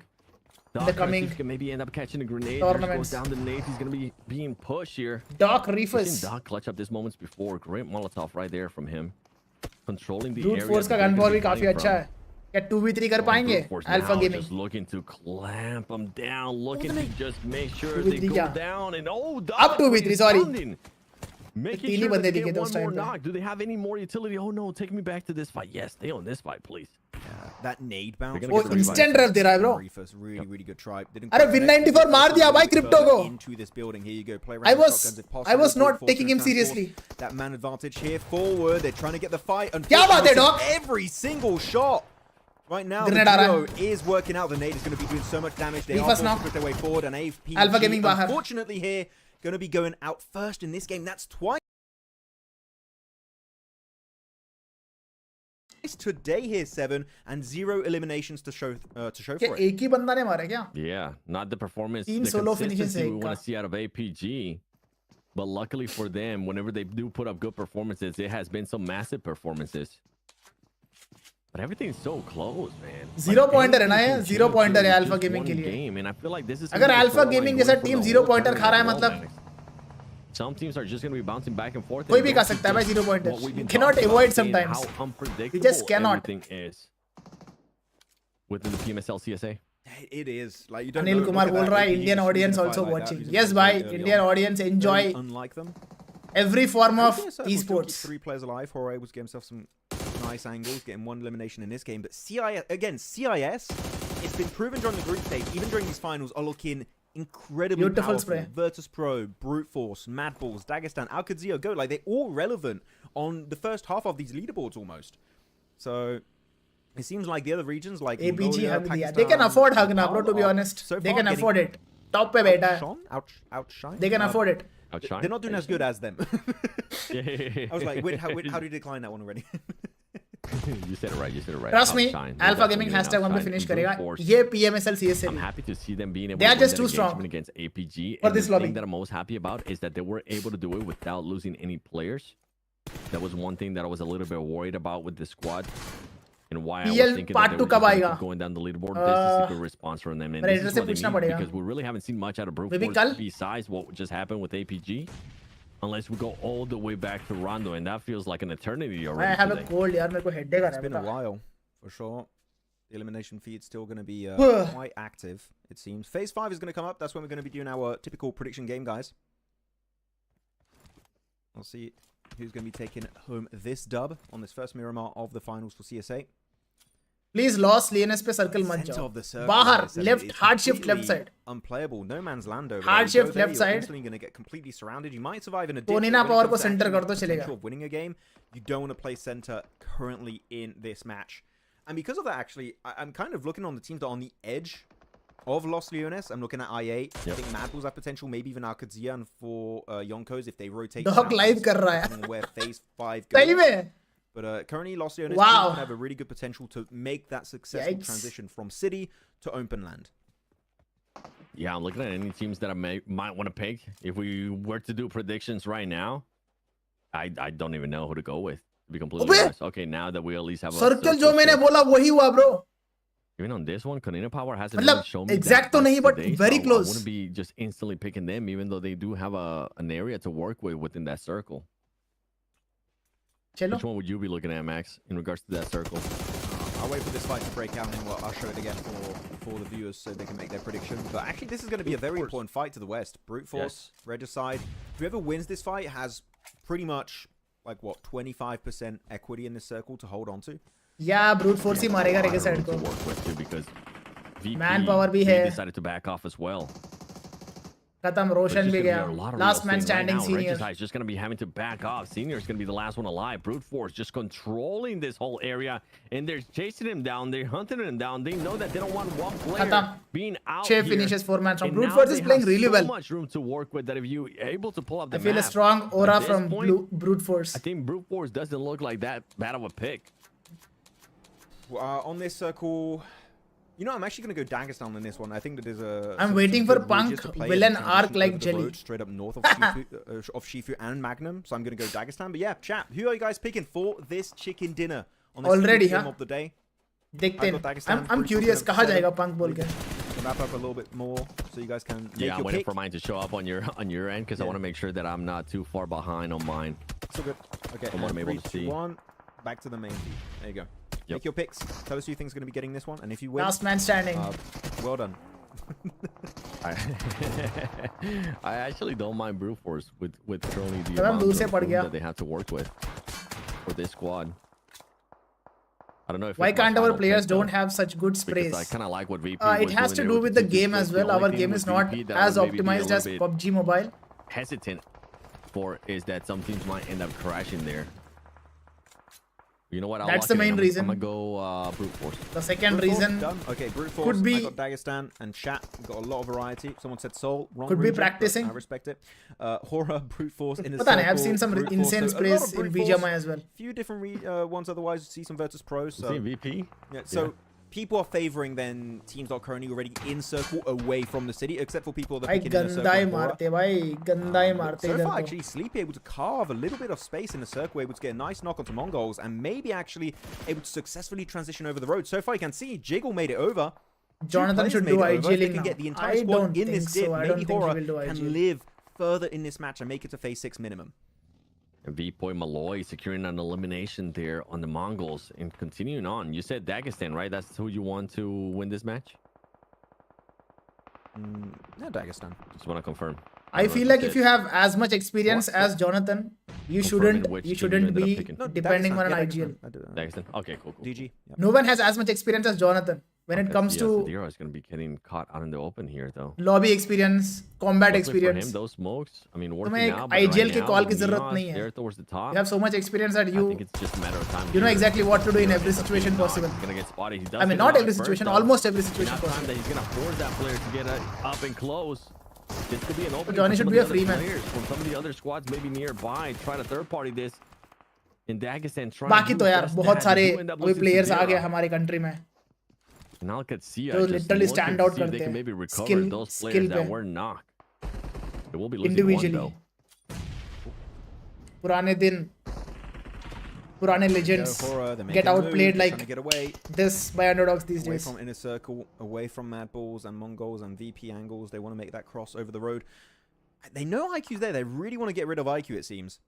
in the coming can maybe end up catching a grenade. tournaments. Goes down the nade. He's going to be being pushed here. Doc Reefers. Doc clutch up this moments before. Great Molotov right there from him. Controlling the Brute area. Force का gun ball भी काफी अच्छा है. क्या 2v3 कर पाएंगे? Alpha Gaming. Just looking to clamp them down. Looking to just make sure they go down. And up 2v3, sorry. Making sure they get one more knock. Do they have any more utility? Oh no, take me back to this fight. Yes, stay on this fight, please. That nade bounce. वो instant rev दे रहा है bro. Really good try. अरे win 94 मार दिया भाई crypto को. Into this building. Here you go. Play I was not taking him seriously. That man advantage here forward. They're trying to get the fight. क्या बात है Doc? Every single shot. Right now, the duo is working out. The nade is going to be doing so much damage. They are going to push their way forward. And AFP, Alpha Gaming बाहर. Unfortunately here, going to be going out first in this game. That's twice today here, 7 and 0 eliminations to show for it. एक ही बंदा ने मारा क्या? Yeah, not the performance, तीन the solo finishes consistency we want to see out of APG. But luckily for them, whenever they do put up good performances, it has been some massive performances. But everything's so close, man. 0 pointer है ना ये? 0 pointer है Alpha Gaming के लिए. And I feel like this is अगर Alpha Gaming जैसा team 0 pointer खा रहा है मतलब some teams are just going to be bouncing back and forth. कोई भी खा सकता है भाई 0 pointer. You cannot avoid sometimes. How unpredictable you just cannot. everything is within the PMSL CSA. It is like you don't. Anil Kumar बोल रहा है Indian audience also watching. Yes भाई, Indian audience enjoy unlike them. every form of esports. 3 players alive. Jorge was getting himself some nice angles, getting 1 elimination in this game. But CIS again, CIS. It's been proven during the group stage, even during these finals, are looking incredibly Beautiful powerful. spray. Virtus Pro, Brute Force, Mad Balls, Dagestan, Alcadzia, Go. Like they're all relevant on the first half of these leaderboards almost. So it seems like the other regions like APG Mongolia, hug दिया. Pakistan, They can afford hug now, bro. To be honest, so they far can getting afford it. Top पे बैठा है. Outshine. They can afford it. Outshine? They're not doing as good as them. I was like, wait, how do you decline that one already? You said it right. You said it right. Trust me, Outshine. Alpha Gaming hashtag 1 पे finish करेगा. ये PMSL CSA. I'm happy to see them being able They are to just too strong against APG. for And this the lobby. thing that I'm most happy about is that they were able to do it without losing any players. That was one thing that I was a little bit worried about with the squad. And why I was thinking that they were just going down the leaderboard. This is a good response from them. And this is what they need, because we really haven't seen much out of Brute Force besides what just happened with APG. Unless we go all the way back to Rondo, and that feels like an eternity already. I have a cold, यार मेरे को headache आ रहा है. It's been a while, for sure. The elimination feed's still going to be quite active, it seems. Phase 5 is going to come up. That's when we're going to be doing our typical prediction game, guys. We'll see who's going to be taking home this dub on this first Miramar of the finals for CSA. Please lost Leonis पे circle मत जाओ. बाहर left hard shift left side. Unplayable, no man's land over hard shift left side. You're going to get completely surrounded. You might survive in a Tonina power को center कर दो चलेगा. Of winning a game, you don't want to play center currently in this match. And because of that, actually, I'm kind of looking on the teams that are on the edge of Los Leones. I'm looking at I8. I think Mad Bulls have potential, maybe even Alcadzia, and for Yonkos if they rotate. Dog live कर रहा है. Where phase 5 goes. सही में. But currently, Los Leones have a really good potential to make that successful transition from city to open land. Yeah, I'm looking at any teams that I might want to pick. If we were to do predictions right now, I don't even know who to go with, to be completely honest. Okay, now that we at least have a circle जो मैंने बोला वही हुआ bro. Even on this one, Kanina Power hasn't really shown me exact तो नहीं, but very close. I wouldn't be just instantly picking them, even though they do have an area to work with within that circle. Chalo. Which one would you be looking at, Max, in regards to that circle? I'll wait for this fight to break out, and then I'll show it again for the viewers so they can make their prediction. But actually, this is going to be a very important fight to the west. Brute Force, Regicide. Whoever wins this fight has pretty much, like, what, 25% equity in this circle to hold on to. Yeah, Brute Force ही मारेगा Regicide को. Because Manpower भी है. decided to back off as well. खत्म रोशन भी गया. Last man standing senior. Regicide is just going to be having to back off. Senior is going to be the last one alive. Brute Force just controlling this whole area, and they're chasing him down. They're hunting him down. They know that they don't want one player being out here. 6 finishes 4 man from Brute Force is playing really well. So much room to work with that if you able to pull up the I feel a strong aura from Brute Force. I think Brute Force doesn't look like that bad of a pick. On this circle, you know, I'm actually going to go Dagestan in this one. I think that there's a... I'm waiting for Punk, villain arc like Jelly. Straight up north of Shifu and Magnum. So I'm going to go Dagestan. But yeah, chat, who are you guys picking for this chicken dinner on this already game of the day? देखते हैं. I'm curious कहाँ जाएगा Punk बोल के. wrap up a little bit more so you guys can make yeah, your I'm waiting pick. for mine to show up on your end because I want to make sure that I'm not too far behind on mine. So good. Okay, from what I'm able to see. 1, back to the main feed. There you go. Yep. Make your picks. Tell us who you think is going to be getting this one, and if you win, Last man standing. Well done. I actually don't mind brute force with currently the But I'm amount दूर से of पड़ room गया. that they have to work with for this squad. I don't know if Why it's my can't our final players pick, though, don't have such good because sprays? I kind of like what VP It was has doing to there do with the two game as splits. well. The only Our thing game with is not VP that as I would maybe be a optimized as little bit PUBG Mobile. hesitant for is that some teams might end up crashing there. You know what? I'll That's lock the it in. main reason. I'm gonna go brute force. The second Brute force, reason done. Okay, brute force. could be- I got Dagestan and chat. Got a lot of variety. Someone said Soul. Wrong Could be region, but practicing. I respect it. Horror, brute force, in the पता नहीं, I've circle, seen some brute force. insane So a lot of sprays in brute BGMI force. as well. Few different ones otherwise. See some Virtus Pros. So See VP? yeah, so people are favoring then teams that are currently already in circle away from the city, except for people that are भाई picking in the गंदा ही circle. Horror. मारते भाई गंदा ही मारते So इधर far, तो. actually, Sleepy able to carve a little bit of space in the circle, able to get a nice knock onto Mongols, and maybe actually able to successfully transition over the road. So far, you can see Jiggle made it over. Jonathan should do If they IGLing can now. get the entire I squad don't in think this dip, so. I maybe don't think he Horror will do can IGL. live further in this match and make it to phase 6 minimum. And V-Boy Malloy securing an elimination there on the Mongols. And continuing on, you said Dagestan, right? That's who you want to win this match? No, Dagestan. Just want to confirm. I feel like if you have as much experience What? as Jonathan, you Confirming which team you shouldn't ended up be picking. No, depending on an Dagestan. IGL. I did, Dagestan? Okay, cool. DG. Yep. No one has as much experience as Jonathan when it comes to Zero is going to be getting caught out in the open here, though. lobby experience, combat Luckily for him, experience. those smokes, I mean, working तुम्हें out, एक but IGL right के now, call की with जरूरत Neos नहीं है. there towards the top, You have so much experience that I think it's just a matter of time. you know here. exactly what to do in every He's situation possible. gonna get spotted. He does I mean, get not knocked every first, situation, though. almost every situation Enough time possible. that he's gonna force that player to get up and close. This could be an opening. Johnny for should some be of a the free other man. players from some of the other squads maybe nearby. Try to third party this. In Dagestan trying बाकी to तो do यार just बहुत that, सारे do end up अभी losing to players uh Zero. गए हमारे country में. And now look at Sia जो just literally looking stand to out see if करते they can हैं. maybe recover Skill- those skill players that पे. were knocked. They will be losing Individually. one, though. पुराने दिन, पुराने legends Horror, they're get making a move, outplayed they're like trying to get away. this by underdogs these Away days. from inner circle, away from Mad Balls and Mongols and VP angles. They want to make that cross over the road. They know IQ's there. They really want to get rid of IQ, it seems.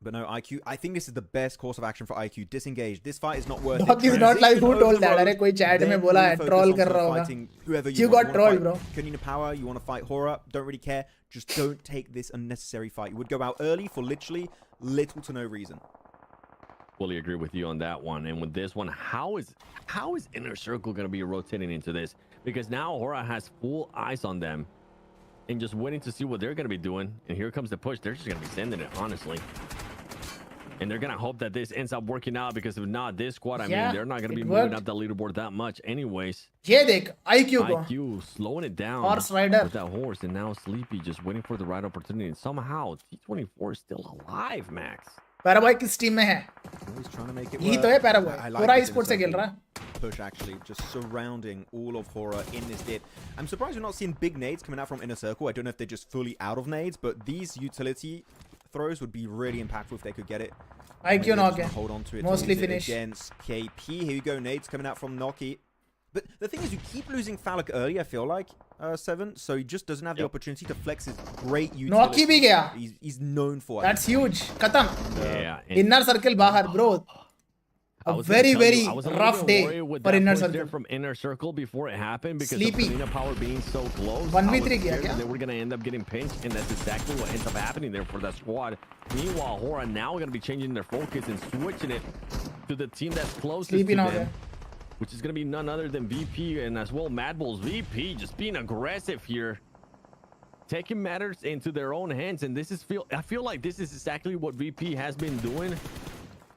But no, IQ, I think this is the best course of action for IQ. Disengage. This fight is not worth it. Dog is not like who Transition told over that. the अरे road, कोई chat में then बोला है really troll focus कर on रहा होगा. fighting whoever You want. got You wanna trolled, bro. fight Kunina Power, you want to fight Horror, don't really care. Just don't take this unnecessary fight. You would go out early for literally little to no reason. Fully agree with you on that one. And with this one, how is Inner Circle going to be rotating into this? Because now Hora has full eyes on them and just waiting to see what they're going to be doing. And here comes the push. They're just going to be sending it, honestly. And they're going to hope that this ends up working out, because if not, this squad, I mean, they're not going to be moving up the leaderboard that much anyways. ये देख IQ को. IQ slowing it down Horse rider. with that horse, and now Sleepy just waiting for the right opportunity. And somehow T24 is still alive, Max. पैराबॉय किस team में है? He's trying to make it यही work. तो है पैराबॉय. I पूरा this e-sport से खेल रहा. Push actually just surrounding all of Horror in this dip. I'm surprised we're not seeing big nades coming out from Inner Circle. I don't know if they're just fully out of nades, but these utility throws would be really impactful if they could get it. IQ knock है. Hold on to it. Mostly to use it finish. against KP. Here you go, nades coming out from Noki. But the thing is, you keep losing Falak early, I feel like, Seven, so he just doesn't have the opportunity to flex his great utility. Noki भी गया. He's known for it. That's huge. खत्म. Yeah. Inner circle बाहर, bro. A very rough day for Inner Circle. From Inner Circle before it happened, because Sleepy. of Kunina Power being so close. 1v3 गया क्या? They were going to end up getting pinched, and that's exactly what ends up happening there for that squad. Meanwhile, Hora now going to be changing their focus and switching it to the team that's closest Sleepy to now them, गया. which is going to be none other than VP, and as well Mad Bulls. VP just being aggressive here, taking matters into their own hands, and I feel like this is exactly what VP has been doing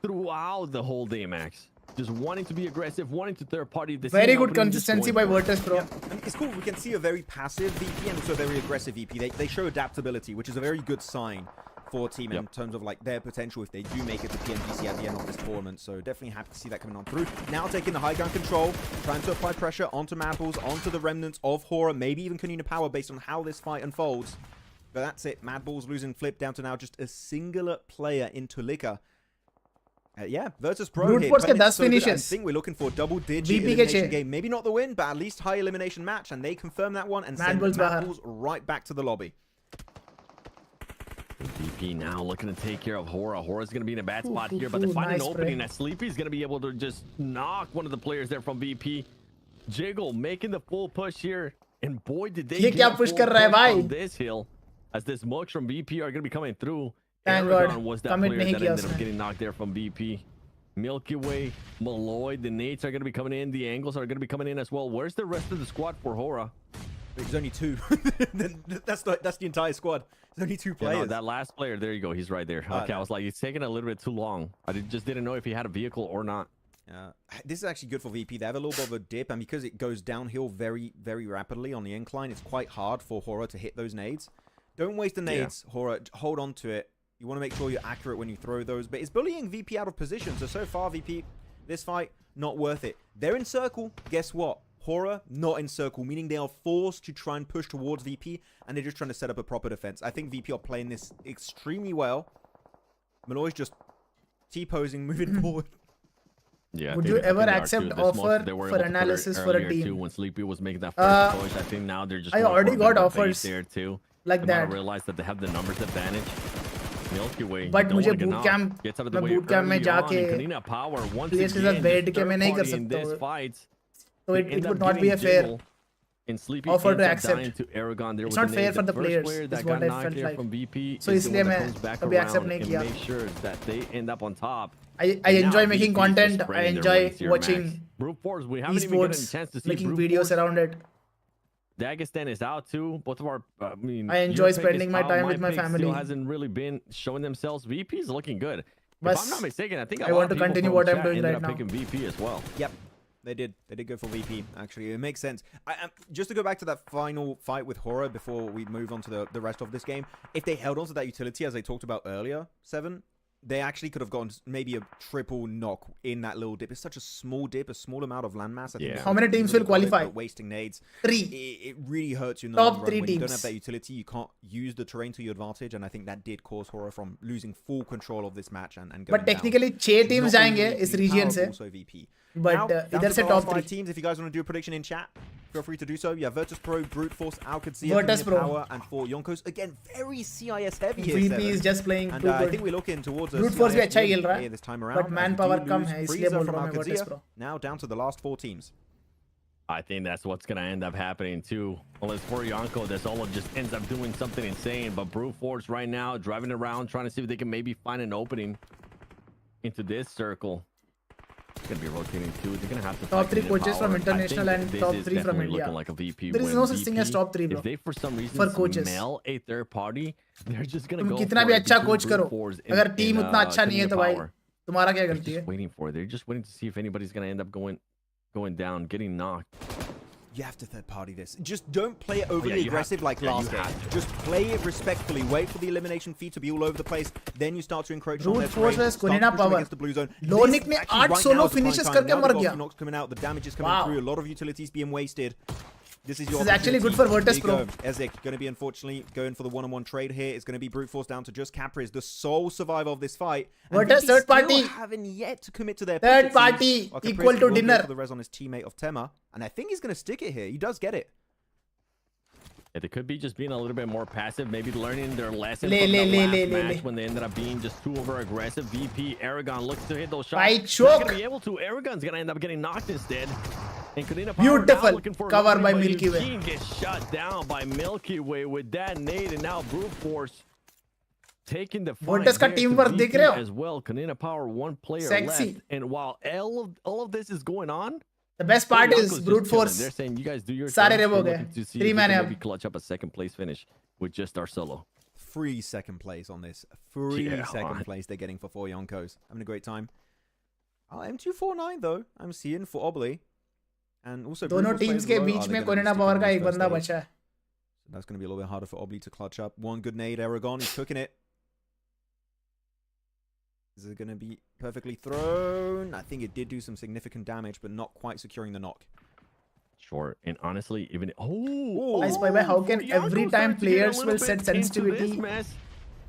throughout the whole day, Max. Just wanting to be aggressive, wanting to third party. Very good consistency by Virtus, bro. Yeah. I mean, it's cool. We can see a very passive VP and also a very aggressive VP. They show adaptability, which is a very good sign for a team in terms of like their potential if they do make it to PMGC at the end of this tournament. So definitely happy to see that coming on through. Now taking the high ground control, trying to apply pressure onto Mapples, onto the remnants of Horror, maybe even Kunina Power based on how this fight unfolds. But that's it. Mad Balls losing Flip down to now just a singular player in Tulika. Yeah, Virtus Pro Brute here. Force playing के it 10 so good. I finishes. think we're looking for a double-digit VP के elimination 6. game. Maybe not the win, but at least high elimination match, and they confirm that one and Mad send Bulls Mad बाहर. Bulls right back to the lobby. VP now looking to take care of Hora. Hora's going to be in a bad spot here, but they find nice an opening. spray. That Sleepy's going to be able to just knock one of the players there from VP. Jiggle making the full push here, and boy, did they ये क्या get push full कर रहा है push भाई? on this hill, as this mugs from VP are going to be coming through. Thank Aragon God. was that Commit player नहीं that किया ended up उसने. getting knocked there from VP. Milky Way, Malloy, the Nates are going to be coming in. The Angles are going to be coming in as well. Where's the rest of the squad for Hora? There's only 2. that's the entire squad. There's only 2 Yeah, players. no, that last player, there you go. He's right there. Okay, I was like, it's taking a little bit too long. I just didn't know if he had a vehicle or not. This is actually good for VP. They have a little bit of a dip, and because it goes downhill very, very rapidly on the incline, it's quite hard for Hora to hit those nades. Don't waste the nades, Hora. Hold on to it. You want to make sure you're accurate when you throw those. But it's bullying VP out of position. So far, VP, this fight, not worth it. They're in circle. Guess what? Hora, not in circle, meaning they are forced to try and push towards VP, and they're just trying to set up a proper defense. I think VP are playing this extremely well. Malloy's just T-posing, moving forward. Yeah. Would you ever accept offer for analysis for a team? Too, when Sleepy was making that first push, I think now they're just. I already got offers there too. like they that. Realize that they have the numbers advantage. Milky Way. But मुझे boot camp में जाके players के साथ बैठ के मैं नहीं कर सकता हूँ. So it would not be a fair offer to accept. It's not fair for the players. Is what I felt like. So इसलिए मैं कभी accept नहीं किया. Make sure that they end up on top. I enjoy making content. I enjoy watching esports, making videos around it. Dagestan is out too. Both of our, I enjoy spending my time with my family. Still hasn't really been showing themselves. VP is looking good. If I'm not mistaken, I think I want to continue what I'm doing right now. Picking VP as well. Yep. They did go for VP, actually. It makes sense. Just to go back to that final fight with Hora before we move on to the rest of this game, if they held on to that utility, as they talked about earlier, 7, they actually could have gotten maybe a triple knock in that little dip. It's such a small dip, a small amount of landmass. I think How many teams will qualify? Wasting nades. 3. It really hurts you in the Top long run. 3 When teams. you don't have that utility, you can't use the terrain to your advantage, and I think that did cause Hora from losing full control of this match and going But technically, down. 6 teams जाएंगे इस region से. Also VP. But इधर से top 3 teams. If you guys want to do a prediction in chat, feel free to do so. Yeah, Virtus Pro, Brute Force, Alcadzia, Virtus Pro. Power, and for Yonkos. Again, very CIS heavy here. VP is just playing and too I good. think we're looking towards a Brute Force भी CIS अच्छा ही खेल रहा here है. this time around. But manpower कम है, इसलिए बोल रहा हूँ मैं Virtus Pro. Now down to the last 4 teams. I think that's what's going to end up happening too. Unless for Yonko, this all just ends up doing something insane. But Brute Force right now driving around trying to see if they can maybe find an opening into this circle. It's going to be rotating too. They're going to have to top 3 coaches power. from international and top 3 from India. Like a VP there is no such thing as top 3, bro. If they for some reason for coaches. smell a third party, they're just going to go कितना भी अच्छा coach करो, अगर team उतना अच्छा नहीं है तो भाई तुम्हारा क्या गलती है? Waiting for it. They're just waiting to see if anybody's going to end up going down, getting knocked. You have to third party this. Just don't play it overly aggressive like last game. Just play it respectfully. Wait for the elimination feed to be all over the place. Then you start to encroach on their terrain. Versus Kunina Power. Against the blue zone. Lonic ने 8 solo finishes करके मर गया. Knocks coming out. The damage is coming through. A lot of utilities being wasted. This is actually good for Virtus Pro. Ezek going to be unfortunately going for the one-on-one trade here. It's going to be Brute Force down to just Capriz, the sole survivor of this fight. Virtus third party haven't yet to commit to their third party equal to dinner. For the res on his teammate of Tema, and I think he's going to stick it here. He does get it. Yeah, they could be just being a little bit more passive, maybe learning their lesson from the last match when they ended up being just too over aggressive. VP Eragon looks to hit those shots. Right choke. Not gonna be able to. Eragon's gonna end up getting knocked instead. And beautiful cover by Milky Way. King gets shut down by Milky Way with that nade, and now Brute Force taking the fight. Virtus का teamwork दिख रहे हो? As well. Kanina Power, one player Sexy. left, and while all of this is going on, the best part is Brute Force. They're saying you guys do your सारे thing. rev हो गए. 3 man है. Maybe clutch up a second place finish with just our solo. Free second place on this. Second place they're getting for 4 Yonkos. Having a great time. M249 though. I'm seeing for Obli. And also दोनों teams के बीच में कोनिना power का एक बंदा बचा है. That's going to be a little bit harder for Obli to clutch up. One good nade, Eragon. He's cooking it. Is it going to be perfectly thrown? I think it did do some significant damage, but not quite securing the knock. Sure, and honestly, even I spy by how can every time players will set sensitivity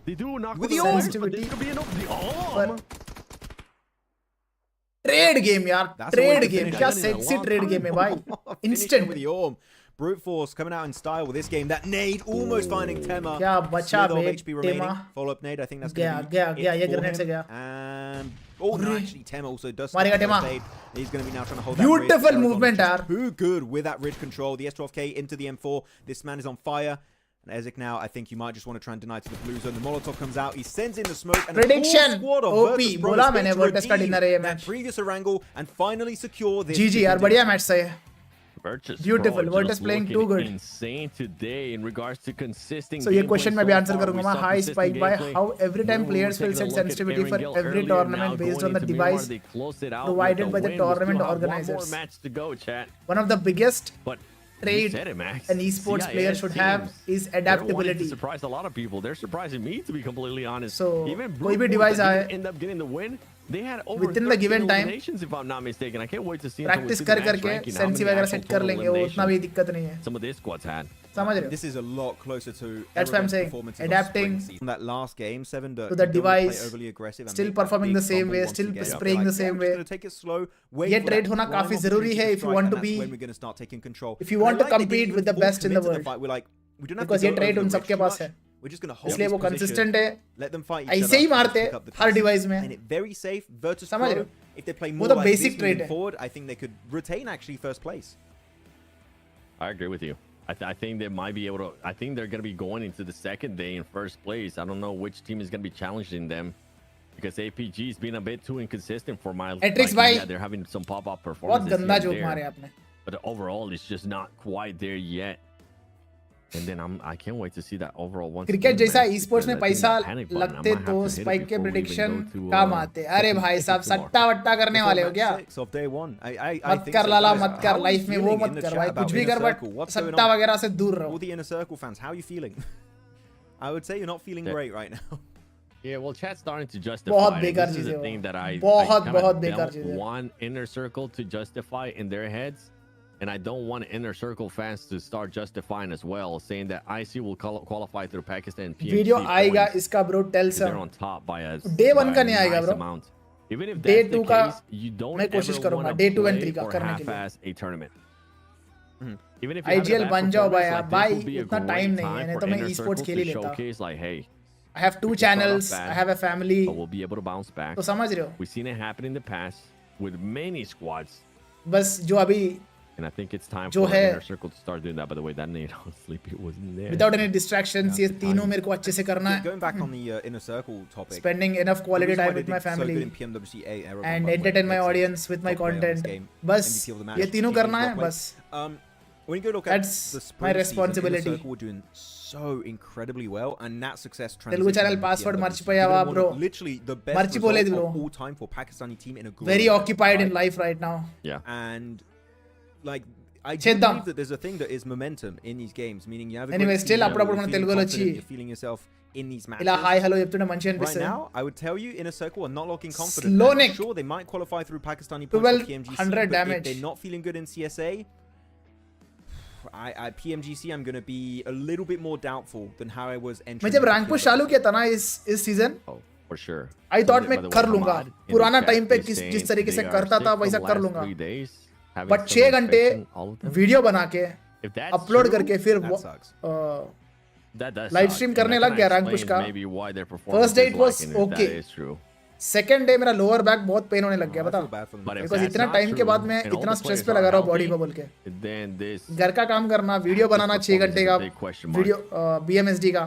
they do knock with the sensitivity. This could be the arm. Trade game यार, trade game, क्या sexy trade game है भाई, instant with the arm. Brute force coming out in style with this game. That nade almost finding Tema. क्या बचा बे HP remaining. Follow up nade. I think that's गया ये grenade से गया. And no, actually Tema also does. मारेगा Tema. He's going to be now trying to hold that. Beautiful movement यार. Too good with that ridge control. The S12K into the M4. This man is on fire. And Ezek now, I think you might just want to try and deny to the blue zone. The Molotov comes out. He sends in the smoke. And prediction. Squad of OP. बोला मैंने Virtus का dinner है ये match. Previous Erangel and finally secure this. GG यार, बढ़िया match था ये. Virtus, Beautiful. Virtus playing too good. Insane today in regards to consistent. So ये question मैं भी answer करूँगा. मैं high spike by how every time players will set sensitivity for every tournament based on the device provided by the tournament organizers. One of the biggest trait an esports player should have is adaptability. Surprised a lot of people. They're surprising me, to be completely honest. So even कोई भी device आए, end up getting the win. They had over within the given time, if I'm not mistaken. I can't wait to see practice कर करके sensi वगैरह set कर लेंगे, वो उतना भी दिक्कत नहीं है. Some of these squads had. समझ रहे हो? This is a lot closer to. That's what I'm saying. Adapting that last game, 7 to the device, still performing the same way, still spraying the same way. Take it slow. ये trade होना काफी जरूरी है if you want to be, if you want to compete with the best in the world. Because ये trade उन सबके पास है. इसलिए वो consistent है. ऐसे ही मारते हर device में. Very safe. Virtus समझ रहे हो? If they play वो more तो like basic this trade moving है. forward, I think they could retain actually first place. I agree with you. I think they might be able to. I think they're going to be going into the second day in first place. I don't know which team is going to be challenging them, because APG's been a bit too inconsistent for my. Yeah, they're having some pop-up performances. बहुत गंदा joke मारे आपने. But overall, it's just not quite there yet. And then I can't wait to see that overall once. Cricket जैसा esports में पैसा लगते तो spike के प्रेडिक्शन काम आते. अरे भाई साहब सट्टा वट्टा करने वाले हो क्या? मत कर लाला, मत कर, लाइफ में वो मत कर भाई, कुछ भी कर बट सट्टा वगैरह से दूर रहो. All the inner circle fans, how are you feeling? I would say you're not feeling great right now. Yeah, well, chat's starting to justify. बहुत बेकार चीजें हो. बहुत बेकार चीजें. One inner circle to justify in their heads. And I don't want inner circle fans to start justifying as well, saying that IC will qualify through Pakistan. PMC video आएगा इसका bro, tell some. They're on top by a day 1 का नहीं आएगा bro. Even if day that's 2 the का case, you don't मैं कोशिश करूँगा day 2 and 3 का करने के लिए. A tournament. Even if IGL बन जाओ भाई, इतना टाइम नहीं है, नहीं तो मैं esports खेल ही लेता. Like, hey, I have 2 channels, I have a family. But we'll be able to bounce back. तो समझ रहे हो? We've seen it happen in the past with many squads. बस जो अभी And I think it's time for inner circle to start doing that. By the way, that nade on Sleepy wasn't there. Without any distractions, ये तीनों मेरे को अच्छे से करना है. Going back on the inner circle topic. Spending enough quality time with my family and entertain my audience with my content. बस ये तीनों करना है बस. When you go look at that's my responsibility. Inner circle were doing so incredibly well, and that success Telugu channel password మర్చిపోయావా bro? Literally the best result of all time for Pakistani team in a group. Very occupied in life right now. Yeah. And like I do believe that there's a thing that is momentum in these games, meaning you have a anyway still అప్పుడప్పుడు మన తెలుగులో వచ్చి you're feeling yourself in these matches. ఇలా hi hello చెప్తుంటే మంచిగా అనిపిస్తుంది. Right now I would tell you inner circle are not looking confident. Sure they might qualify through Pakistani points for PMGC, 100 but damage. if they're not feeling good in CSA, I PMGC I'm going to be a little bit more doubtful than how I was entering. मैं जब rank push चालू किया था ना इस season, for sure. I thought मैं कर लूंगा. पुराना टाइम पे जिस तरीके से करता था वैसा कर लूंगा. बट 6 घंटे वीडियो बना के अपलोड करके फिर लाइव स्ट्रीम करने लग गया रैंक पुश का. First day it was okay, second day मेरा लोअर बैक बहुत पेन होने लग गया बता, बिकॉज इतना टाइम के बाद मैं इतना स्ट्रेस पे लगा रहा हूँ बॉडी को बोल के. घर का काम करना, वीडियो बनाना 6 घंटे का वीडियो BMSD का,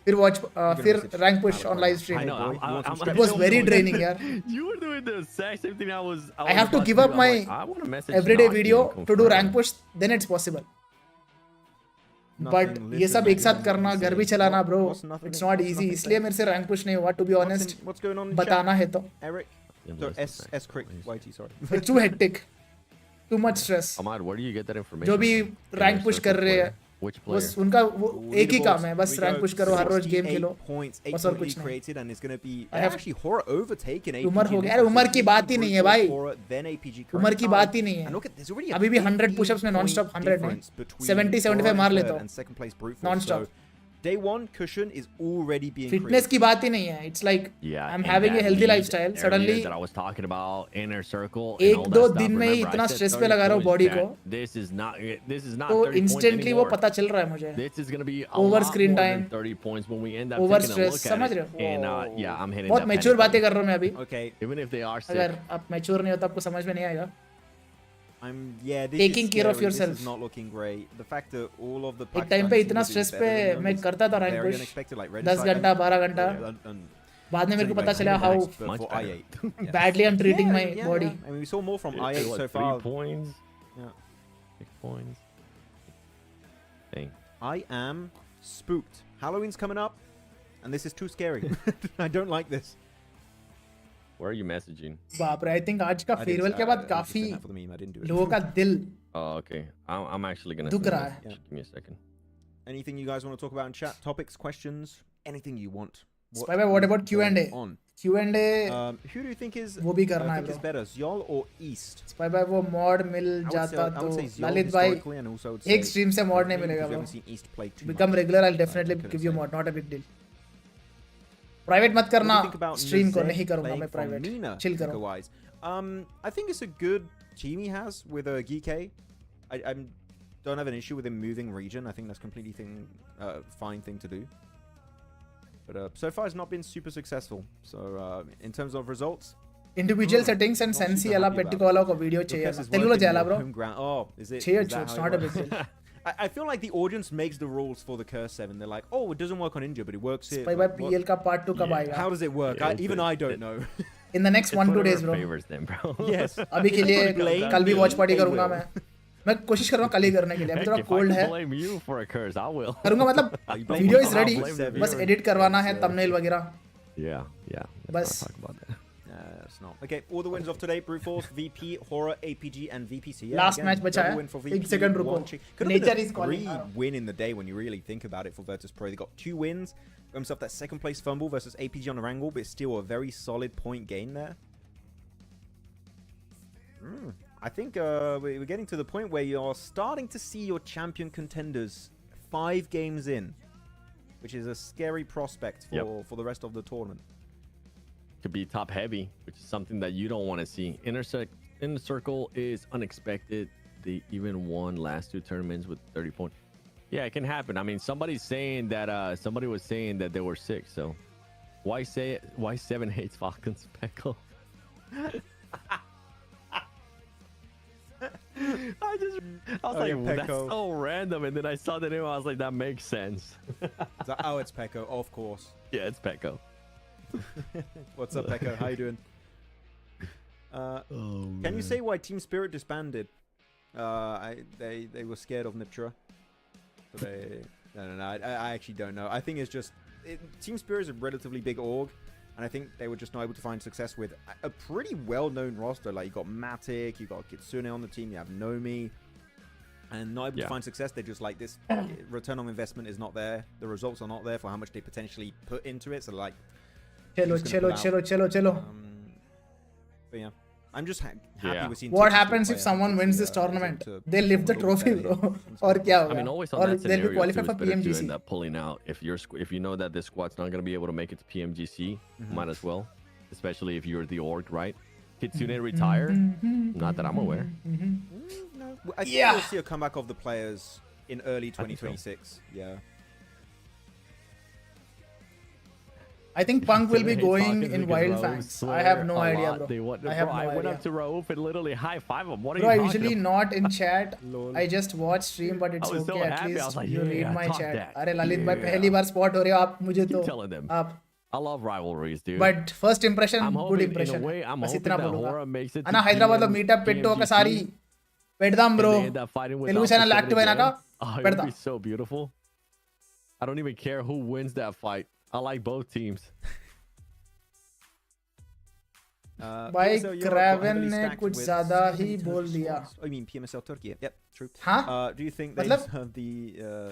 फिर rank push on live stream. It was very draining यार. I have to give up my everyday video to do rank push, then it's possible. But ये सब एक साथ करना, घर भी चलाना bro, it's not easy. इसलिए मेरे से रैंक पुश नहीं हुआ to be honest. बताना है तो. It's too hectic, too much stress. Ahmad, where do you get that information? जो भी रैंक पुश कर रहे हैं बस उनका वो एक ही काम है, बस रैंक पुश करो, हर रोज गेम खेलो, बस और कुछ नहीं. उम्र हो गया, उम्र की बात ही नहीं है भाई, उम्र की बात ही नहीं है. अभी भी 100 पुशअप्स में नॉन स्टॉप 100 नहीं 70-75 मार लेता हूँ non stop. day one cushion is already being fitness की बात ही नहीं है. It's like I'm having a healthy lifestyle. Suddenly that I was talking about, inner circle, एक दो दिन में ही इतना स्ट्रेस पे लगा रहा हूँ बॉडी को. This is not तो instantly वो पता चल रहा है मुझे. This is going to be over screen time, 30 points when we end up over taking a look stress. at समझ it. रहे हो? And yeah, I'm hitting बहुत मैच्योर बातें कर रहा हूँ मैं अभी. Okay. Even if they are sick. अगर आप मैच्योर नहीं हो तो आपको समझ में नहीं आएगा. This taking care of scary. yourself. This is not looking great. The fact that all of the एक टाइम पे इतना स्ट्रेस पे मैं करता था रैंक पुश 10 घंटा 12 घंटा. बाद में मेरे को पता चला how badly I'm treating my body. I mean, we saw more from I8 so far. 3 points. Yeah. 6 points. Dang. I am spooked. Halloween's coming up, and this is too scary. I don't like this. Where are you messaging? बाप रे, I think आज का farewell के बाद काफी लोगों का दिल okay. I'm actually gonna दुख रहा है. Give me a second. Anything you guys want to talk about in chat? Topics, questions, anything you want. What about Q&A? Q&A who do you think is वो भी करना है is better, Zyol or East? Spy भाई वो mod मिल जाता तो ललित भाई एक स्ट्रीम से mod नहीं मिलेगा bro. Become regular, I'll definitely give you mod, not a big deal. Private मत करना स्ट्रीम को. नहीं करूंगा मैं प्राइवेट. चिल करो. I think it's a good team he has with a Geek. I don't have an issue with him moving region. I think that's completely fine thing to do. But so far it's not been super successful. So in terms of results, individual settings and sensi ala పెట్టుకోవాలా ఒక video చేయాలి. తెలుగులో చేయాలా bro? Oh, is it? It's not a big deal. I feel like the audience makes the rules for the Curse 7. They're like, oh, it doesn't work on India, but it works here. Spy by PL ka part 2 कब आएगा? How does it work? Even I don't know. In the next 1-2 days, bro. Them, bro. Yes. अभी के लिए कल भी watch party करूँगा मैं. मैं कोशिश कर रहा हूँ कल ही करने के लिए. अभी थोड़ा cold है. Blame you for a curse. I will. करूँगा मतलब video is ready. बस edit करवाना है thumbnail वगैरह. Yeah. बस. Talk about that. It's not. Okay, all the wins of today: Brute Force, VP, Horror, APG, and VPC. Yeah, Last again, match बचा है. एक second रुको. Nature is calling. Win in the day when you really think about it for Virtus Pro. They got 2 wins. Got himself that second place fumble versus APG on Erangel, but it's still a very solid point gain there. I think we're getting to the point where you're starting to see your champion contenders 5 games in, which is a scary prospect for the rest of the tournament. Could be top heavy, which is something that you don't want to see. Inner circle is unexpected. They even won last 2 tournaments with 30 points. Yeah, it can happen. I mean, somebody was saying that they were sick. So why 7 hates Falcons, Pecco? I was like, well, that's so random, and then I saw the name. I was like, that makes sense. Oh, it's Pecco, of course. Yeah, it's Pecco. What's up, Pecco? How you doing? Can you say why Team Spirit disbanded? They were scared of Niptra. So no. I actually don't know. I think it's just Team Spirit is a relatively big org, and I think they were just not able to find success with a pretty well-known roster. Like you got Matic, you got Kitsune on the team, you have Nomi, and not able to find success. They're just like, this return on investment is not there. The results are not there for how much they potentially put into it. So like, chelo. But yeah, I'm just happy with seeing. What happens if someone wins this tournament? They lift the trophy, bro. Or kya hoga? I mean, always on or that scenario, they'll be qualified for too, it's better to PMGC. end up pulling out. If you know that this squad's not going to be able to make it to PMGC, might as well. Especially if you're the org, right? Kitsune retire? Not that I'm aware. No, I think we'll see a comeback of the players in early 2026. Yeah. I think Punk will be going in Wild Fangs. I have no idea, bro. I went up to Raouf and literally high-five him. What are bro, you I talking usually about? not in chat. I just watch stream, but it's okay. So At happy. least like, you read my chat. Arey Lalit bhai, pehli baar spot ho rahe ho aap mujhe to. Keep telling them. I love rivalries, dude. But first impression, good impression. In a way, I'm Bas hoping itna that bolunga. Hora makes it to Ana Hyderabad lo meetup petto okasari pedam bro. Telugu channel active ainaka it would be so beautiful. I don't even care who wins that fight. I like both teams. भाई Kraven ने कुछ ज्यादा ही बोल दिया. I mean PMSL Turkey. Yep, true. हाँ? Do you think they have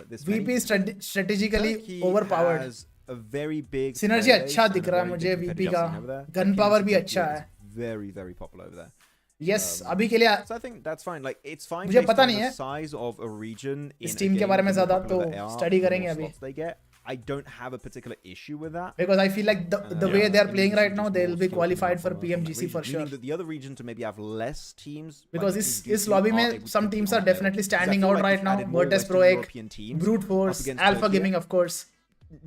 this VP strategically overpowered. Has a very big synergy अच्छा दिख रहा है मुझे VP का. Gun power भी अच्छा है. Very popular over there. Yes, अभी के लिए. So I think that's fine. Like it's fine. मुझे पता नहीं है. Size of a region. इस टीम के बारे में ज्यादा तो study करेंगे अभी. They get. I don't have a particular issue with that. Because I feel like the way they're playing right now, they'll be qualified for PMGC for sure. That the other region to maybe have less teams. Because this lobby mein, some teams are definitely standing out right now. Virtus Pro Egg, Brute Force, Alpha Gaming, of course.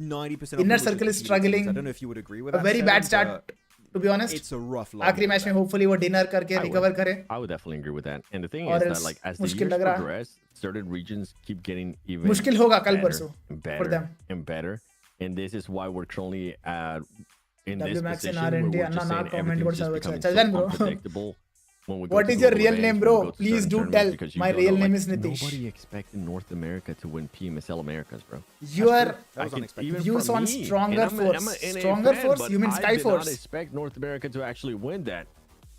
90% Inner Circle is struggling. I don't know if you would agree with that. A very bad start, to be honest. It's a rough lobby. आखिरी match में hopefully वो dinner करके recover करे. I would definitely agree with that. And the thing is that like as the years progress, certain regions keep getting even मुश्किल होगा कल परसों for them and better. And this is why we're currently in this WMAX position and where we're RNT just saying everything's just becoming so unpredictable. What is your real name, bro? Please do tell. My real name is Nitish. Nobody expected North America to win PMSL Americas, bro. Your views on Stronger Force. Stronger Force? You mean Sky Force? I did not expect North America to actually win that.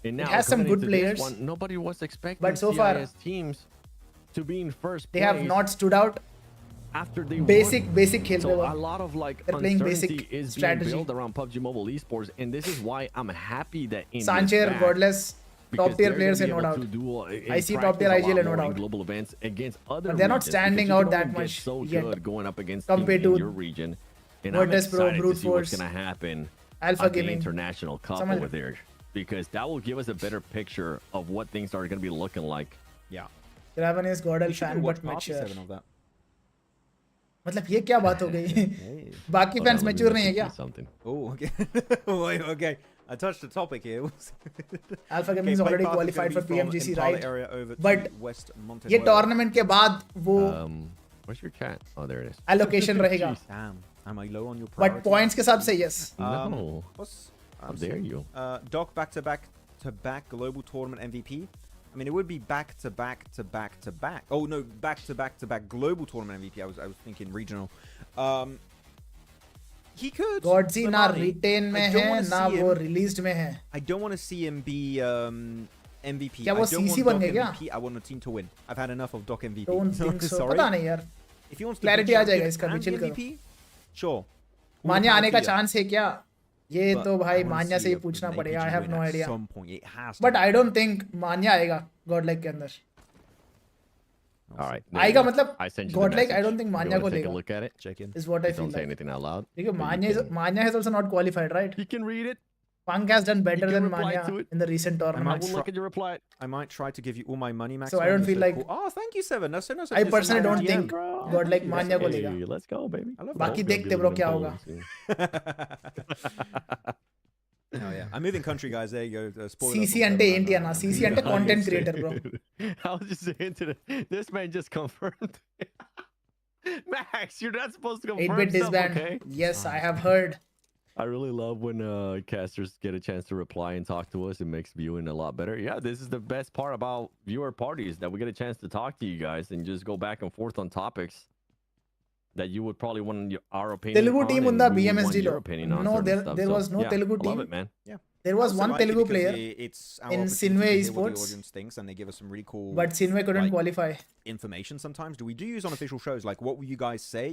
And now it has some good players. Nobody was expecting but so far, teams to be in first place. They have not stood out. After they basic khel so a lot of like they're playing basic is strategy being built around PUBG Mobile esports, and this is why I'm happy that in Sanchez, Godless, top tier players, no doubt. I see top tier IGL, no doubt. Global events against other but they're not standing out that much so yet. Good going up against compared to your region. And Virtus Pro, Brute Force, what's gonna happen Alpha at the Gaming, international cup over there, because that will give us a better picture of what things are gonna be looking like. Yeah. Graven is Godel fan, but mature. मतलब ये क्या बात हो गई? बाकी fans mature नहीं है क्या? Oh, okay. Wait, okay. I touched the topic here. Alpha Gaming is already qualified for PMGC, right? But ये tournament के बाद वो where's your chat? Oh, there it is. Allocation रहेगा. Damn, am I low on your priority? But points के हिसाब से yes. No. How dare you? Doc back-to-back global tournament MVP. I mean, it would be back-to-back-to-back-to-back. Oh no, back-to-back-to-back global tournament MVP. I was thinking regional. He could. Godsy ना retain में है ना वो released में है. I don't want to see him be MVP. क्या वो CC बन गया क्या? I want a team to win. I've had enough of Doc MVP. Don't think so. Sorry. पता नहीं यार. If he wants clarity आ जाएगा इसका भी chill करो. Sure. मान्या आने का chance है क्या? ये तो भाई मान्या से ही पूछना पड़ेगा. I have no idea. But I don't think मान्या आएगा Godlike के अंदर. All right. आएगा मतलब Godlike I don't think मान्या को लेगा. Take a look at it. Check in. Is what I feel Don't say like. anything out loud. देखो मान्या has also not qualified, right? You can read it. Punk has done better than Manya in the recent tournaments. Look at your reply. I might try to give you all my money, Max. So I don't feel like. Cool. Oh, thank you, Seven. No, I personally don't think Godlike Manya को लेगा. Let's go, baby. बाकी देखते bro क्या होगा. Oh yeah, I'm moving country, guys. There you go. CC ante ఏంటి అన్న? CC ante content creator, bro. I was just saying to this man just confirmed. Max, you're not supposed to confirm 8-bit disband. Okay? Yes, I have heard. I really love when casters get a chance to reply and talk to us. It makes viewing a lot better. Yeah, this is the best part about viewer parties, that we get a chance to talk to you guys and just go back and forth on topics that you would probably want our opinion Telugu on. team unda BMSG your lo. opinion on No, there was no Telugu team. I love it, man. Yeah. There was one Telugu player it's in Sinway Esports, thinks, and they give us some really cool. But Sinway couldn't qualify. Information sometimes. We do use unofficial shows. Like, what will you guys say?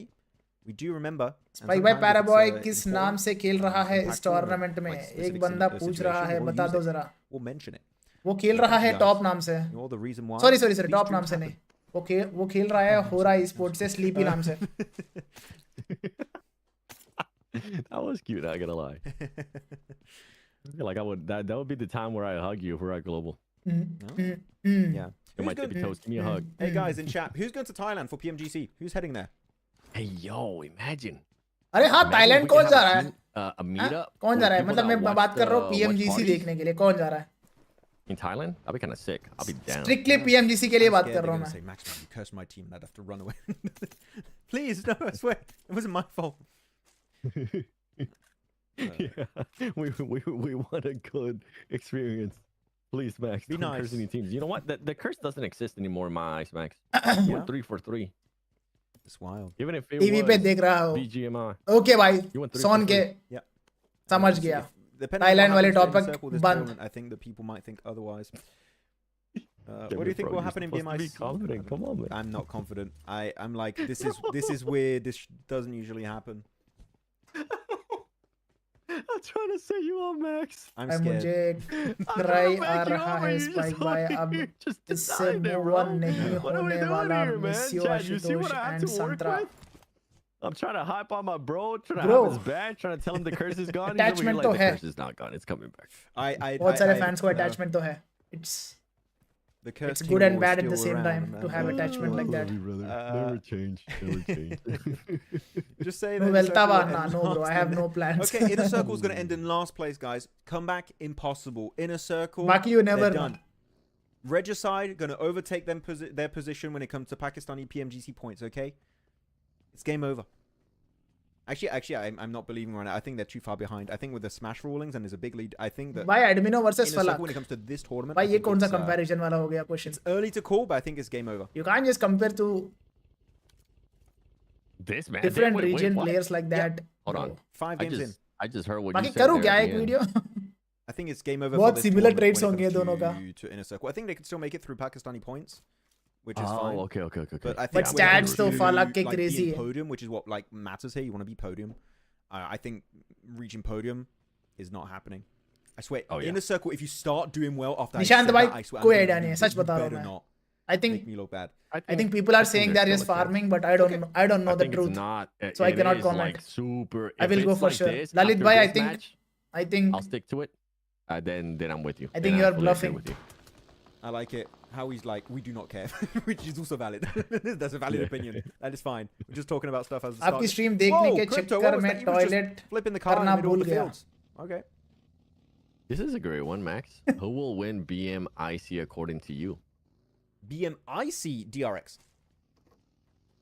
We do remember. Spike by Paraboy किस नाम से खेल रहा है इस tournament में? एक बंदा पूछ रहा है, बता दो जरा. We'll mention it. वो खेल रहा है टॉप नाम से. Sorry, टॉप नाम से नहीं. वो खेल रहा है होरा esports से स्लीपी नाम से. That was cute, I gotta lie. I feel like I would that would be the time where I hug you if we're at global. Yeah. It might be toast. Give me a hug. Hey guys in chat, who's going to Thailand for PMGC? Who's heading there? Hey yo, imagine. अरे हाँ, Thailand कौन जा रहा है? A meetup. कौन जा रहा है? मतलब मैं बात कर रहा हूँ PMGC देखने के लिए. कौन जा रहा है? In Thailand? I'll be kind of sick. I'll be down. Strictly PMGC के लिए बात कर रहा हूँ मैं. Max, man, you cursed my team. I'd have to run away. Please, no, I swear, it wasn't my fault. Yeah, we want a good experience. Please, Max. Be nice. Curse any teams. You know what? The curse doesn't exist anymore in my eyes, Max. We're 3 for 3. It's wild. Even if it TV पे देख रहा हो. BGMI. Okay भाई. सोन के. Yeah. समझ गया. Thailand वाले topic बंद. I think that people might think otherwise. What do you think will happen in BMI? Be confident. Come on, man. I'm not confident. I'm like, this is weird. This doesn't usually happen. I'm trying to set you up, Max. I'm scared. मुझे cry आ रहा है Spike भाई. अब इससे move on नहीं होने वाला. Miss you, Ashutosh and Santra. I'm trying to hype on my bro, trying to have his back, trying to tell him the curse is gone. Attachment तो है. The curse is not gone. It's coming back. बहुत सारे fans को attachment तो है. It's good and bad at the same time to have attachment like that. Never change. Just say no, no, bro. I have no plans. Okay, Inner Circle's going to end in last place, guys. Comeback impossible. Inner Circle. Baki, you never done. Regicide going to overtake their position when it comes to Pakistani PMGC points. Okay, it's game over. Actually, I'm not believing right now. I think they're too far behind. I think with the smash rulings and there's a big lead, I think that why Admino versus Falak when it comes to this tournament, why ये कौन सा comparison वाला हो गया question? It's early to call, but I think it's game over. You can't just compare to this man different region players like that. Yeah. Hold on, 5 games in. I just heard what बाकी you said. करूँ क्या एक video? I think it's game over. बहुत similar traits होंगे दोनों का. To Inner Circle, I think they can still make it through Pakistani points, which is fine. Okay. But I think stats तो Falak के crazy है. Podium, which is what like matters here. You want to be podium. I think reaching podium is not happening. I swear, Inner Circle, if you start doing well after Nishant bhai, कोई idea नहीं है, सच बता रहा हूँ मैं. I think make me look bad. I think people are saying they're just farming, but I don't know the truth. So I cannot comment. Like super. I will go for sure. Lalit bhai, I think I'll stick to it. Then I'm with you. I think you are bluffing. I like it. How he's like, we do not care, which is also valid. That's a valid opinion. That is fine. We're just talking about stuff as the आपकी stream देखने के चक्कर में toilet flipping the car in the middle of the fields. Okay. This is a great one, Max. Who will win BMIC according to you? BMIC DRX.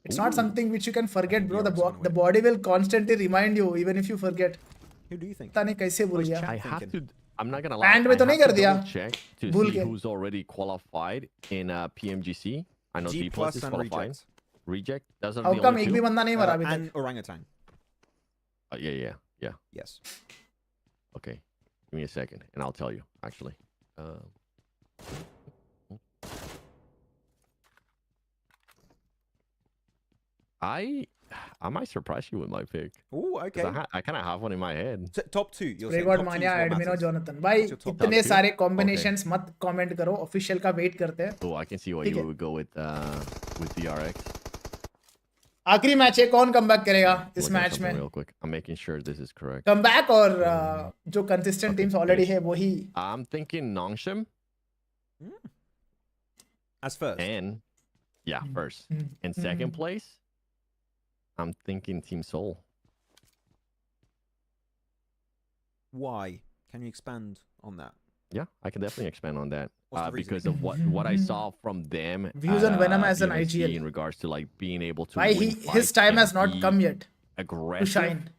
It's not something which you can forget, bro. The body will constantly remind you, even if you forget. Who do you think? पता नहीं कैसे भूल गया. I have to. I'm not gonna lie. And में तो नहीं कर दिया. Check to see who's already qualified in PMGC. I know D+ is qualified. Reject. Doesn't. How come एक भी बंदा नहीं मरा अभी तक? And Orangutan. Yeah. Yes. Okay. Give me a second, and I'll tell you. Actually. I might surprise you with my pick. Oh, okay. I kind of have one in my head. So, top 2. Record Mania, Admino, Jonathan. भाई इतने सारे combinations मत comment करो. Official का wait करते हैं. Oh, I can see why you would go with DRX. आखिरी match है, कौन comeback करेगा इस मैच में? Real quick. I'm making sure this is correct. Comeback और जो consistent teams already है वही. I'm thinking Nongshim. As first. And first. In second place, I'm thinking Team Seoul. Why? Can you expand on that? Yeah, I can definitely expand on that. Because of what I saw from them. Views on Venom as an IGL. In regards to like being able to why his time has not come yet aggressive. To shine.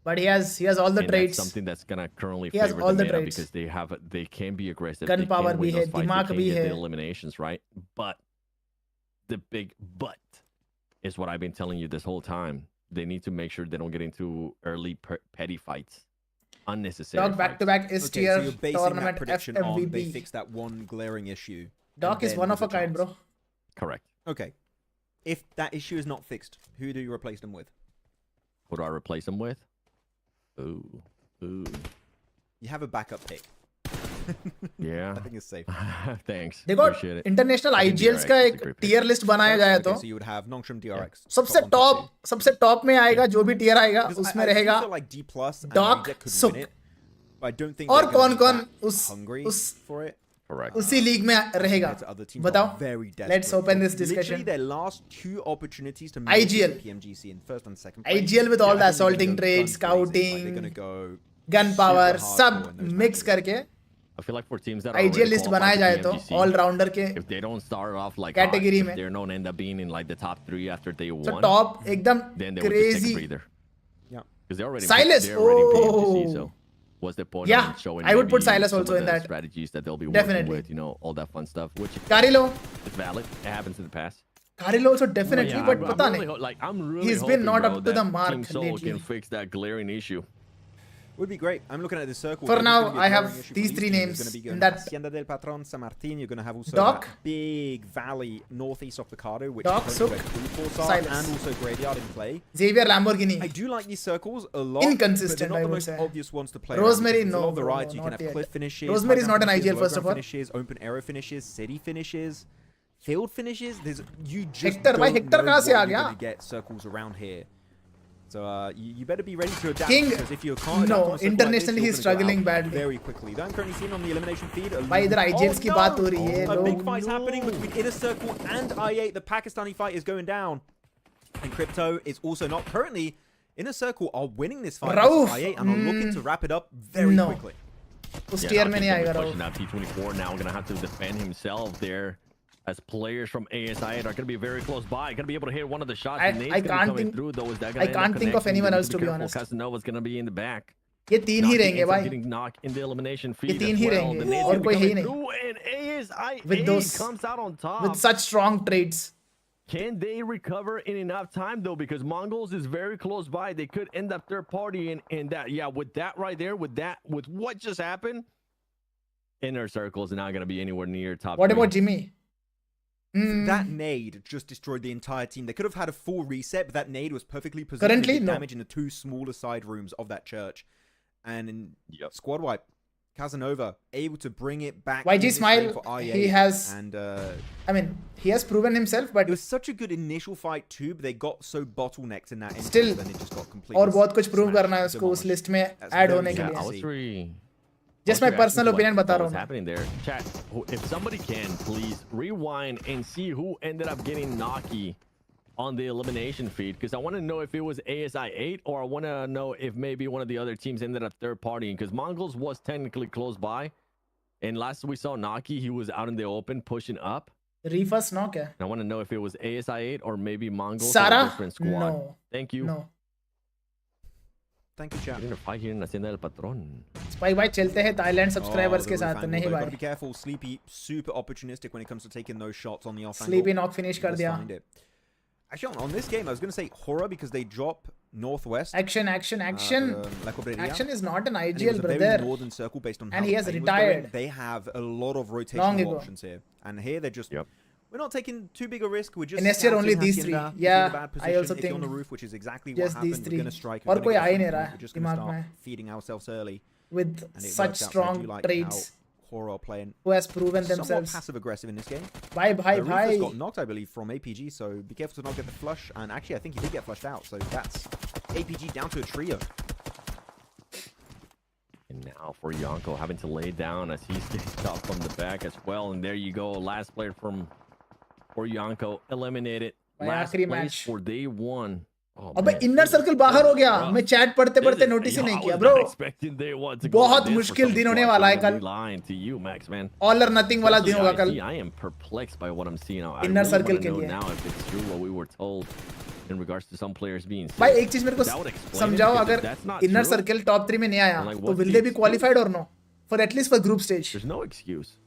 But he has all the traits. That's something that's gonna currently he has favor all the the meta traits. because they can be aggressive. Gun power bhi hai, dimag bhi hai. The eliminations, right? But the big but is what I've been telling you this whole time. They need to make sure they don't get into early petty fights. Unnecessary. Doc back-to-back is tier so you're basing tournament that prediction FMVP. on they fix that one glaring issue. Doc is one of a kind, bro. Correct. Okay. If that issue is not fixed, who do you replace them with? Who do I replace them with? Ooh. You have a backup pick. Yeah. I think it's safe. Thanks. देखो international IGLs का एक tier list बनाया जाए तो so you would have Nongshim DRX. सबसे top में आएगा जो भी tier आएगा उसमें रहेगा like D+ Doc Suk. I don't think और कौन उस for it. Correct. उसी लीग में रहेगा. बताओ. Let's open this discussion. Literally their last 2 opportunities to make PMGC in first and second place. IGL with all the assaulting traits, scouting, they're gonna go gun power, सब mix करके. I feel like for teams that IGL list बनाया जाए तो all rounder के if they don't start off like category में, they don't end up being in like the top 3 after day 1. So top एकदम crazy. Yeah. Because they already Silas. PMGC, so what's the point of showing? I would put Silas also in that strategies that they'll be definitely working with, you know, all that fun stuff. Which Carilo is valid. It happens in the past. Carilo also definitely, but पता नहीं. I'm really he's been not up to the mark Team Seoul lately. can fix that glaring issue. Would be great. I'm looking at this circle. For now, I have these 3 names. In that Hacienda del Patron, San Martin. You're going to have also Doc, big valley northeast of Picado, which Doc, is Suk, and also Graveyard in play. Xavier Lamborghini. I do like these circles a lot. Inconsistent, but they're not I the would most say. obvious ones to play. Rosemary, no. no. The rides, you can have cliff finishes. Rosemary is not an IGL, first of all. Finishes, open arrow finishes, city finishes, field finishes. There's you just Hector, don't Hector know कहाँ से आ what you're गया? going to get circles around here. So you better be ready to adapt. King, because if you can't adapt no, on a circle internationally like he's this, you're gonna go struggling out badly. very quickly. I'm currently seeing on the elimination feed. भाई इधर IGLs की बात हो रही है. A big fight's happening between Inner Circle and I8. The Pakistani fight is going down. And Crypto is also not. Currently, Inner Circle are winning this fight against I8 and are looking to wrap it up very quickly. उस tier में नहीं आएगा Rauf. Now T24 now going to have to defend himself there. As players from ASI are going to be very close by, going to be able to hit one of the shots. I can't think. Through, though, I can't think of anyone else, to be honest. Casanova's going to be in the back. ये तीन ही रहेंगे भाई. Getting knocked in the elimination feed. ये तीन ही रहेंगे. और कोई है ही नहीं. And ASI with those comes out on top. With such strong trades. Can they recover in enough time though? Because Mongols is very close by. They could end up third party in that. Yeah, with that right there, with what just happened, Inner Circle is not going to be anywhere near top. What about Jimmy? That nade just destroyed the entire team. They could have had a full reset, but that nade was perfectly positioned Currently, to no. damage in the two smaller side rooms of that church. And in squad wipe, Casanova able to bring it back. YG Smile, for IA, he has, and I mean, he has proven himself, but it was such a good initial fight too. But they got so bottlenecked in that instance, still, then it just got completely. और बहुत कुछ prove करना है उसको उस list में add होने के लिए. Just my personal opinion बता रहा हूँ. What's happening there? Chat, if somebody can, please rewind and see who ended up getting Naki on the elimination feed, because I want to know if it was ASI 8 or I want to know if maybe one of the other teams ended up third partying, because Mongols was technically close by, and last we saw Naki, he was out in the open pushing up. Reefus knock है. I want to know if it was ASI 8 or maybe Mongols Sara? or a different squad. No. Thank you. No. Thank you, chat. Fight here in Hacienda del Patron. Spy भाई चलते हैं Thailand subscribers के साथ नहीं भाई. Gotta be careful. Sleepy super opportunistic when it comes to taking those shots on the off angle. Sleepy knock finish कर दिया. Actually, on this game, I was gonna say horror because they drop northwest. Action. Action is not an IGL, brother. Very northern circle based on and how he has the game was retired. going. They have a lot of rotational options here, and here they're just. We're not taking too big a risk. We're just. And next year only these three. Yeah, I also if think. you're on the roof, which is exactly just what happened. These three. We're gonna strike. और कोई आ ही नहीं रहा है. We're just gonna start feeding ourselves early. With such strong traits. Horror playing. Who has proven themselves. Somewhat passive aggressive in this game. Bye. Got knocked, I believe, from APG. So be careful to not get the flush. And actually, I think he did get flushed out. So that's APG down to a trio. And now for Yonko having to lay down as he's getting shot from the back as well. And there you go. Last player for Yonko eliminated. Last place for day one. अबे inner circle बाहर हो गया. मैं chat पढ़ते पढ़ते notice ही नहीं किया bro. बहुत मुश्किल दिन होने वाला है कल. ऑल और नथिंग वाला दिन होगा कल. I am perplexed by what I'm seeing now. Inner circle के लिए. Now if it's true what we were told in regards to some players being sick. भाई एक चीज मेरे को समझाओ, अगर इनर सर्कल टॉप 3 में नहीं आया तो will they be qualified or no for at least for group stage? There's no excuse.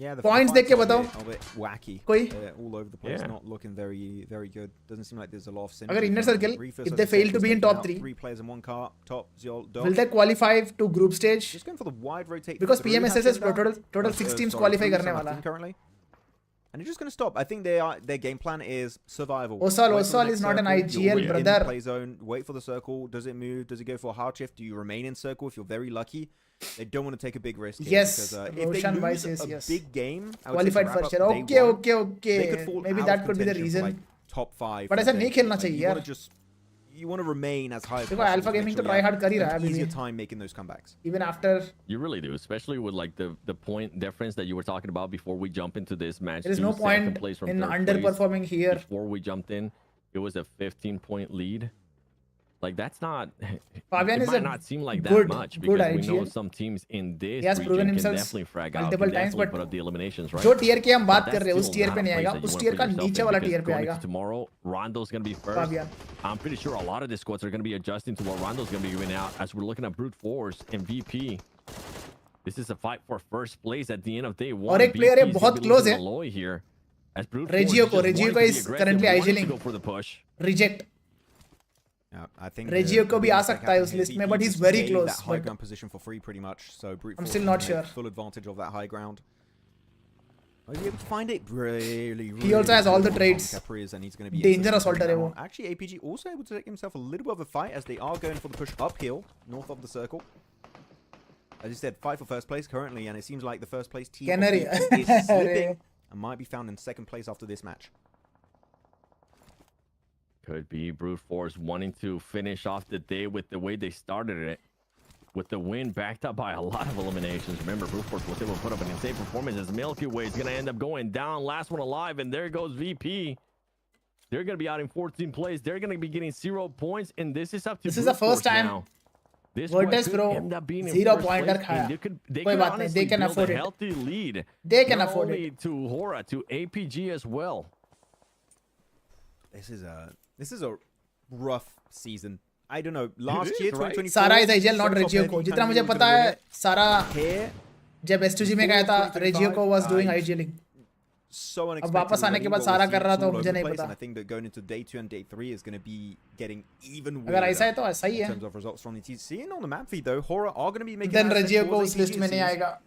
Yeah, the points देख के बताओ. A bit wacky. कोई all over the place, not looking very good. Doesn't seem like there's a lot of synergy. अगर inner circle, if they fail to be in top 3, 3 players in one car, top will they qualify to group stage? Just going for the wide rotate. Because PMSL is total 6 teams qualify करने वाला. Currently. And they're just going to stop. I think their game plan is survival. Osal is not an IGL, brother. Play zone, wait for the circle. Does it move? Does it go for a hard shift? Do you remain in circle if you're very lucky? They don't want to take a big risk. Yes. Because, if they lose a big game, qualified first year. Okay. Maybe that could be the reason. Like top 5. But ऐसा नहीं खेलना चाहिए यार. You want to remain as high as possible. Alpha Gaming to try hard कर ही रहा है. Easier time making those comebacks. Even after. You really do, especially with like the point difference that you were talking about before we jump into this match. There is no point in underperforming here. Before we jumped in, it was a 15-point lead. Like that's not. Fabian it might not seem like that much because we know some teams in this region can definitely frag out, can definitely put up the eliminations, right? जो tier की हम बात कर रहे हैं उस tier पे नहीं आएगा, उस tier का नीचे वाला tier पे आएगा. Tomorrow, Rondo's gonna be first. Fabian. I'm pretty sure a lot of the squads are gonna be adjusting to what Rondo's gonna be giving out as we're looking at brute force and VP. This is a fight for first place at the end of day one. और एक player है बहुत close है. Here, as brute Regio को is currently IGLing. Go for the push. Reject. I think Regio को भी आ सकता है उस list में, but he's very close. That high ground position for free, pretty much. So brute I'm still not sure. Full advantage of that high ground. Are you able to find it? Really. He also has all the traits. And he's going to be danger assaulter है वो. Actually, APG also able to take himself a little bit of a fight as they are going for the push uphill north of the circle. As you said, fight for first place currently, and it seems like the first place team is slipping and might be found in second place after this match. Could be Brute Force wanting to finish off the day with the way they started it. With the win backed up by a lot of eliminations. Remember, Brute Force was able to put up an insane performance as Milky Way is going to end up going down. Last one alive, and there goes VP. They're going to be out in 14 plays. They're going to be getting 0 points, and this is up to This is the first time. Now. This Virtus Pro 0 pointer khaya. Koi baat nahi, they can afford it. Healthy lead. They can afford it. To Hora, to APG as well. This is a rough season. I don't know. Last year, 2024, Sara is Angel, not Regioko. जितना मुझे पता है, Sara जब S2G में गया था, Regioko was doing IGLing. So अब वापस आने के बाद सारा कर रहा था, मुझे नहीं पता. I think that going into day 2 and day 3 is going to be getting even weirder. अगर ऐसा है तो ऐसा ही है. In terms of results from the TC and on the map feed though, Hora are going to be making. Then Regioko उस list में नहीं आएगा.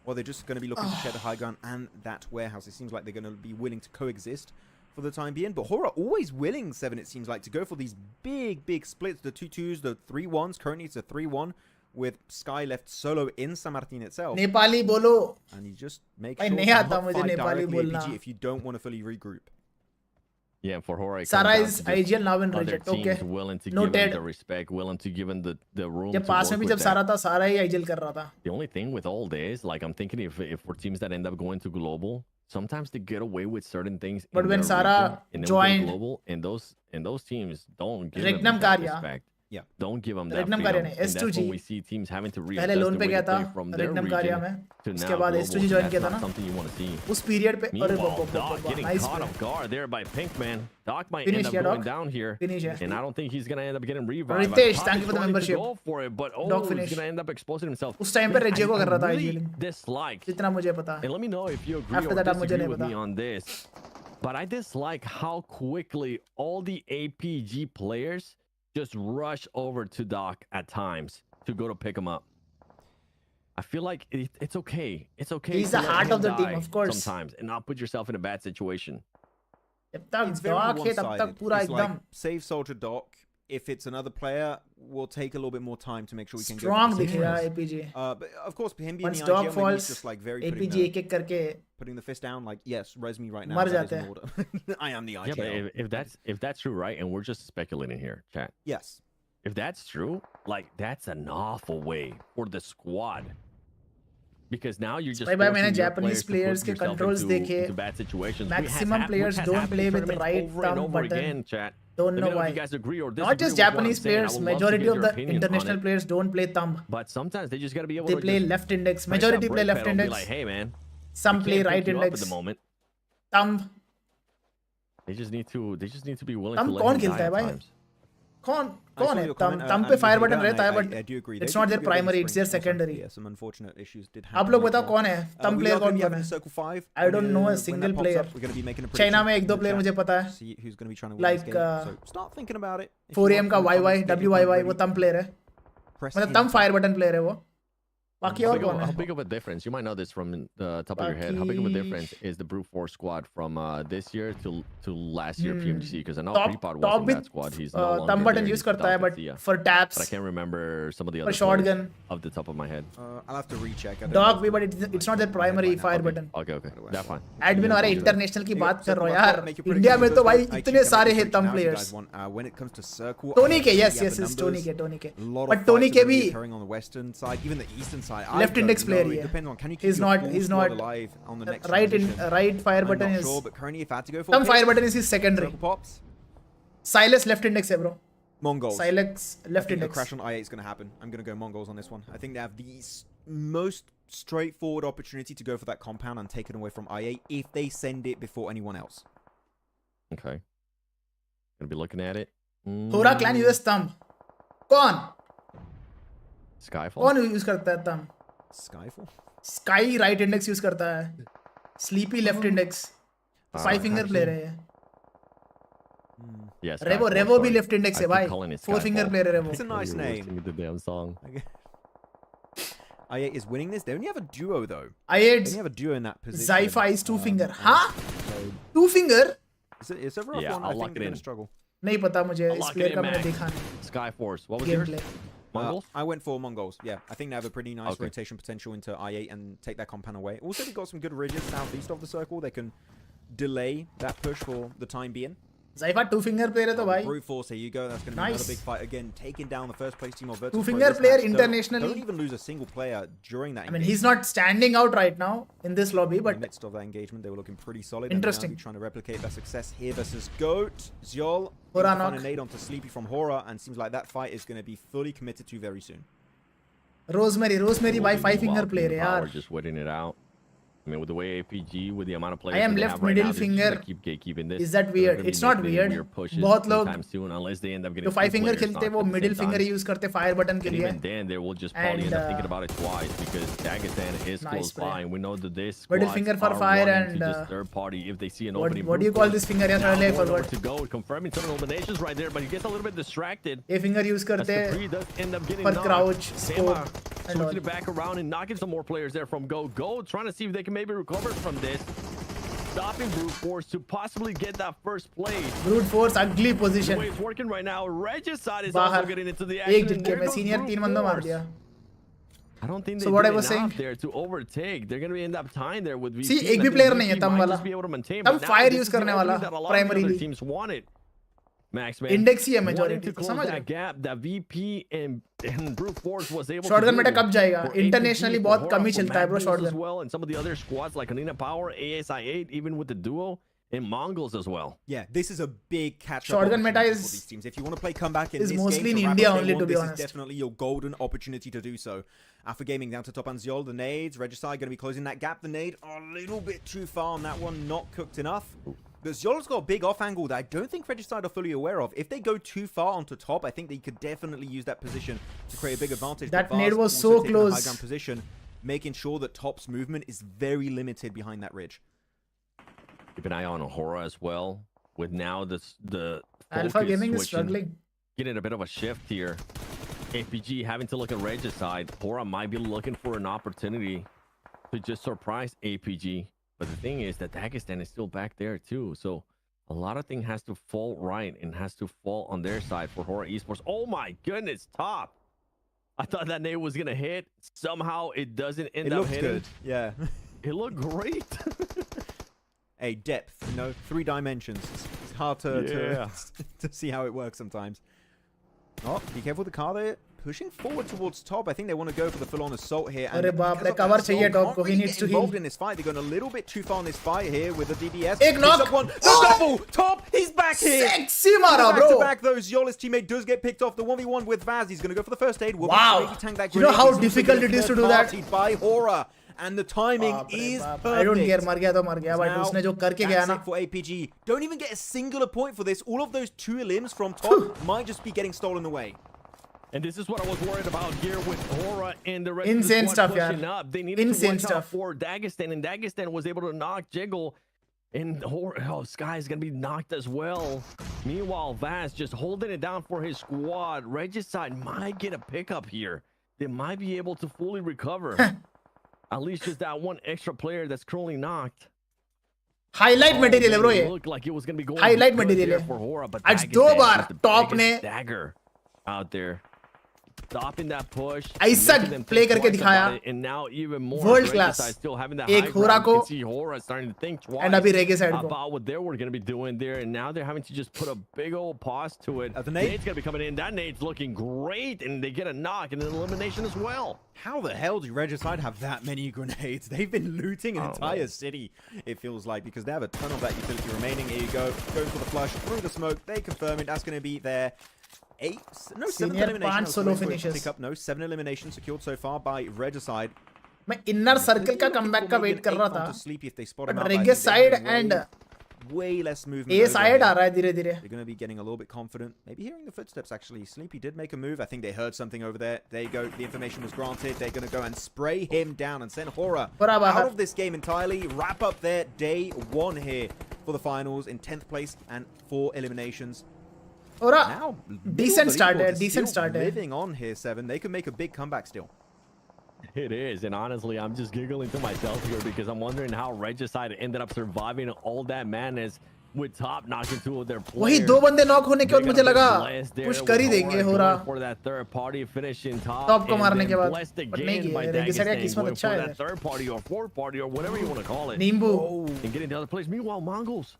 Well, they're just going to be looking to share the high ground and that warehouse. It seems like they're going to be willing to coexist for the time being. But Hora always willing, 7, it seems like, to go for these big splits. The 2-2s, the 3-1s. Currently it's a 3-1 with Sky left solo in San Martin itself. Nepali bolo. And you just make sure नहीं आता मुझे नेपाली बोलना. APG if you don't want to fully regroup. Yeah, and for Hora, Sara is IGL now in reject. Okay. Willing to give him the respect, willing to give him the room. जब पास में भी जब सारा था, सारा ही IGL कर रहा था. The only thing with all this, like I'm thinking, if for teams that end up going to global, sometimes they get away with certain things. But when Sara joined global, and those teams don't give them that respect. Yeah, don't give them that freedom. And that's when we see teams having to readjust पहले loan पे गया था from their region to उसके बाद S2G join किया था ना. Something you want to see. उस period पे Meanwhile, Doc getting caught off guard there by Pinkman. Doc might end up going down here, and I don't think he's gonna end up getting revived. Ritesh, thank you for the membership. Go for it, but Doc he's finish. gonna end up exposing himself. उस time पे Regioko कर रहा था IGL. Dislike. जितना मुझे पता. And let me know if you agree or disagree with me on this. But I dislike how quickly all the APG players just rush over to Doc at times to go to pick him up. I feel like it's okay. It's okay. He's the heart of the team, of course. Sometimes, and not put yourself in a bad situation. It's very one-sided. Like, save Soldier Doc. If it's another player, we'll take a little bit more time to make sure we can strong go. Strong APG. But of course, him being once the Doc IGL, falls, just like very APG एक करके putting the fist down, like, yes, res me right now. मर जाते हैं. Order. I am the IGL. Yeah, but if that's true, right? And we're just speculating here, chat. Yes. If that's true, like, that's an awful way for the squad. Because now you're just मैंने Japanese players के controls देखे. Bad situations. Maximum players don't play with right thumb button. Again, chat. Don't know why. You guys agree or not just Japanese players, majority of the international players don't play thumb. But sometimes they just gotta be able to. They play left index. Majority play left index. Like, hey man. Some play right index. At the moment. Thumb. They just need to be willing to let कौन खेलता है भाई? कौन है? Thumb पे fire button रहता है, but it's not their primary, it's their secondary. Some unfortunate issues did happen. आप लोग बताओ कौन है? Thumb player कौन है? I don't know a single player. China में 1-2 player मुझे पता है. Like start thinking about it. 4AM का WYY वो thumb player है. मतलब thumb fire button player है वो. How big of a difference? You might know this from the top of your head. How big of a difference is the Brute Force squad from this year to last year PMGC? Because I know Prepod was in that squad. He's no longer thumb button use करता है, but for taps. But I can't remember some of the other shotgun off the top of my head. I'll have to recheck. Dog भी, but it's not their primary fire button. Okay, that's fine. Admin वाले international की बात कर रहे हो यार. India में तो भाई इतने सारे हैं thumb players. When it comes to circle, Tony के yes Tony के. But Tony के भी on the western side, even the eastern side. Left index player ही है. He's not alive on the next right fire button is. Sure, but currently if I had to go for thumb fire button is his secondary. Pops. Silas left index है bro. Mongols. Silas left index. The crash on I8 is going to happen. I'm going to go Mongols on this one. I think they have the most straightforward opportunity to go for that compound and take it away from I8 if they send it before anyone else. Okay. Gonna be looking at it. Hora clan uses thumb. कौन? Skyfall. कौन use करता है thumb? Skyfall. Sky right index use करता है. Sleepy left index. 5 finger player है. Yes. Revo भी left index है भाई. 4 finger player है Revo. It's a nice name. The damn song. I8 is winning this. They only have a duo though. I8. They only have a duo in that position. Zypha is 2 finger. Huh? 2 finger? It's a rough one. I think they're going to struggle. नहीं पता मुझे इस player का मैंने देखा नहीं. Skyforce. What was yours? Mongols? I went for Mongols. Yeah, I think they have a pretty nice rotation potential into I8 and take that compound away. Also, they've got some good ridges southeast of the circle. They can delay that push for the time being. Zaifa two finger player है तो भाई. Brute force, here you go. That's going to be another big fight again. Taking down the first place team of Virtus. Two finger player internationally. Don't even lose a single player during that. I mean, he's not standing out right now in this lobby, but in the midst of that engagement, they were looking pretty solid. Interesting. Trying to replicate that success here versus Goat. Zyol Hora a nade onto Sleepy from Hora, and seems like that fight is going to be fully committed to very soon. Rosemary by 5 finger player, yaar. Just waiting it out. I mean, with the way APG, with the amount of players I am left middle finger. Keep gatekeeping this. Is that weird? It's not weird. बहुत लोग unless they end up getting तो 5 finger खेलते वो middle finger use करते fire button के लिए. Even then, they will just probably end up thinking about it twice because Dagestan is close by, and we know that this middle finger for fire and third party if they see an opening. What do you call this finger? Yeah, I forgot. To go confirming some eliminations right there, but he gets a little bit distracted. A finger use करते for crouch scope. Switching it back around and knocking some more players there from Go. Trying to see if they can maybe recover from this. Stopping Brute Force to possibly get that first play. Brute Force, ugly position. The way it's working right now. Regicide is also getting into the action. मैं senior 3 बंदों मार दिया. I don't think they so what I was saying there to overtake. They're going to end up tying there with VP. See, एक भी player नहीं है तम वाला. तम fire use करने वाला. Primarily. Teams want it. Max man. Index ही है majority. समझ that gap that VP and Brute Force was able shotgun to meta कब जाएगा? Internationally बहुत कम ही चलता है bro shotgun. As well, and some of the other squads like Anina Power, ASI8, even with the duo. And Mongols as well. Yeah, this is a big catch-up. Shotgun meta for these teams. If you want to play comeback in is this mostly game, in India only, to be this honest. Is definitely your golden opportunity to do so. Alpha Gaming down to top and Zyol, the nades. Regicide going to be closing that gap. The nade a little bit too far on that one, not cooked enough. But Zyol's got a big off angle that I don't think Regicide are fully aware of. If they go too far onto top, I think they could definitely use that position to create a big advantage. That nade was so close. High ground position, making sure that top's movement is very limited behind that ridge. Keep an eye on Hora as well. With now the Alpha Gaming is struggling. Getting a bit of a shift here. APG having to look at Regicide. Hora might be looking for an opportunity to just surprise APG. But the thing is that Dagestan is still back there too. So a lot of things has to fall right and has to fall on their side for Hora Esports. Oh my goodness, top. I thought that nade was going to hit. Somehow it doesn't end up hitting. It looks good, yeah. It looked great. Hey, depth, 3 dimensions. It's hard to see how it works sometimes. Oh, be careful with the car there. Pushing forward towards top. I think they want to go for the full-on assault here. And cover चाहिए top को. He needs to heal. Involved in this fight. They're going a little bit too far in this fight here with the DDS. Ek knock. The double. Top. He's back here. Sexy mara, bro. Back to back, though. Zyol's teammate does get picked off. The 1v1 with Vaz. He's going to go for the first aid. Wow. You know how difficult it is to do that? By Hora. And the timing is perfect. I don't care. मर गया तो मर गया. But उसने जो करके गया ना. For APG. Don't even get a singular point for this. All of those 2 elims from top might just be getting stolen away. And this is what I was worried about here with Hora and the rest insane of the squad stuff, pushing up. They needed insane to watch stuff out for Dagestan, and Dagestan was able to knock Jiggle. And Sky is going to be knocked as well. Meanwhile, Vaz just holding it down for his squad. Regicide might get a pickup here. They might be able to fully recover. At least just that one extra player that's currently knocked. Highlight material है bro ये. Looked like it was going to be going highlight material for Hora, but आज 2 बार top ने dagger out there. Stopping that push. ऐसा play करके दिखाया. And now even more. World class. Still having that एक Hora को. See Hora starting to think twice. And अभी Regicide को. About what they were going to be doing there, and now they're having to just put a big old pause to it. The nade's going to be coming in. That nade's looking great, and they get a knock and an elimination as well. How the hell do Regicide have that many grenades? They've been looting an entire city, it feels like, because they have a ton of that utility remaining. Here you go. Going for the flush through the smoke. They confirm it. That's going to be there. 7 eliminations. Solo finishes. No, 7 eliminations secured so far by Regicide. मैं inner circle का comeback का wait कर रहा था. But Regicide and way less movement. A side आ रहा है धीरे-धीरे. They're going to be getting a little bit confident. Maybe hearing the footsteps actually. Sleepy did make a move. I think they heard something over there. There you go. The information was granted. They're going to go and spray him down and send Hora out of this game entirely. Wrap up their day 1 here for the finals in 10th place and 4 eliminations. Now, decent start. Living on here, 7. They could make a big comeback still. It is, and honestly, I'm just giggling to myself here because I'm wondering how Regicide ended up surviving all that madness with top knocking 2 of their players. वही 2 बंदे knock होने के बाद मुझे लगा push कर ही देंगे Hora. For that third party finishing top को मारने के बाद. But नहीं किया. Regicide का किस्मत अच्छा है. Third party or fourth party or whatever you want to call it. नींबू. And getting the other place. Meanwhile, Mongols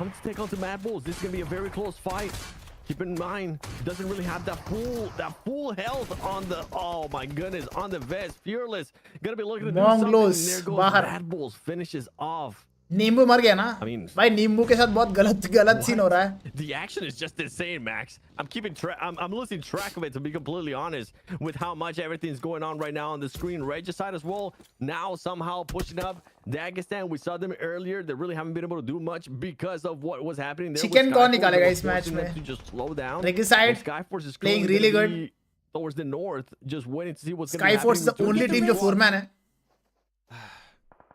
Comes to take on to Mad Bulls. This is going to be a very close fight. Keep in mind, doesn't really have that full health on the, oh my goodness, on the vest. Fearless. Going to be looking to do something. There goes Mad Bulls. Finishes off. नींबू मर गया ना भाई नींबू के साथ बहुत गलत सीन हो रहा है The action is just insane, Max. I'm losing track of it, to be completely honest, with how much everything's going on right now on the screen. Regicide as well, now somehow pushing up. Dagestan, we saw them earlier. They really haven't been able to do much because of what was happening there. Chicken कौन निकालेगा इस मैच में? To just slow down. Regicide Skyforce is playing really good towards the north, just waiting to see what's going to happen. Skyforce is the only team जो 4-man है.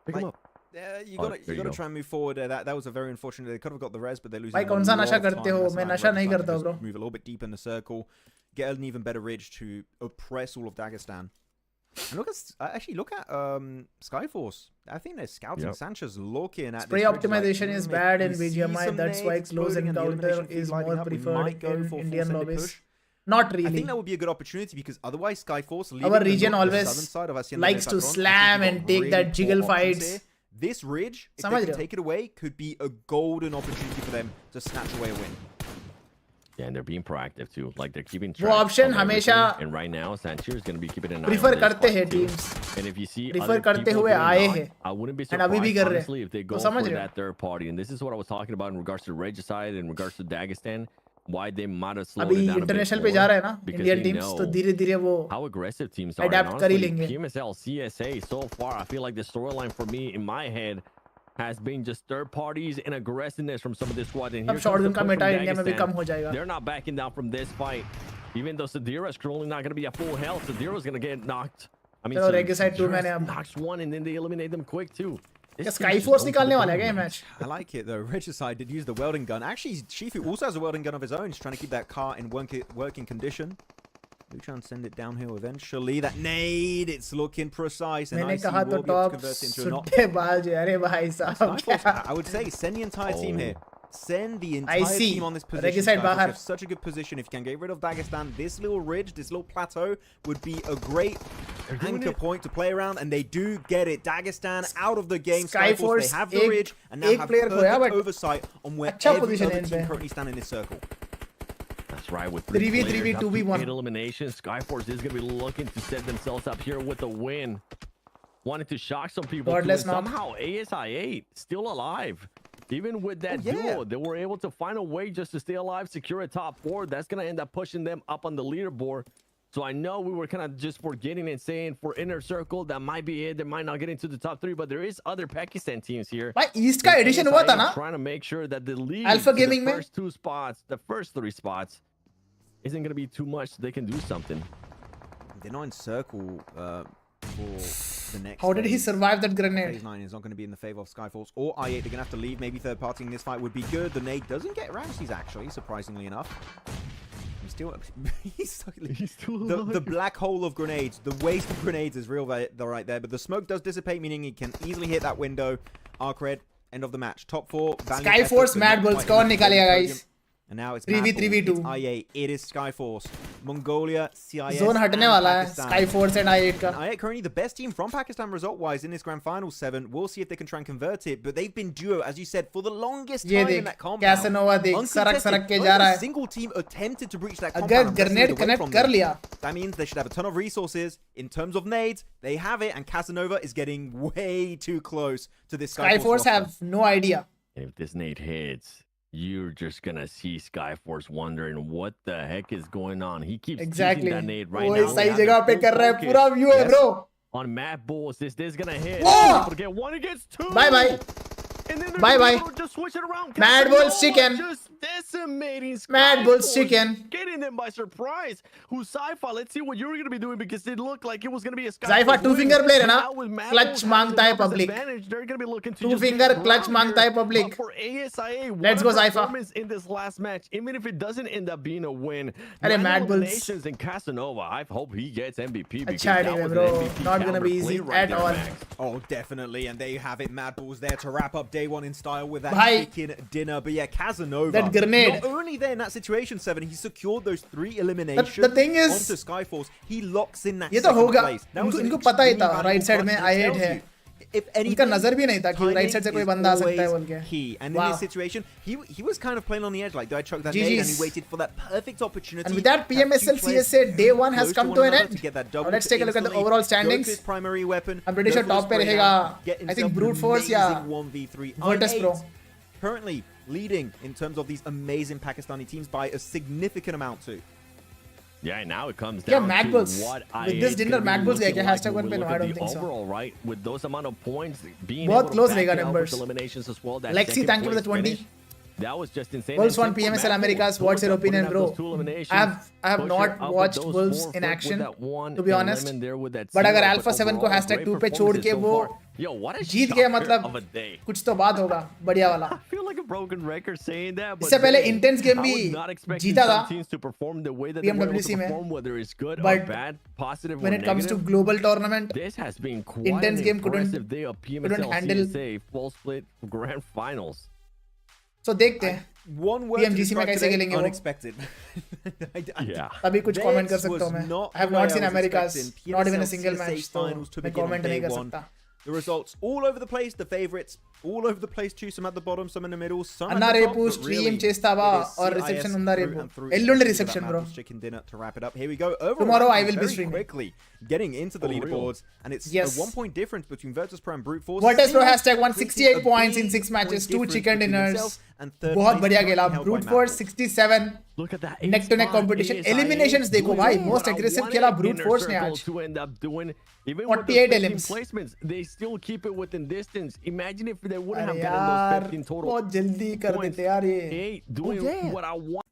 Pick him up. You gotta try and move forward. That was a very unfortunate. They could have got the res, but they're losing. भाई कौन सा नशा करते हो? मैं नशा नहीं करता bro. Move a little bit deeper in the circle, get an even better ridge to oppress all of Dagestan. And look at Skyforce. I think they're scouting. Sanchez looking at spray optimization is bad in BGMI. That's why close encounter is more preferred in Indian lobbies. Not really. I think that would be a good opportunity because otherwise Skyforce, our region always likes to slam and take that jiggle fights. This ridge, if they can take it away, could be a golden opportunity for them to snatch away a win. Yeah, and they're being proactive too. Like they're keeping track. वो option हमेशा and right now Sanchir is going to be keeping an eye prefer on करते हैं teams. And if you see prefer करते हुए आए हैं. I wouldn't be surprised honestly if they go for that third party. And this is what I was talking about in regards to Regicide, in regards to Dagestan. Why they might have slowed it down international पे जा रहा है ना Indian teams तो धीरे-धीरे वो how aggressive teams are adapt कर ही लेंगे. PMSL, CSA so far I feel like the storyline for me in my head has been just third parties and aggressiveness from some of this squad. And here shotgun का Meta India में भी कम हो जाएगा. They're not backing down from this fight. Even though Sadira is currently not going to be at full health, Sadira is going to get knocked. I mean, so Regicide 2 मैंने अब knocks one and then they eliminate them quick too. Skyforce निकालने वाला है क्या ये match? I like it though. Regicide did use the welding gun. Actually, Shifu also has a welding gun of his own. He's trying to keep that car in working condition. Luchan send it downhill eventually. That nade, it's looking precise. And मैंने कहा तो top सुट्टे बाल जो अरे भाई साहब. I would say send the entire team here. Send the entire team on this position. Skyforce have such a good position. If you can get rid of Dagestan, this little ridge, this little plateau would be a great anchor point to play around, and they do get it. Dagestan out of the game. Skyforce, they have the ridge, and now have perfect oversight on where every other team currently stand in this circle. That's right, with 3v3v 2v1 elimination, Skyforce is going to be looking to set themselves up here with a win. Wanted to shock some people. Somehow ASI8 still alive. Even with that duo, they were able to find a way just to stay alive, secure a top 4. That's going to end up pushing them up on the leaderboard. So I know we were kind of just forgetting and saying for inner circle, that might be it. They might not get into the top 3, but there is other Pakistan teams here. By East का edition हुआ था ना? Trying to make sure that the lead Alpha Gaming the first 2 spots, the first 3 spots, isn't going to be too much. So they can do something. They're not in circle for the next. How did he survive that grenade? Phase 9 is not going to be in the favor of Skyforce or I8. They're going to have to leave. Maybe third partying this fight would be good. The nade doesn't get Ramses actually, surprisingly enough. He's still the black hole of grenades, the waste of grenades is real right there, but the smoke does dissipate, meaning he can easily hit that window. Arc red, end of the match. Top 4. Skyforce Mad Bulls कौन निकालेगा guys? And now it's 3v3v2. It's I8. It is Skyforce. Mongolia, CIS, Zone हटने वाला है. Skyforce and I8 का. I8 currently the best team from Pakistan result-wise in this Grand Final 7. We'll see if they can try and convert it. But they've been duo, as you said, for the longest time in that compound. Casanova देख सरक के जा रहा है. Single team attempted to breach that compound. अगर grenade connect कर लिया. That means they should have a ton of resources. In terms of nades, they have it. And Casanova is getting way too close to this Skyforce have no idea. If this nade hits, you're just gonna see Skyforce wondering what the heck is going on. He keeps using that nade right now. सही जगह पे कर रहा है पूरा view है bro. On Mad Bulls, this is gonna hit. Get 1 against 2. Bye bye. And then bye. Just switch it around. Mad Bulls chicken. Just decimating Skyforce. Mad Bulls chicken. Getting them by surprise. Who's Sci-Fi? Let's see what you're gonna be doing because it looked like it was gonna be a Sci-Fi 2-finger player है ना? Clutch मांगता है public. They're gonna be looking to 2-finger clutch मांगता है public. For ASIA, let's go Sci-Fi. In this last match, even if it doesn't end up being a win. अरे Mad Bulls. And Casanova, I hope he gets MVP. अच्छा है bro. Not gonna be easy at all. Oh, definitely. And there you have it. Mad Bulls there to wrap up day 1 in style with that chicken dinner. But yeah, Casanova. That grenade. Not only there in that situation 7, he secured those 3 eliminations. The thing is, onto Skyforce. He locks in that. ये तो होगा. Place. इनको पता ही था. Right side में I8 है. if anything, उनका नजर भी नहीं था कि राइट साइड से कोई बंदा आ सकता है बोल के. Key. And in this situation, he was kind of playing on the edge, like, do I chuck that nade? And he waited for that perfect opportunity. And with that, PMSL CSA day 1 has come to an end. Now let's take a look at the overall standings. Primary weapon. I'm pretty sure top पे रहेगा. I think Brute Force या 1v3 Virtus Pro. Currently leading in terms of these amazing Pakistani teams by a significant amount too. Yeah, now it comes down to what with this dinner MacBooks गया क्या #1 पे? No, I don't think so. Overall, right, with those amount of points being बहुत able close to रहेगा back numbers. up with eliminations as well. That Lexi, thank you for the 20. Finish, that was just insane. Wolves won PMSL Americas. What's your opinion, bro? I have not watched Wolves in action, to be honest. But अगर Alpha 7 को #2 पे छोड़ के वो जीत गया, मतलब कुछ तो बात होगा बढ़िया वाला. इससे पहले इंटेंस गेम भी जीता था PMWC में. But when it comes to global tournament, intense game couldn't handle. So देखते हैं PMGC में कैसे खेलेंगे वो. तभी कुछ कमेंट कर सकता हूँ मैं. I have not seen Americas, not even a single match, तो मैं कमेंट नहीं कर सकता. The results all over the place, the favorites all over the place too, some at the bottom, some in the middle, some Anna at the top, Repu but really, stream చేస్తావా और reception ఉందా రేపు? ఎల్లుండి reception bro. Chicken dinner to wrap it up. Here we go. Overall, tomorrow I will be very streaming. quickly getting into the leaderboards, and it's a 1 point difference between Virtus Pro and Brute Force. Virtus Pro won 68 points in 6 matches, 2 chicken dinners. बहुत बढ़िया खेला. Brute Force 67. Look at that. Neck to neck competition. Eliminations देखो भाई, most aggressive खेला Brute Force ने आज. 48 elims. They still keep it within distance. Imagine if they wouldn't have gotten those 15 total. बहुत जल्दी कर देते यार ये. Doing what I want.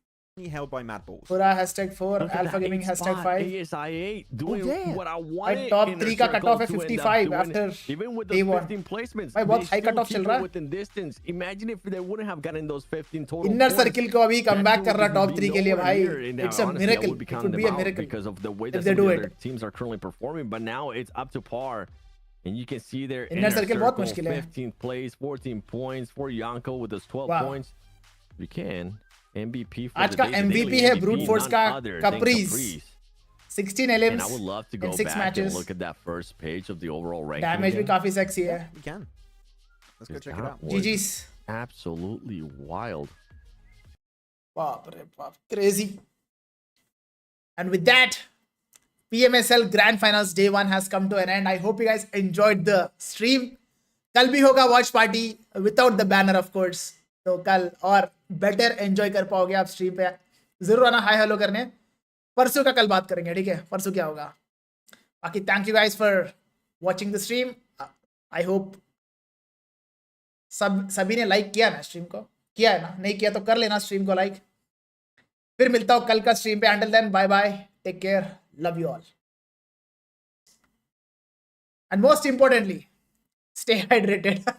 Held by Mad Balls. Pura #4, Alpha Gaming #5. ASIA doing what I wanted. Top 3 का cutoff है 55 after even with day those 1. 15 placements. भाई बहुत high cutoff चल रहा है. Within distance. Imagine if they wouldn't have gotten those 15 total. Inner circle को अभी comeback कर रहा top 3 के लिए भाई. It's a miracle. It would be a miracle because of the way that they do it. Teams are currently performing, but now it's up to par. And you can see their inner circle बहुत मुश्किल है. 15th place, 14 points for Yanko with those 12 points. We can. MVP for आज का MVP है Brute Force का Caprice. 16 elims. And I would love to go back matches. and look at that first page of the overall ranking. Damage भी काफी sexy है. We can. Let's go check it out. GG's. Absolutely wild. बाप रे बाप. Crazy. And with that, PMSL Grand Finals Day 1 has come to an end. I hope you guys enjoyed the stream. कल भी होगा watch party without the banner of course. तो कल और better enjoy कर पाओगे आप स्ट्रीम पे. जरूर आना हाय हेलो करने. परसों का कल बात करेंगे, ठीक है? परसों क्या होगा. बाकी thank you guys for watching the stream. I hope सभी ने लाइक किया ना स्ट्रीम को. किया है ना? नहीं किया तो कर लेना स्ट्रीम को लाइक. फिर मिलता हूँ कल का स्ट्रीम पे. Until then bye bye, take care, love you all, and most importantly stay hydrated.